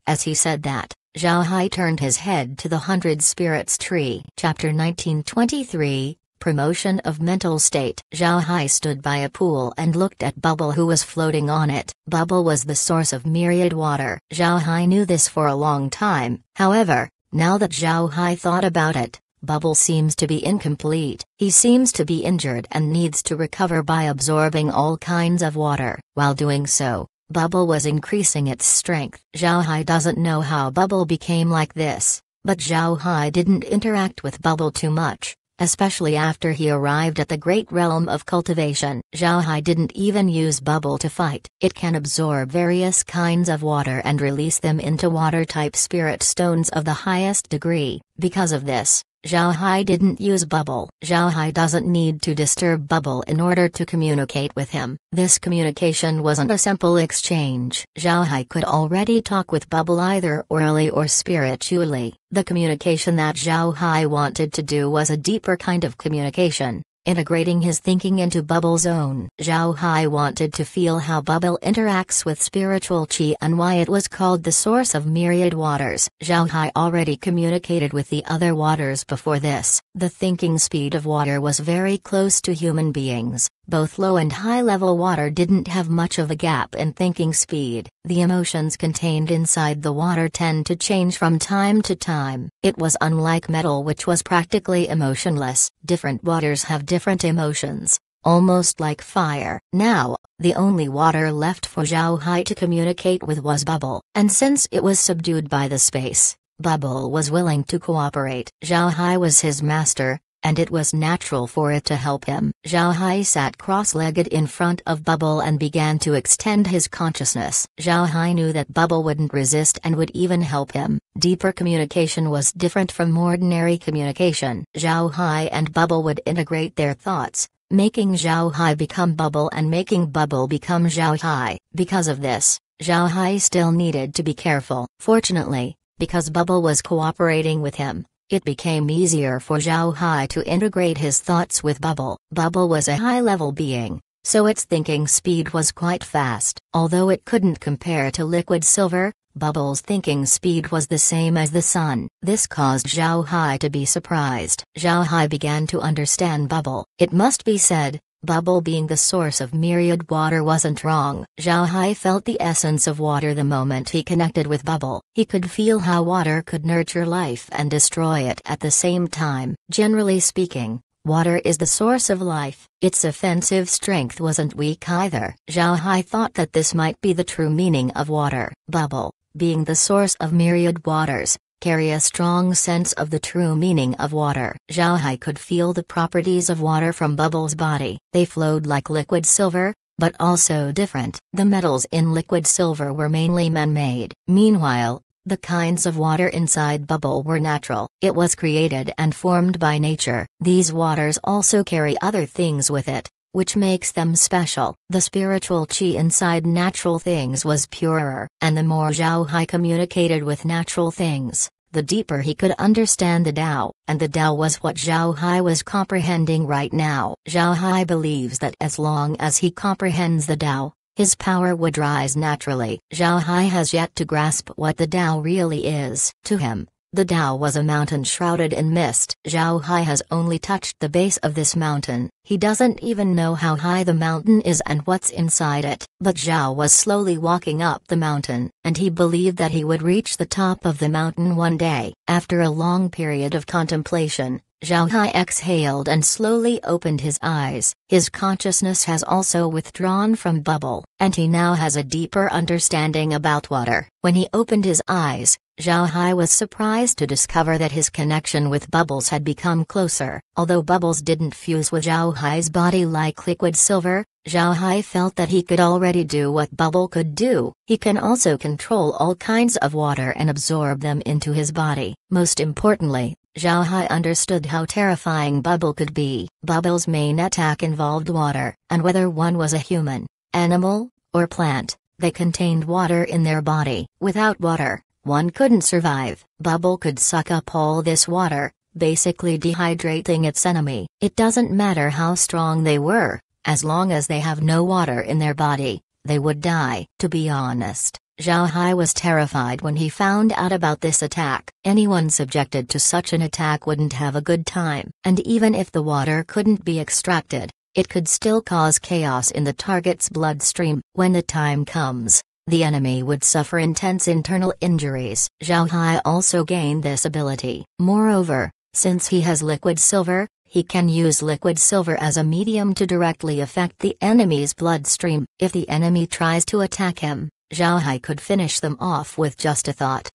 As he said that, Zhao Hai turned his head to the 100 Spirits tree. Chapter 1923, Promotion of Mental State. Zhao Hai stood by a pool and looked at Bubble who was floating on it. Bubble was the source of myriad water. Zhao Hai knew this for a long time. However, now that Zhao Hai thought about it, Bubble seems to be incomplete. He seems to be injured and needs to recover by absorbing all kinds of water. While doing so, Bubble was increasing its strength. Zhao Hai doesn't know how Bubble became like this, but Zhao Hai didn't interact with Bubble too much, especially after he arrived at the great realm of cultivation. Zhao Hai didn't even use Bubble to fight. It can absorb various kinds of water and release them into water-type spirit stones of the highest degree. Because of this, Zhao Hai didn't use Bubble. Zhao Hai doesn't need to disturb Bubble in order to communicate with him. This communication wasn't a simple exchange. Zhao Hai could already talk with Bubble either orally or spiritually. The communication that Zhao Hai wanted to do was a deeper kind of communication. integrating his thinking into Bubble's own. Zhao Hai wanted to feel how Bubble interacts with spiritual qi and why it was called the source of myriad waters. Zhao Hai already communicated with the other waters before this. The thinking speed of water was very close to human beings. Both low and high-level water didn't have much of a gap in thinking speed. The emotions contained inside the water tend to change from time to time. It was unlike metal, which was practically emotionless. Different waters have different emotions, almost like fire. Now, the only water left for Zhao Hai to communicate with was Bubble, and since it was subdued by the space, Bubble was willing to cooperate. Zhao Hai was his master, and it was natural for it to help him. Zhao Hai sat cross-legged in front of Bubble and began to extend his consciousness. Zhao Hai knew that Bubble wouldn't resist and would even help him. Deeper communication was different from ordinary communication. Zhao Hai and Bubble would integrate their thoughts, making Zhao Hai become Bubble and making Bubble become Zhao Hai. Because of this, Zhao Hai still needed to be careful. Fortunately, because Bubble was cooperating with him, it became easier for Zhao Hai to integrate his thoughts with Bubble. Bubble was a high-level being, so its thinking speed was quite fast. Although it couldn't compare to liquid silver, Bubble's thinking speed was the same as the sun. This caused Zhao Hai to be surprised. Zhao Hai began to understand Bubble. It must be said, Bubble being the source of myriad water wasn't wrong. Zhao Hai felt the essence of water the moment he connected with Bubble. He could feel how water could nurture life and destroy it at the same time. Generally speaking, water is the source of life. Its offensive strength wasn't weak either. Zhao Hai thought that this might be the true meaning of water. Bubble, being the source of myriad waters, carry a strong sense of the true meaning of water. Zhao Hai could feel the properties of water from Bubble's body. They flowed like liquid silver, but also different. The metals in liquid silver were mainly man-made. Meanwhile, the kinds of water inside Bubble were natural. It was created and formed by nature. These waters also carry other things with it, which makes them special. The spiritual qi inside natural things was purer, and the more Zhao Hai communicated with natural things, the deeper he could understand the Tao, and the Tao was what Zhao Hai was comprehending right now. Zhao Hai believes that as long as he comprehends the Tao, his power would rise naturally. Zhao Hai has yet to grasp what the Tao really is. To him, the Tao was a mountain shrouded in mist. Zhao Hai has only touched the base of this mountain. He doesn't even know how high the mountain is and what's inside it. But Zhao was slowly walking up the mountain, and he believed that he would reach the top of the mountain one day. After a long period of contemplation, Zhao Hai exhaled and slowly opened his eyes. His consciousness has also withdrawn from Bubble, and he now has a deeper understanding about water. When he opened his eyes, Zhao Hai was surprised to discover that his connection with Bubbles had become closer. Although Bubbles didn't fuse with Zhao Hai's body like liquid silver, Zhao Hai felt that he could already do what Bubble could do. He can also control all kinds of water and absorb them into his body. Most importantly, Zhao Hai understood how terrifying Bubble could be. Bubble's main attack involved water, and whether one was a human, animal, or plant, they contained water in their body. Without water, one couldn't survive. Bubble could suck up all this water, basically dehydrating its enemy. It doesn't matter how strong they were, as long as they have no water in their body, they would die. To be honest, Zhao Hai was terrified when he found out about this attack. Anyone subjected to such an attack wouldn't have a good time. And even if the water couldn't be extracted, it could still cause chaos in the target's bloodstream. When the time comes, the enemy would suffer intense internal injuries. Zhao Hai also gained this ability. Moreover, since he has liquid silver, he can use liquid silver as a medium to directly affect the enemy's bloodstream. If the enemy tries to attack him, Zhao Hai could finish them off with just a thought.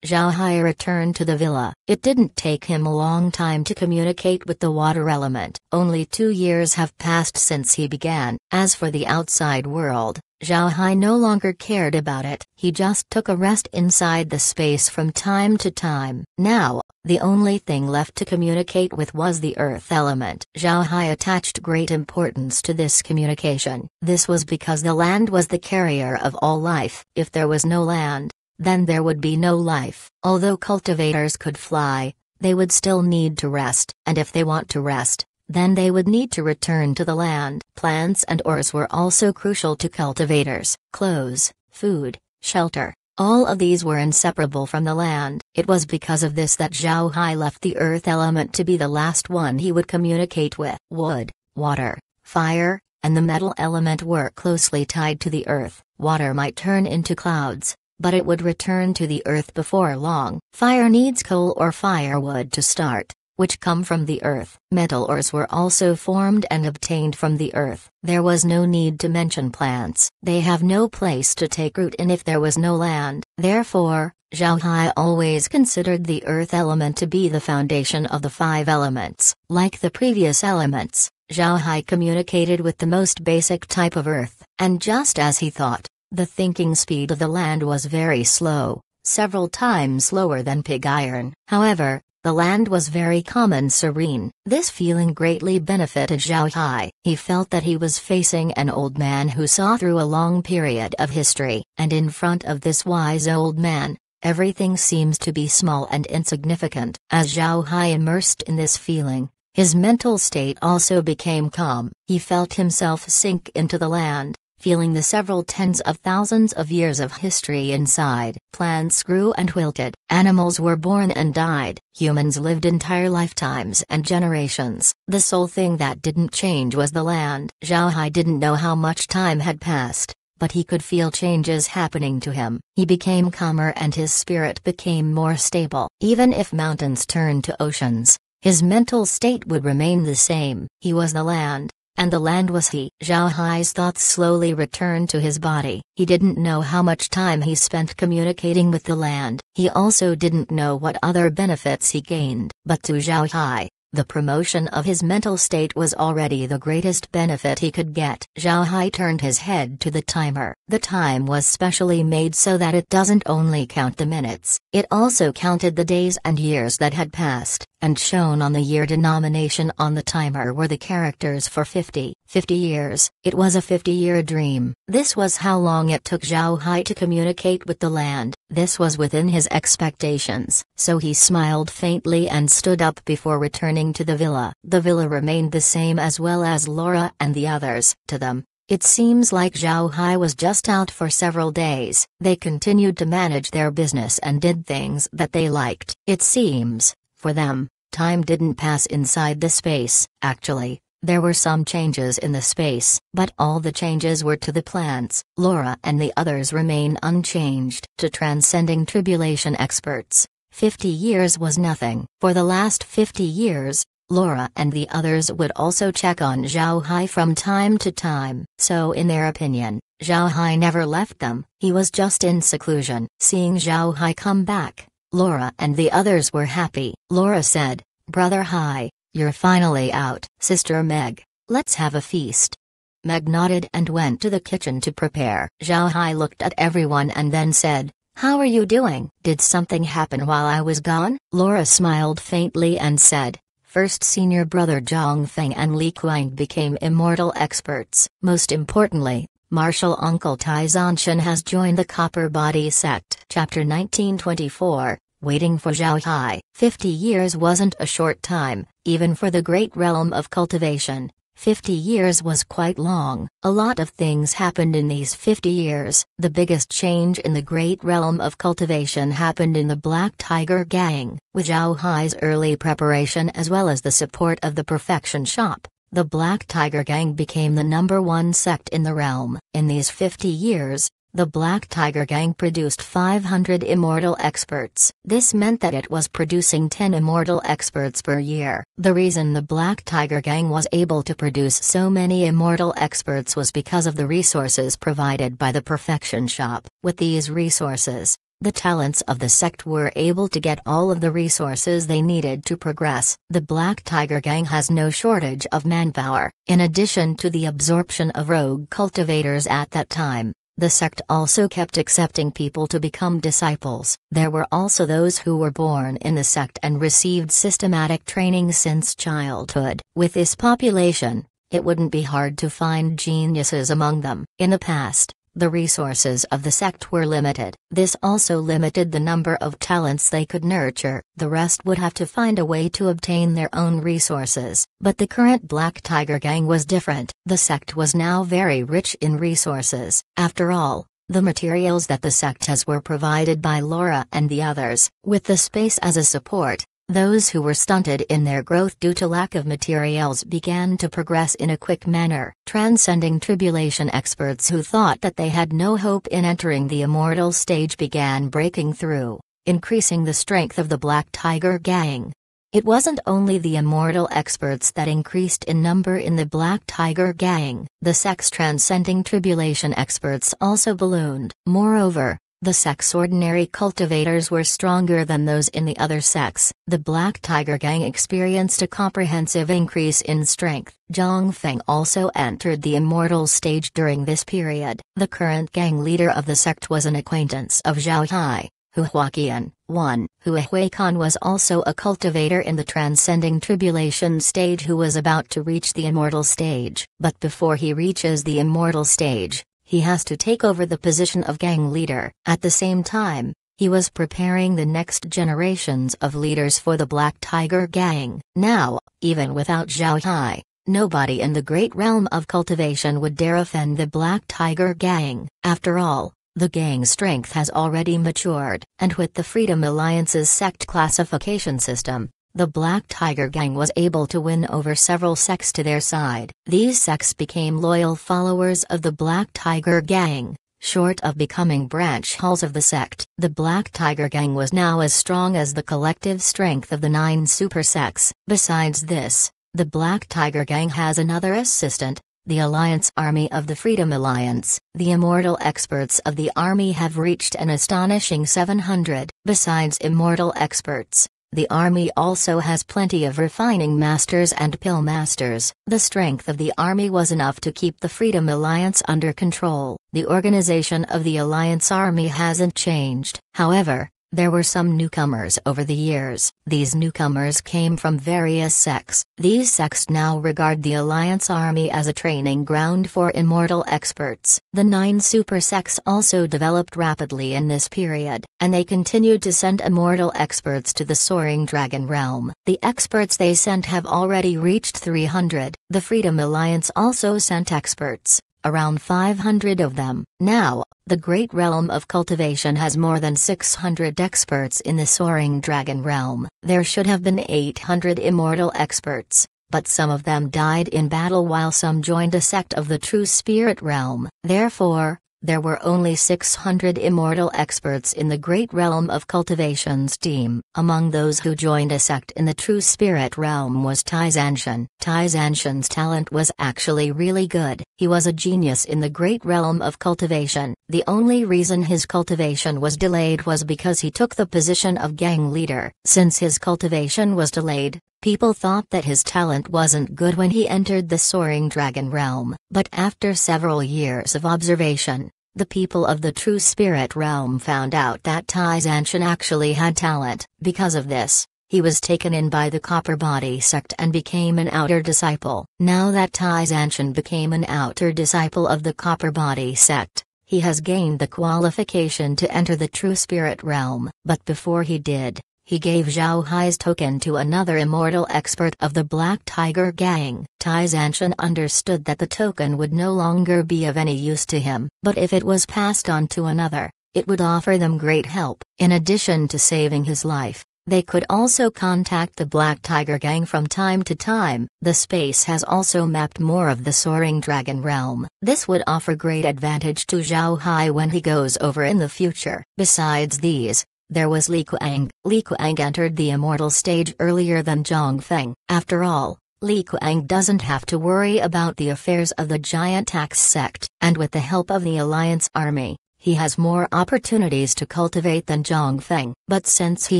Zhao Hai returned to the villa. It didn't take him a long time to communicate with the water element. Only 2 years have passed since he began. As for the outside world, Zhao Hai no longer cared about it. He just took a rest inside the space from time to time. Now, the only thing left to communicate with was the earth element. Zhao Hai attached great importance to this communication. This was because the land was the carrier of all life. If there was no land, then there would be no life. Although cultivators could fly, they would still need to rest. And if they want to rest, then they would need to return to the land. Plants and ores were also crucial to cultivators. Clothes, food, shelter, all of these were inseparable from the land. It was because of this that Zhao Hai left the earth element to be the last one he would communicate with. Wood, water, fire, and the metal element were closely tied to the earth. Water might turn into clouds, but it would return to the earth before long. Fire needs coal or firewood to start, which come from the earth. Metal ores were also formed and obtained from the earth. There was no need to mention plants. They have no place to take root in if there was no land. Therefore, Zhao Hai always considered the earth element to be the foundation of the 5 elements. Like the previous elements, Zhao Hai communicated with the most basic type of earth, and just as he thought, the thinking speed of the land was very slow, several times slower than pig iron. However, the land was very calm and serene. This feeling greatly benefited Zhao Hai. He felt that he was facing an old man who saw through a long period of history, and in front of this wise old man, everything seems to be small and insignificant. As Zhao Hai immersed in this feeling, his mental state also became calm. He felt himself sink into the land, feeling the several tens of thousands of years of history inside. Plants grew and wilted, animals were born and died, humans lived entire lifetimes and generations. The sole thing that didn't change was the land. Zhao Hai didn't know how much time had passed, but he could feel changes happening to him. He became calmer and his spirit became more stable. Even if mountains turned to oceans, his mental state would remain the same. He was the land, and the land was he. Zhao Hai's thoughts slowly returned to his body. He didn't know how much time he spent communicating with the land. He also didn't know what other benefits he gained. But to Zhao Hai, the promotion of his mental state was already the greatest benefit he could get. Zhao Hai turned his head to the timer. The time was specially made so that it doesn't only count the minutes, it also counted the days and years that had passed, and shown on the year denomination on the timer were the characters for 50 years. It was a 50-year dream. This was how long it took Zhao Hai to communicate with the land. This was within his expectations. So he smiled faintly and stood up before returning to the villa. The villa remained the same as well as Laura and the others. To them, it seems like Zhao Hai was just out for several days. They continued to manage their business and did things that they liked. It seems, for them, time didn't pass inside the space. Actually, there were some changes in the space, but all the changes were to the plants. Laura and the others remain unchanged. To transcending tribulation experts, 50 years was nothing. For the last 50 years, Laura and the others would also check on Zhao Hai from time to time. So in their opinion, Zhao Hai never left them. He was just in seclusion. Seeing Zhao Hai come back, Laura and the others were happy. Laura said, "Brother Hai, you're finally out." "Sister Meg, let's have a feast." Meg nodded and went to the kitchen to prepare. Zhao Hai looked at everyone and then said, "How are you doing? Did something happen while I was gone?" Laura smiled faintly and said, "First senior brother Zhang Feng and Li Kuang became immortal experts. Most importantly, Martial Uncle Tai Zanshan has joined the Copper Body sect." Chapter 1924, Waiting for Zhao Hai. 50 years wasn't a short time, even for the great realm of cultivation. 50 years was quite long. A lot of things happened in these 50 years. The biggest change in the great realm of cultivation happened in the Black Tiger Gang. With Zhao Hai's early preparation as well as the support of the Perfection Shop, the Black Tiger Gang became the #1 sect in the realm. In these 50 years, the Black Tiger Gang produced 500 immortal experts. This meant that it was producing 10 immortal experts per year. The reason the Black Tiger Gang was able to produce so many immortal experts was because of the resources provided by the Perfection Shop. With these resources, the talents of the sect were able to get all of the resources they needed to progress. The Black Tiger Gang has no shortage of manpower. In addition to the absorption of rogue cultivators at that time, the sect also kept accepting people to become disciples. There were also those who were born in the sect and received systematic training since childhood. With this population, it wouldn't be hard to find geniuses among them. In the past, The resources of the sect were limited. This also limited the number of talents they could nurture. The rest would have to find a way to obtain their own resources. But the current Black Tiger Gang was different. The sect was now very rich in resources. After all, the materials that the sect has were provided by Laura and the others. With the space as a support, those who were stunted in their growth due to lack of materials began to progress in a quick manner. Transcending tribulation experts who thought that they had no hope in entering the immortal stage began breaking through, increasing the strength of the Black Tiger Gang. It wasn't only the immortal experts that increased in number in the Black Tiger Gang, the sect's transcending tribulation experts also ballooned. Moreover, the sect's ordinary cultivators were stronger than those in the other sects. The Black Tiger Gang experienced a comprehensive increase in strength. Zhang Feng also entered the immortal stage during this period. The current gang leader of the sect was an acquaintance of Zhao Hai. Huaqian, Huihuikan was also a cultivator in the transcending tribulation stage who was about to reach the immortal stage. But before he reaches the immortal stage, he has to take over the position of gang leader. At the same time, he was preparing the next generations of leaders for the Black Tiger Gang. Now, even without Zhao Hai, nobody in the great realm of cultivation would dare offend the Black Tiger Gang. After all, the gang's strength has already matured, and with the Freedom Alliance's sect classification system, the Black Tiger Gang was able to win over several sects to their side. These sects became loyal followers of the Black Tiger Gang. Short of becoming branch halls of the sect, the Black Tiger Gang was now as strong as the collective strength of the 9 super sects. Besides this, the Black Tiger Gang has another assistant, the Alliance Army of the Freedom Alliance. The immortal experts of the army have reached an astonishing 700. Besides immortal experts, the army also has plenty of refining masters and pill masters. The strength of the army was enough to keep the Freedom Alliance under control. The organization of the Alliance Army hasn't changed. However, there were some newcomers over the years. These newcomers came from various sects. These sects now regard the Alliance Army as a training ground for immortal experts. The 9 super sects also developed rapidly in this period, and they continued to send immortal experts to the Soaring Dragon Realm. The experts they sent have already reached 300. The Freedom Alliance also sent experts, around 500 of them. Now, the great realm of cultivation has more than 600 experts in the Soaring Dragon Realm. There should have been 800 immortal experts, but some of them died in battle while some joined a sect of the True Spirit Realm. Therefore, there were only 600 immortal experts in the great realm of cultivation's team. Among those who joined a sect in the True Spirit Realm was Tai Zanshan. Tai Zanshan's talent was actually really good. He was a genius in the great realm of cultivation. The only reason his cultivation was delayed was because he took the position of gang leader. Since his cultivation was delayed, people thought that his talent wasn't good when he entered the Soaring Dragon Realm. But after several years of observation, the people of the True Spirit Realm found out that Tai Zanshan actually had talent. Because of this, he was taken in by the Copper Body sect and became an outer disciple. Now that Tai Zanshan became an outer disciple of the Copper Body sect, he has gained the qualification to enter the True Spirit Realm. But before he did, he gave Zhao Hai's token to another immortal expert of the Black Tiger Gang. Tai Zanshan understood that the token would no longer be of any use to him, but if it was passed on to another, it would offer them great help. In addition to saving his life, they could also contact the Black Tiger Gang from time to time. The space has also mapped more of the Soaring Dragon Realm. This would offer great advantage to Zhao Hai when he goes over in the future. Besides these, there was Li Kuang. Li Kuang entered the immortal stage earlier than Zhang Feng. After all, Li Kuang doesn't have to worry about the affairs of the Giant Axe sect, and with the help of the Alliance Army, he has more opportunities to cultivate than Zhang Feng. But since he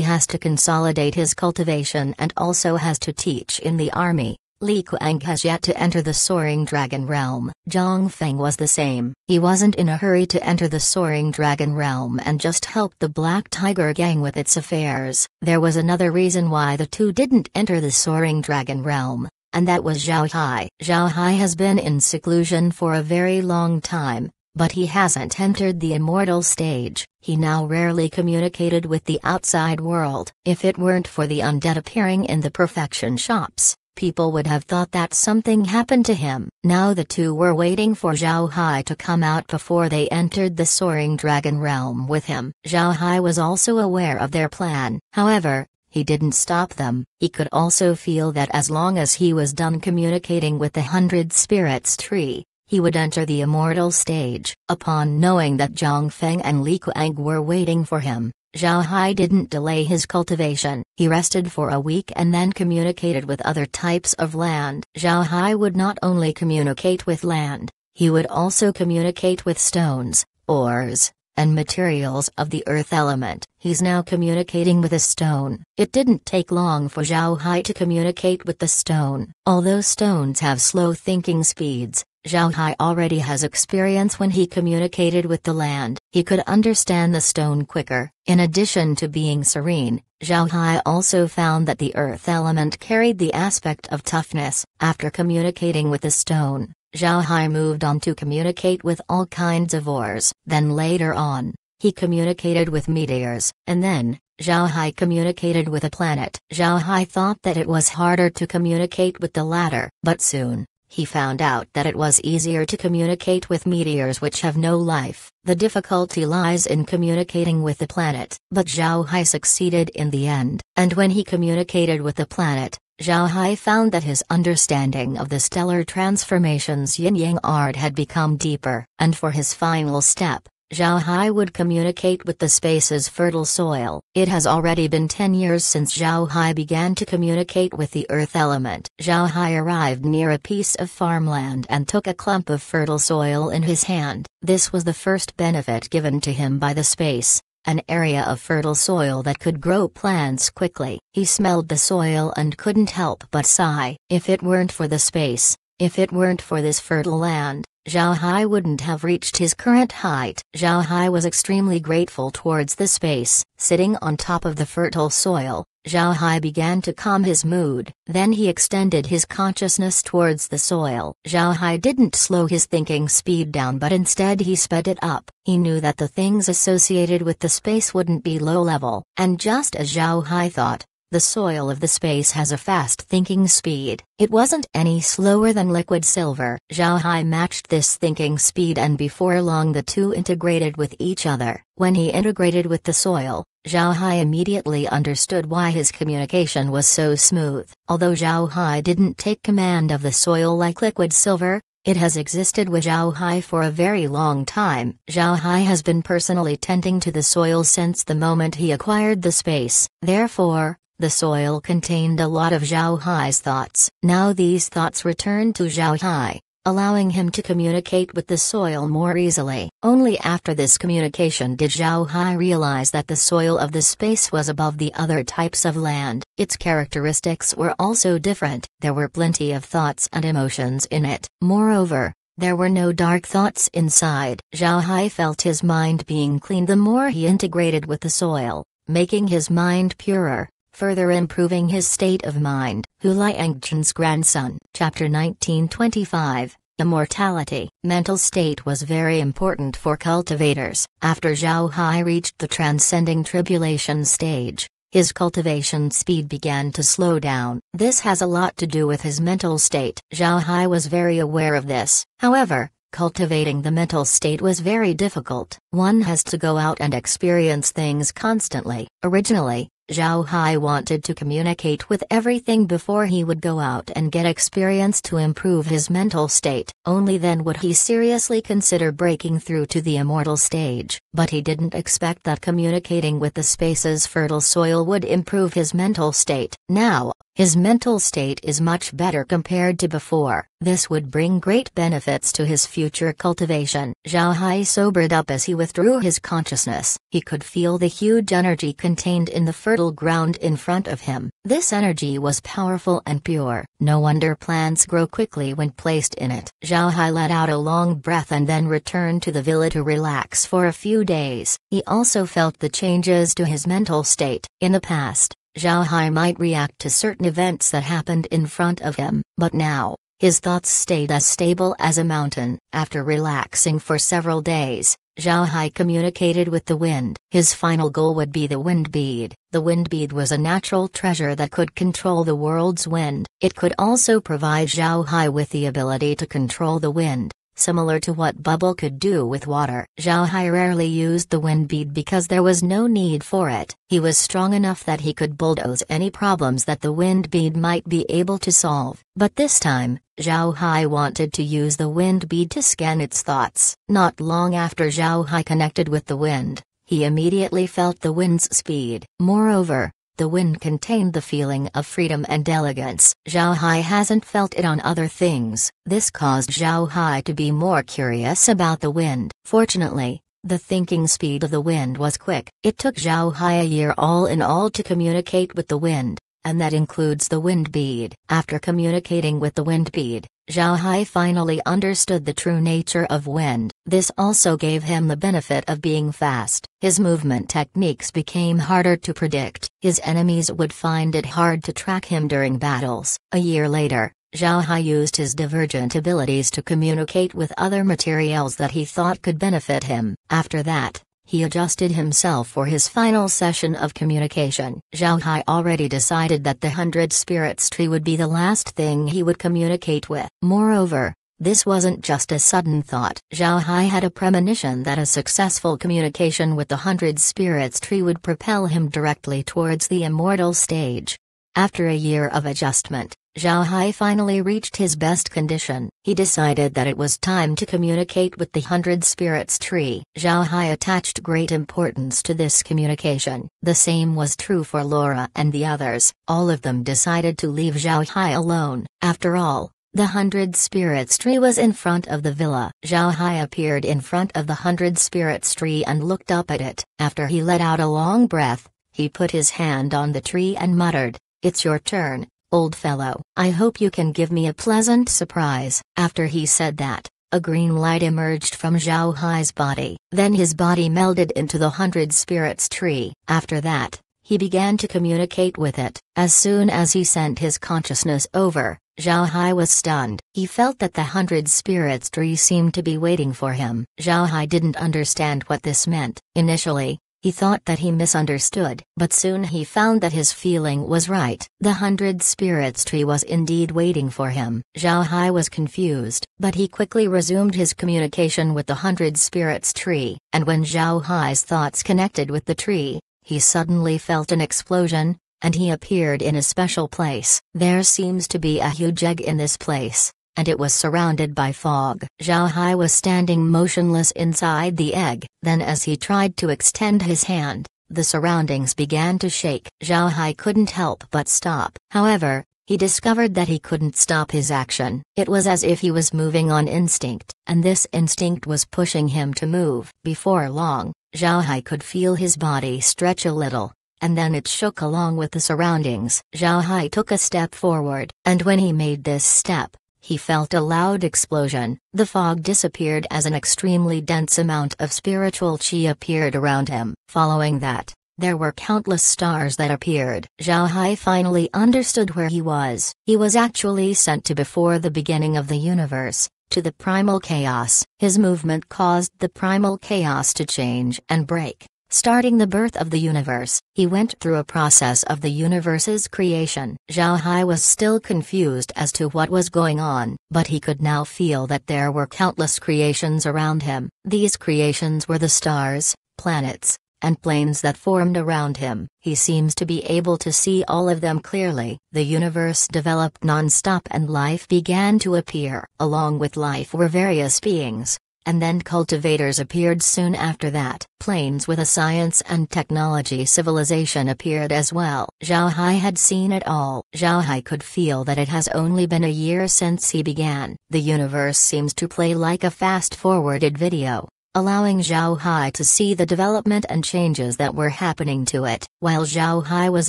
has to consolidate his cultivation and also has to teach in the army, Li Kuang has yet to enter the Soaring Dragon Realm. Zhang Feng was the same. He wasn't in a hurry to enter the Soaring Dragon Realm and just helped the Black Tiger Gang with its affairs. There was another reason why the two didn't enter the Soaring Dragon Realm, and that was Zhao Hai. Zhao Hai has been in seclusion for a very long time, but he hasn't entered the immortal stage. He now rarely communicated with the outside world. If it weren't for the undead appearing in the perfection shops, people would have thought that something happened to him. Now the two were waiting for Zhao Hai to come out before they entered the soaring dragon realm with him. Zhao Hai was also aware of their plan. However, he didn't stop them. He could also feel that as long as he was done communicating with the 100 Spirits tree, he would enter the immortal stage. Upon knowing that Zhang Feng and Li Kuang were waiting for him, Zhao Hai didn't delay his cultivation. He rested for a week and then communicated with other types of land. Zhao Hai would not only communicate with land, he would also communicate with stones, ores, and materials of the earth element. He's now communicating with a stone. It didn't take long for Zhao Hai to communicate with the stone. Although stones have slow thinking speeds, Zhao Hai already has experience when he communicated with the land. He could understand the stone quicker. In addition to being serene, Zhao Hai also found that the earth element carried the aspect of toughness. After communicating with the stone, Zhao Hai moved on to communicate with all kinds of ores. Then later on, he communicated with meteors, and then, Zhao Hai communicated with a planet. Zhao Hai thought that it was harder to communicate with the latter, but soon, he found out that it was easier to communicate with meteors which have no life. The difficulty lies in communicating with the planet. But Zhao Hai succeeded in the end, and when he communicated with the planet, Zhao Hai found that his understanding of the stellar transformations yin-yang art had become deeper, and for his final step, Zhao Hai would communicate with the space's fertile soil. It has already been 10 years since Zhao Hai began to communicate with the earth element. Zhao Hai arrived near a piece of farmland and took a clump of fertile soil in his hand. This was the first benefit given to him by the space, an area of fertile soil that could grow plants quickly. He smelled the soil and couldn't help but sigh. If it weren't for the space, if it weren't for this fertile land, Zhao Hai wouldn't have reached his current height. Zhao Hai was extremely grateful towards the space. Sitting on top of the fertile soil, Zhao Hai began to calm his mood. Then he extended his consciousness towards the soil. Zhao Hai didn't slow his thinking speed down, but instead he sped it up. He knew that the things associated with the space wouldn't be low level. And just as Zhao Hai thought, the soil of the space has a fast thinking speed. It wasn't any slower than liquid silver. Zhao Hai matched this thinking speed, and before long the two integrated with each other. When he integrated with the soil, Zhao Hai immediately understood why his communication was so smooth. Although Zhao Hai didn't take command of the soil like liquid silver, it has existed with Zhao Hai for a very long time. Zhao Hai has been personally tending to the soil since the moment he acquired the space. Therefore, the soil contained a lot of Zhao Hai's thoughts. Now these thoughts returned to Zhao Hai, allowing him to communicate with the soil more easily. Only after this communication did Zhao Hai realize that the soil of the space was above the other types of land. Its characteristics were also different. There were plenty of thoughts and emotions in it. Moreover, there were no dark thoughts inside. Zhao Hai felt his mind being cleaned the more he integrated with the soil, making his mind purer, further improving his state of mind. Hu Liangchen's grandson. Chapter 1925. Immortality. Mental state was very important for cultivators. After Zhao Hai reached the transcending tribulation stage, his cultivation speed began to slow down. This has a lot to do with his mental state. Zhao Hai was very aware of this. However, cultivating the mental state was very difficult. One has to go out and experience things constantly. Originally, Zhao Hai wanted to communicate with everything before he would go out and get experience to improve his mental state. Only then would he seriously consider breaking through to the immortal stage. But he didn't expect that communicating with the space's fertile soil would improve his mental state. Now, his mental state is much better compared to before. This would bring great benefits to his future cultivation. Zhao Hai sobered up as he withdrew his consciousness. He could feel the huge energy contained in the fertile ground in front of him. This energy was powerful and pure. No wonder plants grow quickly when placed in it. Zhao Hai let out a long breath and then returned to the villa to relax for a few days. He also felt the changes to his mental state. In the past, Zhao Hai might react to certain events that happened in front of him, but now, His thoughts stayed as stable as a mountain. After relaxing for several days, Zhao Hai communicated with the wind. His final goal would be the wind bead. The wind bead was a natural treasure that could control the world's wind. It could also provide Zhao Hai with the ability to control the wind, similar to what Bubble could do with water. Zhao Hai rarely used the wind bead because there was no need for it. He was strong enough that he could bulldoze any problems that the wind bead might be able to solve. But this time, Zhao Hai wanted to use the wind bead to scan its thoughts. Not long after Zhao Hai connected with the wind, he immediately felt the wind's speed. Moreover, the wind contained the feeling of freedom and elegance. Zhao Hai hasn't felt it on other things. This caused Zhao Hai to be more curious about the wind. Fortunately, the thinking speed of the wind was quick. It took Zhao Hai a year all in all to communicate with the wind, and that includes the wind bead. After communicating with the wind bead, Zhao Hai finally understood the true nature of wind. This also gave him the benefit of being fast. His movement techniques became harder to predict. His enemies would find it hard to track him during battles. A year later, Zhao Hai used his divergent abilities to communicate with other materials that he thought could benefit him. After that, he adjusted himself for his final session of communication. Zhao Hai already decided that the 100 Spirits tree would be the last thing he would communicate with. Moreover, this wasn't just a sudden thought. Zhao Hai had a premonition that a successful communication with the 100 Spirits tree would propel him directly towards the immortal stage. After a year of adjustment, Zhao Hai finally reached his best condition. He decided that it was time to communicate with the 100 Spirits tree. Zhao Hai attached great importance to this communication. The same was true for Laura and the others. All of them decided to leave Zhao Hai alone. After all, the 100 Spirits tree was in front of the villa. Zhao Hai appeared in front of the 100 Spirits tree and looked up at it. After he let out a long breath, he put his hand on the tree and muttered, "It's your turn, old fellow. I hope you can give me a pleasant surprise." After he said that, a green light emerged from Zhao Hai's body. Then his body melded into the 100 Spirits tree. After that, he began to communicate with it. As soon as he sent his consciousness over, Zhao Hai was stunned. He felt that the 100 Spirits tree seemed to be waiting for him. Zhao Hai didn't understand what this meant. Initially, he thought that he misunderstood, but soon he found that his feeling was right. The 100 Spirits tree was indeed waiting for him. Zhao Hai was confused, but he quickly resumed his communication with the 100 Spirits tree, and when Zhao Hai's thoughts connected with the tree, he suddenly felt an explosion, and he appeared in a special place. There seems to be a huge egg in this place, and it was surrounded by fog. Zhao Hai was standing motionless inside the egg. Then as he tried to extend his hand, the surroundings began to shake. Zhao Hai couldn't help but stop. However, he discovered that he couldn't stop his action. It was as if he was moving on instinct, and this instinct was pushing him to move. Before long, Zhao Hai could feel his body stretch a little, and then it shook along with the surroundings. Zhao Hai took a step forward, and when he made this step, he felt a loud explosion. The fog disappeared as an extremely dense amount of spiritual chi appeared around him. Following that, there were countless stars that appeared. Zhao Hai finally understood where he was. He was actually sent to before the beginning of the universe, to the primal chaos. His movement caused the primal chaos to change and break. Starting the birth of the universe, he went through a process of the universe's creation. Zhao Hai was still confused as to what was going on, but he could now feel that there were countless creations around him. These creations were the stars, planets, and planes that formed around him. He seems to be able to see all of them clearly. The universe developed non-stop and life began to appear. Along with life were various beings, and then cultivators appeared soon after that. Planes with a science and technology civilization appeared as well. Zhao Hai had seen it all. Zhao Hai could feel that it has only been a year since he began. The universe seems to play like a fast-forwarded video, allowing Zhao Hai to see the development and changes that were happening to it. While Zhao Hai was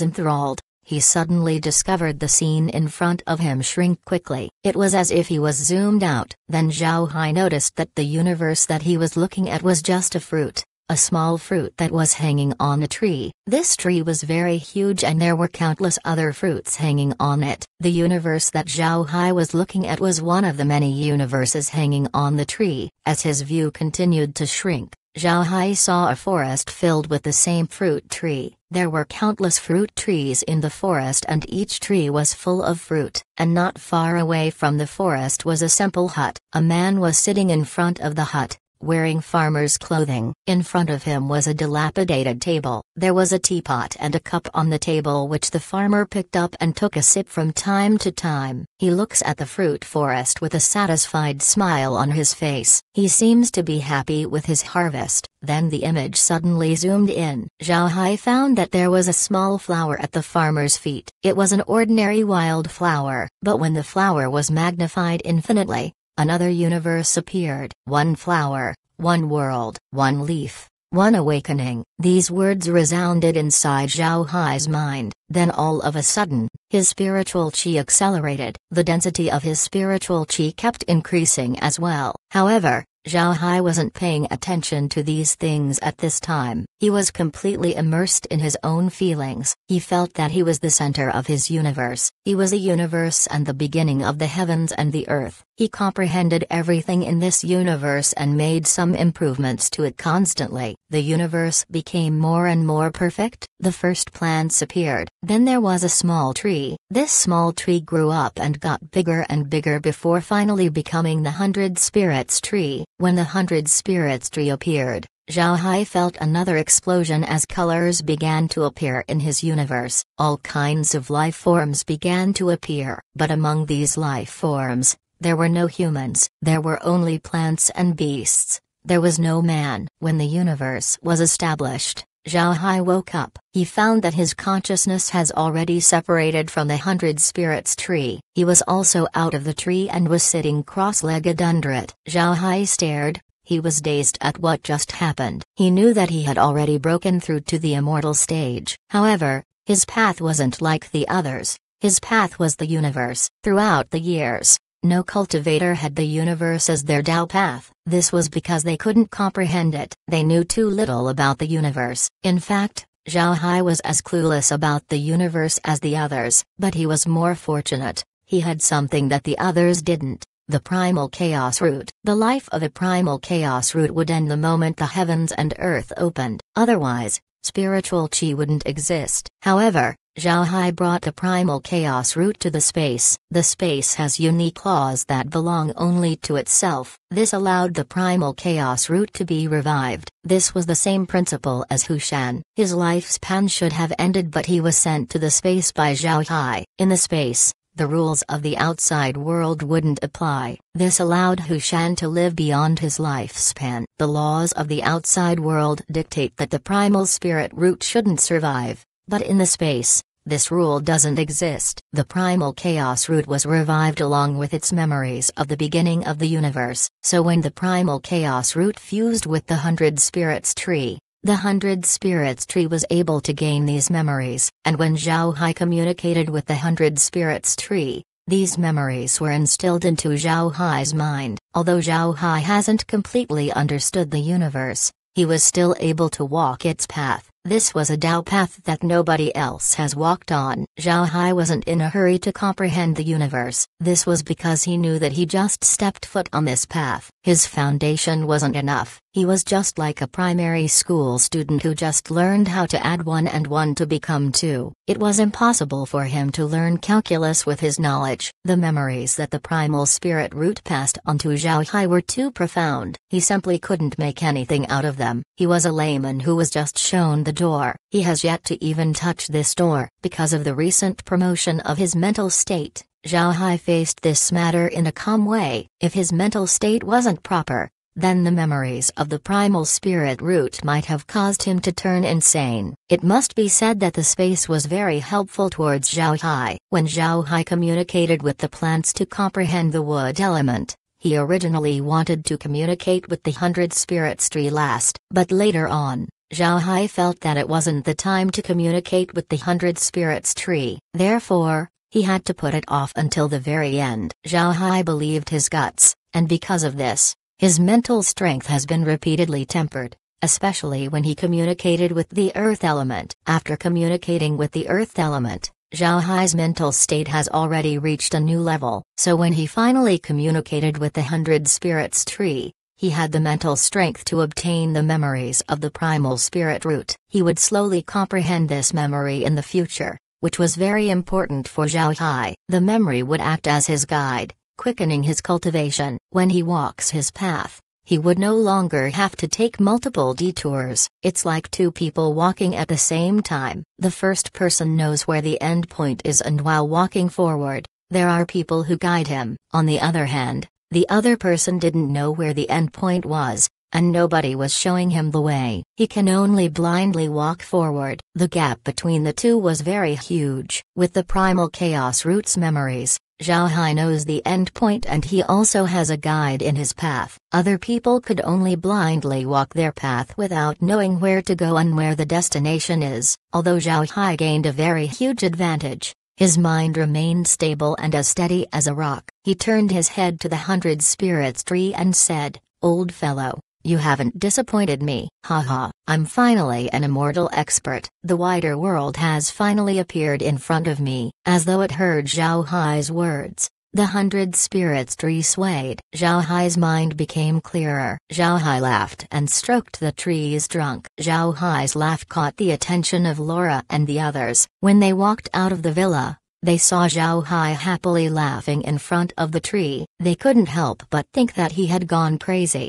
enthralled, he suddenly discovered the scene in front of him shrink quickly. It was as if he was zoomed out. Then Zhao Hai noticed that the universe that he was looking at was just a fruit, a small fruit that was hanging on a tree. This tree was very huge and there were countless other fruits hanging on it. The universe that Zhao Hai was looking at was one of the many universes hanging on the tree. As his view continued to shrink, Zhao Hai saw a forest filled with the same fruit tree. There were countless fruit trees in the forest and each tree was full of fruit. And not far away from the forest was a simple hut. A man was sitting in front of the hut, wearing farmer's clothing. In front of him was a dilapidated table. There was a teapot and a cup on the table which the farmer picked up and took a sip from time to time. He looks at the fruit forest with a satisfied smile on his face. He seems to be happy with his harvest. Then the image suddenly zoomed in. Zhao Hai found that there was a small flower at the farmer's feet. It was an ordinary wild flower, but when the flower was magnified infinitely, another universe appeared. One flower, one world, one leaf, one awakening. These words resounded inside Zhao Hai's mind. Then all of a sudden, his spiritual qi accelerated. The density of his spiritual qi kept increasing as well. However, Zhao Hai wasn't paying attention to these things at this time. He was completely immersed in his own feelings. He felt that he was the center of his universe. He was a universe and the beginning of the heavens and the earth. He comprehended everything in this universe and made some improvements to it constantly. The universe became more and more perfect. The first plants appeared. Then there was a small tree. This small tree grew up and got bigger and bigger before finally becoming the 100 Spirits tree. When the 100 Spirits tree appeared, Zhao Hai felt another explosion as colors began to appear in his universe. All kinds of life forms began to appear. But among these life forms, there were no humans. There were only plants and beasts. There was no man. When the universe was established, Zhao Hai woke up. He found that his consciousness has already separated from the 100 Spirits tree. He was also out of the tree and was sitting cross-legged under it. Zhao Hai stared. He was dazed at what just happened. He knew that he had already broken through to the immortal stage. However, his path wasn't like the others. His path was the universe. Throughout the years, no cultivator had the universe as their Tao path. This was because they couldn't comprehend it. They knew too little about the universe. In fact, Zhao Hai was as clueless about the universe as the others, but he was more fortunate. He had something that the others didn't. The primal chaos root. The life of a primal chaos root would end the moment the heavens and earth opened. Otherwise, spiritual qi wouldn't exist. However, Zhao Hai brought the primal chaos root to the space. The space has unique laws that belong only to itself. This allowed the primal chaos root to be revived. This was the same principle as Hu Shan. His lifespan should have ended, but he was sent to the space by Zhao Hai. In the space, the rules of the outside world wouldn't apply. This allowed Hu Shan to live beyond his lifespan. The laws of the outside world dictate that the primal spirit root shouldn't survive. But in the space, this rule doesn't exist. The primal chaos root was revived along with its memories of the beginning of the universe. So when the primal chaos root fused with the 100 Spirits tree, the 100 Spirits tree was able to gain these memories, and when Zhao Hai communicated with the 100 Spirits tree, these memories were instilled into Zhao Hai's mind. Although Zhao Hai hasn't completely understood the universe, he was still able to walk its path. This was a Tao path that nobody else has walked on. Zhao Hai wasn't in a hurry to comprehend the universe. This was because he knew that he just stepped foot on this path. His foundation wasn't enough. He was just like a primary school student who just learned how to add 1 and 1 to become 2. It was impossible for him to learn calculus with his knowledge. The memories that the primal spirit root passed on to Zhao Hai were too profound. He simply couldn't make anything out of them. He was a layman who was just shown the door. He has yet to even touch this door. Because of the recent promotion of his mental state, Zhao Hai faced this matter in a calm way. If his mental state wasn't proper, then the memories of the primal spirit root might have caused him to turn insane. It must be said that the space was very helpful towards Zhao Hai. When Zhao Hai communicated with the plants to comprehend the wood element, he originally wanted to communicate with the 100 Spirits tree last, but later on, Zhao Hai felt that it wasn't the time to communicate with the 100 Spirits tree. Therefore, he had to put it off until the very end. Zhao Hai believed his guts, and because of this, his mental strength has been repeatedly tempered. especially when he communicated with the earth element. After communicating with the earth element, Zhao Hai's mental state has already reached a new level, so when he finally communicated with the 100 Spirits tree, he had the mental strength to obtain the memories of the primal spirit root. He would slowly comprehend this memory in the future, which was very important for Zhao Hai. The memory would act as his guide, quickening his cultivation. When he walks his path, he would no longer have to take multiple detours. It's like two people walking at the same time. The first person knows where the end point is, and while walking forward, there are people who guide him. On the other hand, the other person didn't know where the end point was, and nobody was showing him the way. He can only blindly walk forward. The gap between the two was very huge. With the primal chaos root's memories, Zhao Hai knows the end point, and he also has a guide in his path. Other people could only blindly walk their path without knowing where to go and where the destination is. Although Zhao Hai gained a very huge advantage, his mind remained stable and as steady as a rock. He turned his head to the 100 Spirits tree and said, "Old fellow, you haven't disappointed me. Haha, I'm finally an immortal expert. The wider world has finally appeared in front of me." As though it heard Zhao Hai's words, the 100 Spirits tree swayed. Zhao Hai's mind became clearer. Zhao Hai laughed and stroked the tree's trunk. Zhao Hai's laugh caught the attention of Laura and the others. When they walked out of the villa, they saw Zhao Hai happily laughing in front of the tree. They couldn't help but think that he had gone crazy.